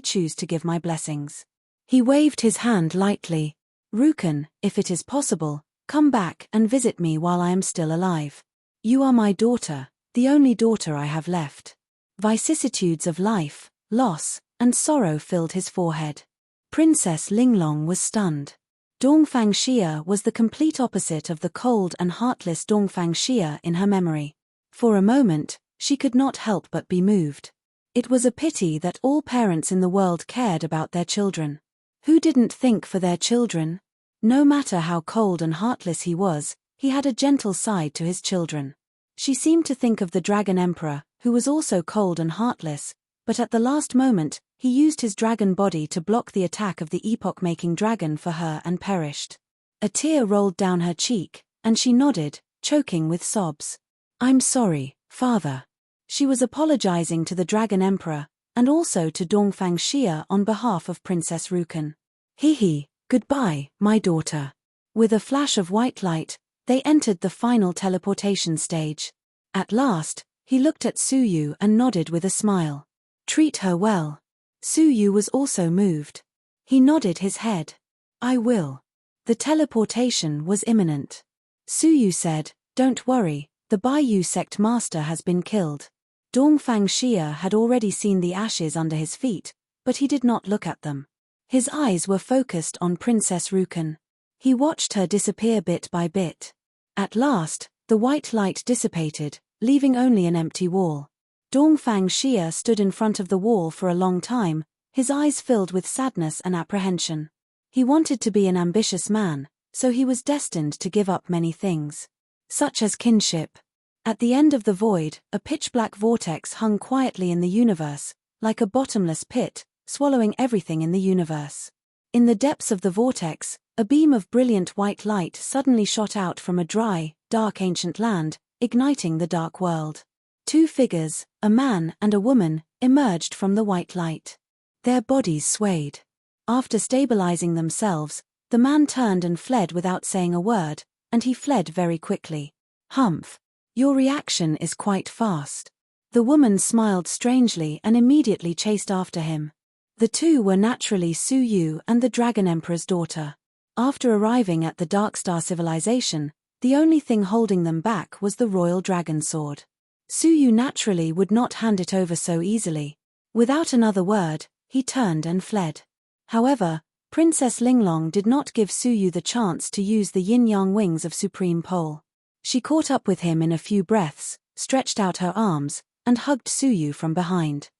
choose to give my blessings. He waved his hand lightly. Rukan, if it is possible, come back and visit me while I am still alive. You are my daughter, the only daughter I have left. Vicissitudes of life, loss, and sorrow filled his forehead. Princess Linglong was stunned. Dongfang Xia was the complete opposite of the cold and heartless Dongfang Xia in her memory. For a moment, she could not help but be moved. It was a pity that all parents in the world cared about their children. Who didn't think for their children? No matter how cold and heartless he was, he had a gentle side to his children. She seemed to think of the Dragon Emperor, who was also cold and heartless, but at the last moment, he used his dragon body to block the attack of the epoch-making dragon for her and perished. A tear rolled down her cheek, and she nodded, choking with sobs. I'm sorry, father. She was apologizing to the Dragon Emperor, and also to Dongfang Xia on behalf of Princess Rukan. He, goodbye, my daughter. With a flash of white light, they entered the final teleportation stage. At last, he looked at Suyu and nodded with a smile. Treat her well. Suyu was also moved. He nodded his head. I will. The teleportation was imminent. Suyu said, Don't worry, the Baiyu sect master has been killed. Dongfang Xia had already seen the ashes under his feet, but he did not look at them. His eyes were focused on Princess Rukan. He watched her disappear bit by bit. At last, the white light dissipated, leaving only an empty wall. Dongfang Xia stood in front of the wall for a long time, his eyes filled with sadness and apprehension. He wanted to be an ambitious man, so he was destined to give up many things. Such as kinship. At the end of the void, a pitch-black vortex hung quietly in the universe, like a bottomless pit, swallowing everything in the universe. In the depths of the vortex, a beam of brilliant white light suddenly shot out from a dry, dark ancient land, igniting the dark world. Two figures, a man and a woman, emerged from the white light. Their bodies swayed. After stabilizing themselves, the man turned and fled without saying a word, and he fled very quickly. Humph. Your reaction is quite fast. The woman smiled strangely and immediately chased after him. The two were naturally Suyu and the Dragon Emperor's daughter. After arriving at the Darkstar civilization, the only thing holding them back was the royal dragon sword. Suyu naturally would not hand it over so easily. Without another word, he turned and fled. However, Princess Linglong did not give Suyu the chance to use the yin-yang wings of Supreme Pole. She caught up with him in a few breaths, stretched out her arms, and hugged Suyu from behind.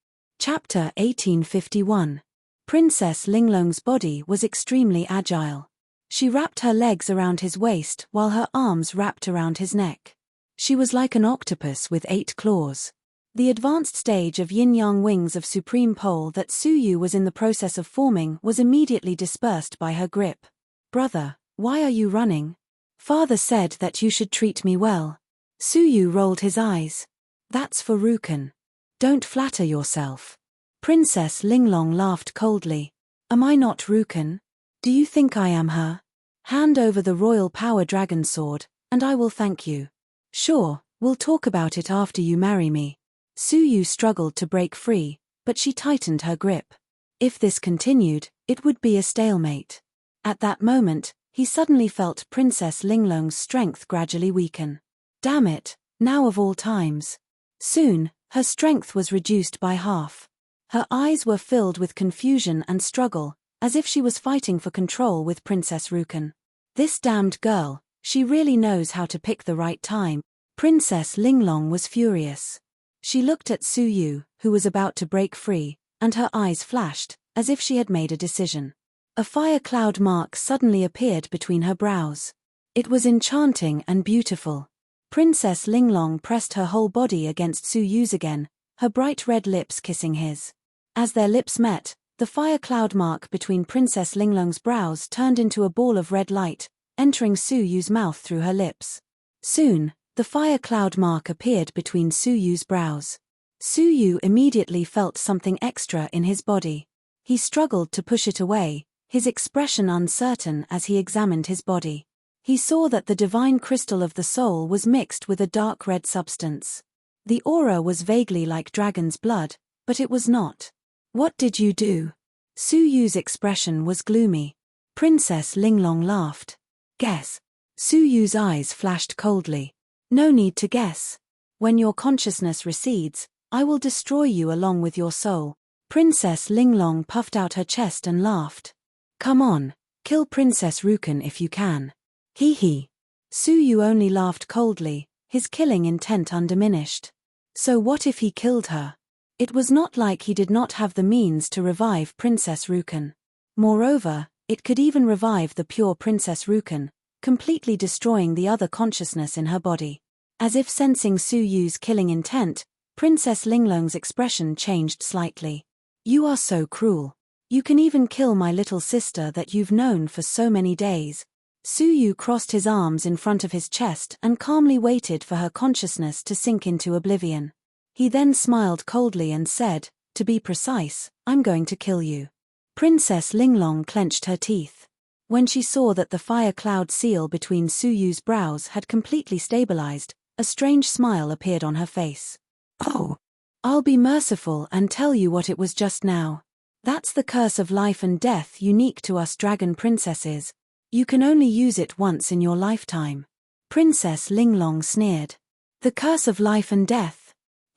Chapter 1851. Princess Linglong's body was extremely agile. She wrapped her legs around his waist while her arms wrapped around his neck. She was like an octopus with 8 claws. The advanced stage of yin-yang wings of Supreme Pole that Suyu was in the process of forming was immediately dispersed by her grip. Brother, why are you running? Father said that you should treat me well. Suyu rolled his eyes. That's for Rukan. Don't flatter yourself. Princess Linglong laughed coldly. Am I not Rukan? Do you think I am her? Hand over the royal power dragon sword, and I will thank you. Sure, we'll talk about it after you marry me. Suyu struggled to break free, but she tightened her grip. If this continued, it would be a stalemate. At that moment, he suddenly felt Princess Linglong's strength gradually weaken. Damn it, now of all times. Soon, her strength was reduced by half. Her eyes were filled with confusion and struggle, as if she was fighting for control with Princess Rukan. This damned girl, she really knows how to pick the right time. Princess Linglong was furious. She looked at Suyu, who was about to break free, and her eyes flashed, as if she had made a decision. A fire cloud mark suddenly appeared between her brows. It was enchanting and beautiful. Princess Linglong pressed her whole body against Suyu's again, her bright red lips kissing his. As their lips met, the fire cloud mark between Princess Linglong's brows turned into a ball of red light, entering Suyu's mouth through her lips. Soon, the fire cloud mark appeared between Suyu's brows. Suyu immediately felt something extra in his body. He struggled to push it away, his expression uncertain as he examined his body. He saw that the divine crystal of the soul was mixed with a dark red substance. The aura was vaguely like dragon's blood, but it was not. What did you do? Su Yu's expression was gloomy. Princess Linglong laughed. Guess. Su Yu's eyes flashed coldly. No need to guess. When your consciousness recedes, I will destroy you along with your soul. Princess Linglong puffed out her chest and laughed. Come on, kill Princess Rukan if you can. Hee hee. Su Yu only laughed coldly, his killing intent undiminished. So what if he killed her? It was not like he did not have the means to revive Princess Rukan. Moreover, it could even revive the pure Princess Rukan, completely destroying the other consciousness in her body. As if sensing Su Yu's killing intent, Princess Linglong's expression changed slightly. You are so cruel. You can even kill my little sister that you've known for so many days. Su Yu crossed his arms in front of his chest and calmly waited for her consciousness to sink into oblivion. He then smiled coldly and said, to be precise, I'm going to kill you. Princess Linglong clenched her teeth. When she saw that the fire cloud seal between Su Yu's brows had completely stabilized, a strange smile appeared on her face. Oh! I'll be merciful and tell you what it was just now. That's the curse of life and death unique to us dragon princesses. You can only use it once in your lifetime. Princess Linglong sneered. The curse of life and death.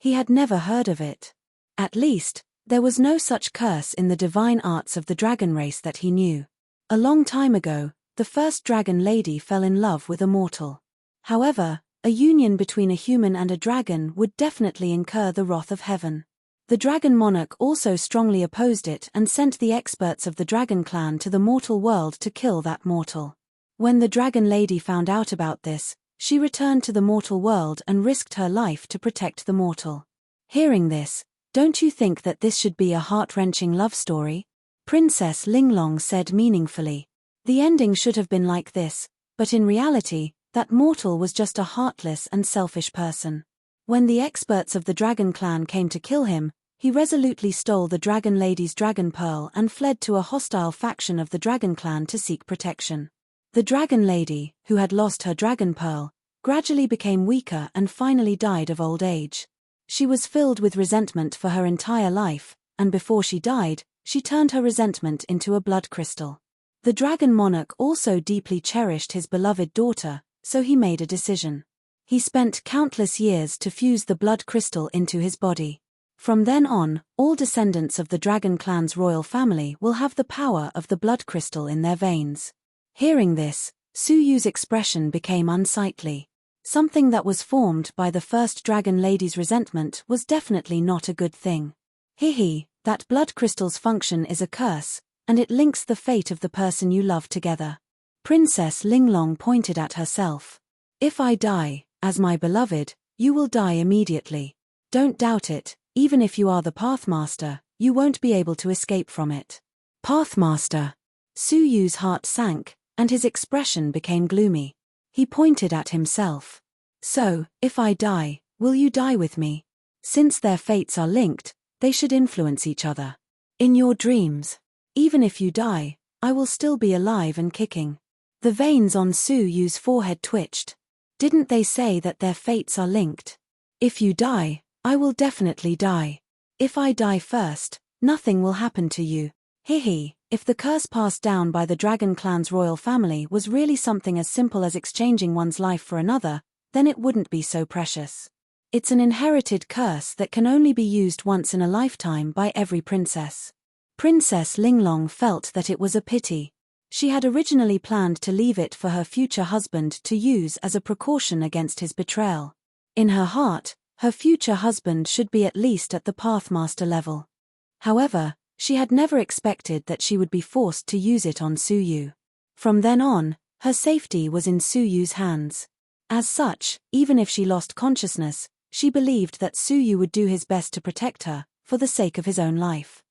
He had never heard of it. At least, there was no such curse in the divine arts of the dragon race that he knew. A long time ago, the first dragon lady fell in love with a mortal. However, a union between a human and a dragon would definitely incur the wrath of heaven. The dragon monarch also strongly opposed it and sent the experts of the dragon clan to the mortal world to kill that mortal. When the dragon lady found out about this, she returned to the mortal world and risked her life to protect the mortal. Hearing this, don't you think that this should be a heart-wrenching love story? Princess Linglong said meaningfully. The ending should have been like this, but in reality, that mortal was just a heartless and selfish person. When the experts of the dragon clan came to kill him, he resolutely stole the dragon lady's dragon pearl and fled to a hostile faction of the dragon clan to seek protection. The dragon lady, who had lost her dragon pearl, gradually became weaker and finally died of old age. She was filled with resentment for her entire life, and before she died, she turned her resentment into a blood crystal. The dragon monarch also deeply cherished his beloved daughter, so he made a decision. He spent countless years to fuse the blood crystal into his body. From then on, all descendants of the dragon clan's royal family will have the power of the blood crystal in their veins. Hearing this, Su Yu's expression became unsightly. Something that was formed by the first dragon lady's resentment was definitely not a good thing. Hee, that blood crystal's function is a curse, and it links the fate of the person you love together. Princess Linglong pointed at herself. If I die, as my beloved, you will die immediately. Don't doubt it, even if you are the Pathmaster, you won't be able to escape from it. Pathmaster. Su Yu's heart sank, and his expression became gloomy. He pointed at himself. So, if I die, will you die with me? Since their fates are linked, they should influence each other. In your dreams. Even if you die, I will still be alive and kicking. The veins on Su Yu's forehead twitched. Didn't they say that their fates are linked? If you die, I will definitely die. If I die first, nothing will happen to you. Hee, if the curse passed down by the dragon clan's royal family was really something as simple as exchanging one's life for another, then it wouldn't be so precious. It's an inherited curse that can only be used once in a lifetime by every princess. Princess Linglong felt that it was a pity. She had originally planned to leave it for her future husband to use as a precaution against his betrayal. In her heart, her future husband should be at least at the Pathmaster level. However, she had never expected that she would be forced to use it on Su Yu. From then on, her safety was in Su Yu's hands. As such, even if she lost consciousness, she believed that Su Yu would do his best to protect her, for the sake of his own life.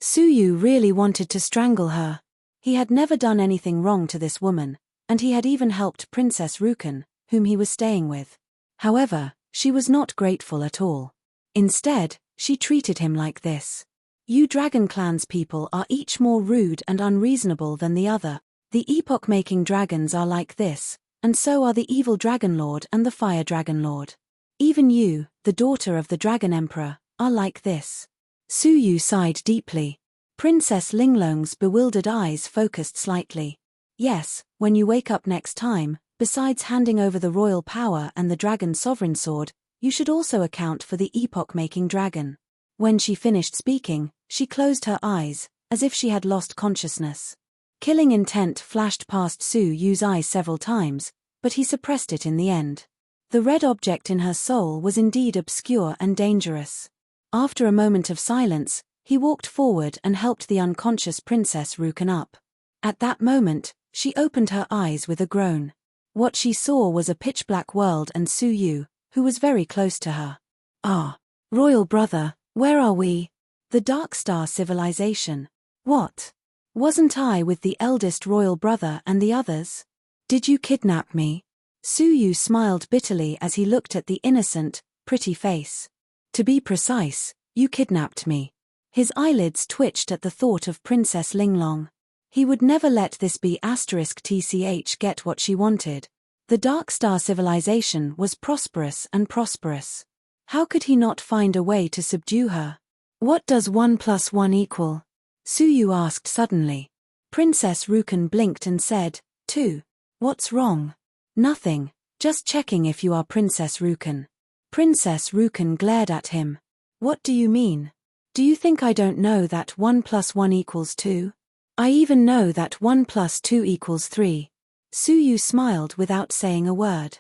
Su Yu really wanted to strangle her. He had never done anything wrong to this woman, and he had even helped Princess Rukan, whom he was staying with. However, she was not grateful at all. Instead, she treated him like this. You Dragon Clan's people are each more rude and unreasonable than the other. The epoch-making dragons are like this, and so are the evil Dragon Lord and the Fire Dragon Lord. Even you, the daughter of the Dragon Emperor, are like this. Su Yu sighed deeply. Princess Linglong's bewildered eyes focused slightly. Yes, when you wake up next time, besides handing over the royal power and the dragon sovereign sword, you should also account for the epoch-making dragon. When she finished speaking, she closed her eyes, as if she had lost consciousness. Killing intent flashed past Su Yu's eyes several times, but he suppressed it in the end. The red object in her soul was indeed obscure and dangerous. After a moment of silence, he walked forward and helped the unconscious Princess Rukan up. At that moment, she opened her eyes with a groan. What she saw was a pitch-black world and Su Yu, who was very close to her. "Ah, royal brother, where are we?" "The Dark Star civilization." "What? Wasn't I with the eldest royal brother and the others? Did you kidnap me?" Su Yu smiled bitterly as he looked at the innocent, pretty face. "To be precise, you kidnapped me." His eyelids twitched at the thought of Princess Linglong. He would never let this be *tch get what she wanted. The Dark Star civilization was prosperous and prosperous. How could he not find a way to subdue her? "What does 1 + 1 equal?" Su Yu asked suddenly. Princess Rukan blinked and said, 2. "What's wrong?" "Nothing, just checking if you are Princess Rukan." Princess Rukan glared at him. "What do you mean? Do you think I don't know that 1 + 1 equals 2? I even know that 1 + 2 equals 3. Su Yu smiled without saying a word.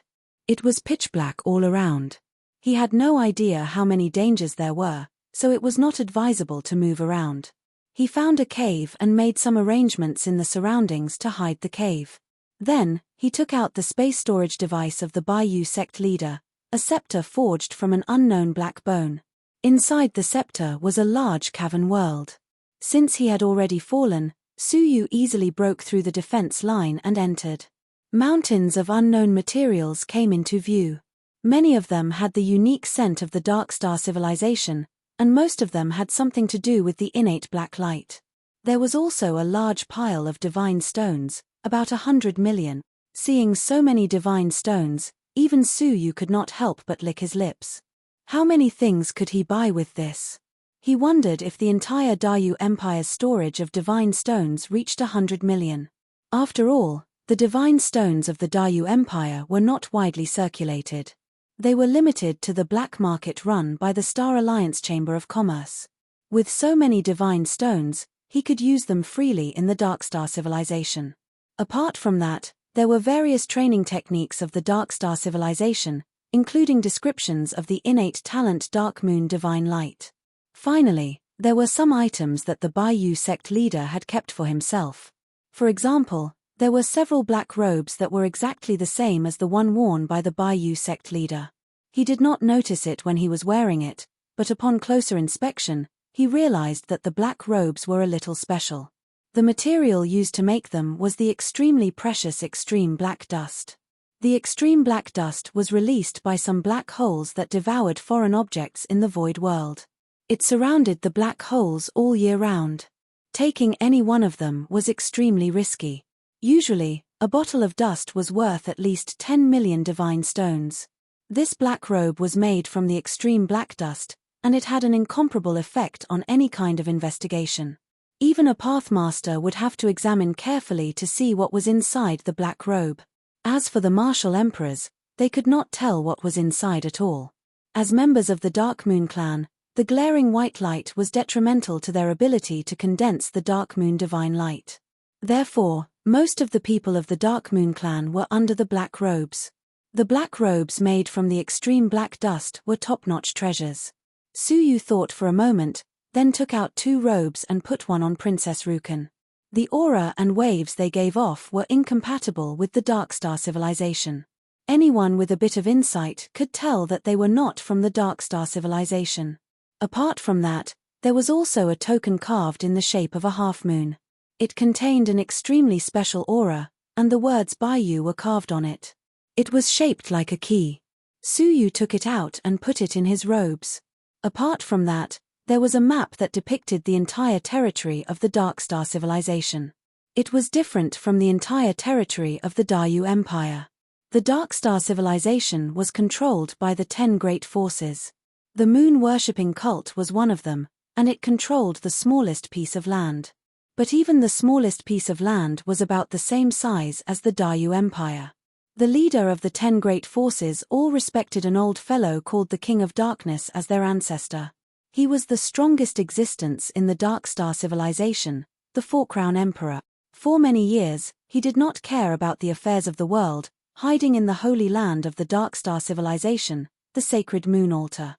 It was pitch black all around. He had no idea how many dangers there were, so it was not advisable to move around. He found a cave and made some arrangements in the surroundings to hide the cave. Then, he took out the space storage device of the Bayou sect leader, a scepter forged from an unknown black bone. Inside the scepter was a large cavern world. Since he had already fallen, Su Yu easily broke through the defense line and entered. Mountains of unknown materials came into view. Many of them had the unique scent of the Dark Star civilization, and most of them had something to do with the innate black light. There was also a large pile of divine stones, about 100 million. Seeing so many divine stones, even Su Yu could not help but lick his lips. How many things could he buy with this? He wondered if the entire Dayu Empire's storage of divine stones reached 100 million. After all, the divine stones of the Dayu Empire were not widely circulated. They were limited to the black market run by the Star Alliance Chamber of Commerce. With so many divine stones, he could use them freely in the Dark Star civilization. Apart from that, there were various training techniques of the Dark Star civilization, including descriptions of the innate talent Dark Moon Divine Light. Finally, there were some items that the Bayou sect leader had kept for himself. For example, there were several black robes that were exactly the same as the one worn by the Bayou sect leader. He did not notice it when he was wearing it, but upon closer inspection, he realized that the black robes were a little special. The material used to make them was the extremely precious extreme black dust. The extreme black dust was released by some black holes that devoured foreign objects in the void world. It surrounded the black holes all year round. Taking any one of them was extremely risky. Usually, a bottle of dust was worth at least 10 million divine stones. This black robe was made from the extreme black dust, and it had an incomparable effect on any kind of investigation. Even a pathmaster would have to examine carefully to see what was inside the black robe. As for the martial emperors, they could not tell what was inside at all. As members of the Dark Moon clan, the glaring white light was detrimental to their ability to condense the Dark Moon divine light. Therefore, most of the people of the Dark Moon clan were under the black robes. The black robes made from the extreme black dust were top-notch treasures. Su Yu thought for a moment, then took out 2 robes and put one on Princess Rukan. The aura and waves they gave off were incompatible with the Dark Star civilization. Anyone with a bit of insight could tell that they were not from the Dark Star civilization. Apart from that, there was also a token carved in the shape of a half-moon. It contained an extremely special aura, and the words Bayou were carved on it. It was shaped like a key. Su Yu took it out and put it in his robes. Apart from that, there was a map that depicted the entire territory of the Dark Star civilization. It was different from the entire territory of the Dayu Empire. The Dark Star civilization was controlled by the 10 great forces. The moon-worshipping cult was one of them, and it controlled the smallest piece of land. But even the smallest piece of land was about the same size as the Dayu Empire. The leader of the 10 great forces all respected an old fellow called the King of Darkness as their ancestor. He was the strongest existence in the Dark Star civilization, the Four-Crown Emperor. For many years, he did not care about the affairs of the world, hiding in the holy land of the Dark Star civilization, the sacred moon altar.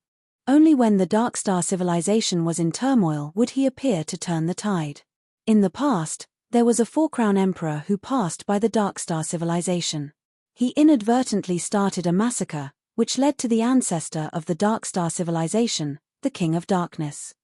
Only when the Dark Star civilization was in turmoil would he appear to turn the tide. In the past, there was a Four-Crown Emperor who passed by the Dark Star civilization. He inadvertently started a massacre, which led to the ancestor of the Dark Star civilization, the King of Darkness.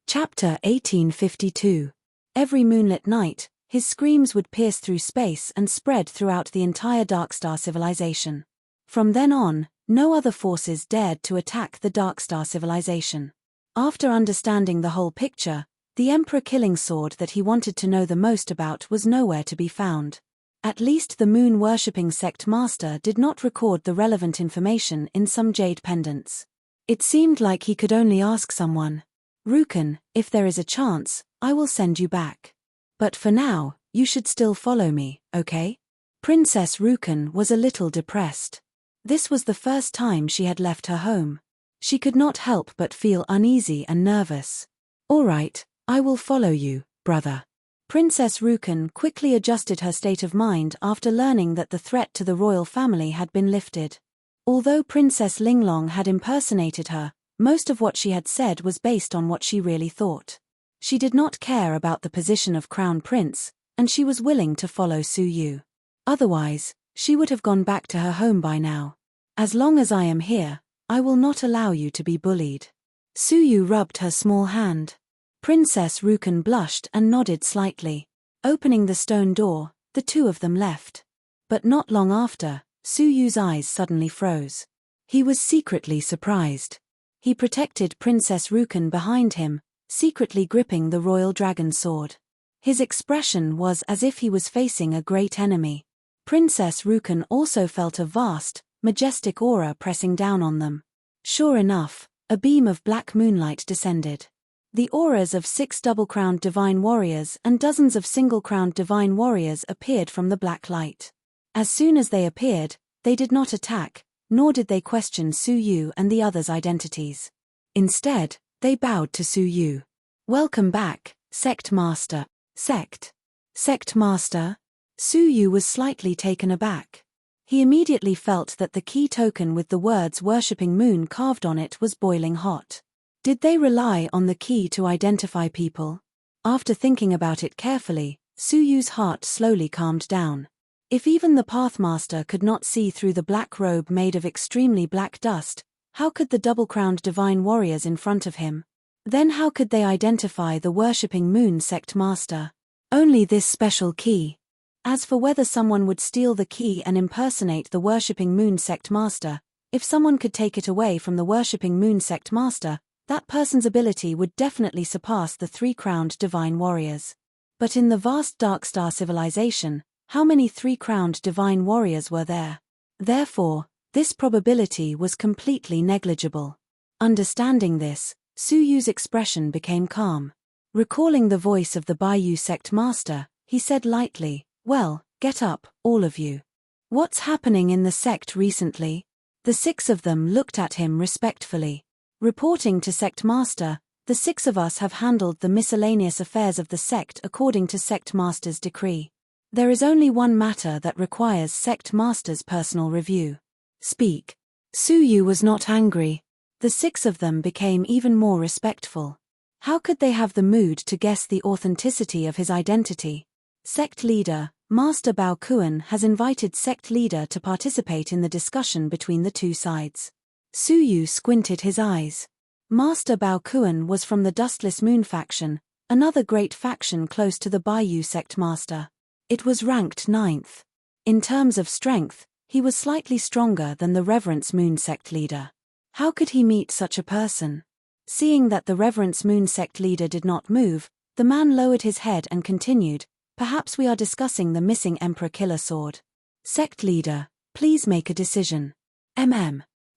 Chapter 1852. Every moonlit night, his screams would pierce through space and spread throughout the entire Dark Star civilization. From then on, no other forces dared to attack the Dark Star civilization. After understanding the whole picture, the Emperor Killing Sword that he wanted to know the most about was nowhere to be found. At least the moon-worshipping sect master did not record the relevant information in some jade pendants. It seemed like he could only ask someone, "Rukan, if there is a chance, I will send you back. But for now, you should still follow me, okay?" Princess Rukan was a little depressed. This was the first time she had left her home. She could not help but feel uneasy and nervous. "All right, I will follow you, brother." Princess Rukan quickly adjusted her state of mind after learning that the threat to the royal family had been lifted. Although Princess Linglong had impersonated her, most of what she had said was based on what she really thought. She did not care about the position of crown prince, and she was willing to follow Su Yu. Otherwise, she would have gone back to her home by now. "As long as I am here, I will not allow you to be bullied." Su Yu rubbed her small hand. Princess Rukan blushed and nodded slightly. Opening the stone door, the two of them left. But not long after, Su Yu's eyes suddenly froze. He was secretly surprised. He protected Princess Rukan behind him, secretly gripping the royal dragon sword. His expression was as if he was facing a great enemy. Princess Rukan also felt a vast, majestic aura pressing down on them. Sure enough, a beam of black moonlight descended. The auras of 6 double-crowned divine warriors and dozens of single-crowned divine warriors appeared from the black light. As soon as they appeared, they did not attack, nor did they question Su Yu and the others' identities. Instead, they bowed to Su Yu. "Welcome back, Sect Master." "Sect? Sect Master?" Su Yu was slightly taken aback. He immediately felt that the key token with the words "Worshipping Moon" carved on it was boiling hot. Did they rely on the key to identify people? After thinking about it carefully, Su Yu's heart slowly calmed down. If even the Pathmaster could not see through the black robe made of extremely black dust, how could the double-crowned divine warriors in front of him? Then how could they identify the worshipping moon sect master? Only this special key. As for whether someone would steal the key and impersonate the worshipping moon sect master, if someone could take it away from the worshipping moon sect master, that person's ability would definitely surpass the 3-crowned divine warriors. But in the vast Dark Star civilization, how many 3-crowned divine warriors were there? Therefore, this probability was completely negligible. Understanding this, Su Yu's expression became calm. Recalling the voice of the Baiyu sect master, he said lightly, "Well, get up, all of you. What's happening in the sect recently?" The 6 of them looked at him respectfully. Reporting to Sect Master, "The 6 of us have handled the miscellaneous affairs of the sect according to Sect Master's decree. There is only one matter that requires Sect Master's personal review." "Speak." Su Yu was not angry. The 6 of them became even more respectful. How could they have the mood to guess the authenticity of his identity? Sect leader, Master Bao Kuan has invited sect leader to participate in the discussion between the two sides. Su Yu squinted his eyes. Master Bao Kuan was from the Dustless Moon faction, another great faction close to the Baiyu sect master. It was ranked 9th. In terms of strength, he was slightly stronger than the Reverence Moon sect leader. How could he meet such a person? Seeing that the Reverence Moon sect leader did not move, the man lowered his head and continued, "Perhaps we are discussing the missing Emperor Killer Sword. Sect leader, please make a decision."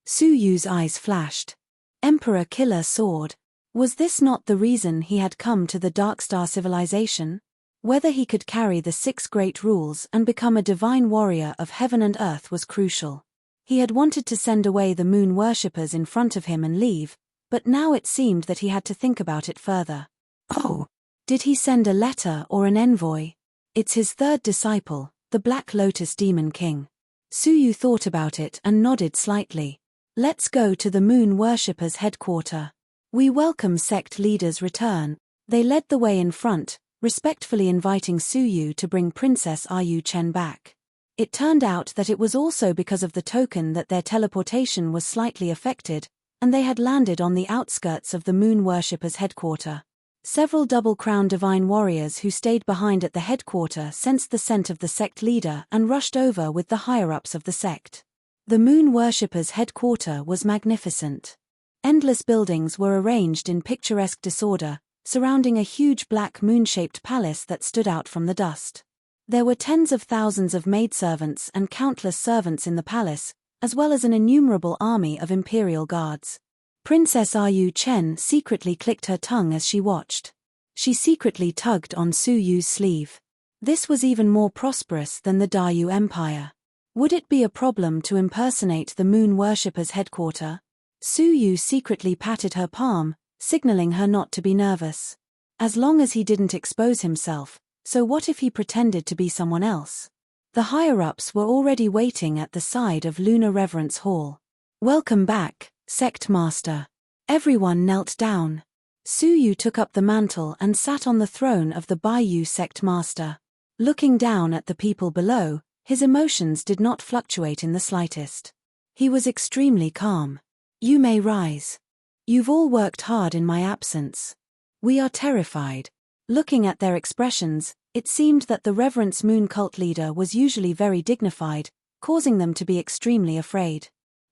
Su Yu's eyes flashed. Emperor Killer Sword. Was this not the reason he had come to the Darkstar civilization? Whether he could carry the 6 great rules and become a divine warrior of heaven and earth was crucial. He had wanted to send away the moon worshippers in front of him and leave, but now it seemed that he had to think about it further. Oh, did he send a letter or an envoy? It's his 3rd disciple, the Black Lotus Demon King. Suyu thought about it and nodded slightly. Let's go to the moon worshippers' headquarters. We welcome sect leader's return. They led the way in front, respectfully inviting Suyu to bring Princess Ayu Chen back. It turned out that it was also because of the token that their teleportation was slightly affected, and they had landed on the outskirts of the moon worshippers' headquarters. Several double-crown divine warriors who stayed behind at the headquarters sensed the scent of the sect leader and rushed over with the higher-ups of the sect. The moon worshippers' headquarters was magnificent. Endless buildings were arranged in picturesque disorder, surrounding a huge black moon-shaped palace that stood out from the dust. There were tens of thousands of maidservants and countless servants in the palace, as well as an innumerable army of imperial guards. Princess Ayu Chen secretly clicked her tongue as she watched. She secretly tugged on Suyu's sleeve. This was even more prosperous than the Dayu Empire. Would it be a problem to impersonate the moon worshippers' headquarters? Suyu secretly patted her palm, signaling her not to be nervous. As long as he didn't expose himself, so what if he pretended to be someone else? The higher-ups were already waiting at the side of Lunar Reverence Hall. Welcome back, Sect Master. Everyone knelt down. Suyu took up the mantle and sat on the throne of the Baiyu Sect Master. Looking down at the people below, his emotions did not fluctuate in the slightest. He was extremely calm. You may rise. You've all worked hard in my absence. We are terrified. Looking at their expressions, it seemed that the Reverence Moon cult leader was usually very dignified, causing them to be extremely afraid.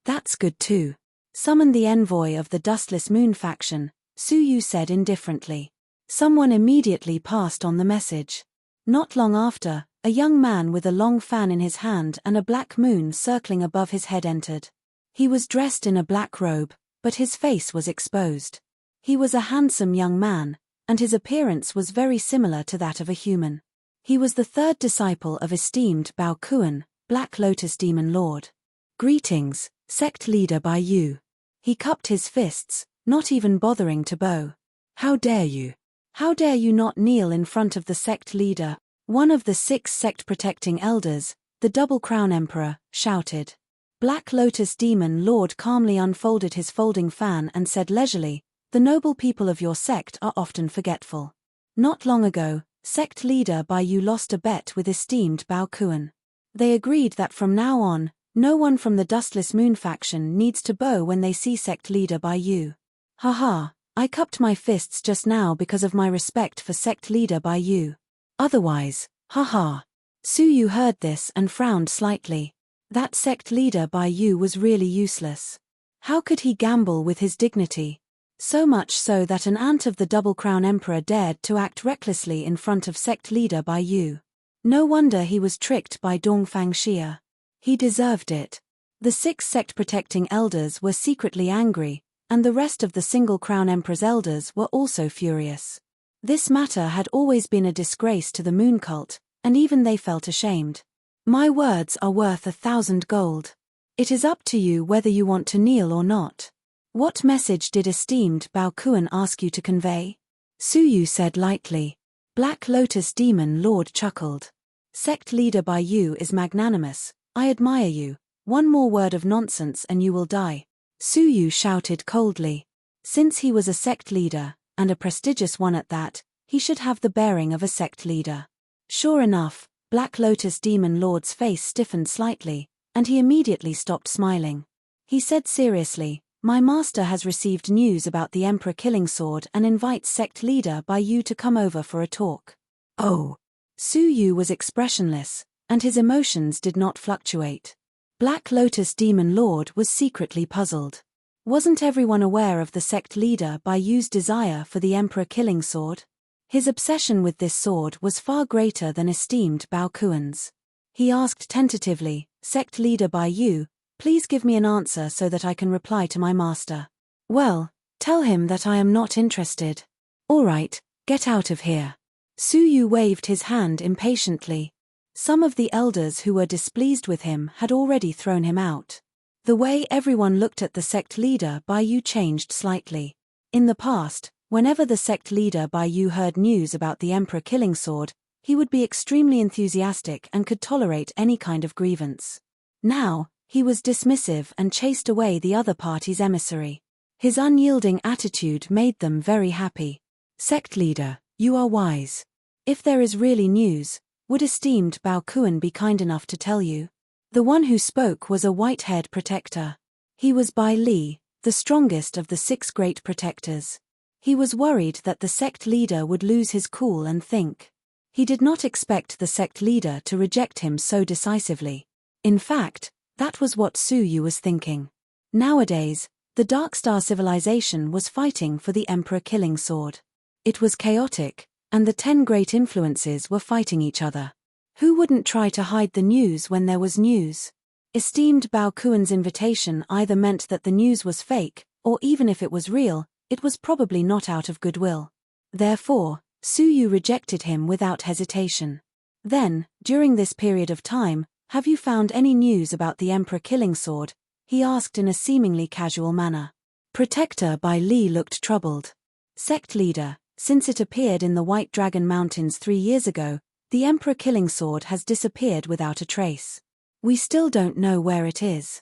That's good too. Summon the envoy of the Dustless Moon faction, Suyu said indifferently. Someone immediately passed on the message. Not long after, a young man with a long fan in his hand and a black moon circling above his head entered. He was dressed in a black robe, but his face was exposed. He was a handsome young man, and his appearance was very similar to that of a human. He was the 3rd disciple of esteemed Bao Kuan, Black Lotus Demon Lord. Greetings, sect leader Baiyu. He cupped his fists, not even bothering to bow. How dare you? How dare you not kneel in front of the sect leader? One of the 6 sect-protecting elders, the Double Crown Emperor, shouted. Black Lotus Demon Lord calmly unfolded his folding fan and said leisurely, "The noble people of your sect are often forgetful. Not long ago, sect leader Baiyu lost a bet with esteemed Bao Kuan. They agreed that from now on, no one from the Dustless Moon faction needs to bow when they see sect leader Baiyu. Haha, I cupped my fists just now because of my respect for sect leader Baiyu. Otherwise, haha." Suyu heard this and frowned slightly. That sect leader Baiyu was really useless. How could he gamble with his dignity? So much so that an ant of the Double Crown Emperor dared to act recklessly in front of sect leader Baiyu. No wonder he was tricked by Dongfang Xia. He deserved it. The 6 sect-protecting elders were secretly angry, and the rest of the Single Crown Emperor's elders were also furious. This matter had always been a disgrace to the moon cult, and even they felt ashamed. My words are worth 1,000 gold. It is up to you whether you want to kneel or not. What message did esteemed Bao Kuan ask you to convey? Suyu said lightly. Black Lotus Demon Lord chuckled. Sect leader Baiyu is magnanimous. I admire you. One more word of nonsense and you will die. Suyu shouted coldly. Since he was a sect leader, and a prestigious one at that, he should have the bearing of a sect leader. Sure enough, Black Lotus Demon Lord's face stiffened slightly, and he immediately stopped smiling. He said seriously, "My master has received news about the Emperor Killing Sword and invites sect leader Baiyu to come over for a talk." Oh. Suyu was expressionless, and his emotions did not fluctuate. Black Lotus Demon Lord was secretly puzzled. Wasn't everyone aware of the sect leader Baiyu's desire for the Emperor Killing Sword? His obsession with this sword was far greater than esteemed Bao Kuan's. He asked tentatively, "Sect leader Baiyu, please give me an answer so that I can reply to my master." "Well, Tell him that I am not interested. All right, get out of here. Su Yu waved his hand impatiently. Some of the elders who were displeased with him had already thrown him out. The way everyone looked at the sect leader Bai Yu changed slightly. In the past, whenever the sect leader Bai Yu heard news about the emperor killing sword, he would be extremely enthusiastic and could tolerate any kind of grievance. Now, he was dismissive and chased away the other party's emissary. His unyielding attitude made them very happy. Sect leader, you are wise. If there is really news, would esteemed Bao Kuan be kind enough to tell you? The one who spoke was a white-haired protector. He was Bai Li, the strongest of the 6 great protectors. He was worried that the sect leader would lose his cool and think. He did not expect the sect leader to reject him so decisively. In fact, that was what Su Yu was thinking. Nowadays, the Darkstar civilization was fighting for the Emperor Killing Sword. It was chaotic, and the 10 great influences were fighting each other. Who wouldn't try to hide the news when there was news? Esteemed Bao Kuan's invitation either meant that the news was fake, or even if it was real, it was probably not out of goodwill. Therefore, Su Yu rejected him without hesitation. Then, during this period of time, have you found any news about the Emperor Killing Sword? He asked in a seemingly casual manner. Protector Bai Li looked troubled. Sect leader, since it appeared in the White Dragon Mountains 3 years ago, the Emperor Killing Sword has disappeared without a trace. We still don't know where it is.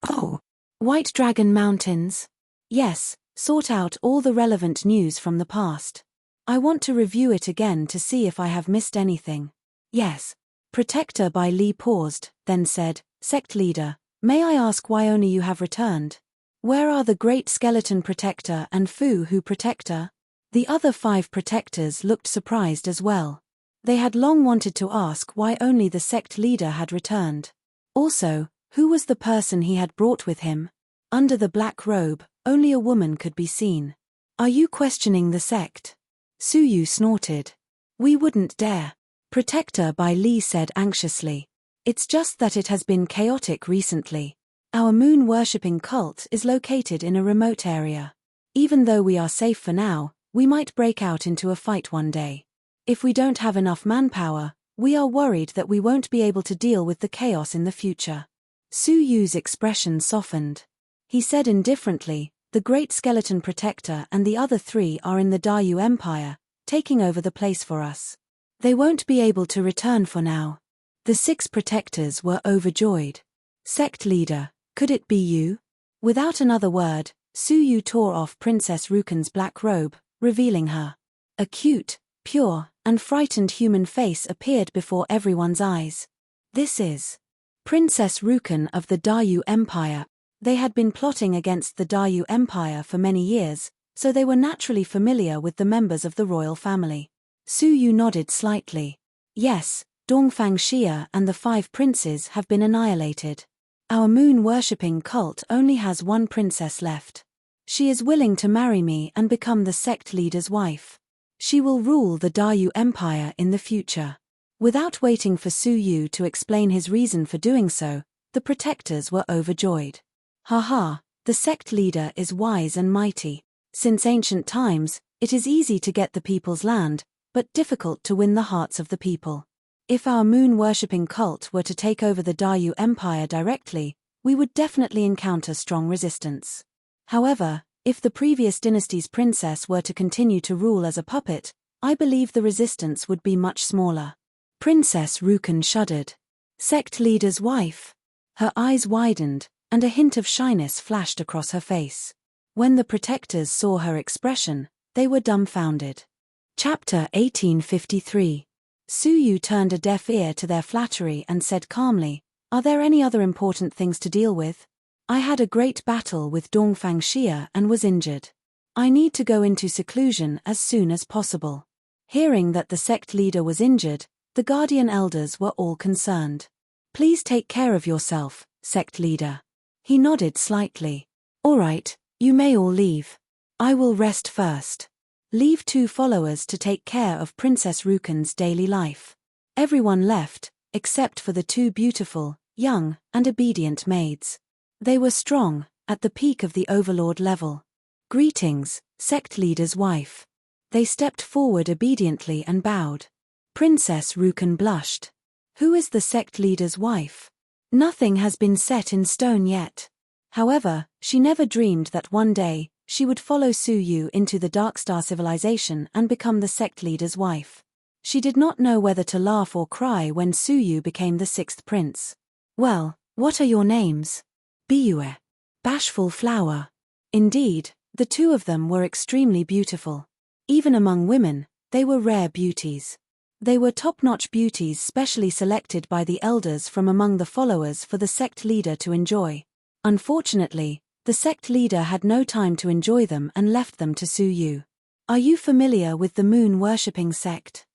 Oh, White Dragon Mountains? Yes, sort out all the relevant news from the past. I want to review it again to see if I have missed anything. Yes. Protector Bai Li paused, then said, Sect leader, may I ask why only you have returned? Where are the Great Skeleton Protector and Fu Hu Protector? The other 5 protectors looked surprised as well. They had long wanted to ask why only the sect leader had returned. Also, who was the person he had brought with him? Under the black robe, only a woman could be seen. Are you questioning the sect? Su Yu snorted. We wouldn't dare. Protector Bai Li said anxiously. It's just that it has been chaotic recently. Our moon-worshipping cult is located in a remote area. Even though we are safe for now, we might break out into a fight one day. If we don't have enough manpower, we are worried that we won't be able to deal with the chaos in the future. Su Yu's expression softened. He said indifferently, the Great Skeleton Protector and the other 3 are in the Dayu Empire, taking over the place for us. They won't be able to return for now. The 6 protectors were overjoyed. Sect leader, could it be you? Without another word, Su Yu tore off Princess Rukan's black robe, revealing her. A cute, pure, and frightened human face appeared before everyone's eyes. This is Princess Rukan of the Dayu Empire. They had been plotting against the Dayu Empire for many years, so they were naturally familiar with the members of the royal family. Su Yu nodded slightly. Yes, Dongfang Xia and the 5 princes have been annihilated. Our moon-worshipping cult only has 1 princess left. She is willing to marry me and become the sect leader's wife. She will rule the Dayu Empire in the future. Without waiting for Su Yu to explain his reason for doing so, the protectors were overjoyed. Haha, the sect leader is wise and mighty. Since ancient times, it is easy to get the people's land, but difficult to win the hearts of the people. If our moon-worshipping cult were to take over the Dayu Empire directly, we would definitely encounter strong resistance. However, if the previous dynasty's princess were to continue to rule as a puppet, I believe the resistance would be much smaller. Princess Rukan shuddered. Sect leader's wife. Her eyes widened, and a hint of shyness flashed across her face. When the protectors saw her expression, they were dumbfounded. Chapter 1853. Su Yu turned a deaf ear to their flattery and said calmly, Are there any other important things to deal with? I had a great battle with Dongfang Xia and was injured. I need to go into seclusion as soon as possible. Hearing that the sect leader was injured, the guardian elders were all concerned. Please take care of yourself, sect leader. He nodded slightly. All right, you may all leave. I will rest first. Leave 2 followers to take care of Princess Rukan's daily life. Everyone left, except for the 2 beautiful, young, and obedient maids. They were strong, at the peak of the overlord level. Greetings, sect leader's wife. They stepped forward obediently and bowed. Princess Rukan blushed. Who is the sect leader's wife? Nothing has been set in stone yet. However, she never dreamed that one day, she would follow Su Yu into the Darkstar civilization and become the sect leader's wife. She did not know whether to laugh or cry when Su Yu became the sixth prince. Well, what are your names? Biyue. Bashful flower. Indeed, the two of them were extremely beautiful. Even among women, they were rare beauties. They were top-notch beauties specially selected by the elders from among the followers for the sect leader to enjoy. Unfortunately, the sect leader had no time to enjoy them and left them to Su Yu. Are you familiar with the moon-worshipping sect?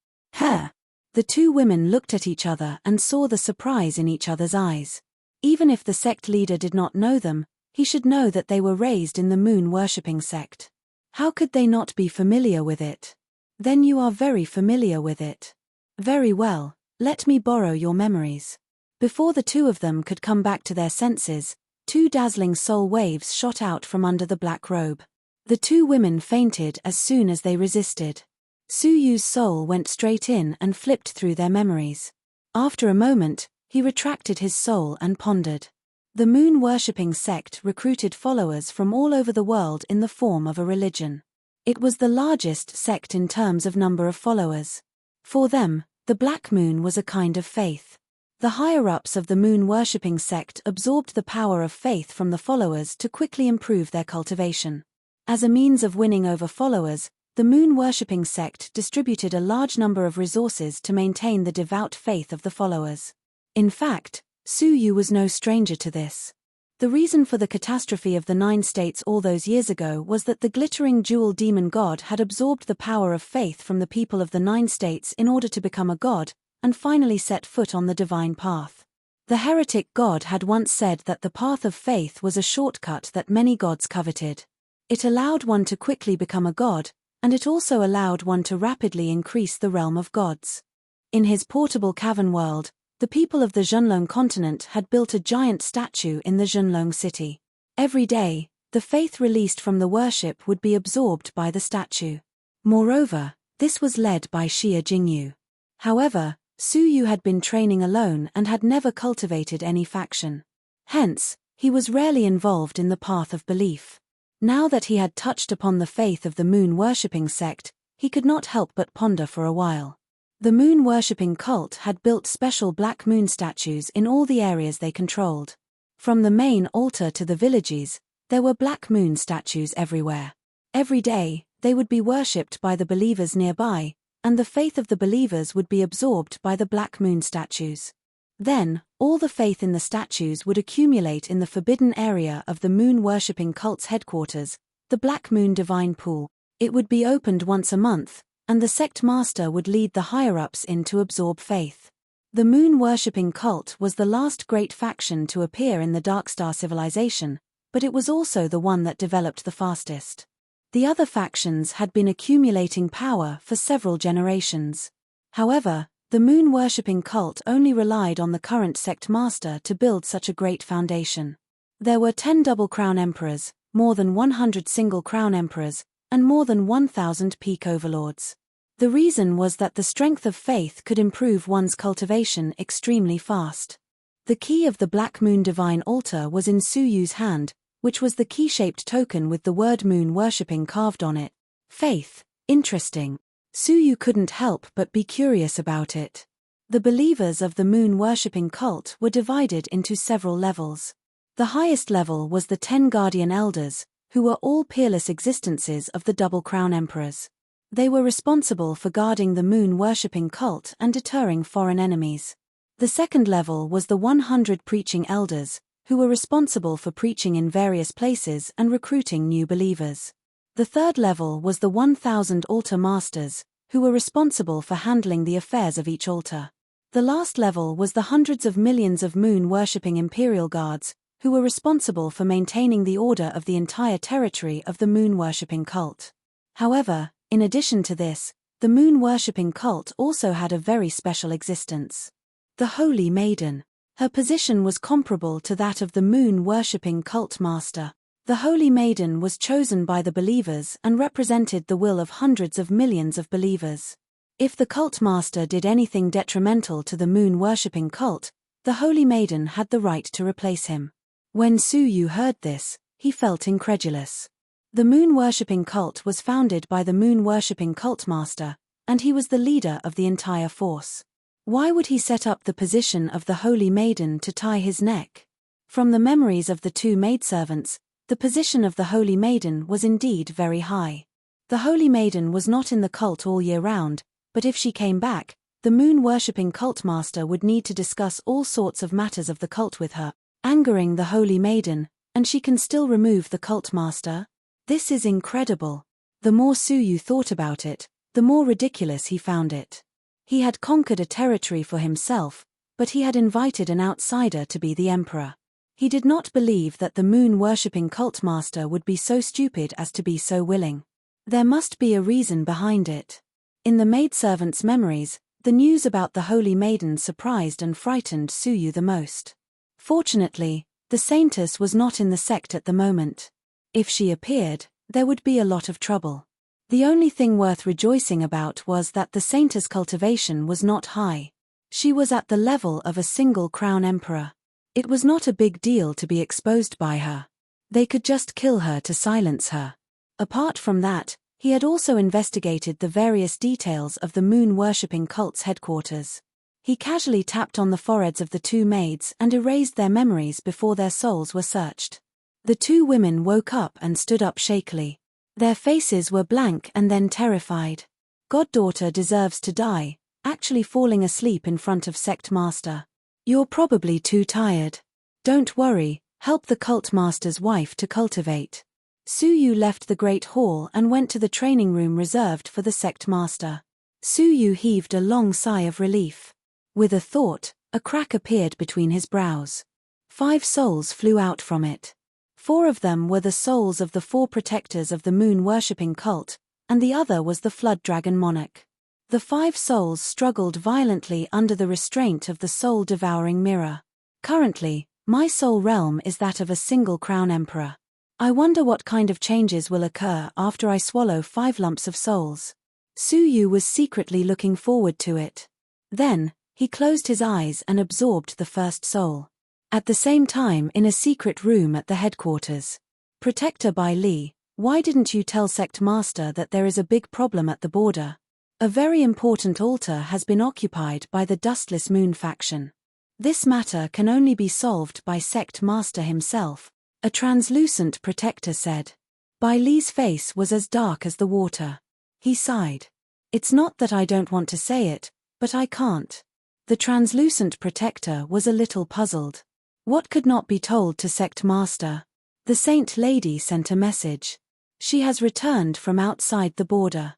The two women looked at each other and saw the surprise in each other's eyes. Even if the sect leader did not know them, he should know that they were raised in the moon-worshipping sect. How could they not be familiar with it? Then you are very familiar with it. Very well, let me borrow your memories. Before the two of them could come back to their senses, two dazzling soul waves shot out from under the black robe. The two women fainted as soon as they resisted. Su Yu's soul went straight in and flipped through their memories. After a moment, he retracted his soul and pondered. The moon-worshipping sect recruited followers from all over the world in the form of a religion. It was the largest sect in terms of number of followers. For them, the black moon was a kind of faith. The higher-ups of the moon-worshipping sect absorbed the power of faith from the followers to quickly improve their cultivation. As a means of winning over followers, the moon-worshipping sect distributed a large number of resources to maintain the devout faith of the followers. In fact, Su Yu was no stranger to this. The reason for the catastrophe of the 9 states all those years ago was that the glittering jewel demon god had absorbed the power of faith from the people of the 9 states in order to become a god, and finally set foot on the divine path. The heretic god had once said that the path of faith was a shortcut that many gods coveted. It allowed one to quickly become a god, and it also allowed one to rapidly increase the realm of gods. In his portable cavern world, the people of the Zhenlong continent had built a giant statue in the Zhenlong city. Every day, the faith released from the worship would be absorbed by the statue. Moreover, this was led by Xia Jingyu. However, Su Yu had been training alone and had never cultivated any faction. Hence, he was rarely involved in the path of belief. Now that he had touched upon the faith of the moon-worshipping sect, he could not help but ponder for a while. The moon-worshipping cult had built special black moon statues in all the areas they controlled. From the main altar to the villages, there were black moon statues everywhere. Every day, they would be worshipped by the believers nearby, and the faith of the believers would be absorbed by the black moon statues. Then, all the faith in the statues would accumulate in the forbidden area of the moon-worshipping cult's headquarters, the Black Moon Divine Pool. It would be opened once a month, and the sect master would lead the higher-ups in to absorb faith. The moon-worshipping cult was the last great faction to appear in the Darkstar civilization, but it was also the one that developed the fastest. The other factions had been accumulating power for several generations. However, the moon-worshipping cult only relied on the current sect master to build such a great foundation. There were 10 double crown emperors, more than 100 single crown emperors, and more than 1,000 peak overlords. The reason was that the strength of faith could improve one's cultivation extremely fast. The key of the Black Moon Divine Altar was in Su Yu's hand, which was the key-shaped token with the word moon worshipping carved on it. Faith, interesting. Su Yu couldn't help but be curious about it. The believers of the moon-worshipping cult were divided into several levels. The highest level was the 10 guardian elders, who were all peerless existences of the double crown emperors. They were responsible for guarding the moon-worshipping cult and deterring foreign enemies. The second level was the 100 preaching elders, who were responsible for preaching in various places and recruiting new believers. The third level was the 1,000 altar masters, who were responsible for handling the affairs of each altar. The last level was the hundreds of millions of moon-worshipping imperial guards, who were responsible for maintaining the order of the entire territory of the moon-worshipping cult. However, in addition to this, the moon-worshipping cult also had a very special existence. The Holy Maiden. Her position was comparable to that of the moon-worshipping cult master. The Holy Maiden was chosen by the believers and represented the will of hundreds of millions of believers. If the cult master did anything detrimental to the moon-worshipping cult, the Holy Maiden had the right to replace him. When Su Yu heard this, he felt incredulous. The moon-worshipping cult was founded by the moon-worshipping cult master, and he was the leader of the entire force. Why would he set up the position of the Holy Maiden to tie his neck? From the memories of the two maidservants, the position of the Holy Maiden was indeed very high. The Holy Maiden was not in the cult all year round, but if she came back, the moon-worshipping cult master would need to discuss all sorts of matters of the cult with her, angering the Holy Maiden, and she can still remove the cult master? This is incredible. The more Su Yu thought about it, the more ridiculous he found it. He had conquered a territory for himself, but he had invited an outsider to be the emperor. He did not believe that the moon-worshipping cult master would be so stupid as to be so willing. There must be a reason behind it. In the maidservant's memories, the news about the Holy Maiden surprised and frightened Su Yu the most. Fortunately, the saintess was not in the sect at the moment. If she appeared, there would be a lot of trouble. The only thing worth rejoicing about was that the saintess' cultivation was not high. She was at the level of a single crown emperor. It was not a big deal to be exposed by her. They could just kill her to silence her. Apart from that, he had also investigated the various details of the moon-worshipping cult's headquarters. He casually tapped on the foreheads of the two maids and erased their memories before their souls were searched. The two women woke up and stood up shakily. Their faces were blank and then terrified. Goddaughter deserves to die, actually falling asleep in front of sect master. You're probably too tired. Don't worry, help the cult master's wife to cultivate. Su Yu left the great hall and went to the training room reserved for the sect master. Su Yu heaved a long sigh of relief. With a thought, a crack appeared between his brows. 5 souls flew out from it. 4 of them were the souls of the 4 protectors of the moon-worshipping cult, and the other was the flood dragon monarch. The 5 souls struggled violently under the restraint of the soul-devouring mirror. Currently, my soul realm is that of a single crown emperor. I wonder what kind of changes will occur after I swallow 5 lumps of souls. Su Yu was secretly looking forward to it. Then, he closed his eyes and absorbed the first soul. At the same time, in a secret room at the headquarters. Protector Bai Li, why didn't you tell sect master that there is a big problem at the border? A very important altar has been occupied by the Dustless Moon faction. This matter can only be solved by sect master himself, a translucent protector said. Bai Li's face was as dark as the water. He sighed. It's not that I don't want to say it, but I can't. The translucent protector was a little puzzled. What could not be told to sect master? The saint lady sent a message. She has returned from outside the border.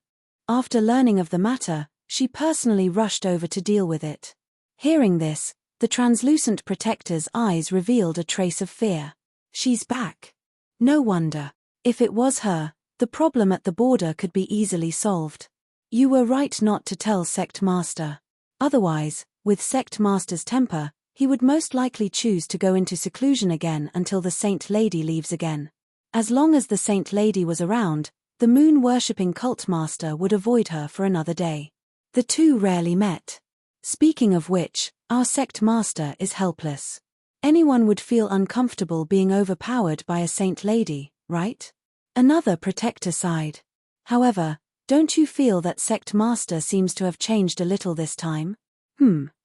After learning of the matter, she personally rushed over to deal with it. Hearing this, the translucent protector's eyes revealed a trace of fear. She's back. No wonder. If it was her, the problem at the border could be easily solved. You were right not to tell sect master. Otherwise, with sect master's temper, he would most likely choose to go into seclusion again until the saint lady leaves again. As long as the saint lady was around, the moon-worshipping cult master would avoid her for another day. The two rarely met. Speaking of which, our sect master is helpless. Anyone would feel uncomfortable being overpowered by a saint lady, right? Another protector sighed. However, don't you feel that sect master seems to have changed a little this time?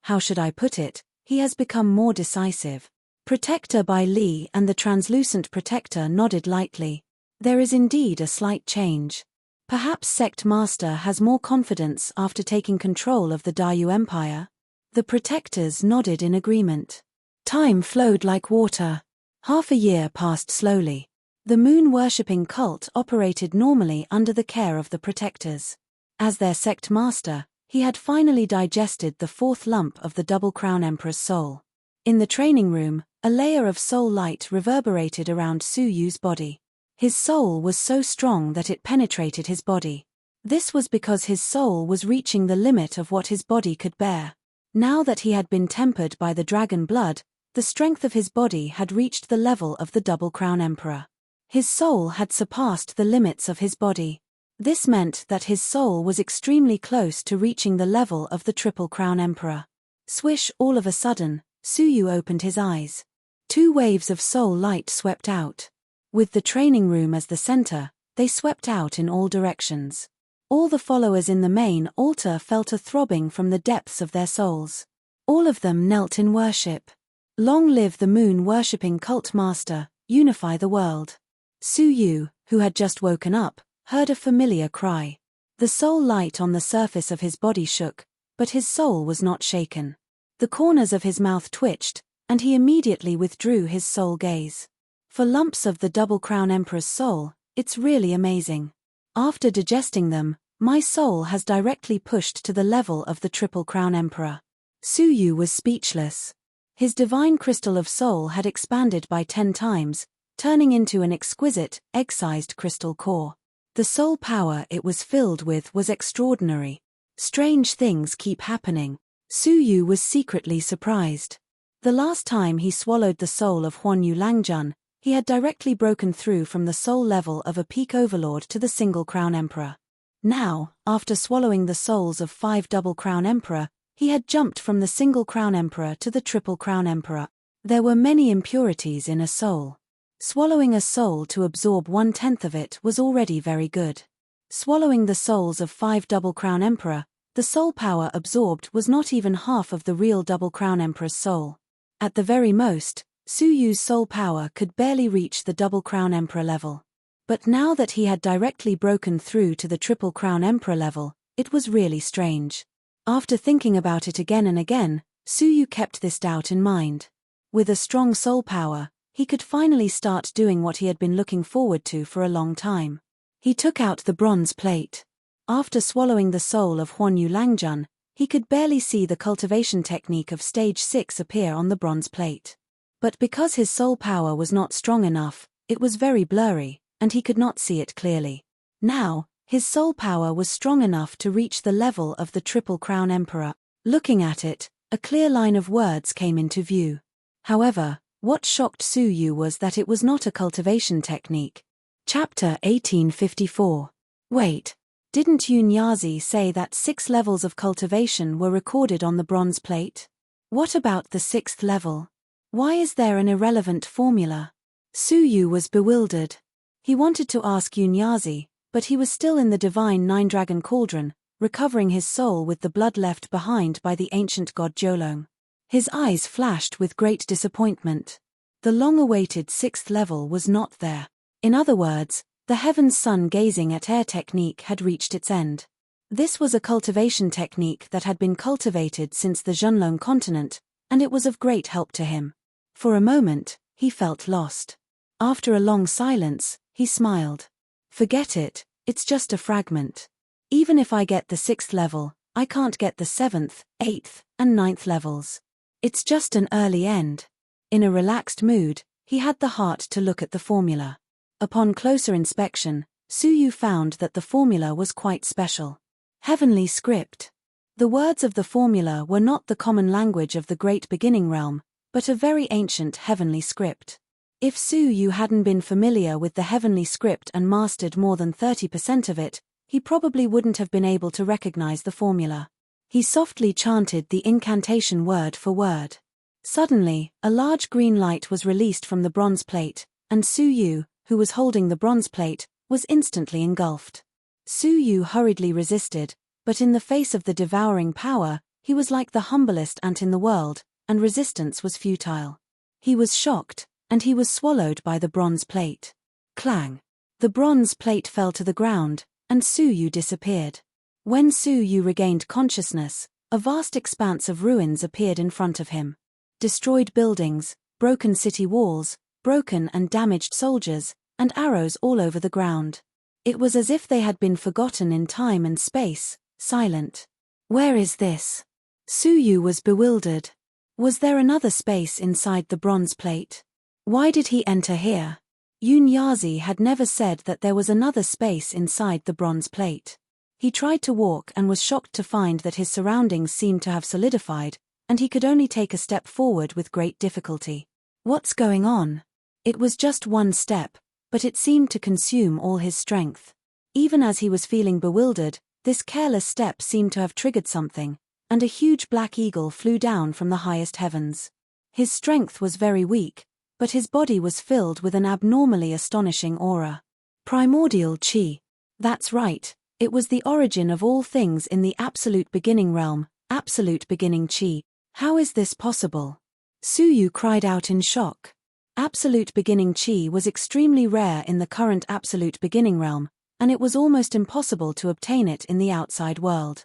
How should I put it? He has become more decisive. Protector Bai Li and the translucent protector nodded lightly. There is indeed a slight change. Perhaps sect master has more confidence after taking control of the Dayu Empire. The protectors nodded in agreement. Time flowed like water. Half a year passed slowly. The moon-worshipping cult operated normally under the care of the protectors. As their sect master, he had finally digested the 4th lump of the double crown emperor's soul. In the training room, a layer of soul light reverberated around Su Yu's body. His soul was so strong that it penetrated his body. This was because his soul was reaching the limit of what his body could bear. Now that he had been tempered by the dragon blood, the strength of his body had reached the level of the double crown emperor. His soul had surpassed the limits of his body. This meant that his soul was extremely close to reaching the level of the Triple Crown Emperor. Swish, all of a sudden, Suyu opened his eyes. 2 waves of soul light swept out. With the training room as the center, they swept out in all directions. All the followers in the main altar felt a throbbing from the depths of their souls. All of them knelt in worship. Long live the moon-worshipping cult master, unify the world. Suyu, who had just woken up, heard a familiar cry. The soul light on the surface of his body shook, but his soul was not shaken. The corners of his mouth twitched, and he immediately withdrew his soul gaze. For lumps of the Double Crown Emperor's soul, it's really amazing. After digesting them, my soul has directly pushed to the level of the Triple Crown Emperor. Suyu was speechless. His divine crystal of soul had expanded by 10 times, turning into an exquisite, egg-sized crystal core. The soul power it was filled with was extraordinary. Strange things keep happening. Suyu was secretly surprised. The last time he swallowed the soul of Huanyu Langjun, he had directly broken through from the soul level of a peak overlord to the Single Crown Emperor. Now, after swallowing the souls of 5 Double Crown Emperor, he had jumped from the Single Crown Emperor to the Triple Crown Emperor. There were many impurities in a soul. Swallowing a soul to absorb 1/10 of it was already very good. Swallowing the souls of 5 Double Crown Emperor, the soul power absorbed was not even half of the real Double Crown Emperor's soul. At the very most, Suyu's soul power could barely reach the Double Crown Emperor level. But now that he had directly broken through to the Triple Crown Emperor level, it was really strange. After thinking about it again and again, Suyu kept this doubt in mind. With a strong soul power, he could finally start doing what he had been looking forward to for a long time. He took out the bronze plate. After swallowing the soul of Huanyu Langjun, he could barely see the cultivation technique of stage 6 appear on the bronze plate. But because his soul power was not strong enough, it was very blurry, and he could not see it clearly. Now, his soul power was strong enough to reach the level of the Triple Crown Emperor. Looking at it, a clear line of words came into view. However, what shocked Suyu was that it was not a cultivation technique. Chapter 1854. Wait, didn't Yunyazi say that 6 levels of cultivation were recorded on the bronze plate? What about the 6th level? Why is there an irrelevant formula? Suyu was bewildered. He wanted to ask Yunyazi, but he was still in the divine 9-dragon cauldron, recovering his soul with the blood left behind by the ancient god Jolong. His eyes flashed with great disappointment. The long-awaited 6th level was not there. In other words, the heaven's sun gazing at air technique had reached its end. This was a cultivation technique that had been cultivated since the Zhenlong continent, and it was of great help to him. For a moment, he felt lost. After a long silence, he smiled. Forget it, it's just a fragment. Even if I get the 6th level, I can't get the 7th, 8th, and 9th levels. It's just an early end. In a relaxed mood, he had the heart to look at the formula. Upon closer inspection, Suyu found that the formula was quite special. Heavenly script. The words of the formula were not the common language of the Great Beginning Realm, but a very ancient heavenly script. If Suyu hadn't been familiar with the heavenly script and mastered more than 30% of it, he probably wouldn't have been able to recognize the formula. He softly chanted the incantation word for word. Suddenly, a large green light was released from the bronze plate, and Suyu, who was holding the bronze plate, was instantly engulfed. Suyu hurriedly resisted, but in the face of the devouring power, he was like the humblest ant in the world, and resistance was futile. He was shocked, and he was swallowed by the bronze plate. Clang! The bronze plate fell to the ground, and Suyu disappeared. When Suyu regained consciousness, a vast expanse of ruins appeared in front of him. Destroyed buildings, broken city walls, broken and damaged soldiers, and arrows all over the ground. It was as if they had been forgotten in time and space, silent. Where is this? Suyu was bewildered. Was there another space inside the bronze plate? Why did he enter here? Yunyazi had never said that there was another space inside the bronze plate. He tried to walk and was shocked to find that his surroundings seemed to have solidified, and he could only take a step forward with great difficulty. What's going on? It was just one step, but it seemed to consume all his strength. Even as he was feeling bewildered, this careless step seemed to have triggered something, and a huge black eagle flew down from the highest heavens. His strength was very weak, but his body was filled with an abnormally astonishing aura. Primordial Chi. That's right, it was the origin of all things in the absolute beginning realm, absolute beginning Chi. How is this possible? Suyu cried out in shock. Absolute beginning Chi was extremely rare in the current absolute beginning realm, and it was almost impossible to obtain it in the outside world.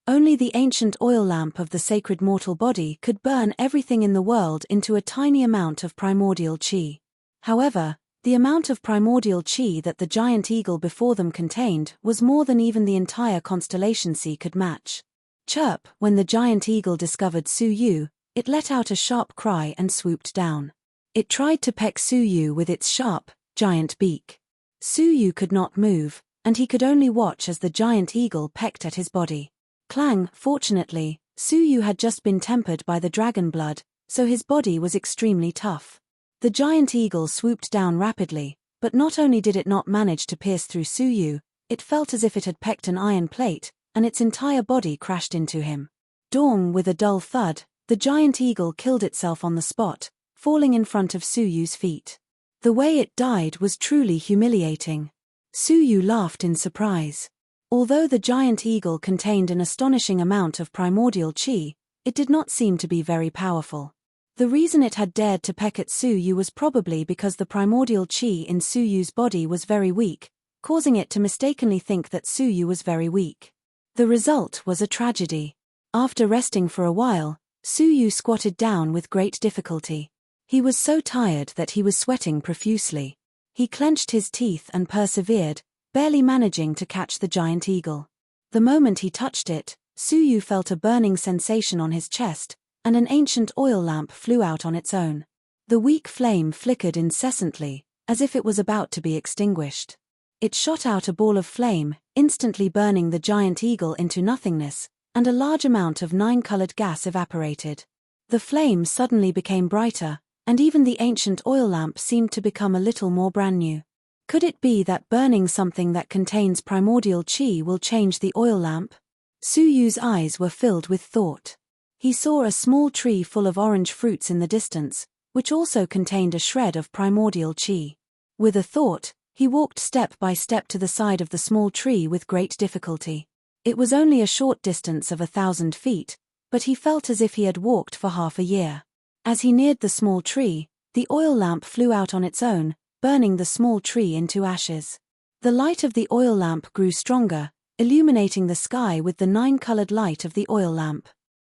Only the ancient oil lamp of the sacred mortal body could burn everything in the world into a tiny amount of primordial Chi. However, the amount of primordial Chi that the giant eagle before them contained was more than even the entire constellation sea could match. Chirp! When the giant eagle discovered Suyu, it let out a sharp cry and swooped down. It tried to peck Suyu with its sharp, giant beak. Suyu could not move, and he could only watch as the giant eagle pecked at his body. Clang! Fortunately, Suyu had just been tempered by the dragon blood, so his body was extremely tough. The giant eagle swooped down rapidly, but not only did it not manage to pierce through Suyu, it felt as if it had pecked an iron plate, and its entire body crashed into him. Dong! With a dull thud, the giant eagle killed itself on the spot, falling in front of Suyu's feet. The way it died was truly humiliating. Suyu laughed in surprise. Although the giant eagle contained an astonishing amount of primordial Chi, it did not seem to be very powerful. The reason it had dared to peck at Suyu was probably because the primordial Chi in Suyu's body was very weak, causing it to mistakenly think that Suyu was very weak. The result was a tragedy. After resting for a while, Suyu squatted down with great difficulty. He was so tired that he was sweating profusely. He clenched his teeth and persevered, barely managing to catch the giant eagle. The moment he touched it, Suyu felt a burning sensation on his chest, and an ancient oil lamp flew out on its own. The weak flame flickered incessantly, as if it was about to be extinguished. It shot out a ball of flame, instantly burning the giant eagle into nothingness, and a large amount of 9-colored gas evaporated. The flame suddenly became brighter, and even the ancient oil lamp seemed to become a little more brand new. Could it be that burning something that contains primordial Chi will change the oil lamp? Suyu's eyes were filled with thought. He saw a small tree full of orange fruits in the distance, which also contained a shred of primordial Chi. With a thought, he walked step by step to the side of the small tree with great difficulty. It was only a short distance of 1,000 feet, but he felt as if he had walked for half a year. As he neared the small tree, the oil lamp flew out on its own, burning the small tree into ashes. The light of the oil lamp grew stronger, illuminating the sky with the 9-colored light of the oil lamp.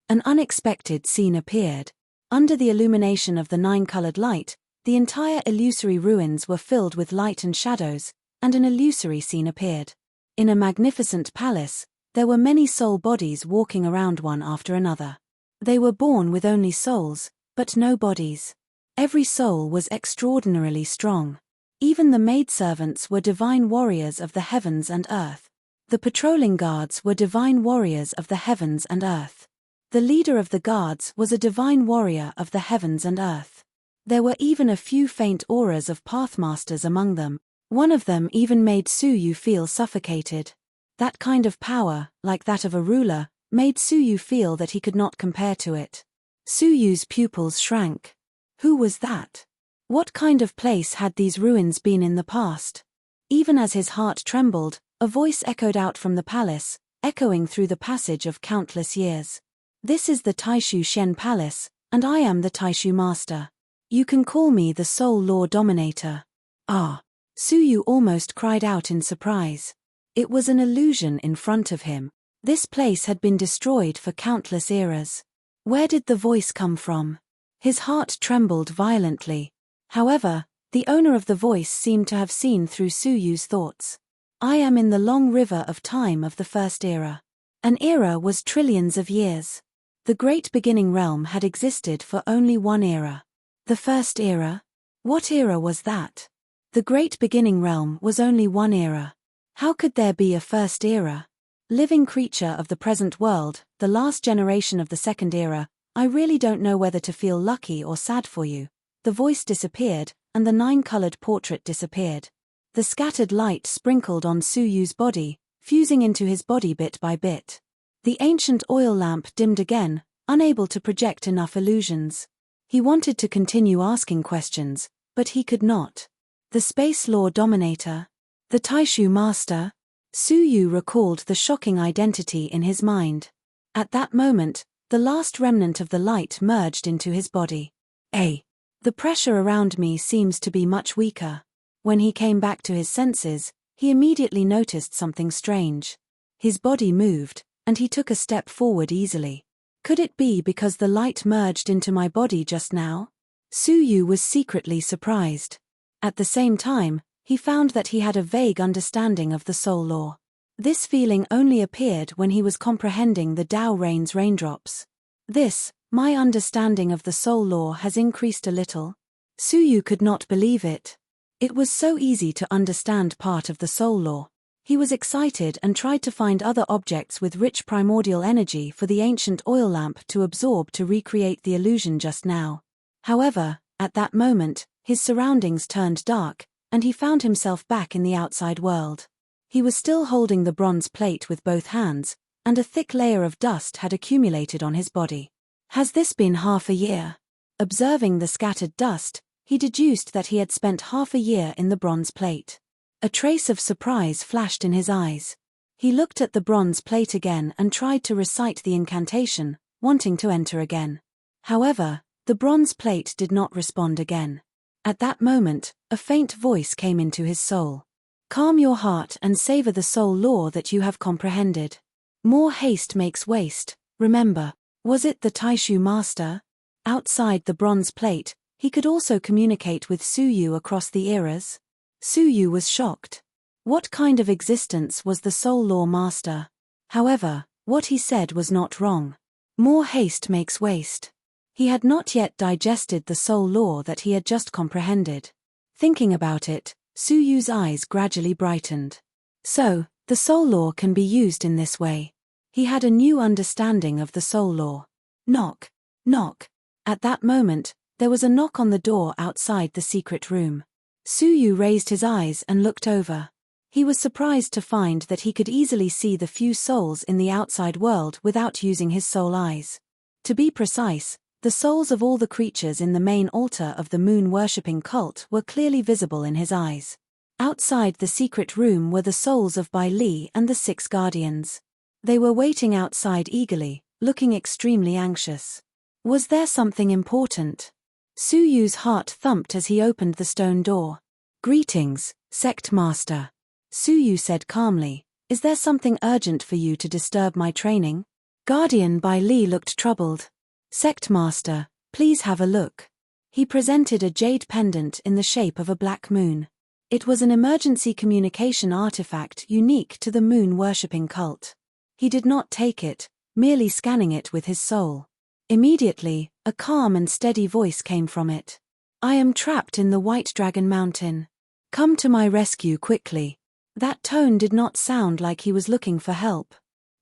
An unexpected scene appeared. Under the illumination of the 9-colored light, the entire illusory ruins were filled with light and shadows, and an illusory scene appeared. In a magnificent palace, there were many soul bodies walking around one after another. They were born with only souls, but no bodies. Every soul was extraordinarily strong. Even the maidservants were divine warriors of the heavens and earth. The patrolling guards were divine warriors of the heavens and earth. The leader of the guards was a divine warrior of the heavens and earth. There were even a few faint auras of pathmasters among them. One of them even made Suyu feel suffocated. That kind of power, like that of a ruler, made Suyu feel that he could not compare to it. Suyu's pupils shrank. Who was that? What kind of place had these ruins been in the past? Even as his heart trembled, a voice echoed out from the palace, echoing through the passage of countless years. This is the Taishu Shen Palace, and I am the Taishu Master. You can call me the Soul Law Dominator. Ah! Suyu almost cried out in surprise. It was an illusion in front of him. This place had been destroyed for countless eras. Where did the voice come from? His heart trembled violently. However, the owner of the voice seemed to have seen through Suyu's thoughts. I am in the long river of time of the first era. An era was trillions of years. The great beginning realm had existed for only one era. The first era? What era was that? The great beginning realm was only one era. How could there be a first era? Living creature of the present world, the last generation of the second era, I really don't know whether to feel lucky or sad for you. The voice disappeared, and the 9-colored portrait disappeared. The scattered light sprinkled on Suyu's body, fusing into his body bit by bit. The ancient oil lamp dimmed again, unable to project enough illusions. He wanted to continue asking questions, but he could not. The Space Law Dominator? The Taishu Master? Suyu recalled the shocking identity in his mind. At that moment, the last remnant of the light merged into his body. The pressure around me seems to be much weaker. When he came back to his senses, he immediately noticed something strange. His body moved, and he took a step forward easily. Could it be because the light merged into my body just now? Suyu was secretly surprised. At the same time, he found that he had a vague understanding of the soul law. This feeling only appeared when he was comprehending the Tao Rain's raindrops. My understanding of the soul law has increased a little. Suyu could not believe it. It was so easy to understand part of the soul law. He was excited and tried to find other objects with rich primordial energy for the ancient oil lamp to absorb to recreate the illusion just now. However, at that moment, his surroundings turned dark, and he found himself back in the outside world. He was still holding the bronze plate with both hands, and a thick layer of dust had accumulated on his body. Has this been half a year? Observing the scattered dust, he deduced that he had spent half a year in the bronze plate. A trace of surprise flashed in his eyes. He looked at the bronze plate again and tried to recite the incantation, wanting to enter again. However, the bronze plate did not respond again. At that moment, a faint voice came into his soul. Calm your heart and savor the soul law that you have comprehended. More haste makes waste, remember. Was it the Taishu Master? Outside the bronze plate, he could also communicate with Suyu across the eras. Suyu was shocked. What kind of existence was the Soul Law Master? However, what he said was not wrong. More haste makes waste. He had not yet digested the soul law that he had just comprehended. Thinking about it, Suyu's eyes gradually brightened. So, the soul law can be used in this way. He had a new understanding of the soul law. Knock, knock. At that moment, there was a knock on the door outside the secret room. Suyu raised his eyes and looked over. He was surprised to find that he could easily see the few souls in the outside world without using his soul eyes. To be precise, the souls of all the creatures in the main altar of the moon-worshipping cult were clearly visible in his eyes. Outside the secret room were the souls of Bai Li and the 6 guardians. They were waiting outside eagerly, looking extremely anxious. Was there something important? Suyu's heart thumped as he opened the stone door. Greetings, Sect Master. Suyu said calmly, is there something urgent for you to disturb my training? Guardian Bai Li looked troubled. Sect Master, please have a look. He presented a jade pendant in the shape of a black moon. It was an emergency communication artifact unique to the moon-worshipping cult. He did not take it, merely scanning it with his soul. Immediately, a calm and steady voice came from it. I am trapped in the White Dragon Mountain. Come to my rescue quickly. That tone did not sound like he was looking for help.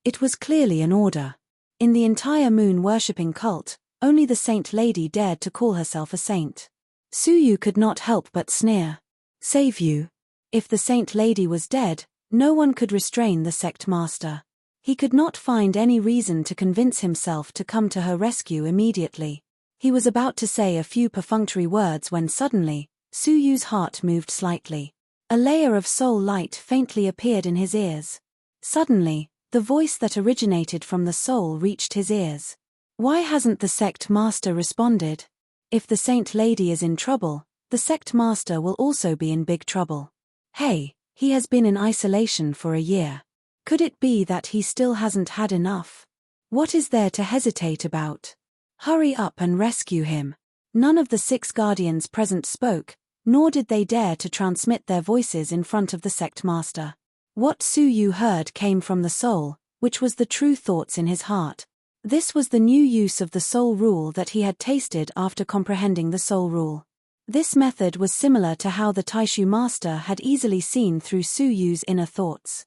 It was clearly an order. In the entire moon-worshipping cult, only the Saint Lady dared to call herself a saint. Suyu could not help but sneer. Save you. If the Saint Lady was dead, no one could restrain the Sect Master. He could not find any reason to convince himself to come to her rescue immediately. He was about to say a few perfunctory words when suddenly, Suyu's heart moved slightly. A layer of soul light faintly appeared in his ears. Suddenly, the voice that originated from the soul reached his ears. Why hasn't the Sect Master responded? If the Saint Lady is in trouble, the Sect Master will also be in big trouble. Hey, he has been in isolation for a year. Could it be that he still hasn't had enough? What is there to hesitate about? Hurry up and rescue him. None of the 6 guardians present spoke, nor did they dare to transmit their voices in front of the Sect Master. What Suyu heard came from the soul, which was the true thoughts in his heart. This was the new use of the soul rule that he had tasted after comprehending the soul rule. This method was similar to how the Taishu Master had easily seen through Suyu's inner thoughts.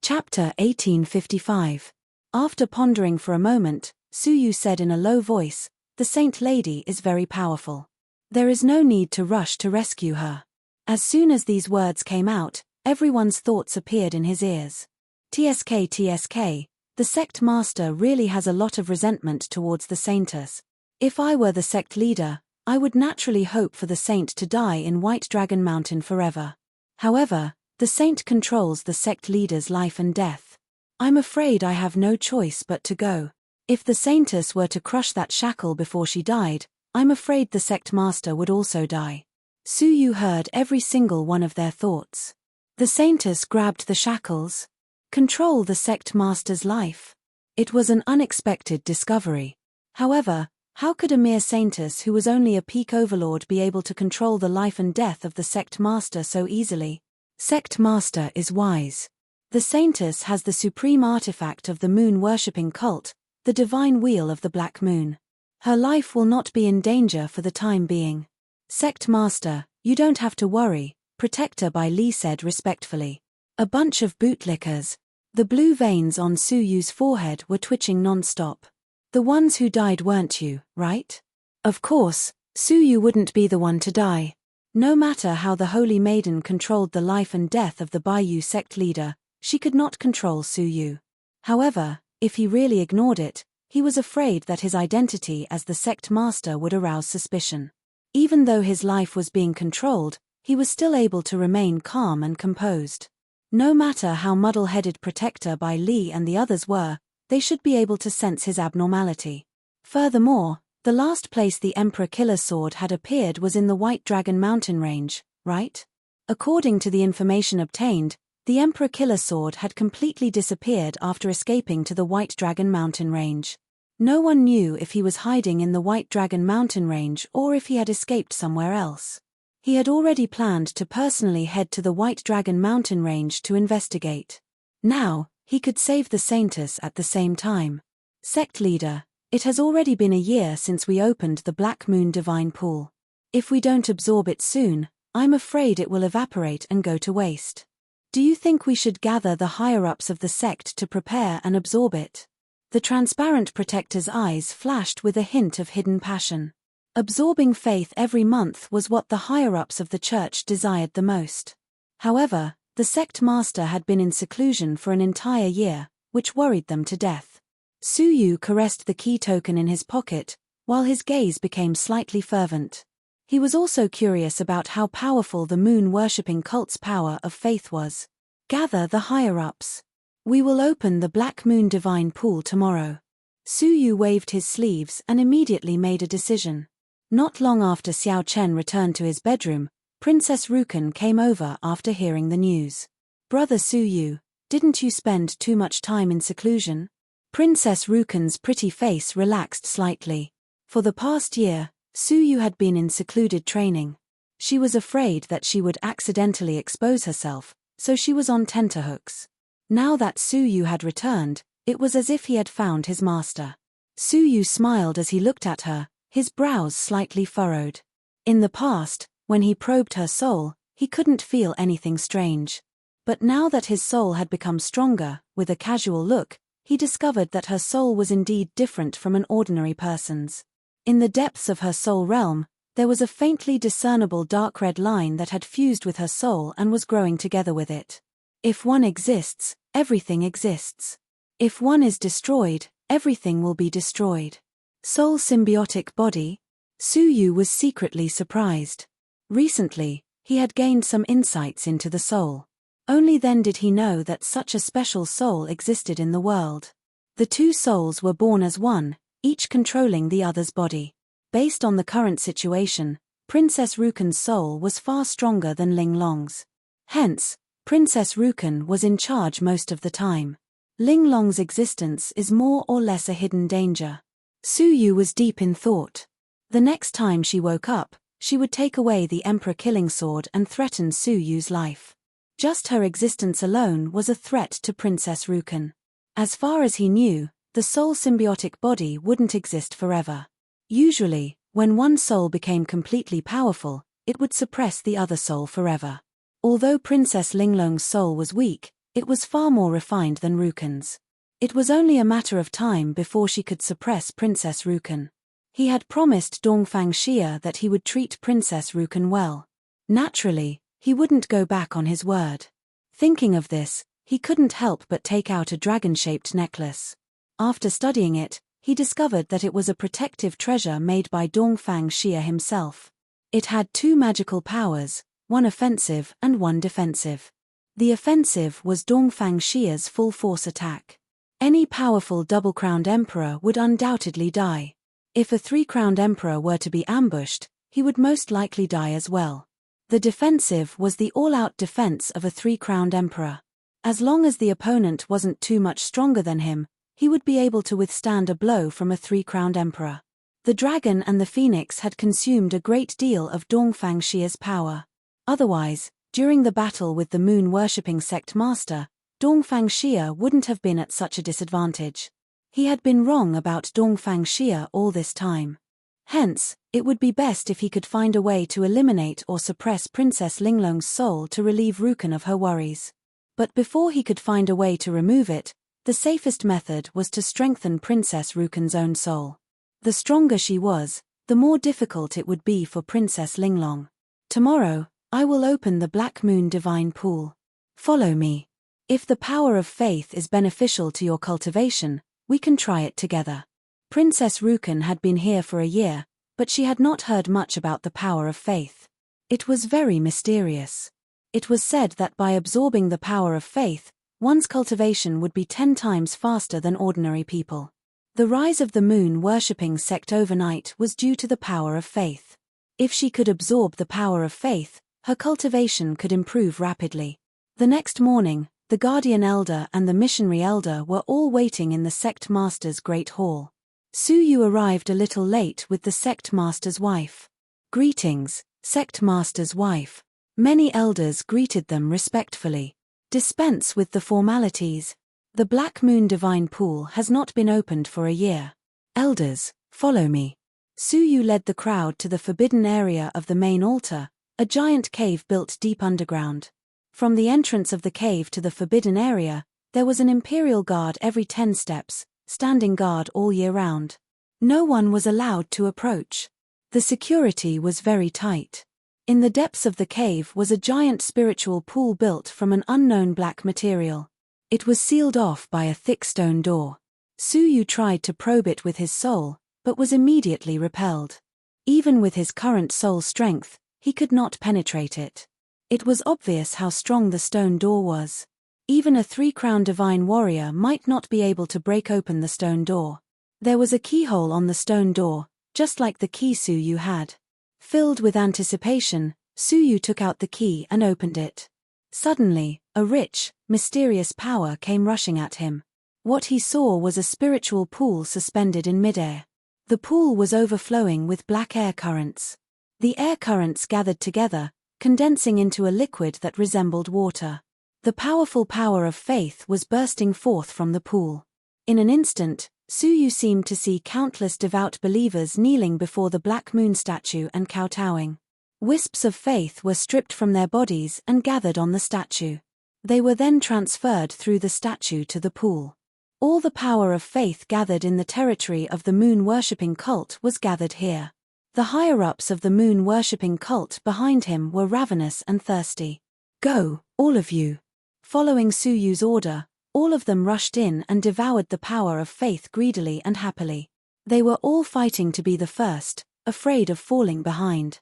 Chapter 1855. After pondering for a moment, Suyu said in a low voice, the Saint Lady is very powerful. There is no need to rush to rescue her. As soon as these words came out, everyone's thoughts appeared in his ears. TSK, the sect master really has a lot of resentment towards the saintess. If I were the sect leader, I would naturally hope for the saint to die in White Dragon Mountain forever. However, the saint controls the sect leader's life and death. I'm afraid I have no choice but to go. If the saintess were to crush that shackle before she died, I'm afraid the sect master would also die. Su Yu heard every single one of their thoughts. The saintess grabbed the shackles. Control the sect master's life. It was an unexpected discovery. However, how could a mere saintess who was only a peak overlord be able to control the life and death of the sect master so easily? Sect master is wise. The saintess has the supreme artifact of the moon-worshipping cult, the divine wheel of the black moon. Her life will not be in danger for the time being. Sect master, you don't have to worry, Protector Bai Li said respectfully. A bunch of bootlickers. The blue veins on Su Yu's forehead were twitching non-stop. The ones who died weren't you, right? Of course, Su Yu wouldn't be the one to die. No matter how the Holy Maiden controlled the life and death of the Baiyu sect leader, she could not control Su Yu. However, if he really ignored it, he was afraid that his identity as the sect master would arouse suspicion. Even though his life was being controlled, he was still able to remain calm and composed. No matter how muddle-headed Protector Bai Li and the others were, they should be able to sense his abnormality. Furthermore, the last place the Emperor Killer Sword had appeared was in the White Dragon Mountain range, right? According to the information obtained, the Emperor Killer Sword had completely disappeared after escaping to the White Dragon Mountain range. No one knew if he was hiding in the White Dragon Mountain range or if he had escaped somewhere else. He had already planned to personally head to the White Dragon Mountain range to investigate. Now, he could save the saintess at the same time. Sect leader, it has already been a year since we opened the Black Moon Divine Pool. If we don't absorb it soon, I'm afraid it will evaporate and go to waste. Do you think we should gather the higher-ups of the sect to prepare and absorb it? The transparent protector's eyes flashed with a hint of hidden passion. Absorbing faith every month was what the higher-ups of the church desired the most. However, the sect master had been in seclusion for an entire year, which worried them to death. Su Yu caressed the key token in his pocket, while his gaze became slightly fervent. He was also curious about how powerful the moon-worshipping cult's power of faith was. Gather the higher-ups. We will open the Black Moon Divine Pool tomorrow. Su Yu waved his sleeves and immediately made a decision. Not long after Xiao Chen returned to his bedroom, Princess Rukan came over after hearing the news. Brother Su Yu, didn't you spend too much time in seclusion? Princess Rukan's pretty face relaxed slightly. For the past year, Su Yu had been in secluded training. She was afraid that she would accidentally expose herself, so she was on tenterhooks. Now that Su Yu had returned, it was as if he had found his master. Su Yu smiled as he looked at her, his brows slightly furrowed. In the past, when he probed her soul, he couldn't feel anything strange. But now that his soul had become stronger, with a casual look, he discovered that her soul was indeed different from an ordinary person's. In the depths of her soul realm, there was a faintly discernible dark red line that had fused with her soul and was growing together with it. If one exists, everything exists. If one is destroyed, everything will be destroyed. Soul symbiotic body? Su Yu was secretly surprised. Recently, he had gained some insights into the soul. Only then did he know that such a special soul existed in the world. The two souls were born as one, each controlling the other's body. Based on the current situation, Princess Rukan's soul was far stronger than Ling Long's. Hence, Princess Rukan was in charge most of the time. Ling Long's existence is more or less a hidden danger. Su Yu was deep in thought. The next time she woke up, she would take away the Emperor Killing Sword and threaten Su Yu's life. Just her existence alone was a threat to Princess Rukan. As far as he knew, the soul symbiotic body wouldn't exist forever. Usually, when one soul became completely powerful, it would suppress the other soul forever. Although Princess Linglong's soul was weak, it was far more refined than Rukan's. It was only a matter of time before she could suppress Princess Rukan. He had promised Dongfang Xia that he would treat Princess Rukan well. Naturally, He wouldn't go back on his word. Thinking of this, he couldn't help but take out a dragon-shaped necklace. After studying it, he discovered that it was a protective treasure made by Dongfang Xia himself. It had 2 magical powers, one offensive and one defensive. The offensive was Dongfang Xia's full-force attack. Any powerful double-crowned emperor would undoubtedly die. If a 3-crowned emperor were to be ambushed, he would most likely die as well. The defensive was the all-out defense of a 3-crowned emperor. As long as the opponent wasn't too much stronger than him, he would be able to withstand a blow from a 3-crowned emperor. The dragon and the phoenix had consumed a great deal of Dongfang Xia's power. Otherwise, during the battle with the moon-worshipping sect master, Dongfang Xia wouldn't have been at such a disadvantage. He had been wrong about Dongfang Xia all this time. Hence, it would be best if he could find a way to eliminate or suppress Princess Linglong's soul to relieve Rukan of her worries. But before he could find a way to remove it, the safest method was to strengthen Princess Rukan's own soul. The stronger she was, the more difficult it would be for Princess Linglong. Tomorrow, I will open the Black Moon Divine Pool. Follow me. If the power of faith is beneficial to your cultivation, we can try it together. Princess Rukan had been here for a year, but she had not heard much about the power of faith. It was very mysterious. It was said that by absorbing the power of faith, one's cultivation would be 10 times faster than ordinary people. The rise of the moon-worshipping sect overnight was due to the power of faith. If she could absorb the power of faith, her cultivation could improve rapidly. The next morning, the guardian elder and the missionary elder were all waiting in the sect master's great hall. Su Yu arrived a little late with the sect master's wife. Greetings, sect master's wife. Many elders greeted them respectfully. Dispense with the formalities. The Black Moon Divine Pool has not been opened for a year. Elders, follow me. Su Yu led the crowd to the forbidden area of the main altar, a giant cave built deep underground. From the entrance of the cave to the forbidden area, there was an imperial guard every 10 steps, standing guard all year round. No one was allowed to approach. The security was very tight. In the depths of the cave was a giant spiritual pool built from an unknown black material. It was sealed off by a thick stone door. Su Yu tried to probe it with his soul, but was immediately repelled. Even with his current soul strength, he could not penetrate it. It was obvious how strong the stone door was. Even a 3-crown divine warrior might not be able to break open the stone door. There was a keyhole on the stone door, just like the key Su Yu had. Filled with anticipation, Su Yu took out the key and opened it. Suddenly, a rich, mysterious power came rushing at him. What he saw was a spiritual pool suspended in midair. The pool was overflowing with black air currents. The air currents gathered together, condensing into a liquid that resembled water. The powerful power of faith was bursting forth from the pool. In an instant, Su Yu seemed to see countless devout believers kneeling before the Black Moon statue and kowtowing. Wisps of faith were stripped from their bodies and gathered on the statue. They were then transferred through the statue to the pool. All the power of faith gathered in the territory of the moon-worshipping cult was gathered here. The higher-ups of the moon-worshipping cult behind him were ravenous and thirsty. Go, all of you. Following Su Yu's order, all of them rushed in and devoured the power of faith greedily and happily. They were all fighting to be the first, afraid of falling behind.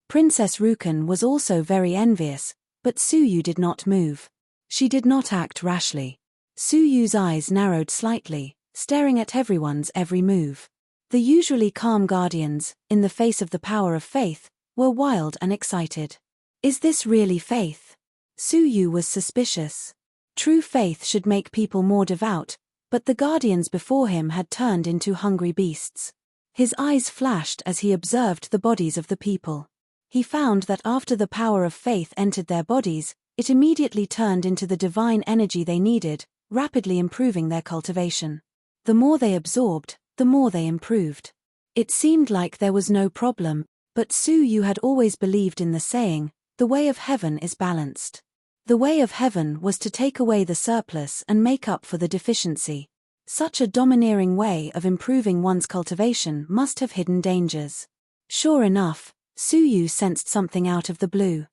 Princess Rukan was also very envious, but Su Yu did not move. She did not act rashly. Su Yu's eyes narrowed slightly, staring at everyone's every move. The usually calm guardians, in the face of the power of faith, were wild and excited. Is this really faith? Su Yu was suspicious. True faith should make people more devout, but the guardians before him had turned into hungry beasts. His eyes flashed as he observed the bodies of the people. He found that after the power of faith entered their bodies, it immediately turned into the divine energy they needed, rapidly improving their cultivation. The more they absorbed, the more they improved. It seemed like there was no problem, but Su Yu had always believed in the saying, "The way of heaven is balanced." The way of heaven was to take away the surplus and make up for the deficiency. Such a domineering way of improving one's cultivation must have hidden dangers. Sure enough, Su Yu sensed something out of the blue.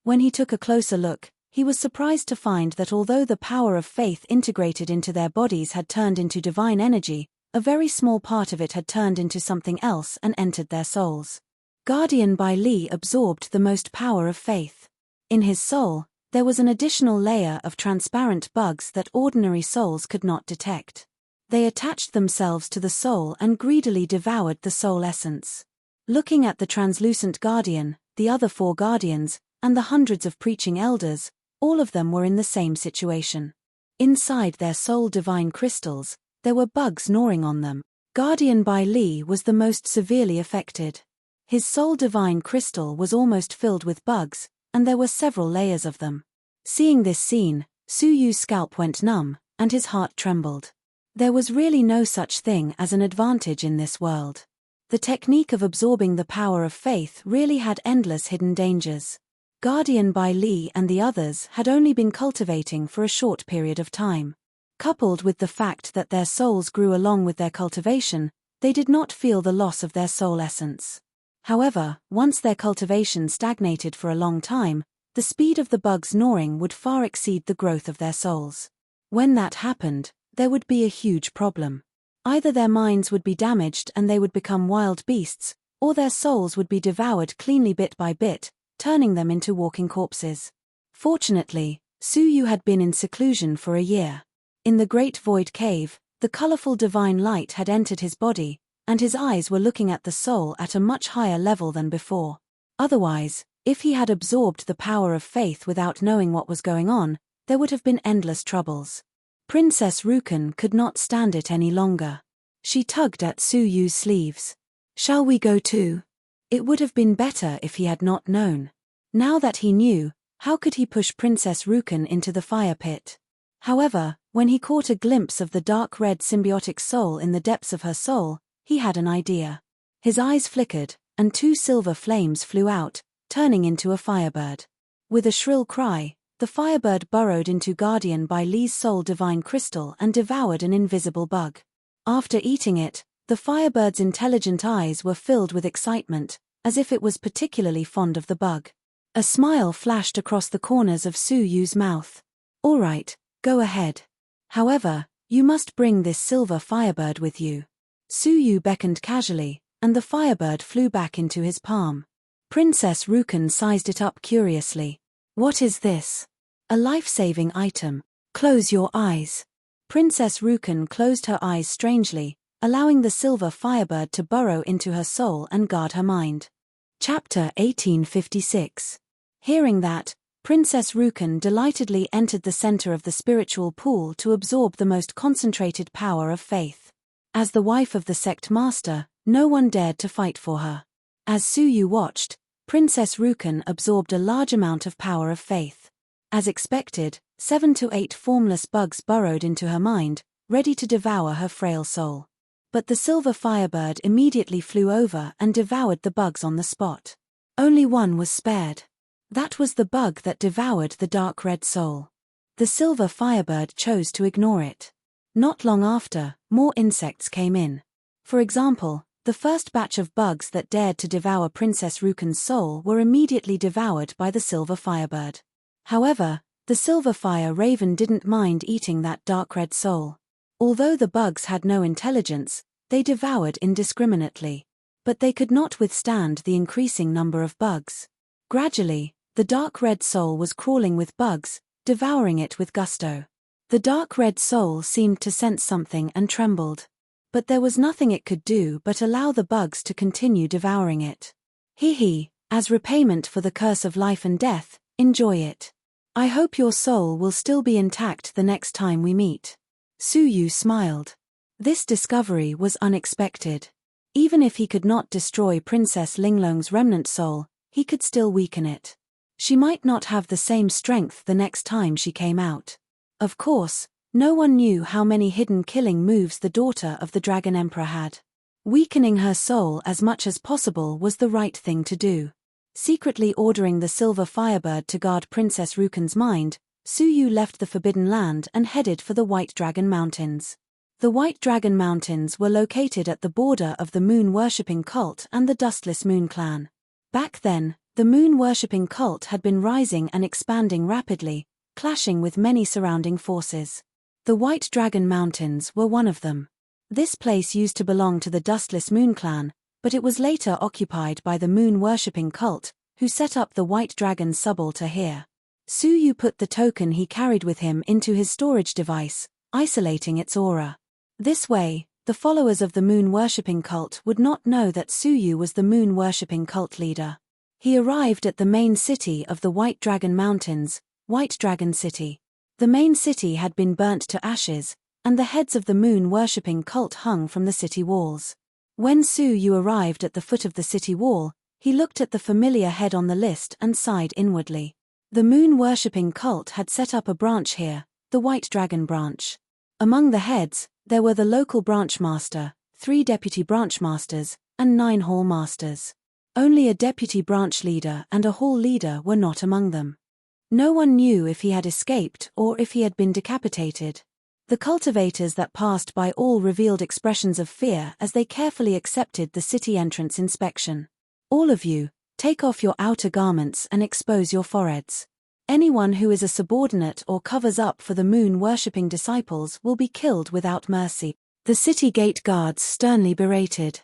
When he took a closer look, he was surprised to find that although the power of faith integrated into their bodies had turned into divine energy, a very small part of it had turned into something else and entered their souls. Guardian Bai Li absorbed the most power of faith. In his soul, there was an additional layer of transparent bugs that ordinary souls could not detect. They attached themselves to the soul and greedily devoured the soul essence. Looking at the translucent guardian, the other 4 guardians, and the hundreds of preaching elders, all of them were in the same situation. Inside their soul divine crystals, there were bugs gnawing on them. Guardian Bai Li was the most severely affected. His soul divine crystal was almost filled with bugs, and there were several layers of them. Seeing this scene, Su Yu's scalp went numb, and his heart trembled. There was really no such thing as an advantage in this world. The technique of absorbing the power of faith really had endless hidden dangers. Guardian Bai Li and the others had only been cultivating for a short period of time. Coupled with the fact that their souls grew along with their cultivation, they did not feel the loss of their soul essence. However, once their cultivation stagnated for a long time, the speed of the bugs gnawing would far exceed the growth of their souls. When that happened, there would be a huge problem. Either their minds would be damaged and they would become wild beasts, or their souls would be devoured cleanly bit by bit, turning them into walking corpses. Fortunately, Su Yu had been in seclusion for a year. In the Great Void Cave, the colorful divine light had entered his body, and his eyes were looking at the soul at a much higher level than before. Otherwise, if he had absorbed the power of faith without knowing what was going on, there would have been endless troubles. Princess Rukan could not stand it any longer. She tugged at Su Yu's sleeves. "Shall we go too?" It would have been better if he had not known. Now that he knew, how could he push Princess Rukan into the fire pit? However, when he caught a glimpse of the dark red symbiotic soul in the depths of her soul, he had an idea. His eyes flickered, and 2 silver flames flew out, turning into a firebird. With a shrill cry, the firebird burrowed into Guardian Bai Li's soul divine crystal and devoured an invisible bug. After eating it, the firebird's intelligent eyes were filled with excitement, as if it was particularly fond of the bug. A smile flashed across the corners of Su Yu's mouth. "All right, go ahead. However, you must bring this silver firebird with you." Su Yu beckoned casually, and the firebird flew back into his palm. Princess Rukan sized it up curiously. "What is this?" "A life-saving item. Close your eyes." Princess Rukan closed her eyes strangely, allowing the silver firebird to burrow into her soul and guard her mind. Chapter 1856. Hearing that, Princess Rukan delightedly entered the center of the spiritual pool to absorb the most concentrated power of faith. As the wife of the sect master, no one dared to fight for her. As Su Yu watched, Princess Rukan absorbed a large amount of power of faith. As expected, 7 to 8 formless bugs burrowed into her mind, ready to devour her frail soul. But the silver firebird immediately flew over and devoured the bugs on the spot. Only one was spared. That was the bug that devoured the dark red soul. The silver firebird chose to ignore it. Not long after, more insects came in. For example, the first batch of bugs that dared to devour Princess Rukan's soul were immediately devoured by the silver firebird. However, the silver fire raven didn't mind eating that dark red soul. Although the bugs had no intelligence, they devoured indiscriminately. But they could not withstand the increasing number of bugs. Gradually, the dark red soul was crawling with bugs, devouring it with gusto. The dark red soul seemed to sense something and trembled. But there was nothing it could do but allow the bugs to continue devouring it. "Hee, as repayment for the curse of life and death, enjoy it. I hope your soul will still be intact the next time we meet." Su Yu smiled. This discovery was unexpected. Even if he could not destroy Princess Linglong's remnant soul, he could still weaken it. She might not have the same strength the next time she came out. Of course, no one knew how many hidden killing moves the daughter of the Dragon Emperor had. Weakening her soul as much as possible was the right thing to do. Secretly ordering the silver firebird to guard Princess Rukan's mind, Su Yu left the Forbidden Land and headed for the White Dragon Mountains. The White Dragon Mountains were located at the border of the moon-worshipping cult and the Dustless Moon Clan. Back then, The moon-worshipping cult had been rising and expanding rapidly, clashing with many surrounding forces. The White Dragon Mountains were one of them. This place used to belong to the Dustless Moon clan, but it was later occupied by the moon-worshipping cult, who set up the White Dragon subaltar here. Su Yu put the token he carried with him into his storage device, isolating its aura. This way, the followers of the moon-worshipping cult would not know that Su Yu was the moon-worshipping cult leader. He arrived at the main city of the White Dragon Mountains, White Dragon City. The main city had been burnt to ashes, and the heads of the moon-worshipping cult hung from the city walls. When Su Yu arrived at the foot of the city wall, he looked at the familiar head on the list and sighed inwardly. The moon-worshipping cult had set up a branch here, the White Dragon branch. Among the heads, there were the local branch master, 3 deputy branch masters, and 9 hall masters. Only a deputy branch leader and a hall leader were not among them. No one knew if he had escaped or if he had been decapitated. The cultivators that passed by all revealed expressions of fear as they carefully accepted the city entrance inspection. All of you, take off your outer garments and expose your foreheads. Anyone who is a subordinate or covers up for the moon-worshipping disciples will be killed without mercy. The city gate guards sternly berated.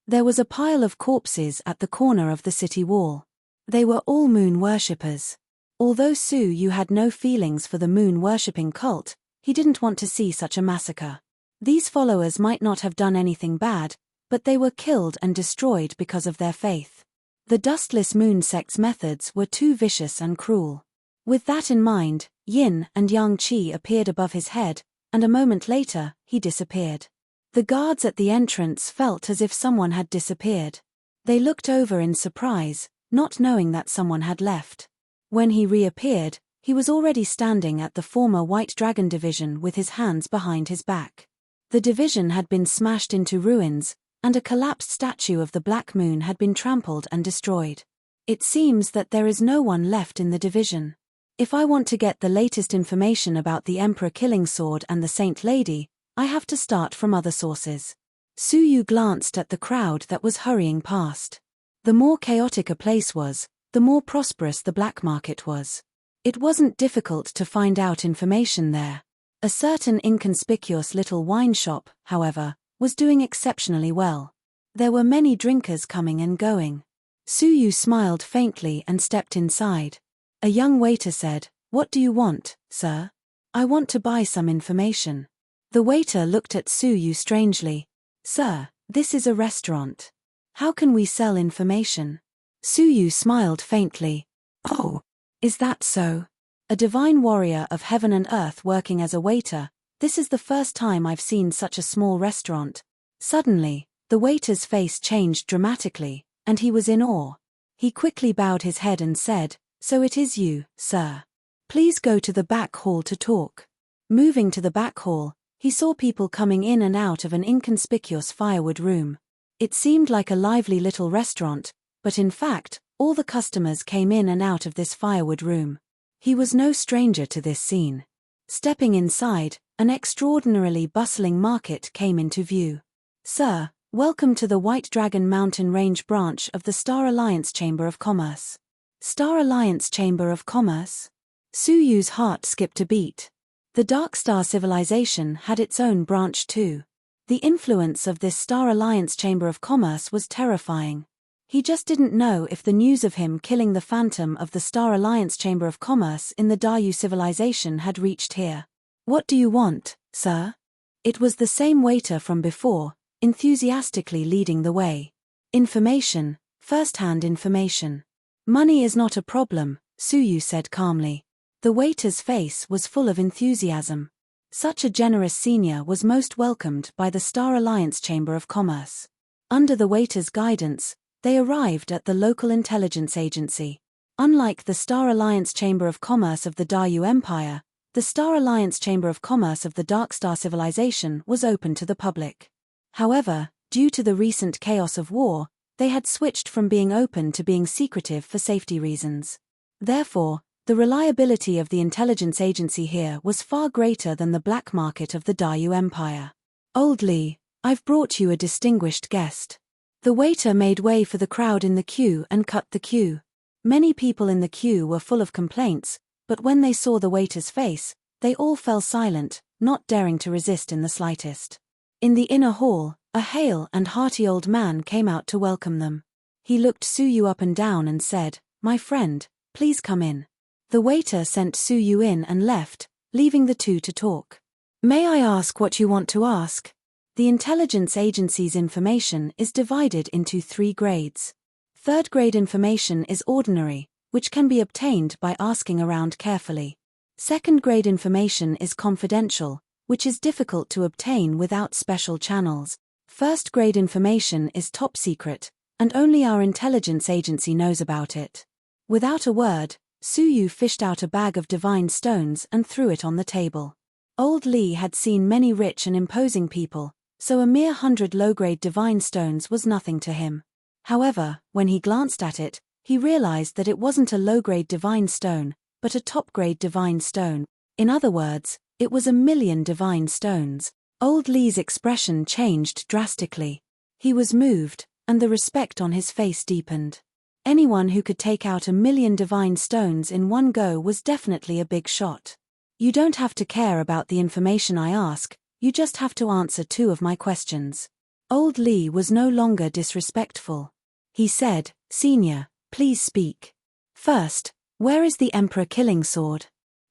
There was a pile of corpses at the corner of the city wall. They were all moon-worshippers. Although Su Yu had no feelings for the moon-worshipping cult, he didn't want to see such a massacre. These followers might not have done anything bad, but they were killed and destroyed because of their faith. The Dustless Moon sect's methods were too vicious and cruel. With that in mind, Yin and Yang Qi appeared above his head, and a moment later, he disappeared. The guards at the entrance felt as if someone had disappeared. They looked over in surprise, not knowing that someone had left. When he reappeared, he was already standing at the former White Dragon division with his hands behind his back. The division had been smashed into ruins, and a collapsed statue of the Black Moon had been trampled and destroyed. It seems that there is no one left in the division. If I want to get the latest information about the Emperor Killing Sword and the Saint Lady, I have to start from other sources. Su Yu glanced at the crowd that was hurrying past. The more chaotic a place was, the more prosperous the black market was. It wasn't difficult to find out information there. A certain inconspicuous little wine shop, however, was doing exceptionally well. There were many drinkers coming and going. Su Yu smiled faintly and stepped inside. A young waiter said, "What do you want, sir?" "I want to buy some information." The waiter looked at Su Yu strangely. "Sir, this is a restaurant. How can we sell information?" Su Yu smiled faintly. "Oh, is that so? A divine warrior of heaven and earth working as a waiter, this is the first time I've seen such a small restaurant." Suddenly, the waiter's face changed dramatically, and he was in awe. He quickly bowed his head and said, "So it is you, sir. Please go to the back hall to talk." Moving to the back hall, he saw people coming in and out of an inconspicuous firewood room. It seemed like a lively little restaurant, but in fact, all the customers came in and out of this firewood room. He was no stranger to this scene. Stepping inside, an extraordinarily bustling market came into view. "Sir, welcome to the White Dragon Mountain Range branch of the Star Alliance Chamber of Commerce." Star Alliance Chamber of Commerce? Su Yu's heart skipped a beat. The Dark Star civilization had its own branch too. The influence of this Star Alliance Chamber of Commerce was terrifying. He just didn't know if the news of him killing the phantom of the Star Alliance Chamber of Commerce in the Daryu civilization had reached here. "What do you want, sir?" It was the same waiter from before, enthusiastically leading the way. "Information, first-hand information." "Money is not a problem," Su Yu said calmly. The waiter's face was full of enthusiasm. Such a generous senior was most welcomed by the Star Alliance Chamber of Commerce. Under the waiter's guidance, they arrived at the local intelligence agency. Unlike the Star Alliance Chamber of Commerce of the Daryu Empire, the Star Alliance Chamber of Commerce of the Dark Star civilization was open to the public. However, due to the recent chaos of war, they had switched from being open to being secretive for safety reasons. Therefore, the reliability of the intelligence agency here was far greater than the black market of the Daryu Empire. "Old Li, I've brought you a distinguished guest." The waiter made way for the crowd in the queue and cut the queue. Many people in the queue were full of complaints, but when they saw the waiter's face, they all fell silent, not daring to resist in the slightest. In the inner hall, a hale and hearty old man came out to welcome them. He looked Suyu up and down and said, "My friend, please come in." The waiter sent Suyu in and left, leaving the two to talk. "May I ask what you want to ask?" The intelligence agency's information is divided into 3 grades. Third-grade information is ordinary, which can be obtained by asking around carefully. Second-grade information is confidential, which is difficult to obtain without special channels. First-grade information is top secret, and only our intelligence agency knows about it. Without a word, Suyu fished out a bag of divine stones and threw it on the table. Old Lee had seen many rich and imposing people, so a mere 100 low-grade divine stones was nothing to him. However, when he glanced at it, he realized that it wasn't a low-grade divine stone, but a top-grade divine stone. In other words, it was 1,000,000 divine stones. Old Lee's expression changed drastically. He was moved, and the respect on his face deepened. Anyone who could take out 1,000,000 divine stones in one go was definitely a big shot. "You don't have to care about the information I ask, you just have to answer 2 of my questions." Old Lee was no longer disrespectful. He said, "Senior, please speak. First, where is the Emperor killing sword?"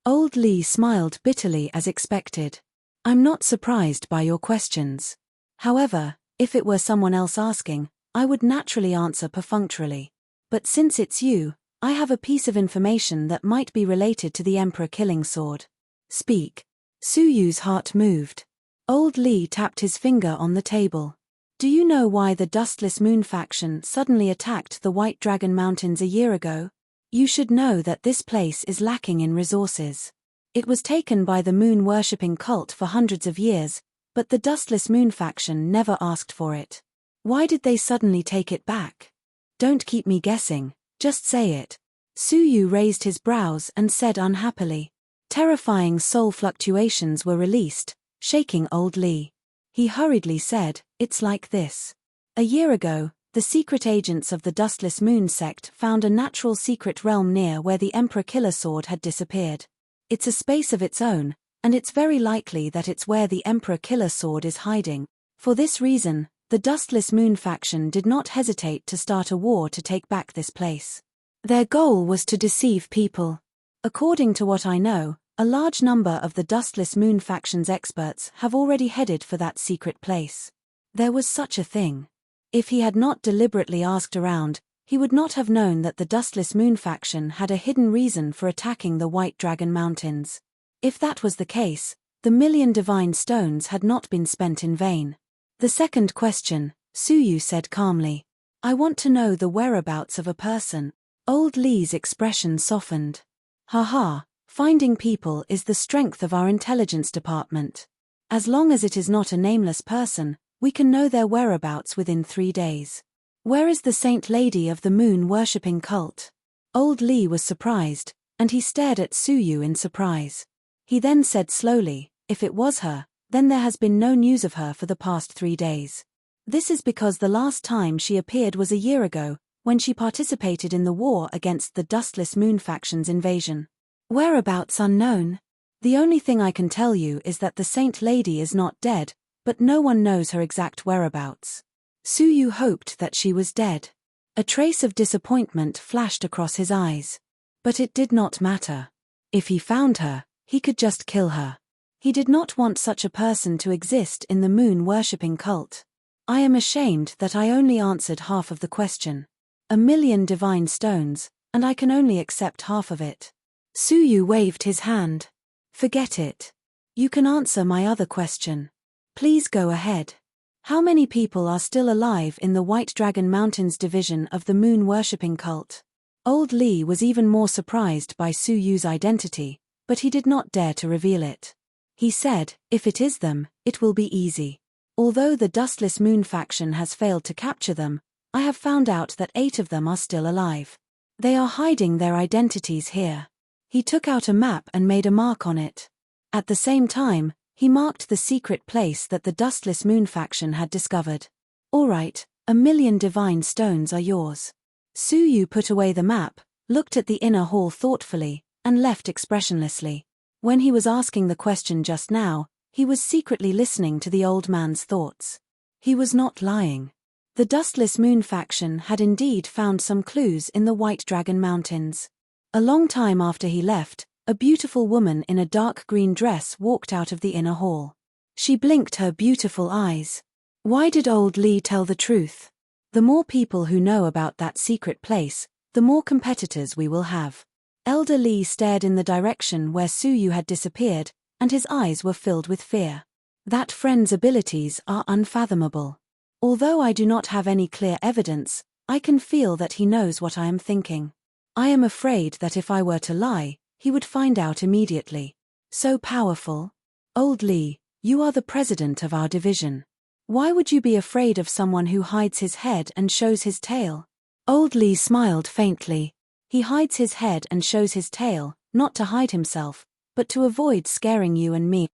Old Lee smiled bitterly as expected. "I'm not surprised by your questions. However, if it were someone else asking, I would naturally answer perfunctorily. But since it's you, I have a piece of information that might be related to the Emperor killing sword. Speak." Suyu's heart moved. Old Lee tapped his finger on the table. "Do you know why the Dustless Moon faction suddenly attacked the White Dragon Mountains a year ago? You should know that this place is lacking in resources. It was taken by the moon-worshipping cult for hundreds of years, but the Dustless Moon faction never asked for it. Why did they suddenly take it back? Don't keep me guessing, just say it." Suyu raised his brows and said unhappily. Terrifying soul fluctuations were released, shaking Old Lee. He hurriedly said, "It's like this. A year ago, the secret agents of the Dustless Moon sect found a natural secret realm near where the Emperor Killer Sword had disappeared. It's a space of its own, and it's very likely that it's where the Emperor Killer Sword is hiding. For this reason, the Dustless Moon faction did not hesitate to start a war to take back this place. Their goal was to deceive people. According to what I know, a large number of the Dustless Moon faction's experts have already headed for that secret place. There was such a thing. If he had not deliberately asked around, he would not have known that the Dustless Moon faction had a hidden reason for attacking the White Dragon Mountains. If that was the case, the 1,000,000 divine stones had not been spent in vain. The second question, Suyu said calmly. "I want to know the whereabouts of a person." Old Lee's expression softened. "Haha, finding people is the strength of our intelligence department. As long as it is not a nameless person, we can know their whereabouts within 3 days. Where is the Saint Lady of the moon-worshipping cult?" Old Lee was surprised, and he stared at Suyu in surprise. He then said slowly, "If it was her, then there has been no news of her for the past 3 days. This is because the last time she appeared was a year ago, when she participated in the war against the Dustless Moon faction's invasion. Whereabouts unknown. The only thing I can tell you is that the Saint Lady is not dead, but no one knows her exact whereabouts." Suyu hoped that she was dead. A trace of disappointment flashed across his eyes. But it did not matter. If he found her, he could just kill her. He did not want such a person to exist in the moon-worshipping cult. "I am ashamed that I only answered half of the question. 1,000,000 divine stones, and I can only accept half of it." Suyu waved his hand. "Forget it. You can answer my other question. Please go ahead. How many people are still alive in the White Dragon Mountains division of the moon-worshipping cult?" Old Lee was even more surprised by Suyu's identity, but he did not dare to reveal it. He said, "If it is them, it will be easy. Although the Dustless Moon faction has failed to capture them, I have found out that 8 of them are still alive. They are hiding their identities here." He took out a map and made a mark on it. At the same time, he marked the secret place that the Dustless Moon faction had discovered. "All right, 1,000,000 divine stones are yours." Suyu put away the map, looked at the inner hall thoughtfully, and left expressionlessly. When he was asking the question just now, he was secretly listening to the old man's thoughts. He was not lying. The Dustless Moon faction had indeed found some clues in the White Dragon Mountains. A long time after he left, a beautiful woman in a dark green dress walked out of the inner hall. She blinked her beautiful eyes. Why did old Lee tell the truth? The more people who know about that secret place, the more competitors we will have. Elder Lee stared in the direction where Suyu had disappeared, and his eyes were filled with fear. That friend's abilities are unfathomable. Although I do not have any clear evidence, I can feel that he knows what I am thinking. I am afraid that if I were to lie, he would find out immediately. So powerful. Old Lee, you are the president of our division. Why would you be afraid of someone who hides his head and shows his tail? Old Lee smiled faintly. He hides his head and shows his tail, not to hide himself, but to avoid scaring you and me.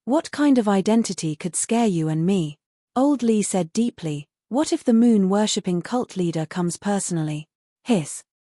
What kind of identity could scare you and me? Old Lee said deeply, what if the moon-worshipping cult leader comes personally? Hiss.